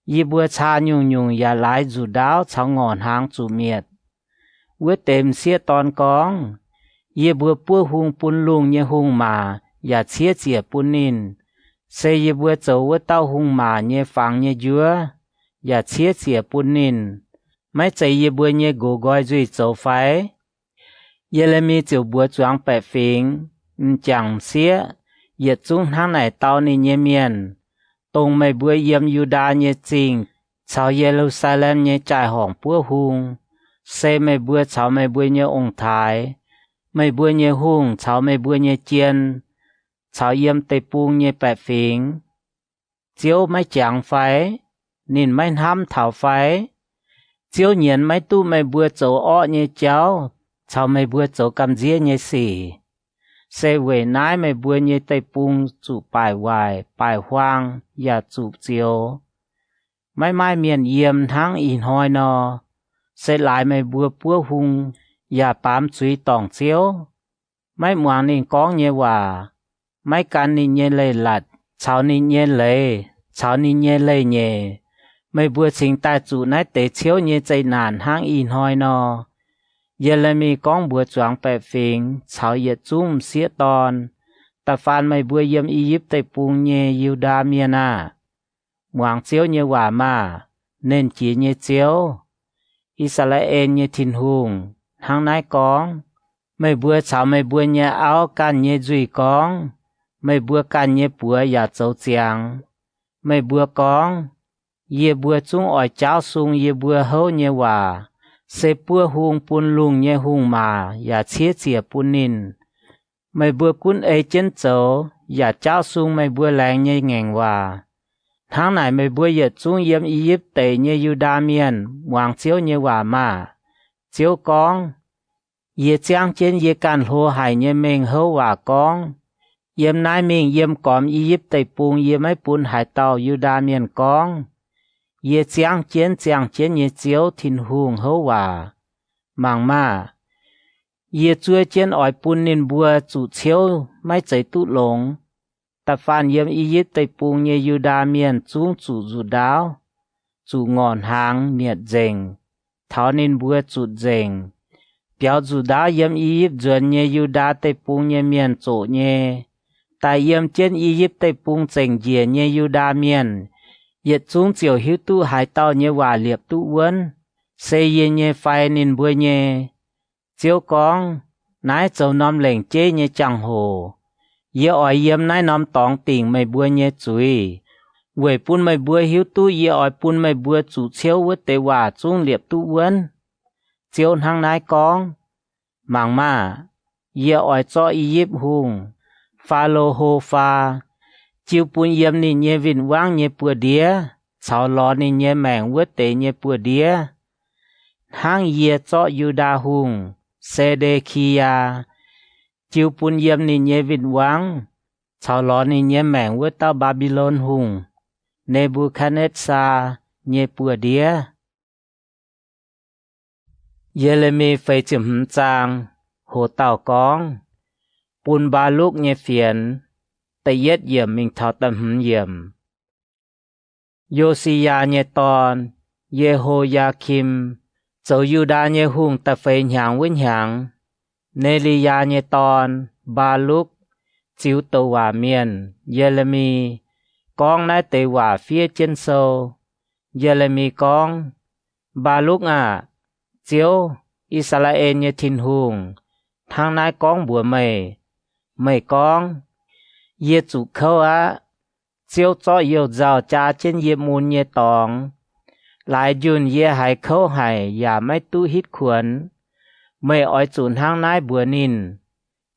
[SPEAKER 1] ye bữa cha nhung nhung ya lái dù đáo cháu ngọn hang chú miệt vữa tem xia tòn con ye bữa hung pun lung như hung mà ya chia chia pun nín xây ye bữa châu vữa tao hung mà như phẳng như dứa ya chia chia pun nín máy chạy ye bữa như gồ gói duy châu phái ye là mi chiều bữa choáng bẻ phình chẳng xía ye chung hàng này tao ni như miền tông mấy bữa yếm Juda như chính chào Jerusalem như trai hỏng bữa hung xây mấy bữa chào mấy bữa như ông thái mấy bữa như hung chào mấy bữa như chiên chào yếm tây pung như bẻ phình chiếu mấy chẳng phái nên mấy ham thảo phái chiếu nhiên mấy tu mấy bữa châu ọ như cháu chào mấy bữa châu cầm dĩa như xỉ xe về nái mấy bữa như tây pung chủ bài hoài bài hoang và chủ chiếu mấy mai miền yếm tháng in hoi no xe lại mấy bữa hung và bám chuối tòng chiếu mấy muang nên có như hòa mấy can nên như lê lạt cháu nên như lê cháu nên như lê nhẹ mấy bữa chính ta chủ nái tế chiếu như chạy nàn hang in hoi no ye là mi con bữa choáng bẻ phình cháu ye chung xía tòn ta phan mấy bữa yếm y yếp tây pung nhẹ Juda miền à Moang chiếu như hòa mà, nên chỉ như chiếu. Israel như thìn hùng, hàng nái con. Mấy bữa cháu mấy bữa như áo can như duy con. Mấy bữa can như bữa giả châu chiang. Mấy bữa con. Ye bữa chúng ỏi cháu sung ye bữa hấu như hòa. Sẽ bữa hùng bún lùng như hùng mà, giả chia chia bún nín. Mấy bữa cún ấy chân châu, giả cháu sung mấy bữa làng như ngành hòa. Tháng này mấy bữa giờ chúng yếm Egypt tệ như Juda miền, hoàng chiếu như hòa mà. Chiếu con. Ye trang trên ye can hô hải như mình hấu hòa con. Yếm nái mình yếm còm Egypt tệ bùng ye mấy bún hải tàu Juda miền con. Ye trang trên ye chiếu thìn hùng hấu hòa. Mang mà. Ye chúa trên ỏi bún nên bùa chủ chiếu mấy chạy tụ lông. Ta phản yếm Egypt tây bùng như Juda miền chúng chủ dù đáo. Chủ ngọn hàng miệt dành. Tháo nên bùa chủ dành. Béo dù đáo yếm Egypt dùn như Juda tây bùng như miền chỗ như. Ta yếm trên Egypt tây bùng dành dìa như Juda miền. Yết chúng chiều hiếu tu hải tàu như hòa liệp tu uốn. Xây yê như phai nên bùa như. Chiếu con. Nái châu nóm lệnh chế như chẳng hồ. Ye ỏi yếm nái nóm tòng tình mày bùa nhé chuối. Quầy bún mày bùa hiếu tu ye ỏi bún mày bùa chủ chiếu với tế hòa chung liệp tu uốn. Chiếu hăng nái con. Mang mà. Ye ỏi cho Egypt hùng. Pha lô hô pha. Chiếu bún yếm ni nhé vinh vang nhé bùa đĩa. Cháu lò ni nhé màng với tế nhé bùa đĩa. Hăng ye cho Juda hùng. Sedekia. Chiếu bún yếm ni nhé vinh vang. Cháu lò ni nhé màng với tao Babylon hùng. Nebuchadnezzar nhé bùa đĩa. Yeremi phê chìm trang. Hồ tàu con. Bún ba lúc nhé phiền. Tây yết yểm mình thảo tâm yểm. Yosia nhé ton. Yehoiakim. Châu Juda nhé hùng ta phê nhàng với nhàng. Nelia nhé ton. Ba lúc. Chiếu tàu hòa miền. Yeremi. Con nái tây hòa phía trên sâu. Yeremi con. Ba lúc à. Chiếu. Israel nhé thìn hùng. Thang nái con bùa mày. Mày con. Ye chủ khâu á. Chiếu cho yêu giàu cha trên ye môn ye tòng. Lại dùn ye hải khâu hải. Yà mấy tu hít khuẩn. Mày ỏi chùn hang nái bùa nín.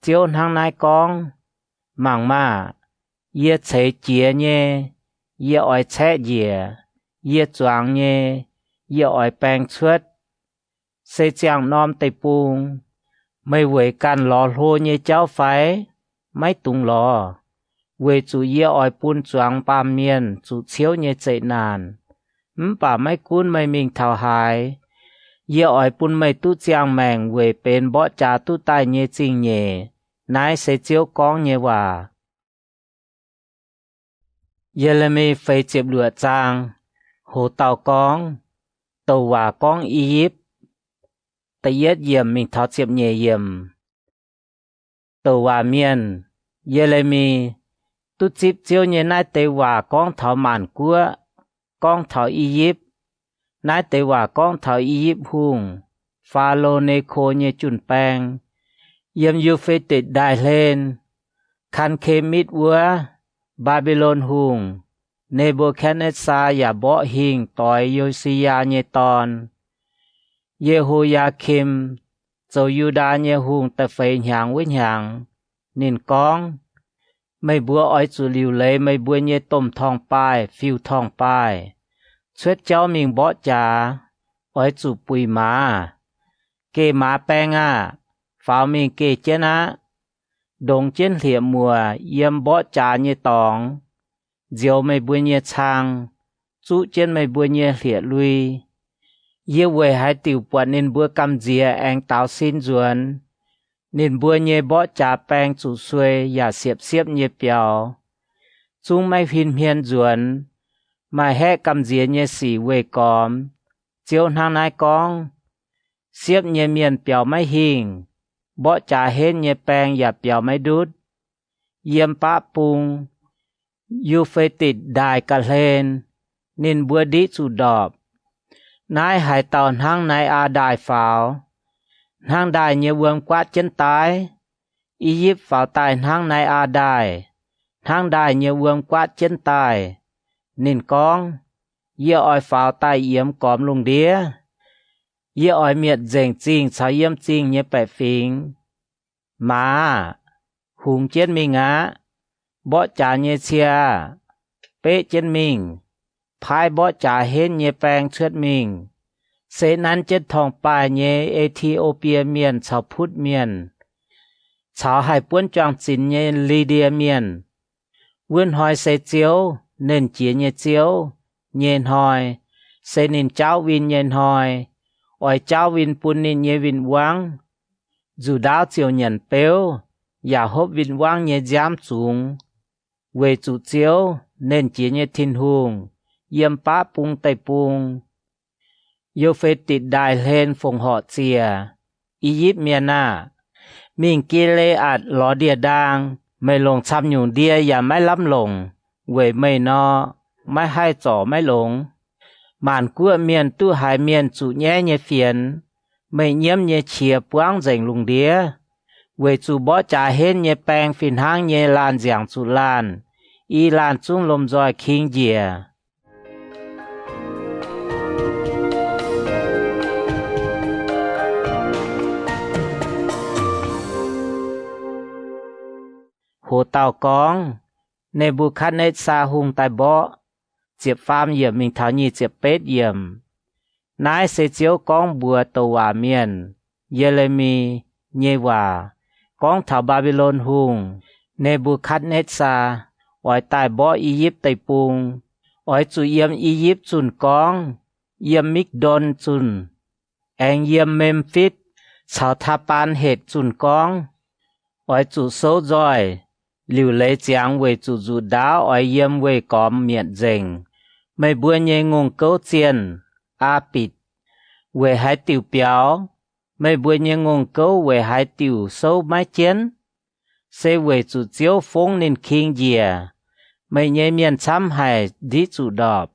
[SPEAKER 1] Chiếu hang nái con. Mang mà. Ye chế chìa nhé. Ye ỏi chế dìa. Ye choáng nhé. Ye ỏi bèng chuất. Sẽ chẳng nóm tây bùng. Mày với can lò hô nhé cháu phái. Mấy tung lò. Với chủ ye ỏi bún choáng ba miền. Chủ chiếu nhé chạy nàn. Bà mấy cún mày mình thảo hài. Ye ỏi bún mày tu chàng mèng. Với bên bó trà tu tai nhé chinh nhé. Nái sẽ chiếu con nhé hòa. Yeremi phê chếp lửa trang. Hồ tàu con. Tàu hòa con Egypt. Tây yết yểm mình thảo chếp nhé yểm. Tàu hòa miền. Yeremi. Tu chếp chiếu nhé nái tây hòa con thảo màn của. Con thảo Egypt. Nái tây hòa con thảo Egypt hùng. Pha lô nê khô nhé chùn bèng. Yếm yu phê tịch đài lên. Khăn khê mít vua. Babylon hùng. Nebuchadnezzar ya bỏ hình tỏi Yosia nhé ton. Yehoiakim. Châu Juda nhé hùng ta phê nhàng với nhàng. Nên con. Mấy bữa ỏi chủ liu lấy mấy bữa nhé tôm thong pai. Phiêu thong pai. Suốt cháu mình bỏ chả. Ỏi chủ bùi má. Kê má bèng à. Pháo mình kê trên á. Đồng trên liệm mùa yếm bỏ trà như tòng. Diều mày bùi như chang. Chú trên mày bùi như liệt lui. Yêu về hai tiểu bọn nên bùa cầm dìa anh táo xin duẩn. Nên bùa như bỏ trà bèng chủ xuôi và xiếp như bèo. Chú mày phim hiên duẩn. Mà hẹ cầm dìa như xỉ về còm. Chiếu năng nai con. Xiếp như miền bèo mày hình. Bỏ trà hết nhé bèng và bèo máy đút. Yếm bá bùng. Yu phê tịt đài cả lên. nên bữa đi chủ đọp nái hai tòn hang nái a đài pháo hang đài nhớ vương quát chân tái Egypt pháo tài hang nái a đài hang đài nhớ vương quát chân tài nên con giờ oi pháo tài yếm còm lùng đĩa giờ oi miệt dành chinh sao yếm chinh nhớ bẻ phình mà hùng chết mình á bỏ trả nhớ chia bế chết mình phai bỏ trả hết nhớ bèng chết mình sẽนั้นchết thong bài nhớ Ethiopia miền chào phút miền chào hai buôn trang chính nhớ Lydia miền vươn hỏi sẽ chiếu nên chia nhớ chiếu nhện hỏi sẽ nên cháu vin nhện hỏi ỏi cháu vin pun nên nhớ vin quang dù đáo chiều nhận béoอย่า hốp vin quang nhớ giám xuống về chủ chiếu nên chia nhớ thiên hùng yếm bá pung tây pung yêu phê tịt đài lên phùng họ chìa Egypt miền à mình kia lê ạt ló địa đangไม่ลงช้ำอยู่เดียอย่าไม่ล้ำลงเวยไม่นอไม่ให้จ่อไม่หลงมานกั้วเมียนตู้หายเมียนจุแย่เยเฟียนไม่เยี่ยมเยเฉียปวางเจิงลุงเดียเวจูบ่จ่าเห็นเยแปงฟินห้างเยลานเจียงจุลานอีลานจุ้งลมจอยคิงเจียโหเต่ากองในบุคันเนซาหุงไตบ่เจียบฟามเยี่ยมมิงเท่านี้เจียบเป็ดเยี่ยมนายเสเจียวกองบัวตัวเมียนเยเรมีเยว่ากองแถวบาบิโลนหุงในบุคันเนซาอ้อยใต้บ่อียิปต์ไตปุงอ้อยจุเยี่ยมอียิปต์จุนกองเยี่ยมมิกดอนจุนแองเยี่ยมเมมฟิสชาวทาปานเหตุจุนกองอ้อยจุโซจอยliu lấy giang về chủ chủ đáo ở yếm về có miệng dành mấy bữa nhẹ ngôn câu chiên a bịt về hai tiểu béo mấy bữa nhẹ ngôn câu về hai tiểu sâu mái chiến sẽ về chủ chiếu phong nên kinh dìa mấy nhẹ miệng chăm hay đi chủ đọp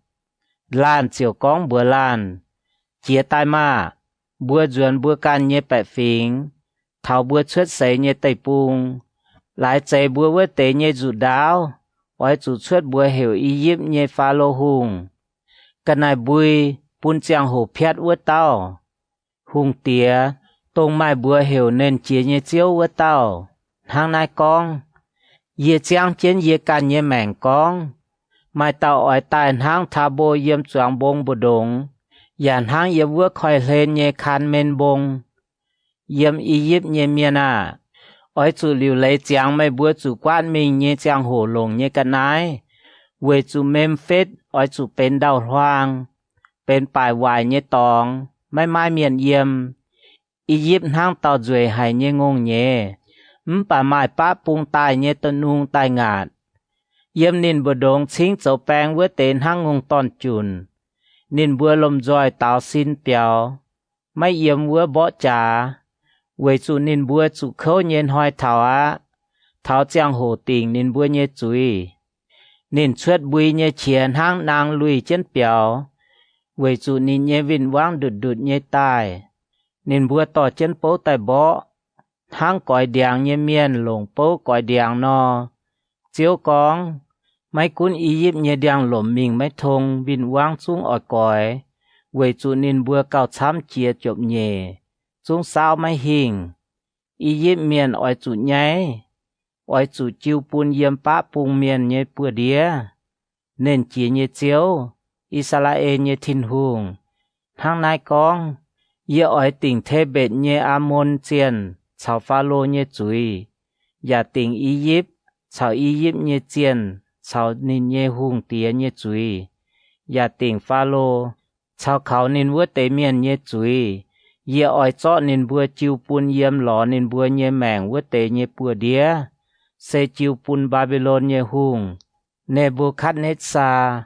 [SPEAKER 1] lan chiều con bữa lan chia tai ma bữa duyên bữa can nhẹ bẻ phình thảo bữa xuất xây nhẹ tây pung lại chạy bữa với tế nhé chủ đáo, ở chủ xuất bữa hiểu Egypt nhé phá lô hùng. Cái này bùi, bún chàng hồ phét với tao. Hùng tía, tông mai bữa hiểu nên chia nhé chiếu với tao. Hàng này con, dì chàng chiến dì can nhé mẹng con. Mai tao ở tại hàng thà bô yếm choáng bông bồ đồng. Yàn hàng yếm vước khỏi lên nhé khăn men bông. Yếm Egypt nhé miền à. Ở chủ liu lấy giang mấy bữa chủ quan mình như giang hồ lồng như cái nái. Về chủ Memphis ở chủ bên đào hoang. Bên bài hoài như tòng, mấy mai miền yếm. Egypt hang tàu duệ hay như ngôn nhé. Bà mai bá bung tài như tân hung tài ngạt. Yếm nín bữa đông chính dấu bèng với tên hang ngôn tòn chùn. Nín bữa lồng dòi tàu xin béo. Mấy yếm với bỏ trả. Về chủ nín bữa chủ khâu nhiên hoài thảo á. Thảo giang hồ tình nín bữa nhé chúi. Nín chuột bùi nhé chiên hang nàng lùi chân béo. Về chủ nín nhé vinh vang đụt đụt nhé tài. Nín bữa tỏ chân bố tài bó. Hang cõi đèng nhé miền lồng bố cõi đèng nò. Chiếu con. Mấy cuốn Egypt nhé đèng lộm mình mấy thông vinh vang xuống ở cõi. Về chủ nín bữa cao chám chia chộp nhé. Chúng sao mấy hình, Egypt miền ở chủ nháy, ở chủ chiêu pun yếm bá pung miền như bữa đĩa, nên chỉ như chiếu, Israel như thiên hùng. Hàng này con, giờ ở tỉnh Thê Bệt như Amon chiên, chào Pharaoh như chuối, và tỉnh Egypt, chào Egypt như chiên, chào nín như hùng tía như chuối, và tỉnh Pharaoh, chào khảo nín vua tế miền như chuối. Giờ ở chỗ nên bữa chiêu pun yếm lọ nên bữa nhé mèng với tế nhé bữa đĩa. Sẽ chiêu pun Babylon nhé hùng. Nebuchadnezzar.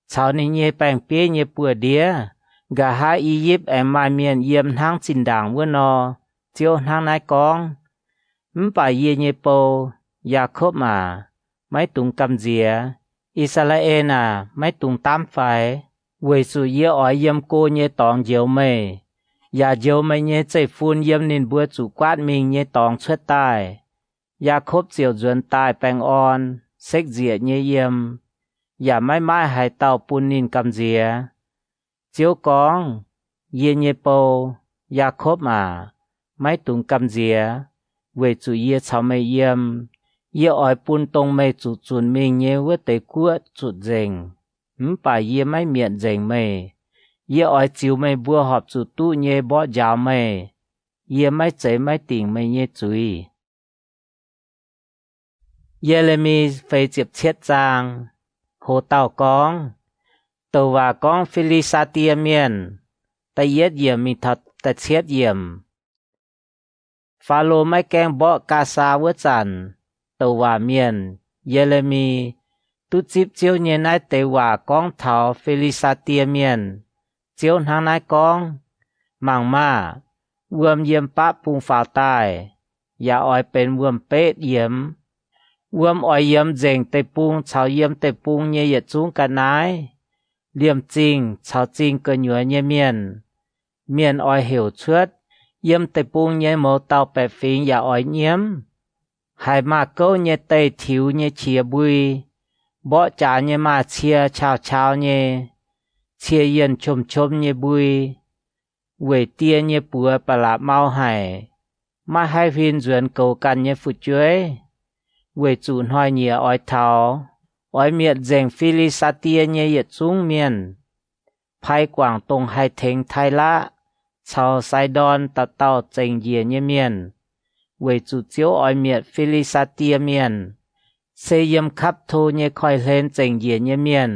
[SPEAKER 1] Cháu nên nhé bèng bế nhé bữa đĩa. Gà hai Egypt em mai miền yếm hang xin đảng với nó. Chiêu hang này con. Bà yê nhé bồ. Jacob mà. Mấy tung cầm dìa. Israel à mấy tung tam phải vì sự yêu ở yếm cô nhé tòng diệu mêอย่าเจียวไม่เย่ใจฟูนเยี่ยมนินบัวจูกวาดมิงเย่ตองช่วยตายอย่าคบเจียวจวนตายแปงอ่อนเซ็กเจียเย่เยี่ยมอย่าไม่ไม้หายเต่าปูนนินกำเจียเจียวกองเย่เย่โปอย่าคบมาไม่ตุงกำเจียเวจูเย่ชาวไม่เยี่ยมเย่อ้อยปูนตรงไม่จุจุนมิงเย่เวเตกัวจุดเจงป่าเย่ไม่เมียนเจงไม่ye oi chiu mei bua họp chủ tu nye bo jiao mei ye mai chei mai ting mei ye chui Yeremi phê chiệp chiết giang hồ tàu con tàu và con Philistia miền ta yết yểm mi thật ta chiết yểm Pharaoh mai keng bo ca sa vỡ chản tàu và miền Yeremi tu chip chiêu nye nai tây và con thảo Philistia miền chiếu hàng nái con màng ma vườm yếm pá pung pháo taiอย่าอ้อยเป็นวืมเป็ดเยี่ยมวืมอ้อยเยี่ยมเจงเตปุงชาวเยี่ยมเตปุงเย่เยจุงกันนายเลี่ยมจริงชาวจริงก็หนัวเย่เมียนอ้อยเหี่ยวเชือดเยี่ยมเตปุงเย่โมเตาแปะฟิงอย่าอ้อยเยี่ยมหายมาเก้าเย่เตถิวเย่เฉียบุยบ่จ่าเย่มาเชียชาวเย่เชียเย็นชมเย่บุยเวเตียเย่ปัวปลาเมาหายมาให้พินจวนเก่ากันเย่ฟุดจ้วยเวจูนห้อยเย่อ้อยเทาอ้อยเมียดเจงฟิลิสเตียเย่เยจุงเมียนไพ่กว่างตรงไฮเทงไทละชาวไซดอนตะเต้าเจงเย่เย่เมียนเวจูเจียวอ้อยเมียดฟิลิสเตียเมียนเซยมคับโทเย่คอยเลนเจงเย่เย่เมียน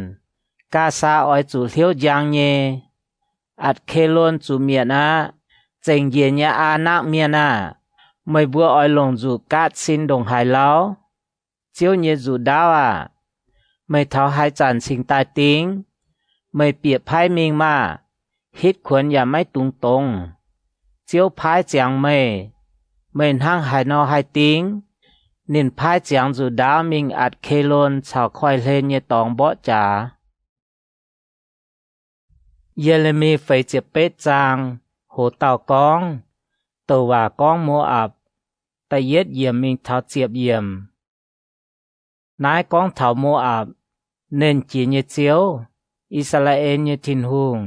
[SPEAKER 1] กาซาอ้อยจูเลี้ยวยางเย่อัดเคลนจูเมียนะเจงเย่เย่อานักเมียนะไม่บัวอ้อยลงจูกาดสินดงหายเล้าเจียวเย่จูดาวไม่เท่าหายจันสิงตายติงไม่เปียบไพ่มิงมาฮิตควรอย่าไม่ตุงตรงเจียวไพ่เจียงไม่หั่งหายนอหายติงนินไพ่เจียงจูดาวมิงอัดเคลนชาวคอยเลนเย่ตองบ่จ่าเยเรมีไฟเจ็บเป็ดจางโหเต่ากองตัวว่ากองโมอับแต่เย็ดเยี่ยมมิงเท้าเจียบเยี่ยมนายกองเท้าโมอับเน้นจีเยเจียวอิสราเอลเยทินหุง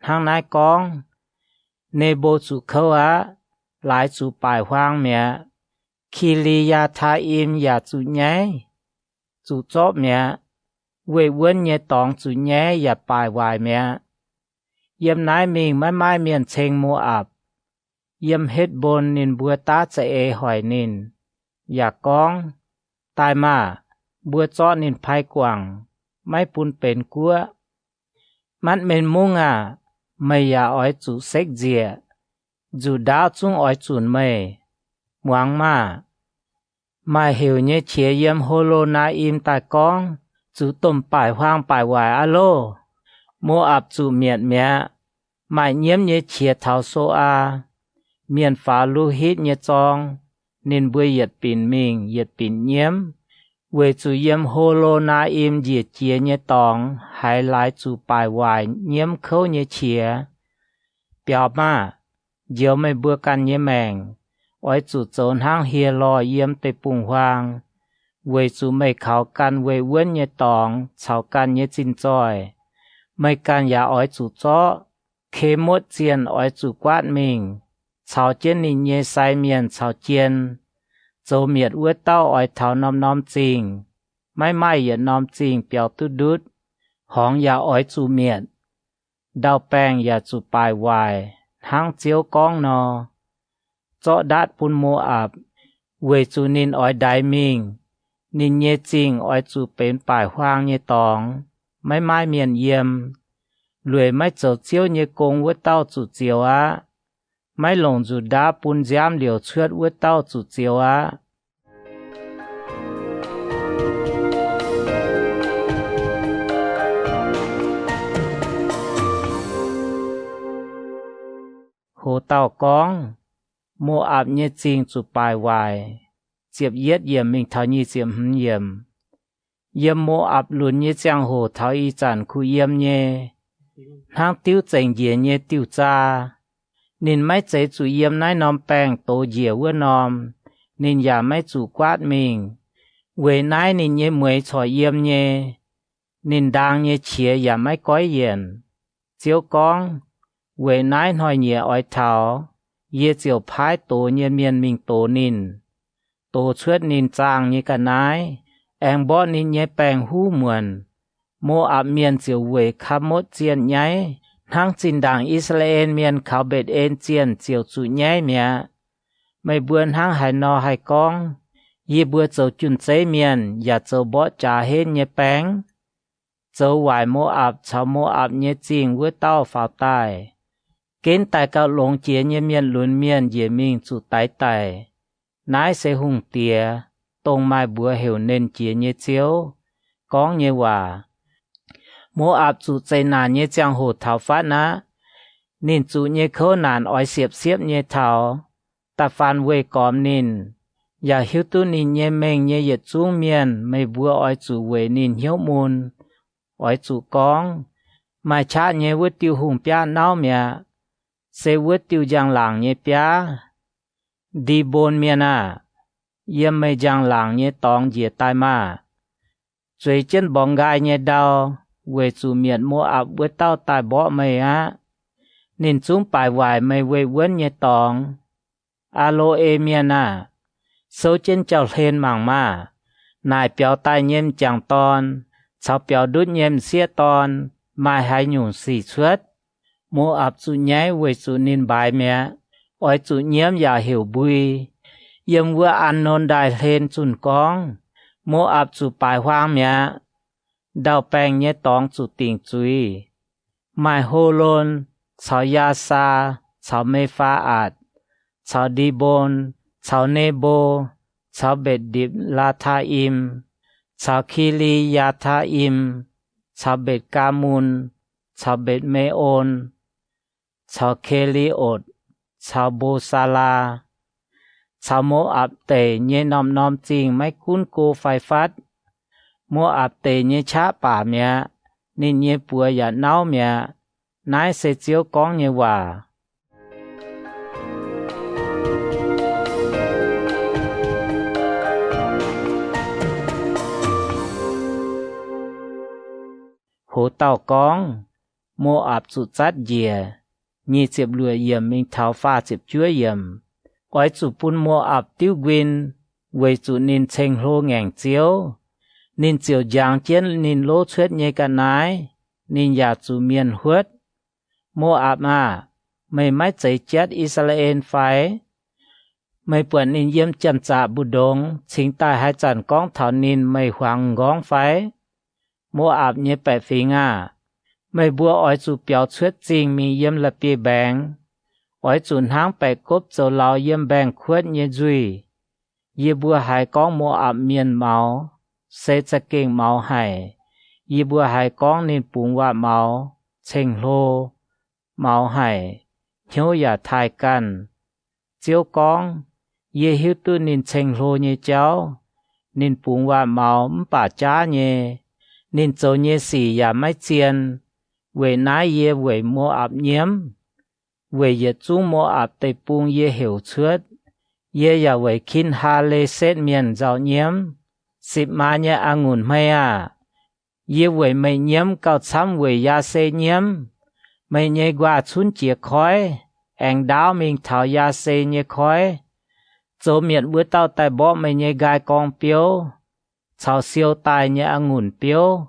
[SPEAKER 1] ทางนายกองเนโบจูเขาหลายจูปลายห้างเมียคิริยาทาอิมอย่าจูแย่จูจบเมียเวเว้นเยตองจูแย่อย่าปลายวายเมียเยี่ยมนายมิงไม่เมียนเชงโมอับเยี่ยมเฮ็ดบนนินบัวตาจะเอหอยนินอย่ากองตายมาบัวจ้อนินไพกว่างไม่ปุนเป็นกัวมันเป็นมุงไม่อย่าอ้อยจูเซ็กเจียจูดาวจุงอ้อยจุนไม่หวังมาเหี่ยวเนี้ยเฉียเยี่ยมโฮโลนาอิมตายกองจูต้มป่ายห้างป่ายวายอะโลโมอับจูเมียดเมียมาเยี่ยมเนี้ยเฉียเท้าโซเมียนฝาลูฮิตเนี้ยจองนินบัวเหยียดปิ่นมิงเหยียดปิ่นเยี่ยมเวจูเยี่ยมโฮโลนาอิมเหยียดเจียเนี้ยตองหายหลายจูปลายวายเยี่ยมเขาเนี้ยเฉียเปียวมาเดี๋ยวไม่เบื่อกันเนี้ยแมงอ้อยจูโจนห้างเฮียลอยเยี่ยมเตปุงวางเวจูไม่เขากันเวเว้นเนี้ยตองเฉากันเนี้ยจินจอยไม่การอย่าอ้อยจูจ้อเคมดเจียนอ้อยจูกวาดมิงชาวเจียนนินเยไซเมียนชาวเจียนโจเมียดอวดเต้าอ้อยเท้าน้อมจริงไม่อย่าน้อมจริงเปียวตุดุดหองอย่าอ้อยจูเมียดดาวแป้งอย่าจูปลายวายห้างเจียวกองนอเจาะดัดปุนโมอับเวจูนินอ้อยไดมิงนินเยจริงอ้อยจูเป็นป่ายห้างเยตองไม่เมียนเยี่ยมรวยไม่เจ้าเจียวเยกงอวดเต้าจูเจียวไม่หลงจูดาปุนจามเหลียวเชือดอวดเต้าจูเจียวโหเต้ากองโมอับเยจริงจูปลายวายเจียบเย็ดเยี่ยมมิงเท่านี้เจียมหึ่มเยี่ยม yếm mô áp luôn như giang hồ thảo y chẳng khu yếm nhé hàng tiêu chành dìa nhé tiêu cha nên mấy chế chủ yếm nái nòm bèng tổ dìa vua nòm nên giả mấy chủ quát mình về nái nên nhé mới cho yếm nhé nên đang nhé chia giả mấy cõi yên chiếu con về nái nói nhé ỏi thảo yê chiều phái tổ nhé miền mình tổ nín tổ chuết nín chàng nhé cả nái em bỏ nín nhé bèng hú muộn mô áp miền chiều về khắp một chiên nháy hàng chính đảng Israel miền khảo bệt ên chiên chiều chủ nháy mẹ mày buồn hàng hải nò hải con yê bữa châu chun chế miền và châu bỏ trả hết nhé bèng châu hoài mô áp cháu mô áp nhé chinh với tao pháo tài kiến tại cao lông chia nhé miền luân miền dễ mình chủ tái tài nái sẽ hùng tìa tông mai bữa hiểu nên chia nhé chiếu con nhé hòa mô áp chủ chế nàn nhé giang hồ thảo phát ná nên chủ nhé khâu nàn ỏi xiếp nhé thảo ta phán về còm nín và hiếu tu nín nhé mình nhé yết chung miền mày bữa ỏi chủ về nín hiếu môn ỏi chủ con mai cha nhé vứt tiêu hùng pia náo mẹ sẽ vứt tiêu giang làng nhé pia đi bồn miền à yếm mày giang làng nhé tòng dìa tai mà chơi chân bóng gai nhé đau về chủ miền mô áp với tao tài bỏ mày á nên chúng bài vài mày về vốn nhé tòng alo e miền à số chân chào lên mảng mà nài béo tai nhem chẳng ton cháu béo đút nhem xía ton mai hai nhung xì suốt mô áp chủ nháy về chủ nên bài mẹ ỏi chủ nhiễm và hiểu bùi yếm vừa ăn nôn đài lên chun con mô áp chủ bài hoang mẹ đào bèng nhé tòng chủ tình chui mai hô lôn cháu ya sa cháu mê pha ạt cháu đi bôn cháu nê bô cháu bệt điệp la tha im cháu khi li ya tha im cháu bệt ca mun cháu bệt mê ôn cháu khê li ột cháu bô sa la cháu mô áp tề nhé nòm chinh mấy cún cô phai phát mô áp tề nhé chá bà mẹ nên nhé bùa ya náo mẹ nái sẽ chiếu con nhé hòa hồ tàu con mô áp chủ chát dìa nhị chịp lùa yểm mình tháo pha chịp chúa yểm quái chủ pun mô áp tiêu quyên về chủ nên chênh lô ngàng chiếu nên chiều giang chiến nên lô thuyết nhé cả nái nên giả chủ miền huết mô áp à mày mãi chạy chết Israel phải mày buồn nên yếm chân trả bù đông chính tài hai chẳng con thảo nên mày hoàng góng phải mô áp nhé bẻ phí à mày bùa ỏi chủ biểu thuyết trình mi yếm là bì bèng ỏi chủ háng bẻ cốp dầu lao yếm bèng khuất nhé duy yê bùa hai con mô áp miền máu sẽ cha kinh máu hải yê bùa hai con nên bùng hoa máu chênh lô máu hải hiếu giả thai căn chiếu con yê hiếu tu nên chênh lô nhé cháu nên bùng hoa máu bà cha nhé nên châu nhé xì giả máy chiên về nái yê về mô áp nhiễm về yê chung mô áp tây bùng yê hiểu chuốt yê giả về kinh hà lê xét miền giàu nhiễm xịp mà nhé ngùn mây à yê về mây nhiễm cao chăm về ya xê nhiễm mây nhé qua chun chìa khói anh đáo mình thảo ya xê nhé khói châu miền bữa tao tài bỏ mây nhé gai con piếu chào siêu tài nhé ngùn piếu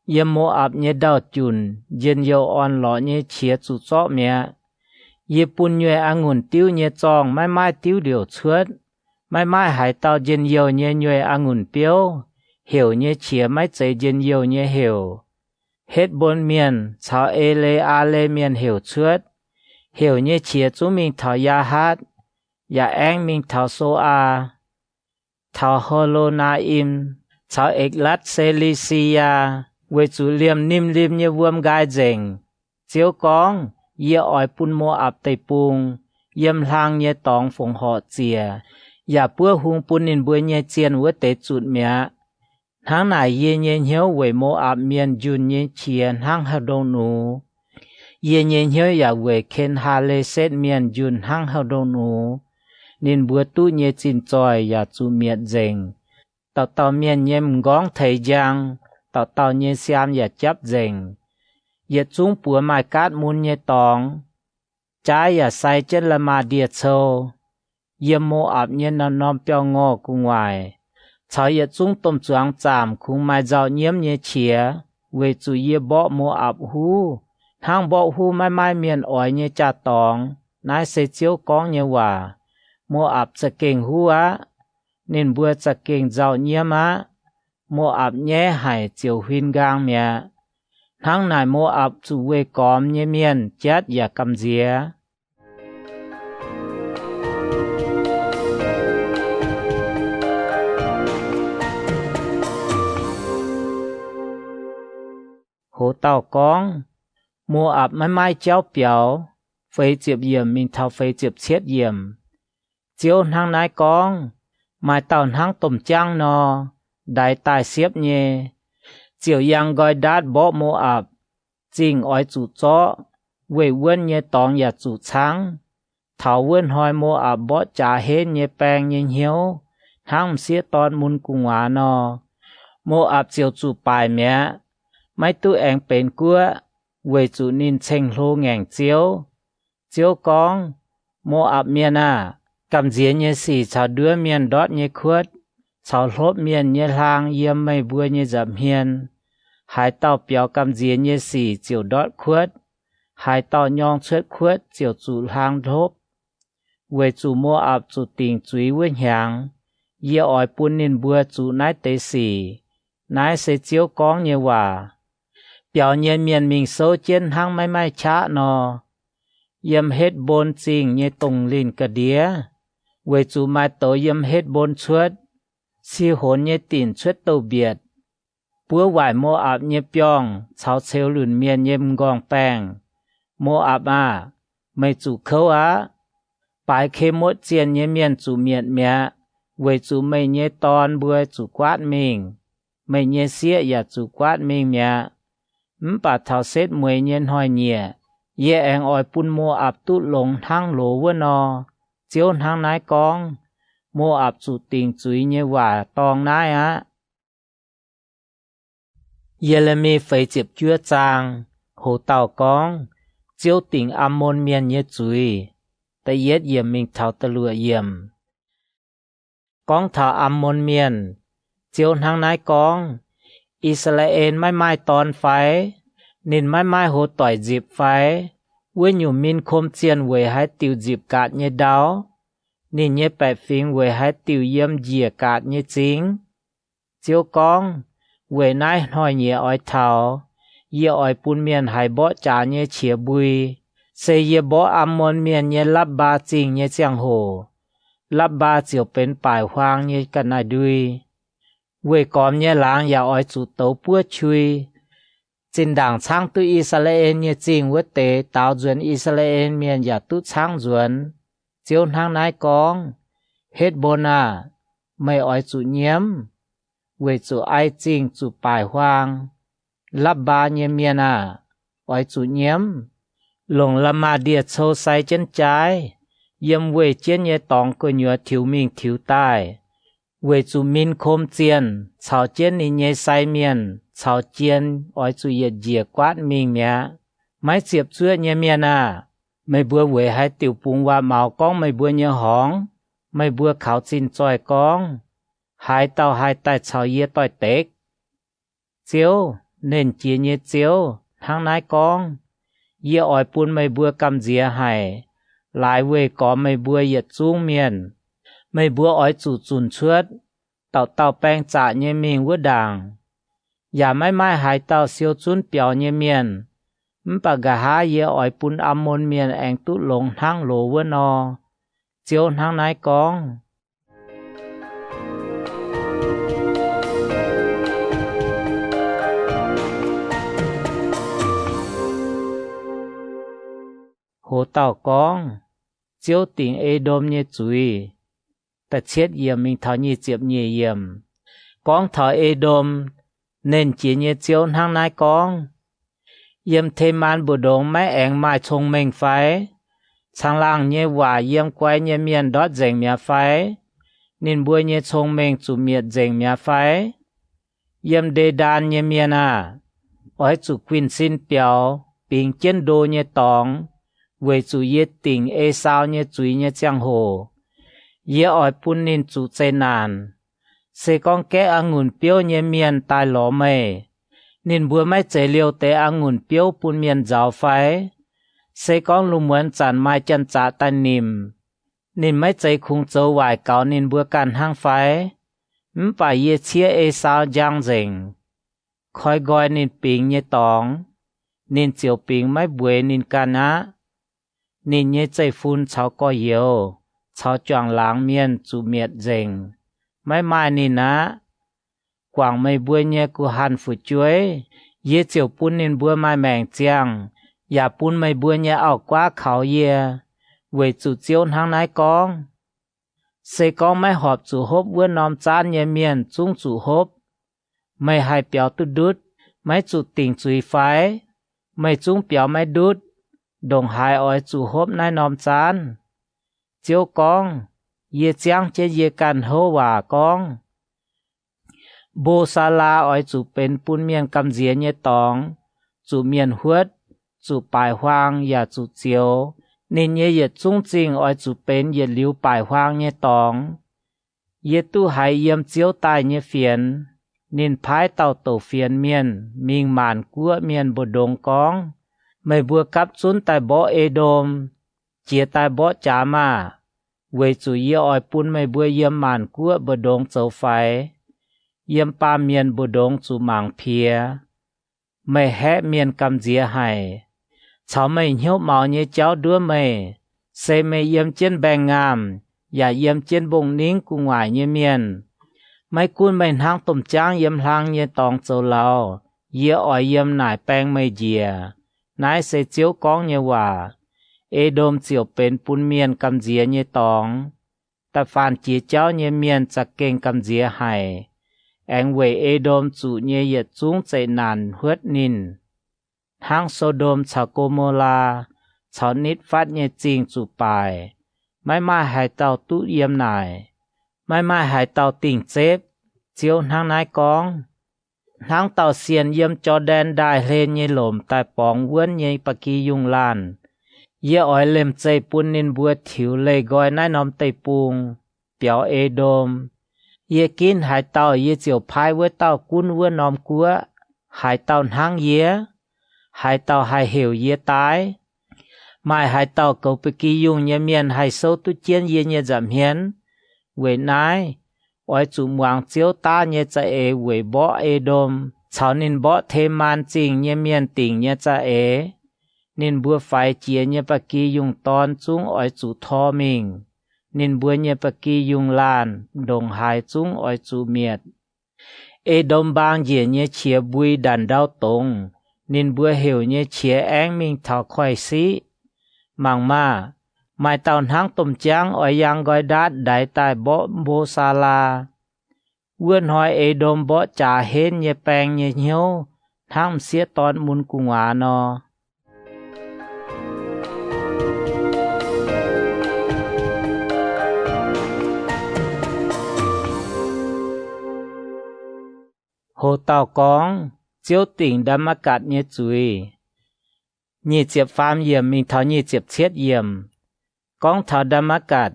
[SPEAKER 1] yếm mô áp nhé đào chùn yên dâu on lọ nhé chia chủ chọ mẹ yê bùn nhuệ ngùn tiêu nhé chong mai mai tiêu điều chuốt mai mai hải tao yên dâu nhé nhuệ ngùn piếu hiểu nhé chia mai chạy yên dâu nhé hiểu hết bốn miền chào ê lê a lê miền hiểu chuốt hiểu nhé chia chú mình thảo ya hát ya anh mình thảo số a thảo hô lô na im chào ếch lát xê li si ya về chủ liềm nim liềm như vuông gai dành chiếu con yê ỏi pun mô áp tây bùng yếm lang nhé tòng phùng họ chìa ya bữa hung pun in bữa nhé chiên với tế chụt mẹ tháng này ye nhiên hiếu về mô áp miền dùn nhiên chìa hăng hào đông nụ. Ye nhiên hiếu ya về khen hà lê xét miền dùn hăng hào đông nụ. Nên bữa tu nhé chín tròi ya chú miệt dành. Tàu tàu miền nhem góng thầy giang, tàu tàu nhé xiam ya chấp dành. Ye chúng bữa mai cát môn nhé tòng. Trái ya say chân là mà địa châu. Ye mô áp nhé nó nòm béo ngô của ngoài. Cháu ye chúng tôm choáng chạm khung mai giàu nhiễm nhé chìa. Về chú ye bỏ mô áp hú. Thang bỏ hú mai mai miền ỏi nhé cha tòng. Nái sẽ chiếu con nhé hòa. Mô áp sẽ kênh hú á. Nên bữa sẽ kênh giàu nhiễm á. Mô áp nhé hải chiều huyên gang mẹ. Thang này mô áp chú về cóm nhé miền chết ya cầm dìa. Hồ tàu con, mùa áp mai mai cháu biểu, phê chiếp yểm mình thao phê chiếp chết yểm. Chiếu thang nái con, mai tàu thang tùm chăng nò, đại tài xếp nhé. Chiều yang gọi đát bỏ mùa áp, chinh ói chủ chó, quê vươn nhé tòng ya chủ trắng. Thảo vươn hỏi mùa áp bỏ trả hết nhé bèng nhé hiếu, thang xế tòn môn cùng hóa nò. Mùa áp chiều chủ bài mẹ. Mấy tụi em bên của, về chủ nín chênh lô ngành chiếu. Chiếu con, mô áp miền à, cầm diễn như xì cháu đưa miền đót như khuất, cháu lốp miền như lang yếm mây bùa như dầm hiền. Hai tàu béo cầm diễn như xì chiều đót khuất, hai tàu nhong xuất khuất chiều chủ lang lốp. Về chủ mô áp chủ tình chúy với hàng, yê ỏi bún nín bùa chủ nái tế xì, nái sẽ chiếu con như hòa. Biểu nhiên miền mình sâu trên hang mai mai chá nò. Yếm hết bốn chinh như tùng linh cả đĩa. Về chú mai tổ yếm hết bốn chuốt. Si hồn như tỉn chuốt tàu biệt. Bữa vải mô áp như biong. Cháu xêu lùn miền như ngong bèng. Mô áp à. Mày chú khâu á. Bài khê mốt chiên như miền chú miền mẹ. Về chú mày như ton bữa chú quát mình. Mày như xía ya chú quát mình mẹ. Bà thảo xét mùi nhiên hỏi nhẹ, ye anh oi pun mô áp tút lồng thang lỗ vơ nò, chiếu thang nái con, mô áp chủ tình chúy như hòa tòng nái á. Ye lê mê phây chịp chúa trang, hồ tàu con, chiếu tình âm môn miền như chúy, ta yết yếm mình thảo ta lụa yếm. Con thảo âm môn miền, chiếu thang nái con, Israel mai mai tòn phái, nên mai mai hồ tỏi dịp phái, với nhiều min khôm chiên với hai tiêu dịp cạt như đáo, nên nhé bẻ phim với hai tiêu yếm dìa cạt như chính. Chiếu con, với nái hỏi nhé oi thảo, yê oi bún miền hai bó trả như chìa bùi, sẽ yê bó âm môn miền như lắp ba chính như chẳng hồ, lắp ba chiều bên bài hoang như cả nai đuôi. Về còm nhé láng ya oi chủ tấu búa chui. Trên đảng trang tu Israel nhé chính vất tế tạo duyên Israel miền ya tu trang duyên. Chiếu thang nái con. Hết bồn à. Mày oi chủ nhiễm. Về chủ ai chính chủ bài hoang. Lắp ba nhé miền à. Oi chủ nhiễm. Lồng lâm mà địa châu say chân trái. Yếm về trên nhé tòng cơ nhựa thiếu mình thiếu tài. Về chủ min khôm chiên, cháu chiên ní nhé say miền, cháu chiên oi chủ yết dìa quát mình mẹ. Máy chiếp chúa nhé miền à, mày bữa về hai tiểu bùng và màu con mày bữa nhé hóng, mày bữa khảo chín tròi con, hai tàu hai tài cháu yết tòi tếch. Chiếu, nên chia nhé chiếu, thang nái con, yết oi bún mày bữa cầm dìa hải, lại về có mày bữa yết chung miền. Mày bữa ói chủ chùn chuốt, tàu tàu bèng trả nhé mình vỡ đảng. Yà mai mai hai tàu siêu chun biểu nhé miền. Bà gà há yê ói bún âm môn miền anh tút lồng thang lỗ vỡ nò. Chiếu thang nái con. Hồ tàu con, chiếu tình ê đôm nhé chúi. Ta chết yếm mình thảo nhị chiếp nhẹ yếm. con thọ Edom nên chỉ như chiếu hàng nái con yếm thêm man bù đống mấy anh mai thông minh phải sang lang như hòa yếm quay như miền đót dành mía phải nên bùi như thông minh chủ miệt dành mía phải yếm đề đàn như miền ôi chủ quyên xin biểu bình chân đô như tòng với chủ yết tình ê sao như chuối như giang hồ yết ôi pun nên chủ chế nàn sẽ con kẻ angùn biểu như miền tai lỗ mê nên bữa mai chế liều tế angùn biểu pun miền giáo phái sẽ con lù muốn chán mai chân trả tay nìm nên mai chế khung châu vài cáo nên bữa càn hang phái phải yết chia ê sao giang dình khói gọi nên bình như tòng nên chiều bình mai buổi nên can nên như chế phun cháu có yếu cháu choàng láng miền chủ miệt dình mai mai nên quảng mây bùa nhẹ của hàn phụ chuối yết chiều pun nên bùa mai mèng chiang ya pun mây bùa nhẹ ảo quá khảo yê về chủ chiếu hàng nái con sẽ con mai họp chủ hốp bùa nóm chán nhẹ miền chung chủ hốp mây hai biểu tu đút mai chủ tình chuối phái mây chung biểu mai đút đồng hai ỏi chủ hốp nái nóm chán chiếu con yê chiang chế yê can hô hòa con Bô Sa La ỏi chủ bên pun miền cầm dĩa như tòng chủ miền huết chủ bài hoang và chủ chiếu nên như yết trung trình ỏi chủ bên yết liu bài hoang như tòng yết tu hai yếm chiếu tai như phiền nên phái tàu tổ phiền miền mình màn của miền bồ đông con mày bùa cắp xuống tại bỏ Edom chia tại bỏ chá mà về chủ yết ỏi pun mày bùa yếm màn của bồ đông châu phái yếm pa miền bồ đông chủ mảng phía mày hé miền cầm dĩa hay cháu mày hiếu mạo như cháu đứa mày xây mày yếm trên bè ngàm và yếm trên bụng nín của ngoài như miền mày cun mày hang tôm tráng yếm hang như tòng châu lao yếm ỏi yếm nải bèng mày dìa nải sẽ chiếu con như hòa Edom chiều bên pun miền cầm dĩa như tòng ta phản chỉ cháu như miền chặt kênh cầm dĩa hay anh về Edom chủ như yết chúng chạy nàn huyết nín hang Sodom chào Gomorrah chào nít phát như chính chủ bài mai mai hải tàu tụ yếm này mai mai hải tàu tỉnh xếp chiếu hang nái con hang tàu xiên yếm cho đen đài lên như lồm tại bóng vươn như bà kỳ dùng lan yê ỏi lềm chạy pun nín bùa thiếu lê gọi nái nóm tây bùng biểu Edom yê kín hải tàu yê chiều phai với tàu cún với nóm cua hải tàu hang yê hải tàu hải hiểu yê tái mai hải tàu cầu bị kỳ dùng nhé miền hải sâu tu chiến yê nhé giảm hiến về nái ỏi chủ muang chiếu ta nhé cha ế về bỏ Edom cháu nên bỏ thêm man trình nhé miền tỉnh nhé cha ế nên bùa phải chia nhé bà kỳ dùng tòn chúng ỏi chủ thọ mình nên bùa nhé bà kỳ dùng lan đồng hải chúng ỏi chủ miệt Edom bang dễ nhé chia bùi đàn đau tông nên bùa hiểu nhé chia anh mình thảo khoai sĩ mang ma mai tàu hang tôm trắng ỏi yang gọi đát đại tại bỏ Bô Sa La vươn hỏi Edom bỏ trả hết nhé bèng nhé hiếu thang xía tòn mun cùng hòa nó hồ tàu con chiếu tỉnh đã mắc cạt như chuối nhị chiệp phàm yểm mình thảo nhị chiệp chết yểm con thảo đã mắc cạt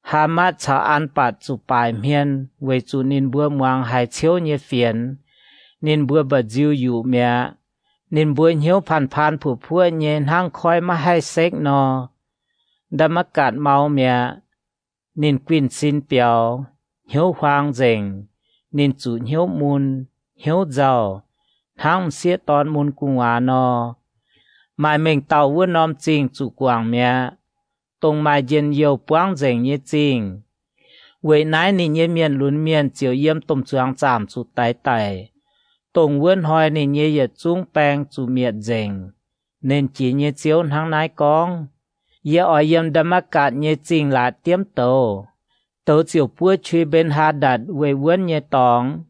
[SPEAKER 1] hà mát chào an bạt chủ bài miền về chủ nên bữa muang hải chiếu như phiền nên bữa bật diêu dụ mẹ nên bữa hiếu phàn phủ phua nhện hang khói mà hay xếch nó đã mắc cạt máu mẹ nên quyên xin biểu hiếu hoang dình nên chủ hiếu môn hiếu giàu hang xía tòn môn cùng hòa nó mai mình tàu vươn nóm trình chủ quảng mẹ tông mai dân yêu quang dành như trình vậy nãy nên như miền lún miền chiều yếm tôm choáng giảm chủ tái tải tông vươn hỏi nên như yết trung bèng chủ miệt dành nên chỉ như chiếu hang nái con yết ở yếm đâm mắc cạn như trình là tiêm tàu tớ chiều búa truy bên hà đặt về vươn nhé tóng.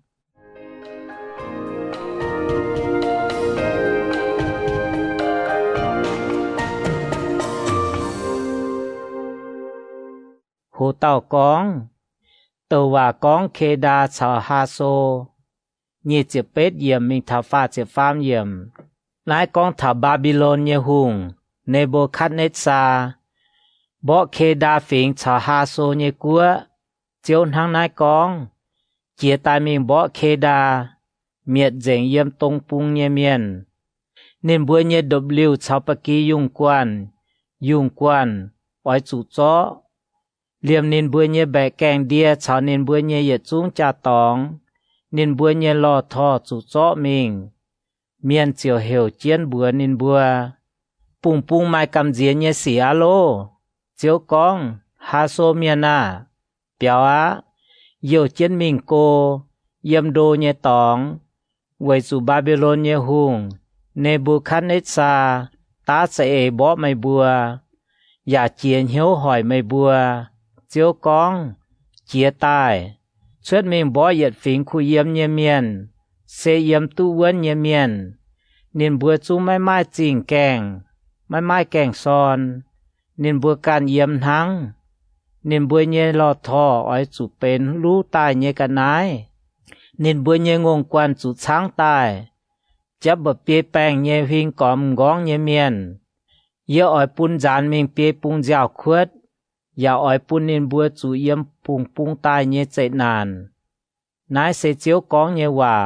[SPEAKER 1] Hồ tàu con, tàu và con kê đa chào hà sô, nhị chiếc bết yểm mình thảo pha chiếc phàm yểm, nái con thảo Babylon nhé hùng, Nebuchadnezzar, bỏ kê đa phỉnh chào hà sô nhé cua, chiếu thằng nái con, chia tay mình bỏ kê đa, miệt dành yểm tông bung nhé miền, nên bữa nhé độc liu chào bà kì dùng quan, ỏi chủ chó, liềm nên bữa nhé bẻ kèng đia chào nên bữa nhé yết chung cha tòng nên bữa nhé lo thọ chủ chó mình miền chiều hiểu chiến bữa nên bữa bung mai cầm diễn nhé xì alo chiếu con hà sô miền à biểu á yêu chiến mình cô yếm đô nhé tòng với chủ Babylon nhé hùng Nebuchadnezzar ta sẽ bỏ mày bùaอย่าเจียนเหี่ยวหอยไม่บัวเจียวกองเจียตายชวดเมงบ่เหยียดฝิงคุยเยี่ยมเยี่ยมเมียนเสยเยี่ยมตู้เว้นเยี่ยมเมียนนินบัวจูไม่ไม้จริงแกงไม่ไม้แกงซอนนินบัวการเยี่ยมทั้งนินบัวเย่ลอดทออ้อยจูเป็นรู้ตายเย่กันนายนินบัวเย่งงกวนจูช้างตายจับบ่เปียแป้งเย่หิงกอมก้องเย่เมียนเยอะอ้อยปุ้นจานเมงเปียปุงเจ้าขวดอย่าอ้อยปุ้นนินบัวจูเยี่ยมปุงตายเยใจนานนายเสเจียวกองเยว่า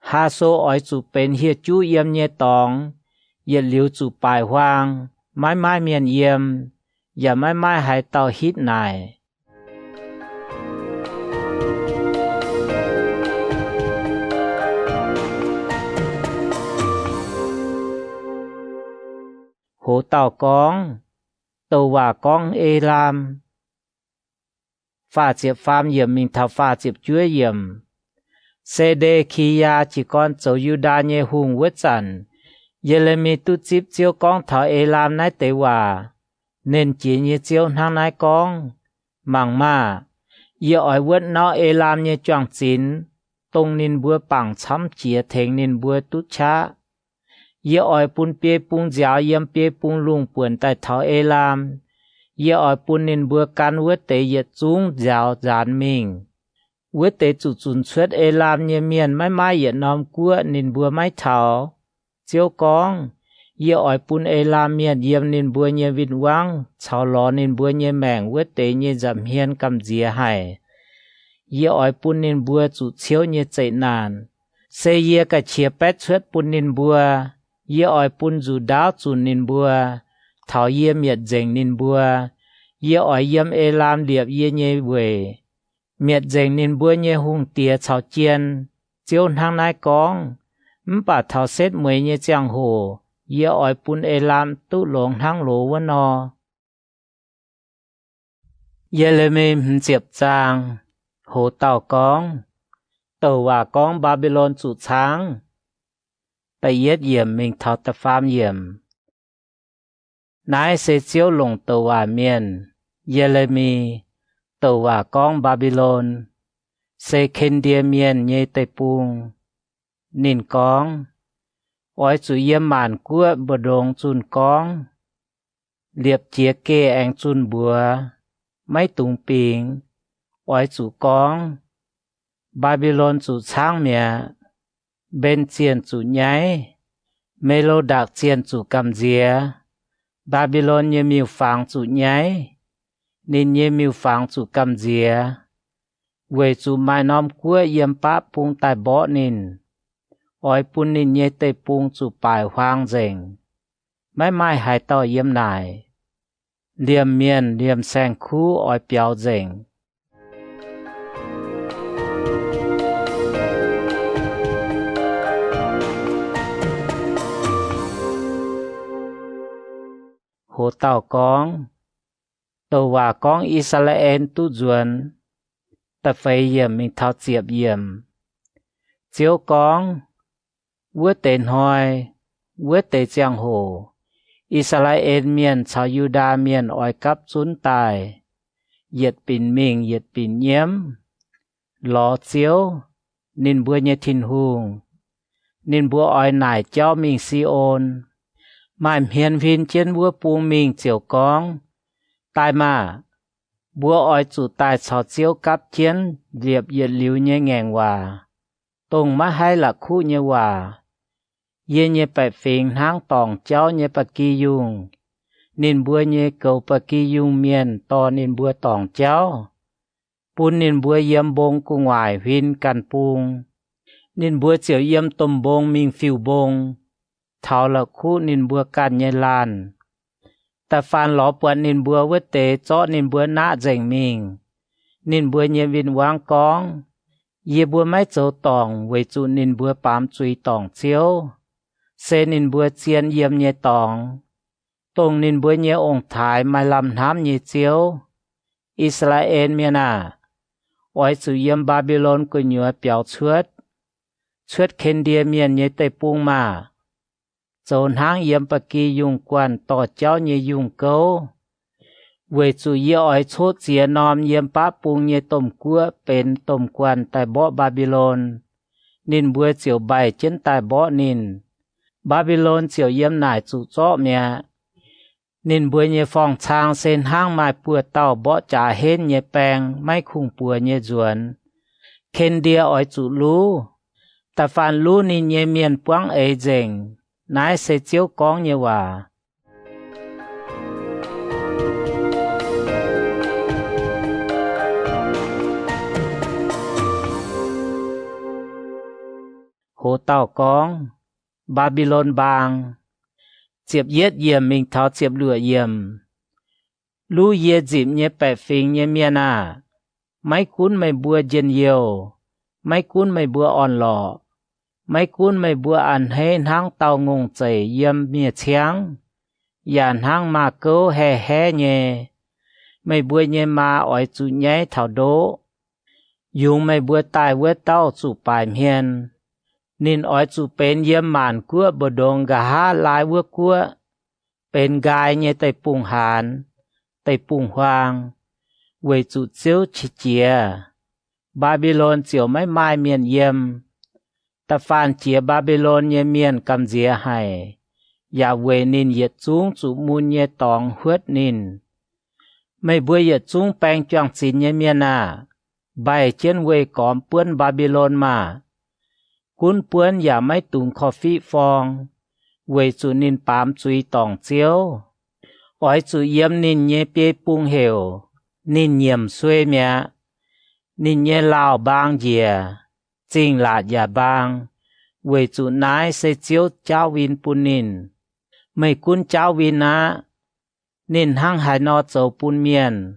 [SPEAKER 1] ฮาโซอ้อยจูเป็นเฮียจูเยี่ยมเยตองเย็ดหลิวจูปลายวางไม้เมียนเยี่ยมอย่าไม้หายเต่าฮิตนายโหเต่ากองตัวว่ากองเอรามฝ่าเจ็บฟามเยี่ยมมิงทับฝ่าเจ็บช่วยเยี่ยมเซเดคียาจิกอนเจ้ายูดาเยหุงเวจันเยเลมีตุจิบเจียวกองเถาเอรามนายเตว่าเน้นจีนเยเจียวทางนายกองมังมาเยอ้อยเวดนอเอรามเยจวงจินตรงนินบัวปังช้ำเจียเถงนินบัวตุชะเยอ้อยปุนเปียปุงเจียวเยี่ยมเปียปุงลุงป่วนแต่เถาเอรามเยอ้อยปุนนินบัวกันเวดเตยจุงเจียวจานมิงเวดเตจุจุนชวดเอรามเยเมียนไม่เยนอมกัวนินบัวไม่เถาเจียวกองเยอ้อยปุนเอรามเมียนเยี่ยมนินบัวเยวินวังชาวล้อนินบัวเยแมงเวดเตเยจำเฮียนกำเจียให้เยอ้อยปุนนินบัวจุเชียวเยใจนานเซเยกะเชียแปดชวดปุนนินบัวเยอ้อยปุนจูดาวจุนนินบัวเถาเยี่ยมเมียดเจงนินบัวเยอ้อยเยี่ยมเอรามเดียบเยเยเวเมียดเจงนินบัวเยหุงเตียเฉาเจียนเจียวทางนายกองป่าเถาเซตมวยเยเจียงโหเยอ้อยปุนเอรามตุหลงทางโหลวนอเยเลเมมเจียบจางโหเต่ากองเต่าว่ากองบาบิโลนจุช้างไปเย็ดเยี่ยมเมงเท่าตะฟามเยี่ยมนายเสเจียวลงตัวว่าเมียนเยเลมีตัวว่ากองบาบิโลนเซเคนเดียเมียนเยเตปุงนินกองอ้อยจุเยี่ยมหมานกัวบดงจุนกองเลียบเจียเกแองจุนบัวไม่ตุงปิงอ้อยจุกองบาบิโลนจุช้างเมียเบนเจียนจุใหญ่เมโลดักเจียนจุกำเจียบาบิโลนเยมิวฝังจุใหญ่นินเยมิวฝังจุกำเจียเวจุไม้น้อมกัวเยี่ยมปะปุงใต้บ่อนินอ้อยปุนนินเยเตปุงจุปลายหวางเจงไม่หายต่อเยี่ยมนายเหลี่ยมเมียนเหลี่ยมแสงคู่อ้อยเปียวเจงโหเต่ากองตัวว่ากองอิสราเอลตุจวนแต่ไฟเยี่ยมมิงเท้าเจียบเยี่ยมเจียวกองเวเตนหอยเวเตเจียงโหอิสราเอลเมียนชาวยูดาเมียนอ้อยกับจุนตาย nhiệt bình mình nhiệt bình nhiễm lò chiếu nên bữa nhé thìn hùng nên bữa oi nải cháu mình si ôn mai hiền viên trên bữa buông mình chiều con tai mà bữa oi chủ tài sọ chiếu cắp chiến liệp nhiệt liu nhé ngàn hòa tùng má hay là khu nhé hòa ye nhé bạch phiền hang tòng cháu nhé bạch kỳ dùng nên bữa nhé cầu bạch kỳ dùng miền to nên bữa tòng cháu bún nên bữa yếm bông của ngoài huyên càn bông nên bữa chiều yếm tôm bông mình phiêu bông thảo là khu nên bữa càn nhé lan ta phan ló bữa nên bữa vết tế cho nên bữa nã dành mình nên bữa nhé viên quang con ye bữa máy châu tòng với chủ nên bữa bám truy tòng chiếu xe nên bữa chiên yếm nhé tòng tông nên bữa nhé ông thái mai làm hám nhé chiếu Israel miền à oi chủ yếm Babylon của nhựa biểu chuất khen địa miền nhé tây buông mà dồn hang yếm bạc kỳ dùng quan tỏ cháu nhé dùng câu về chủ yếm oi chốt chia nòm yếm bá buông nhé tôm cua bên tôm quan tại bỏ Babylon nên bữa chiều bài trên tại bỏ nên Babylon chiều yếm nải chủ chó mẹ nên bữa nhé phong trang sen hang mai bùa tàu bỏ trả hết nhé bèng mai khung bùa nhé ruột khen địa oi chủ lú ta phản lú nên nhé miền quang ấy dành nãy sẽ chiếu con nhé hòa hồ tàu con Babylon bang chiếp yết yểm mình tháo chiếp lửa yểm lú yết dịp nhé bẻ phình nhé miền à mấy cuốn mày bùa dân nhiều mấy cuốn mày bùa on lọ mấy cuốn mày bùa ăn hên hang tàu ngùng chảy yếm mía chiang yàn hang mà câu hè nhé mày bùa nhé mà ỏi chủ nhé thảo đố dùng mày bùa tài với tàu chủ bài miền nên ỏi chủ bên yếm màn cua bờ đông gà há lại vua cua bên gai nhé tây bùng hàn tây bùng hoàng về chủ chiếu chỉ chia Babylon chiều mấy mai miền yếm ta phan chia Babylon nhé miền cầm dĩa hay ya về nên yết chúng chủ muôn nhé tòng huyết nên mấy bữa yết chúng bèn chọn xin nhé miền à bài trên về cóm bướn Babylon mà cuốn bướn ya mấy tùng coffee phong về chủ nên bám truy tòng chiếu ỏi chủ yếm nên nhé bê bung hiểu nên nhiệm xuê mẹ nên nhé lao bang dìa chính là ya bang về chủ nái sẽ chiếu cháu vin bún nín mấy cuốn cháu vin á nên hang hải nọ châu bún miền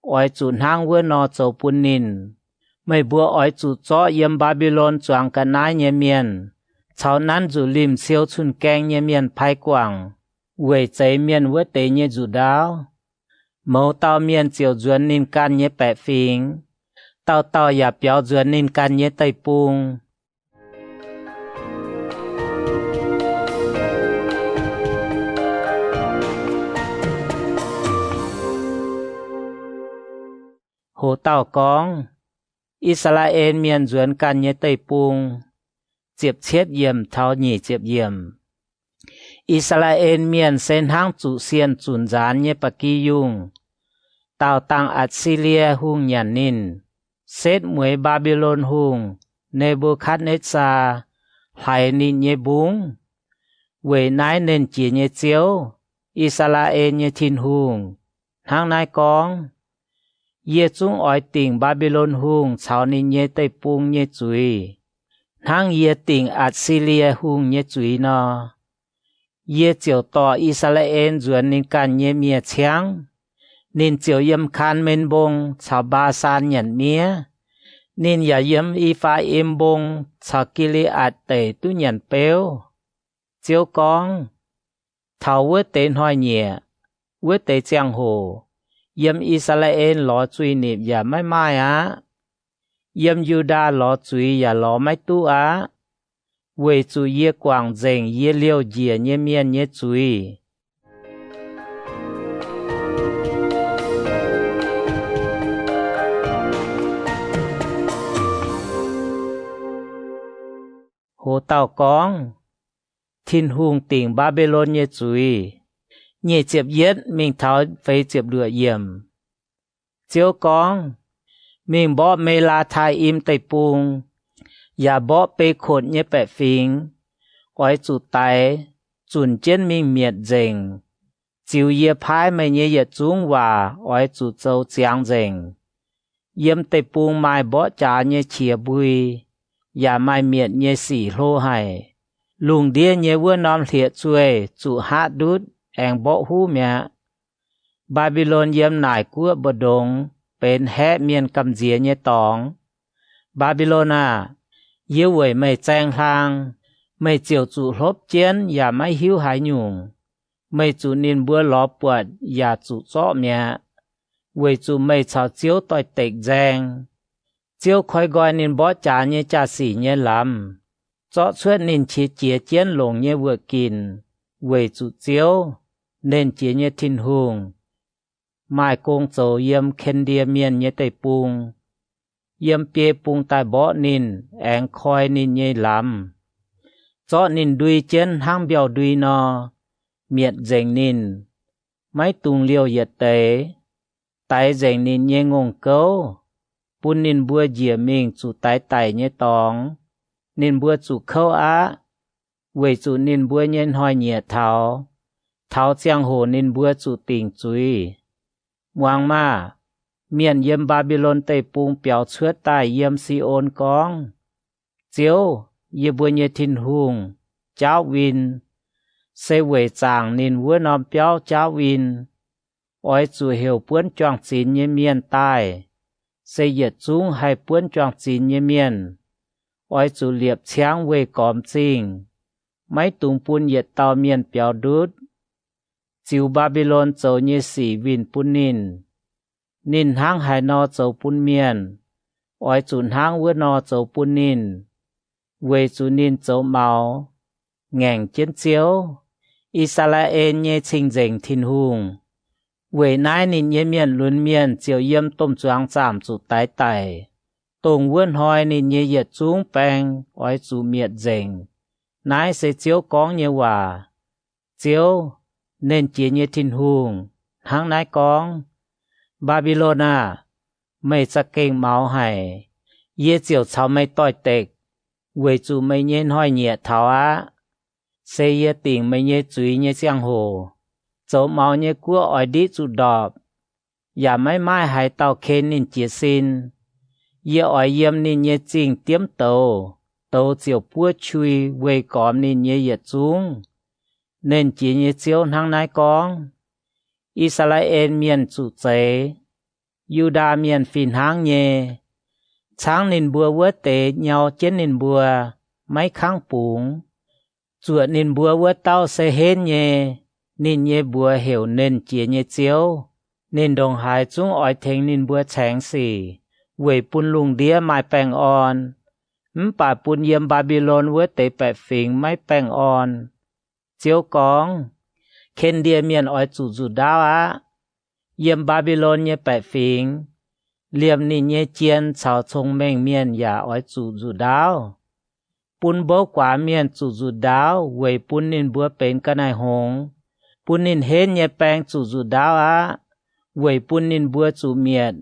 [SPEAKER 1] ỏi chủ hang vơ nọ châu bún nín mấy bữa ỏi chủ cho yếm Babylon choàng cả nái nhé miền cháu nán chủ lim siêu chun keng nhé miền phai quảng về cháy miền vơ tế nhé chủ đáo mẫu tao miền chiều duẩn nín can nhé bẻ phình tao ya biểu duẩn nín can nhé tây bung hồ tàu con Israel miền duẩn can nhé tây bung chiếp chết yểm thao nhỉ chiếp yểm Israel miền sen hang chủ xiên chun gián nhé bạc kỳ dùng tàu tăng Assyria hung nhàn nín xét muối Babylon hung Nebuchadnezzar hay nín nhé búng về nái nên chỉ nhé chiếu Israel nhé thìn hung hang nái con ye chúng ỏi tình Babylon hung cháu nín nhé tây bung nhé chuối hang ye tình Assyria hung nhé chuối nọ ye chiều tỏ Israel duẩn nín can nhé mía chiang nín chiều yếm khan men bông cháu ba san nhận mía nín ya yếm y pha im bông cháu Gilead tẩy tu nhận béo chiếu con thảo vết tên hoài nhẹ vết tên giang hồ yếm Israel lọ truy niệm ya mai mai á yếm Juda lọ truy ya lọ mai tu á về chủ ye quảng dành ye liêu dìa nhé miên nhé truy tàu con thiên hùng tỉnh Babylon nhé chuối nhé chếp yết mình tháo phê chếp lửa yểm chiếu con mình bỏ mê la thai im tây pungอย่าบ่ไปขดเยแปะฟิงอ้อยจุไตจุนเจนมิงเมียดเจงจิวเยพายไม่เยเยจุงว่าอ้อยจุเจ้าเจียงเจงเยี่ยมแต่ปูงไม้บ่จาเยเฉียบุยอย่าไม่เมียดเยสีโลให้ลุงเดียเยเวน้อมเถียช่วยจุหาดุดแองบ่หูเมียบาบิโลนเยี่ยมนายกัวบดงเป็นแฮเมียนกำเจียเยตองบาบิโลนาyêu vậy mày trang hàng mày chiều chủ lốp chén và mày hiếu hải nhung mày chủ nên bữa lọ bọt và chủ rõ mẹ vậy chủ mày chào chiếu tôi tịch giang chiếu khói gọi nên bỏ trả như cha sĩ như lắm rõ suốt nên chỉ chia chén lồng như vừa kín vậy chủ chiếu nên chỉ như thiên hùng mai công châu yếm khen địa miền như tây pung yếm bia pung tai bỏ nín ẹng khói nín như lắm cho nín đuôi chân hang biểu đuôi nò miệt dành nín máy tung liêu yết tế tay dành nín như ngông cấu pun nín bua dìa mình chủ tay tay như tóng nín bua chủ khâu á vậy chủ nín bua nhân hoi nhẹ tháo tháo chiang hồ nín bua chủ tình chui muang ma miền yếm Babylon tây pung biểu chứa tai yếm Sion con chiếu yếm bùa nhẹ thiên hùng cháu win xây quầy chàng nên vua nòm biểu cháu win ôi chủ hiểu buôn choàng chín như miền tai xây yết chúng hay buôn choàng chín như miền ôi chủ liệp cháng quầy còm chinh mấy tung buôn yết tàu miền biểu đút chiếu Babylon châu như sĩ win buôn nín hang hai nò châu pun miền, oi chun hang vua nò châu pun nín, về chun nín châu màu, ngành chiến chiếu, Israel nhé trình dành thiên hùng, về nái nín nhé miền luân miền chiều yếm tôm choáng giảm chủ tái tải, tông vươn hoi nín nhé yết chúng bèng, oi chủ miệt dành, nái sẽ chiếu con nhé hòa, chiếu nên chỉ nhé thiên hùng, hang nái con. Babylona màyจะเก่งเมาให้เย่เจียวเฉาไม่ต้อยเต็กเวจูไม่เย็นห้อยเหยียดเท้าอะเสียติ่งไม่เย่จุยเย่เจียงโหโจเมาเย่กัวอ้อยดิจุดอบอย่าไม่ไม้หายเตาเคนนินเจียซินเย่อ้อยเยี่ยมนินเย่จริงเตรียมโตเจียวปัวชุยเวกอมนินเย่เหยียดจุงเน้นจีเย่เจียวทางนายกองอิสราเอลเมียนจุเจยูดาเมียนฟินหางเยช้างนินบัวเวเตเยาเจนนินบัวไม้ข้างปูงจวดนินบัวเวเต้าเซเฮนเยนินเยบัวเหวเน้นเจียเยเจียวนินดงหายจุ้งอ้อยเทงนินบัวแฉงสี่เวยปุนลุงเดียไม้แปงอ่อนป่าปุนเยี่ยมบาบิโลนเวเตแปะฟิงไม้แปงอ่อนเจียวกองเคนเดียเมียนอ้อยจุดาวะเยี่ยมบาบิโลนเย่แปะฟิงเลี่ยมนี่เย่เจียนชาวชงเมงเมียนอย่าอ้อยจุดาวปุนโบกว่าเมียนจุดาวเวยปุนนินบัวเป็นกันนายหงปุนนินเห็นเย่แปงจุดาวะเวยปุนนินบัวจุเมียด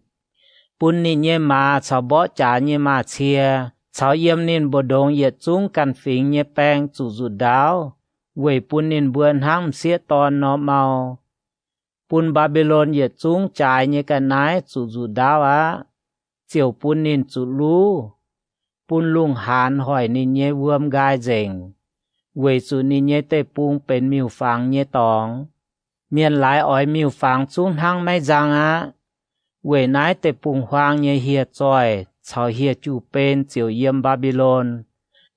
[SPEAKER 1] ปุนนินเย่มาชาวบ่จ่าเย่มาเชียชาวเยี่ยมนินบดงเย่จุ้งกันฟิงเย่แปงจุดาวเวยปุนนินบัวห้ามเสียตอนนอเมาปุนบาบิโลนเหยียดจุ้งจ่ายเนกันนายจุดาวะเจียวปุนนินจุลูปุนลุงหานหอยนินเยเวมกายเจงเวจุนินเยเตปุงเป็นมิวฟังเยตองเมียนหลายอ้อยมิวฟังจุ้งหังไม่จังอะเวนายเตปุงหวางเยเฮียจอยชาวเฮียจูเป็นเจียวเยี่ยมบาบิโลน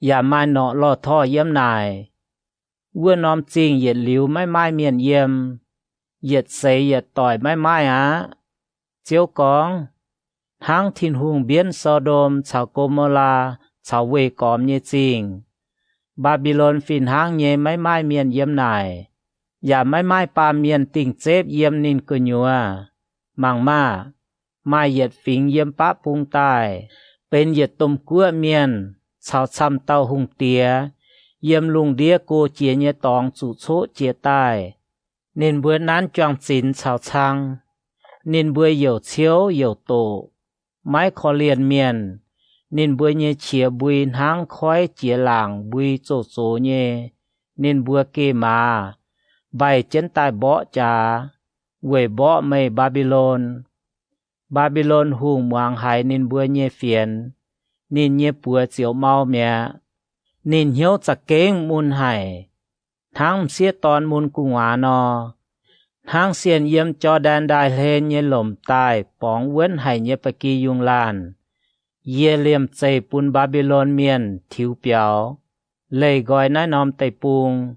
[SPEAKER 1] อย่ามาเนาะลอท่อเยี่ยมนายเวน้อมจริงเหยียดหลิวไม่ไม้เมียนเยี่ยมเหยียดเสยเหยียดต่อยไม่อะเจียวกองหางทินหุงเบียนโซโดมชาวโกโมลาชาวเวกอมเยจริงบาบิโลนฟินหางเยไม่เมียนเยี่ยมนายอย่าไม่ปาเมียนติ่งเจ็บเยี่ยมนินกุญัวมังมาไม่เหยียดฝิงเยี่ยมปะพุงตายเป็นเหยียดตุ่มกั้วเมียน chào chăm tàu hùng tía yếm lùng đĩa cô chia nhé tòng chủ số chia tai nên bữa nán choang chín chào chăng nên bữa dầu chiếu dầu tổ mái khó liền miền nên bữa nhé chia bùi hang khói chia làng bùi chỗ số nhé nên bữa kê mà bài chân tai bỏ trà quê bỏ mây Babylon hùng hoàng hải nên bữa nhé phiền nên nhé bữa chiếu mau mẹ nên hiếu chặt kế môn hải tháng xế tòn môn cung hóa nò tháng xiên yếm cho đàn đài lên nhé lồm tài bóng vấn hải nhé bà kỳ dùng làn yê liêm chạy bún Babylon miền thiếu biểu lấy gọi nái nòm tay bùng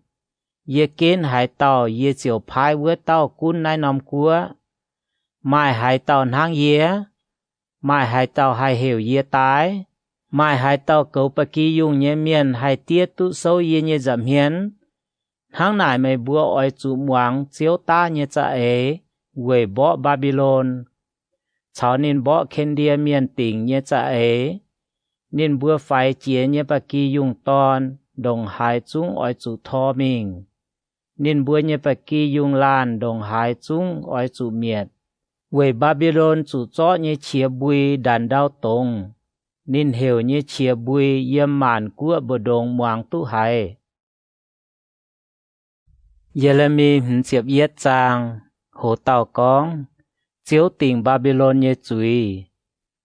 [SPEAKER 1] yê kiến hải tàu yê chiều phái với tàu cún nái nòm cúa mai hải tàu tháng yê mai hải tàu hải hiểu yê tái mai hải tàu cấu bà kỳ dùng nhé miền hải tiết tụ sâu yê nhé giảm hiến tháng này mày bùa oi chủ muang chiếu ta nhé cha ấy quê bỏ Babylon cháu nên bỏ khen đia miền tỉnh nhé cha ấy nên bùa phải chia nhé bà kỳ dùng ton đồng hải chúng oi chủ thọ mình nên bùa nhé bà kỳ dùng lan đồng hải chúng oi chủ miệt quê Babylon chủ chó nhé chia bùi đàn đau tông nên hiểu nhé chia bùi yếm màn của bờ đồng muang tu hải Jeremy chịp yết trang hồ tàu con chiếu tình Babylon nhé chuối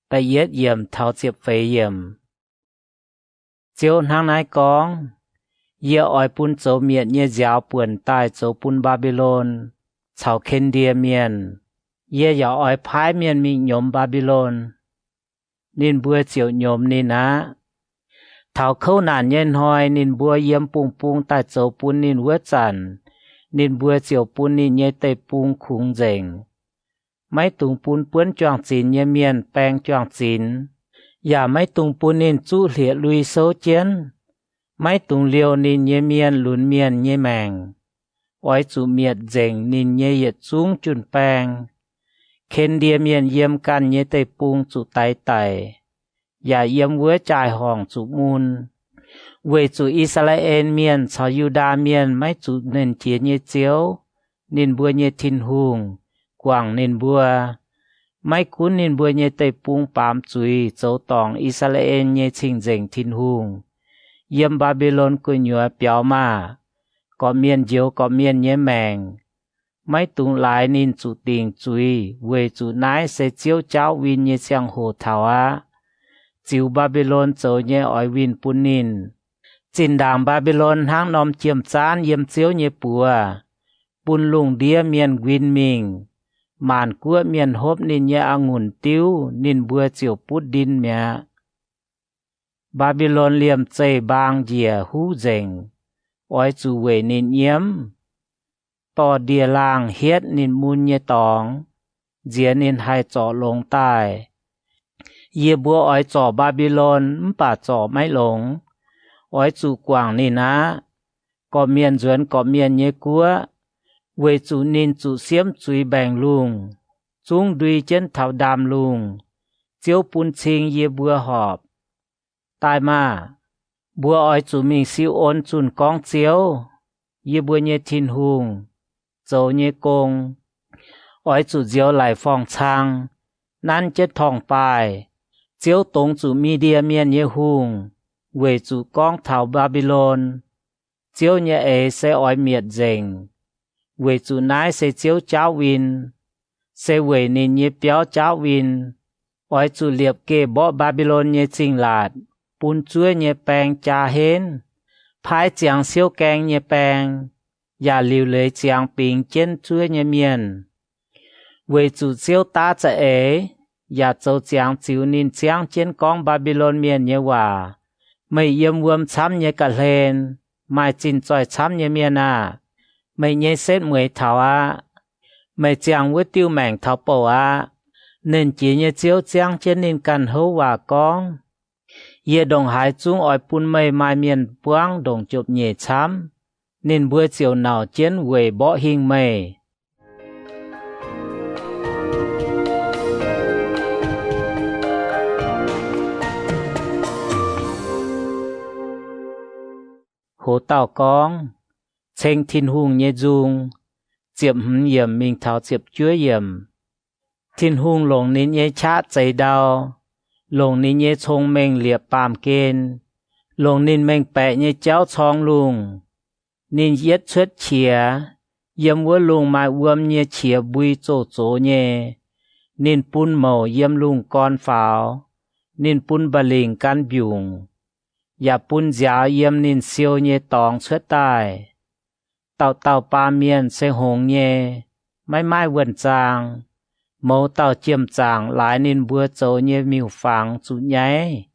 [SPEAKER 1] tại yết yểm thảo chịp phê yểm chiếu hàng nái con yê oi pun châu miệt nhé giáo buồn tai châu pun Babylon chào khen đia miền yê giáo oi phái miền mình nhóm Babylon nên bùa chiều nhóm nên á thảo khâu nản nhân hoi nên bùa yếm pung tại châu pun nên vớt chản nên bùa chiều pun nên nhé tây pung khung dành mấy tung pun puấn choàng chín nhé miền bèng choàng chín và mấy tung pun nên chú liệt lui số chiến mấy tung liều nên nhé miền lún miền nhé màng oi chú miệt dành nên nhé yết xuống chun bèng khen đia miền yếm can nhé tây pung chú tay tay và yếm vứa trải hòn chú môn về chủ Israel miền sau Juda miền mấy chủ nên chia nhé chiếu nên bùa nhé thiên hùng quảng nên bùa mấy cuốn nên bùa nhé tây pung bám chuối châu tòng Israel nhé trình dành thiên hùng yếm Babylon cứ nhựa béo mà có miền diếu có miền nhé mèng mấy tung lại nên chủ tình chuối về chủ nái sẽ chiếu cháu win nhé sang hồ thảo á chiếu Babylon châu nhé oi win pun nín Chính đảng Babylon hang nòm chiếm chán yếm chiếu nhé bùa bùn lùng đĩa miền quyên mình màn của miền hốp nên nhé ngùn tiêu nên bùa chiều bút đinh mẹ Babylon liềm chây bang dìa hú dành oi chủ về nên yếm tò đìa làng hiết nên môn nhé tòng dìa nên hai trọ lông tai yê bùa oi trọ Babylon bà trọ mấy lông oi chủ quảng nên á có miền duẩn có miền nhé cúa về chủ nên chủ xiêm chuối bèng luồng chúng đuôi chân thảo đàm luồng chiếu pun chinh yê bùa họp tai mà bùa oi chủ mình siêu ôn chun con chiếu yê bùa nhé thiên hùng dấu nhé công oi chủ diếu lại phòng trang nan chết thòng bài chiếu tông chủ media miền nhé hùng về chủ con thảo Babylon chiếu nhé ấy sẽ oi miệt dành về chủ nái sẽ chiếu cháu win sẽ về nên nhé béo cháu win oi chủ liệp kê bỏ Babylon nhé trình lạt bún chuối nhé bèng cha hên phái chiang siêu keng nhé bèng và liều lấy chiang bình trên chuối nhé miền về chủ chiếu ta sẽ ấy và châu chiang chiếu nên chiang trên con Babylon miền nhé hòa mày yếm vườm chăm nhé cả lên mày chín tròi chăm nhé miền à mày nhé xét mười thảo à mày chiang với tiêu mảng thảo bổ à nên chỉ nhé chiếu chiang trên nên cần hấu hòa con yê đồng hải chúng ỏi pun mây mai miền buang đồng chụp nhẹ chăm nên bữa chiều nào chiến về bỏ hình mây Hồ tàu con Chênh thiên hùng nhé dung Diệm hứng yểm mình thảo diệp chúa yểm Thiên hùng lồng nín nhé chát dây đau Lồng nín nhé thông mình liệp bàm kên Lồng nín mình bẹ nhé cháu chong lùng Nín yết xuất chìa Yếm vua lùng mai uâm nhé chìa bùi chô chô nhé Nín bún màu yếm lùng con pháo Nín bún bà lình căn biùng Yà bún giáo yếm nín siêu nhé tòng xuất tài Tàu tàu ba miền sẽ hồng nhé Mai mai vườn chàng Mẫu tàu chiêm chàng lại nín bùa châu nhé miêu phàng chú nháy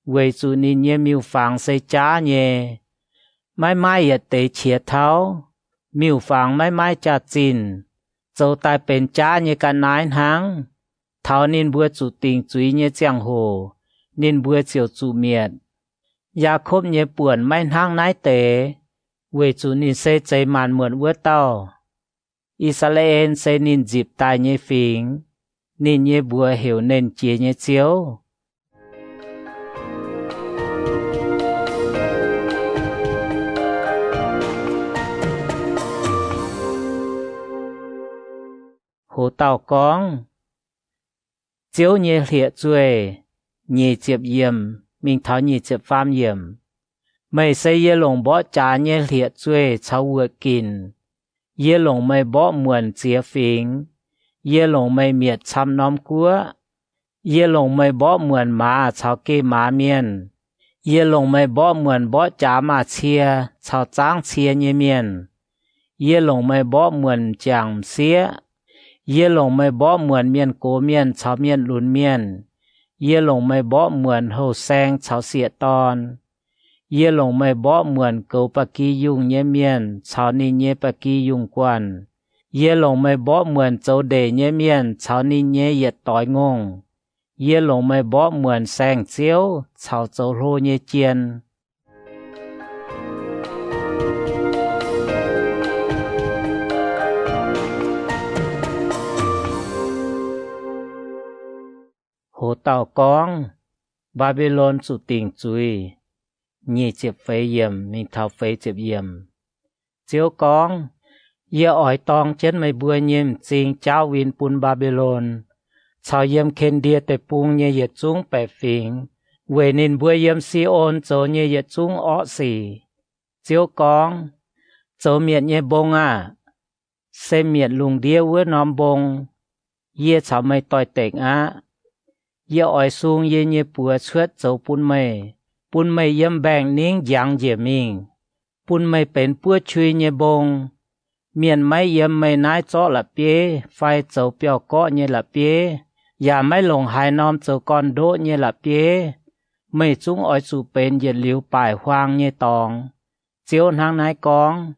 [SPEAKER 1] Quê chú nín nhé miêu phàng sẽ chá nhé Mai mai yết tế chia tháo Miêu phàng mai mai chá chín Châu tai bên chá nhé cả nái háng Tháo nín bùa chú tình chúy nhé chàng hồ Nín bùa chiều chú miệt Yà khốp nhé buồn mai hang nái tế Quê chú nín sẽ cháy màn mượn vua tàu Israel sẽ nín dịp tài nhé phính Nín nhé bùa hiểu nên chia nhé chiếu Hồ tàu con Chiếu nhé liệt ruồi Nhé chiếp yểm Mình tháo nhé chiếp phàm yểm Mày sẽ yê lồng bó trả nhé liệt ruồi cháu vượt kín Yê lồng mày bó muộn chia phính Yê lồng mày miệt chăm nóm cúa Yê lồng mày bó muộn má cháu kê má miền Yê lồng mày bó muộn bó trả má chia cháu tráng chia nhé miền Yê lồng mày bó muộn chẳng xía Yê lồng mày bó muộn miền cố miền cháu miền lún miền Yê lồng mày bó muộn hầu xanh cháu xịa tòn Yê lồng mày bó muộn cầu bà kỳ dùng nhé miền cháu nín nhé bà kỳ dùng quan Yê lồng mày bó muộn châu đề nhé miền cháu nín nhé yết tối ngông Yê lồng mày bó muộn xanh chiếu cháu châu rô nhé chiên Hồ tàu con Babylon chủ tình chúi Nhì chiếp phế yểm Mình thảo phế chiếp yểm Chiếu con Yê ỏi tòng chết mày bùa nhiêm Chính cháu vinh bún Babylon Cháu yếm khen đia tệ bùng nhé yết chung bẻ phính Quê nín bùa yếm si ôn Chô nhé yết chung ọ xỉ Chiếu con Chô miệt nhé bông à Xê miệt lùng đia vứa nóm bông Yê cháu mày tòi tệnh á Yê ỏi xuống yê nhé bùa chuất chô bún mày yếm bèng nín giang dễ mình Bún mày bến bùa chui nhé bông Miền mày yếm mày nái chó là bế Phai chô biểu có nhé là bế Yà mày lồng hai nóm chô con đỗ nhé là bế Mày chúng ỏi chủ bến yết liu bài hoang nhé tòng Chiếu hang nái con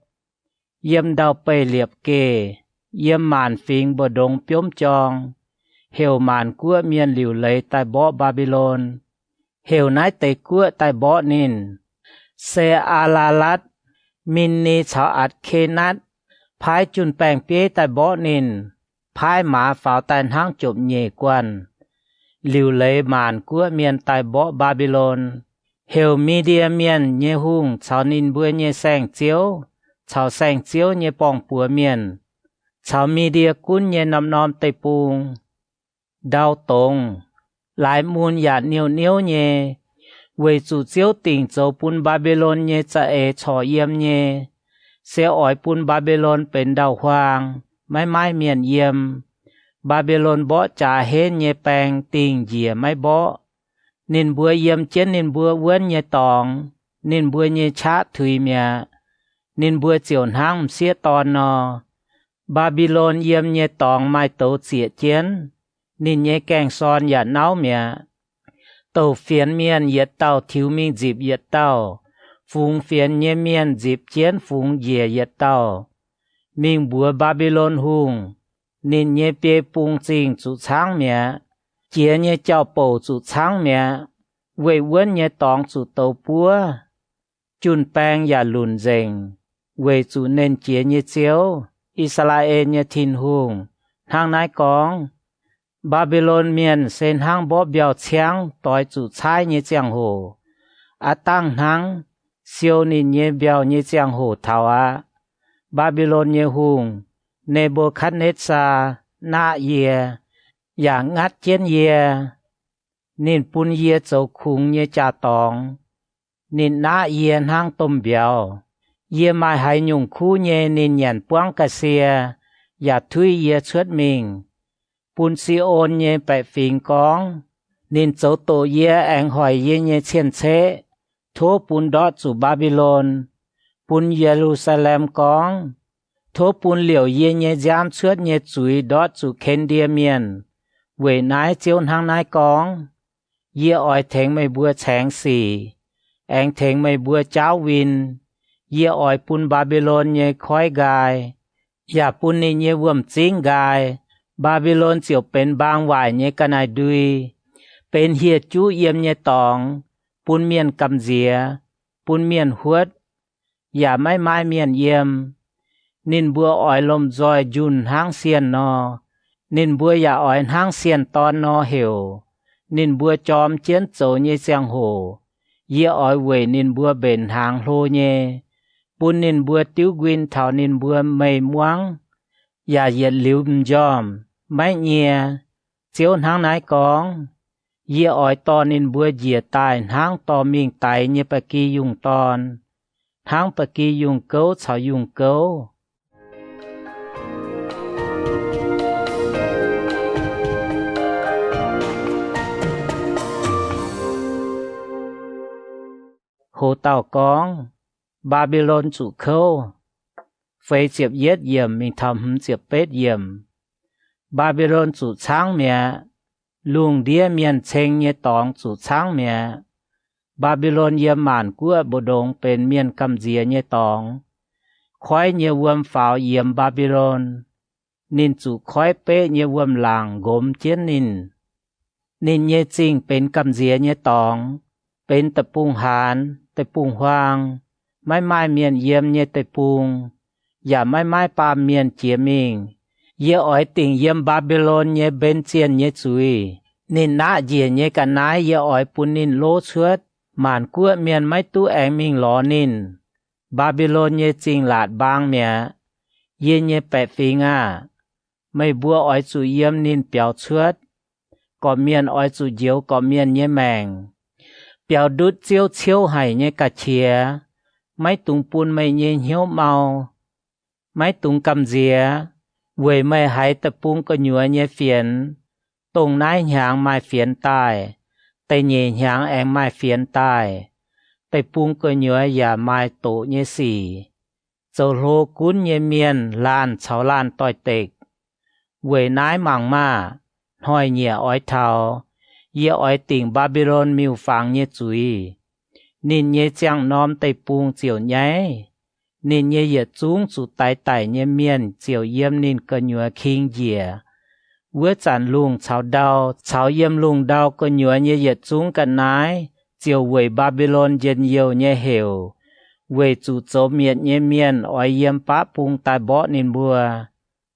[SPEAKER 1] Yếm đào bày liệp kê Yếm màn phính bờ đông biếm chong Hiểu màn cua miền liu lấy tại bó Babylon Hiểu nái tây cua tại bó nín Xe A-la-lát Min ni cháu át khê nát Phái chun bèng bế tại bó nín Phái má pháo tàn hang chụp nhẹ quan Liu lấy màn cua miền tại bó Babylon Hiểu mi đia miền nhé hung cháu nín bữa nhé xanh chiếu Cháu xanh chiếu nhé bong bùa miền Cháu mi đia cún nhé nóm tây bùng Đau tông Lại muôn yạt niêu nhé Quê chủ chiếu tình châu bún Babylon nhé cha ế chó yếm nhé Sẽ ỏi bún Babylon bên đào hoang Mai mai miền yếm Babylon bó trả hết nhé bèng tình dìa mai bó Nên bùa yếm chết nên bùa vươn nhé tòng Nên bùa nhé chát thùy mẹ Nên bùa chiều hang xía tòn nò Babylon yếm nhé tòng mai tấu xịa chiến Nên nhé kèng son yà náo mẹ Tàu phiến miền yết tàu thiếu mình dịp yết tàu Phùng phiến nhé miền dịp chiến phùng dìa yết tàu Mình bùa Babylon hùng Nên nhé bê bùng trình chủ sáng mẹ Chia nhé cháu bầu chủ sáng mẹ Quê vươn nhé tòng chủ tàu búa Chun bèng yà lùn dành Quê chủ nên chia nhé chiếu Israel nhé thìn hùng Hang nái con Babylon miền sen hang bó biểu chiang Tòi chủ chai nhé chàng hồ Á tăng hang siêu nín nhé béo nhé giang hồ thảo á Babylon nhé hùng Nebuchadnezzar na yê ya ngắt chiến yê nín pun yê châu khung nhé cha tòng nín na yê hang tôm béo yê mai hai nhung khu nhé nín nhàn quang cà xìa ya thui yê chuất mình pun si ôn nhé bẹ phình cong nín châu tổ yê anh hỏi yê nhé chiên chế thố pun đọt chủ Babylon pun Jerusalem cong thố pun liều yê nhé giam chuất nhé chuối đọt chủ khen địa miền về nái chiếu hang nái cong yê ỏi thèn mày bùa chèng xì anh thèn mày bùa cháo win yê ỏi pun Babylon nhé khói gai ya pun ni nhé vườm chính gai Babylon chiều bên bang vải nhé cái này đuôi bên hiệt chú yếm nhé tòng pun miền cầm dìa pun miền huất ya mai mai miền yếm nín bùa ỏi lom roi jun hang xiên no nín bùa ya ỏi hang xiên ton no hiểu nín bùa chom chiến châu nhé giang hồ yê ỏi về nín bùa bền hàng lô nhé pun nín bùa tiêu quyên thảo nín bùa mây muang ya yết liu jom mấy nhẹ chiếu hang nái cong yê ỏi to nín bùa dìa tài hang to miệng tài nhé bà kỳ dùng ton hang bà kỳ dùng cấu chào dùng cấu hồ tàu cong Babylon chủ khâu phê chiệp yết yểm mình thầm chiệp bết yểm Babylon chủ sáng mẹ luồng đĩa miền chênh nhé tòng chủ sáng mẹ Babylon yểm màn của bộ đồng bên miền cầm dìa nhé tòng khói nhé vườm pháo yểm Babylon nín chủ khói bế nhé vườm làng gồm chiến nín nhé chinh bên cầm dìa nhé tòng bên tập bung hàn tập bung hoang mai mai miền yếm nhé tập bung ya mai mai pa miền chia mình yê ỏi tình yếm Babylon nhé bên chiên nhé chui nín nã dìa nhé cả nái yê ỏi pun nín lô chuất màn cua miền mai tu anh mình ló nín Babylon nhé chinh lạt bang mẹ yê nhé bẹ phình à mai bùa ỏi chủ yếm nín béo chuất có miền ỏi chủ diếu có miền nhé mèng béo đút chiếu chiếu hay nhé cả chia mấy tung pun mấy nhé hiếu màu mấy tung cầm dìa về mấy hai tập pun có nhúa nhé phiền tùng nái nhàng mai phiền tai tay nhẹ nhàng em mai phiền tai tay pun có nhúa ya mai tổ nhé xì châu lô cún nhé miền lan cháu lan tỏi tịch về nái màng ma hỏi nhẹ ói thảo yê ỏi tỉnh Babylon miêu phang nhé chuối nín nhé chang nom tay pung chiều nháy nín nhé yết chúng chủ tài tài nhé miền chiều yếm nín cơ nhúa kinh dìa vữa chán lung cháu yếm lung đau cơ nhúa nhé yết chúng cần nái chiều về Babylon dân yêu nhé hiểu về chủ châu miệt nhé miền ỏi yếm bá pung tài bó nín bùa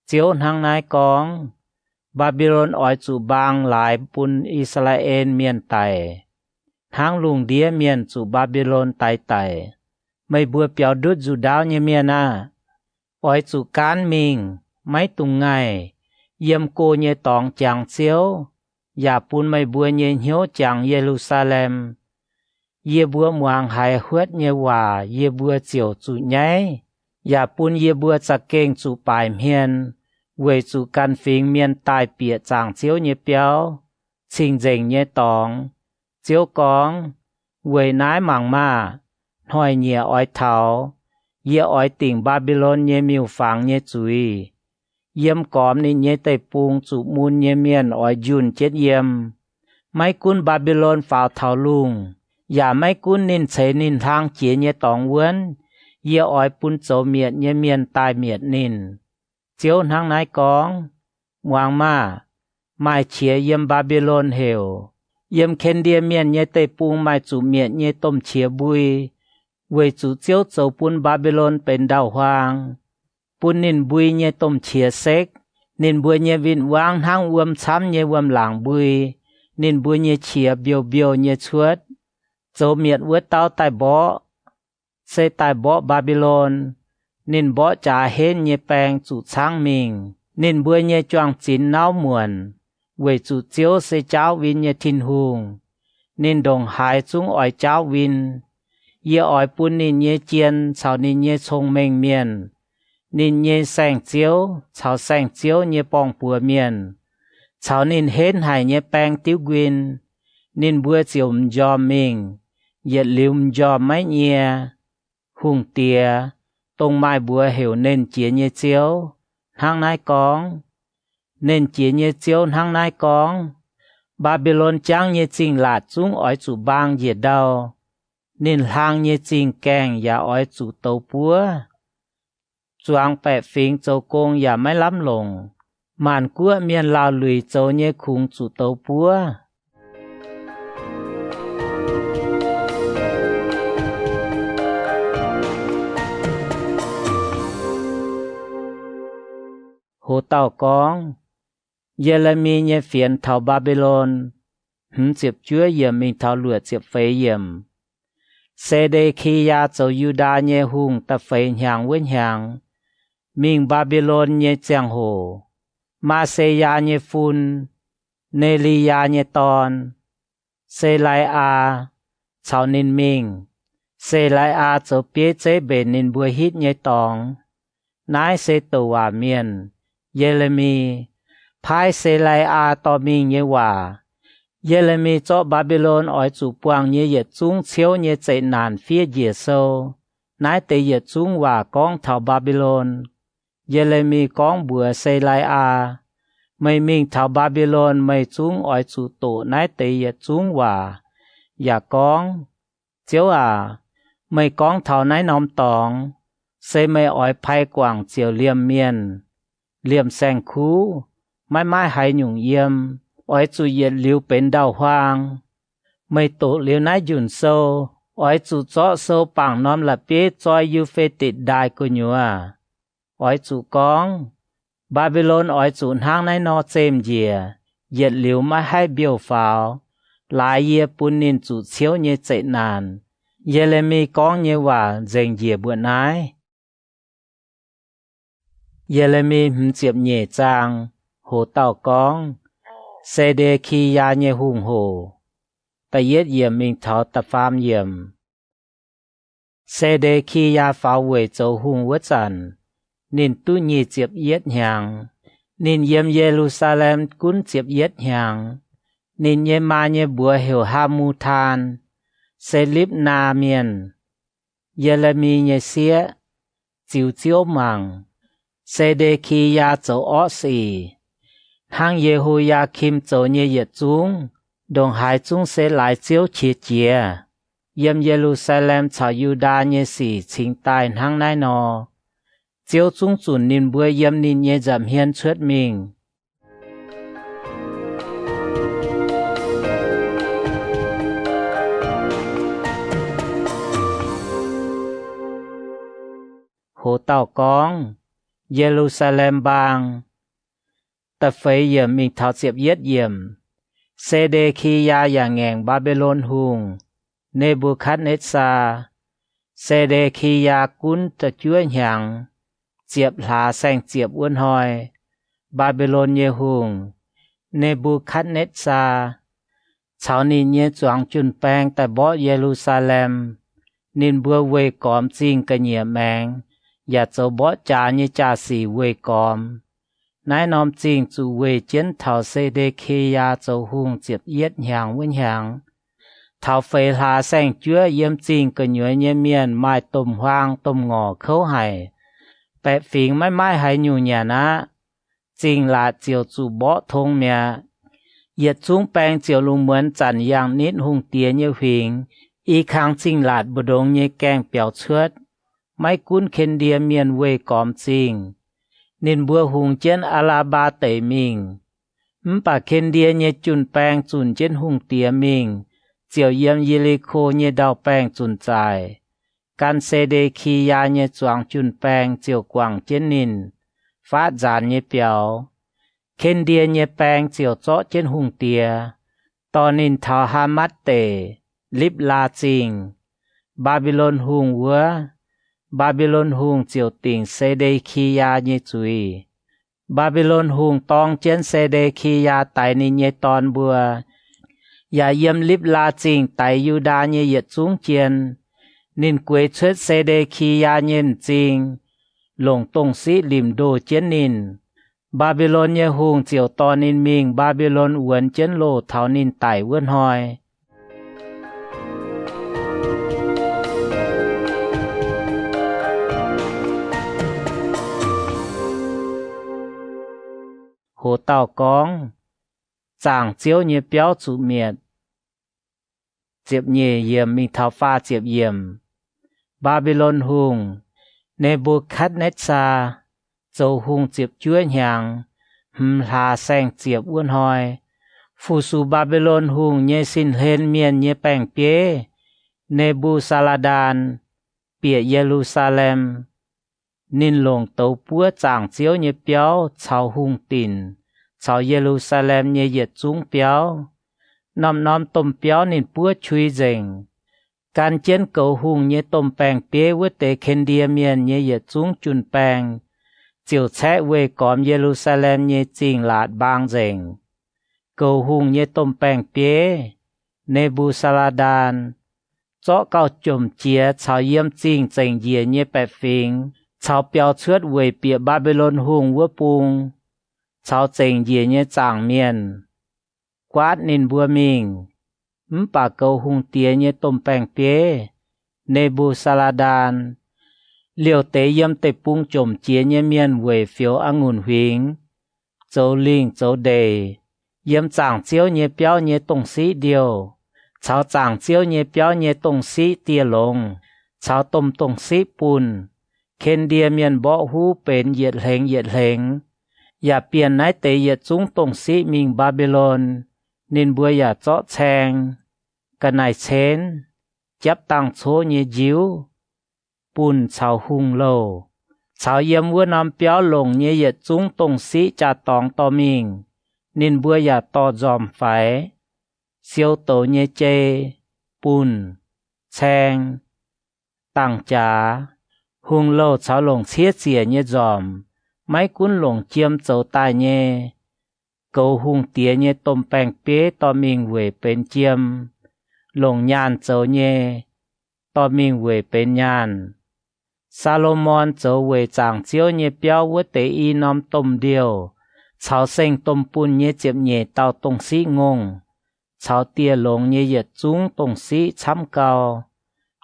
[SPEAKER 1] chiếu hang nái cong Babylon ỏi chủ bang lại pun Israel miền tài hang lùng đĩa miền chủ Babylon tài tài mấy bùa béo đút chủ đáo như miền à ỏi chủ cán mình mấy tung ngày yếm cô như tòng chàng chiếu ya pun mấy bùa như hiếu chàng Jerusalem yê bùa muang hài huết như hòa yê bùa chiều chủ nháy ya pun yê bùa chạc kênh chủ bài miền về chủ căn phình miền tài bịa chàng chiếu như béo trình dành như tòng chiếu cong về nái màng ma hỏi nhẹ ói thảo yê ói tỉnh Babylon như miêu phang như chuối yếm cóm ní như tay pung chủ môn như miền ói jun chết yếm mấy cún Babylon pháo thảo lung ya mấy cún nín chế nín thang chế như tòng vươn yê ói pun châu miệt như miền tài miệt nín chiếu hang nái cong muang ma mai chia yếm Babylon hiểu yếm khen địa miền như tây pung mai chủ miền như tôm chia bùi về chủ chiếu châu pun Babylon bên đảo hoang pun nín bùi như tôm chia sek nín bùi như vin wang hang uam chăm như uam làng bùi nín bùi như chia biêu biêu như chuột châu miền vớt tao tai bó Sẽ tại bỏ Babylon, nên bỏ trả hết nhé bèng chủ sáng mình, nên bữa nhé choàng chín náo muộn, về chủ chiếu sẽ cháu vinh nhé thiên hùng, nên đồng hải chúng ỏi cháu vinh, ye ỏi bún nên nhé chiên, sau nên nhé thông mênh miền, nên nhé sang chiếu, sau sang chiếu nhé bong bùa miền, sau nên hết hải nhé bèng tiêu quyên, nên bữa chiều cho mình, yết liu cho mấy nhé, hùng tìa, tông mai bùa hiểu nên chia nhé chiếu, hàng nai con, nên chia nhé chiếu hàng nai con, Babylon chẳng nhé chinh lạt chúng ỏi chủ bang yết đâu, nên hàng nhé chinh kèng và ỏi chủ tàu búa, choang bẹ phình châu công và mấy lắm lồng, màn cua miền lao lùi châu nhé khung chủ tàu búa. Hồ tàu con, Jeremy nhé phiền thảo Babylon, diệp chúa yểm mình thảo lụa diệp phế yểm. Sẽ đây khi ya châu Yuda nhé hùng ta phế nhàng với nhàng, mình Babylon nhé chàng hồ, Maseya nhé phun, Nelia nhé ton, Sẽ lại chào nên mình, Sẽ lại châu bế chế bền nên bùa hít nhé tòng, nái sẽ tổ hòa miền, Jeremy, phái sẽ lại tỏ mình nhé hòa, Jeremy cho Babylon ỏi chủ quang nhé yết chúng chiếu nhé chạy nàn phía dìa sâu, nái tế yết chúng hòa con thảo Babylon, Jeremy con bùa sẽ lại mày mình thảo Babylon mày chúng ỏi chủ tổ nái tế yết chúng hòa, và con, chiếu mày con thảo nái nóm tòng, sẽ mày ỏi phai quảng chiều liêm miền, liêm sang khú, mãi mãi hay nhung yếm, ỏi chủ yết liu bên đào hoang, mày tổ liu nái dùn sâu, ỏi chủ chó sâu bằng nóm là bế choi yu phê tịt đài của nhua, ỏi chủ con, Babylon ỏi chủ hang nái nó chêm dìa, yết liu mãi hay biểu pháo, lại yê bún nên chủ chiếu nhé chạy nàn, Jeremy con nhé hòa dành dìa buồn ái. Jeremy diệp nhẹ trang, hồ tàu con, xe đê khi ya nhé hùng hồ, ta yết yểm mình thảo ta phàm yểm. Xe đê khi ya pháo về châu hùng vất dần, nên tu nhị diệp yết nhàng, nên yếm Jerusalem cũng diệp yết nhàng, nên yếm ma nhé bùa hiểu ha mu than, xe líp na miền, Jeremy nhé xía, chiếu chiếu màng, sẽ đề khi ya châu ó xì, hàng Yehoiakim châu nhé yết chúng, đồng hải chúng sẽ lại chiếu chia chia, yếm Jerusalem chào Yuda nhé xì chính tài hàng nai nò, chiếu chúng chuẩn nên bùa yếm nên nhé giảm hiên chuất mình. Hồ tàu con, Jerusalem bang, ta phế yểm mình thảo diệp yết yểm, sẽ đề khi ya ngẹn Babylon hùng, Nebuchadnezzar, sẽ đề khi ya cún ta chúa nhàng, diệp lá sang diệp uốn hoi, Babylon nhé hùng, Nebuchadnezzar, cháu nên nhé choáng chun bang ta bỏ Jerusalem, nên bữa về còm chinh cả nhẹ mang, và châu bỏ trả như trả sĩ về còm. Nái nóm chinh chủ về chiến thảo xe đê khê ya châu hùng diệp yết nhàng vinh nhàng. Thảo phê lá sang chúa yếm chinh cả nhớ nhé miền mai tùm hoang tùm ngò khấu hải. Bẹ phình mãi mãi hay nhu nhà ná. Chinh là chiều chủ bỏ thông mẹ. Yết chúng bang chiều lùng mướn chẳng yang nít hùng tía như phình. Y kháng chinh lạt bồ đông như kèng biểu chuất. Mấy cuốn khen đia miền về còm chinh. Nên bùa hùng trên Alaba tẩy mình. Bà khen đia như chun bang chun trên hùng tía mình. Chiều yếm Jericho như đào bang chun dài. Can xe đê khi ya như choáng chun bang chiều quảng trên nín. Phát giàn như biểu. Khen đia như bang chiều chó trên hùng tía. Tò nín thảo ha mắt tề. Líp la chinh. Babylon hùng vua Babylon hùng triều tỉnh Sê-đê-khi-ya như chuối Babylon hùng tong trên Sê-đê-khi-ya tại ni như tòn bùa ya yếm líp la trình tại Yuda như yết chúng chiên nên quê xuất Sê-đê-khi-ya nhìn trình lồng tông sĩ lìm đồ chiến nín Babylon như hùng triều to nín mình Babylon uốn chiến lô thảo nín tại vươn hoi hồ tàu cóng chàng chiếu như béo chủ miệt diệp nhẹ yểm mình thảo pha diệp yểm Babylon hùng Nebuchadnezzar châu hùng diệp chúa nhàng hà xanh diệp uốn hoi phù su Babylon hùng như xin hên miền như bèng bế Nebuzaradan bịa Jerusalem nín lồng tấu búa chàng chiếu như béo chào hùng tìn chào Jerusalem như yết chúng béo nóm tôm béo nín búa chui dình can chiến cầu hùng như tôm bèng bế với tế khen địa miền như yết chúng chun bèng chiều trẻ về còm Jerusalem như trình lạt bang dình cầu hùng như tôm bèng bế Nebuzaradan cho cao chùm chia chào yếm trình dình dìa như bè phình chào béo chuốt về bịa Babylon hùng vua bùng chào trình dìa như chàng miền quát nín bùa mình bà cầu hùng tía như tôm bèng bế Nebuzaradan liều tế yếm tế bùng chùm chia như miền về phiếu ngùn huynh châu linh châu đề yếm chàng chiếu như béo như tông sĩ điều chào chàng chiếu như béo như tông sĩ tia lông chào tông sĩ bùn khen địa miền bỏ hú bên yết hình ya pian nái tế yết chúng tông sĩ mình Babylon nên bùa ya chó chèng cái này chén chấp tăng số như díu bùn chào hung lô chào yếm vua nằm béo lồng như yết chúng tông sĩ cha tòng to mình nên bùa ya to dòm phải siêu tổ như chê bùn chèng tăng trà hùng lô cháu lồng xiết xìa như dòm máy cuốn lồng chiêm châu tai nhé cầu hùng tía như tôm bèng bế to mình về bên chiêm lồng nhàn châu nhé to mình về bên nhàn Salomon châu về chàng chiếu như béo với tế y nóm tôm điều cháu sinh tôm bùn như chiếm nhẹ tàu tông sĩ ngông cháu tia lồng như yết chúng tông sĩ chăm cao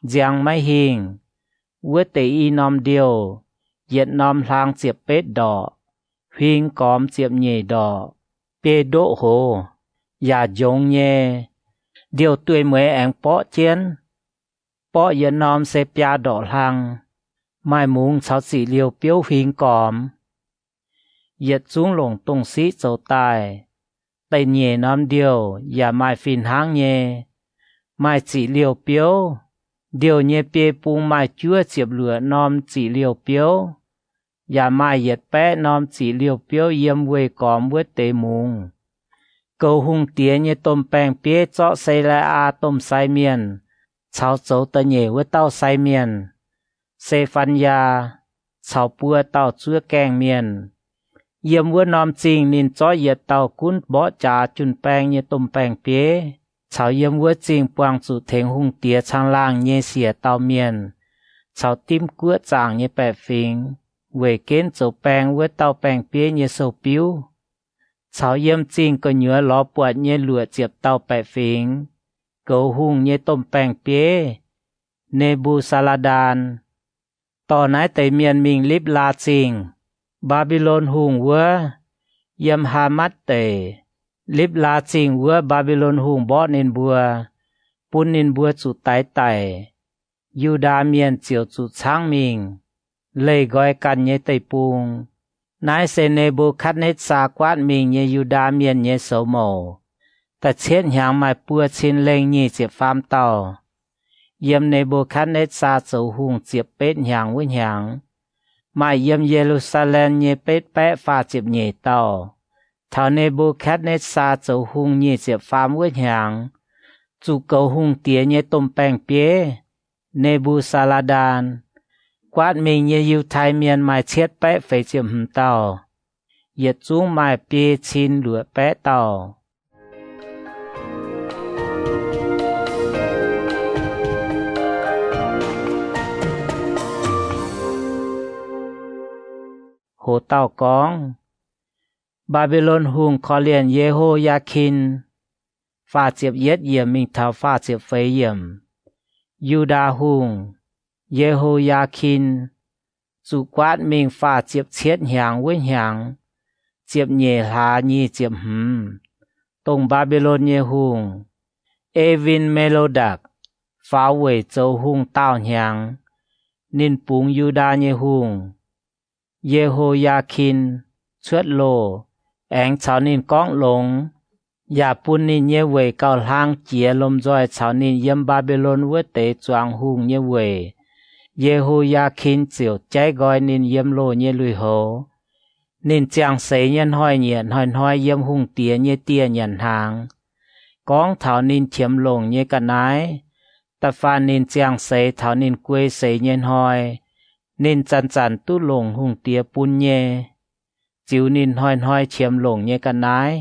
[SPEAKER 1] giang máy hình với tế y nóm điều yết nóm lang chiếp bết đỏ huynh cóm chiếp nhẹ đỏ bê đỗ hồ ya giống nhé điều tuổi mới anh bỏ chiến bỏ yết nóm xe bia đỏ lang mai mùng cháu chỉ liều biểu huynh cóm yết chúng lồng tông sĩ châu tài tay nhẹ nóm điều ya mai phìn hang nhé mai chỉ liều biểu điều nhé bê bùng mai chúa chiếp lửa nóm chỉ liều biểu ya mai yết bé nóm chỉ liều biểu yếm về cóm với tế mùng cầu hùng tía nhé tôm bèng bế cho xây lại tôm sai miền cháu châu tờ nhẹ với tao sai miền xe phan ya cháu bùa tao chúa kèng miền yếm với nóm trình nên cho yết tao cún bỏ trà chun bèng nhé tôm bèng bế cháu yếm với trình quang chủ thèng hùng tía trang lang nhé xìa tao miền cháu tim cua chàng nhé bè phình về kiến châu bèng với tao bèng bế nhé sầu biếu cháu yếm trình có nhớ ló buộc nhé lụa chiếp tao bè phình cầu hùng nhé tôm bèng bế Nebuzaradan tỏ nái tây miền mình líp la trình Babylon hùng vua yếm hà mắt tề líp la trình vua Babylon hùng bỏ nên bùa bún nên bùa chủ tái tải Yuda miền chiều chủ sáng mình lấy gói căn nhé tây bùng nái xe Nebuchadnezzar quát mình nhé Yuda miền nhé sầu mồ ta chết hàng mai bùa xin lên nhé chiếc phàm tàu yếm Nebuchadnezzar châu hùng chiếc bết hàng với hàng mai yếm Jerusalem nhé bết bé pha chiếc nhé tàu thảo Nebuchadnezzar châu hùng nhé chiếc phàm với hàng chủ cầu hùng tía nhé tôm bèng bế Nebuzaradan quát mình như yêu thái miền mai chết bé phải chiếm hầm tàu yết chúng mai bia chín lửa bé tàu hồ tàu cóng Babylon hùng khó liền Jehoiakim pha chiếp yết yểm mình thảo pha chiếp phế yểm Juda hùng Jehoiakim chủ quát mình pha chiếp chết hàng với hàng chiếp nhẹ hà nhi chiếp tông Babylon nhẹ hùng Evin Melodak phá huệ châu hùng tao hàng nên búng Juda nhẹ hùng Jehoiakim xuất lộ anh cháu nên cóng lôngอย่าปุ่นนี่เยเวเก่าล่างเจียลมจอยชาวนินยมบาบิโลนเวเตจวางหุงเยเวเยโฮยาคินเจียวใจกอยนินยมโลเยลุยโหนินจางเสยยันห้อยเนียนห้อยยมหุงเตียเยเตียยันหางก้องเถานินเทียมลงเยกันนายตะฟานนินจางเสยเถานินกวยเสยเยนห้อยนินจันตุลงหุงเตียปุนเยจิวนินห้อยเทียมลงเยกันนาย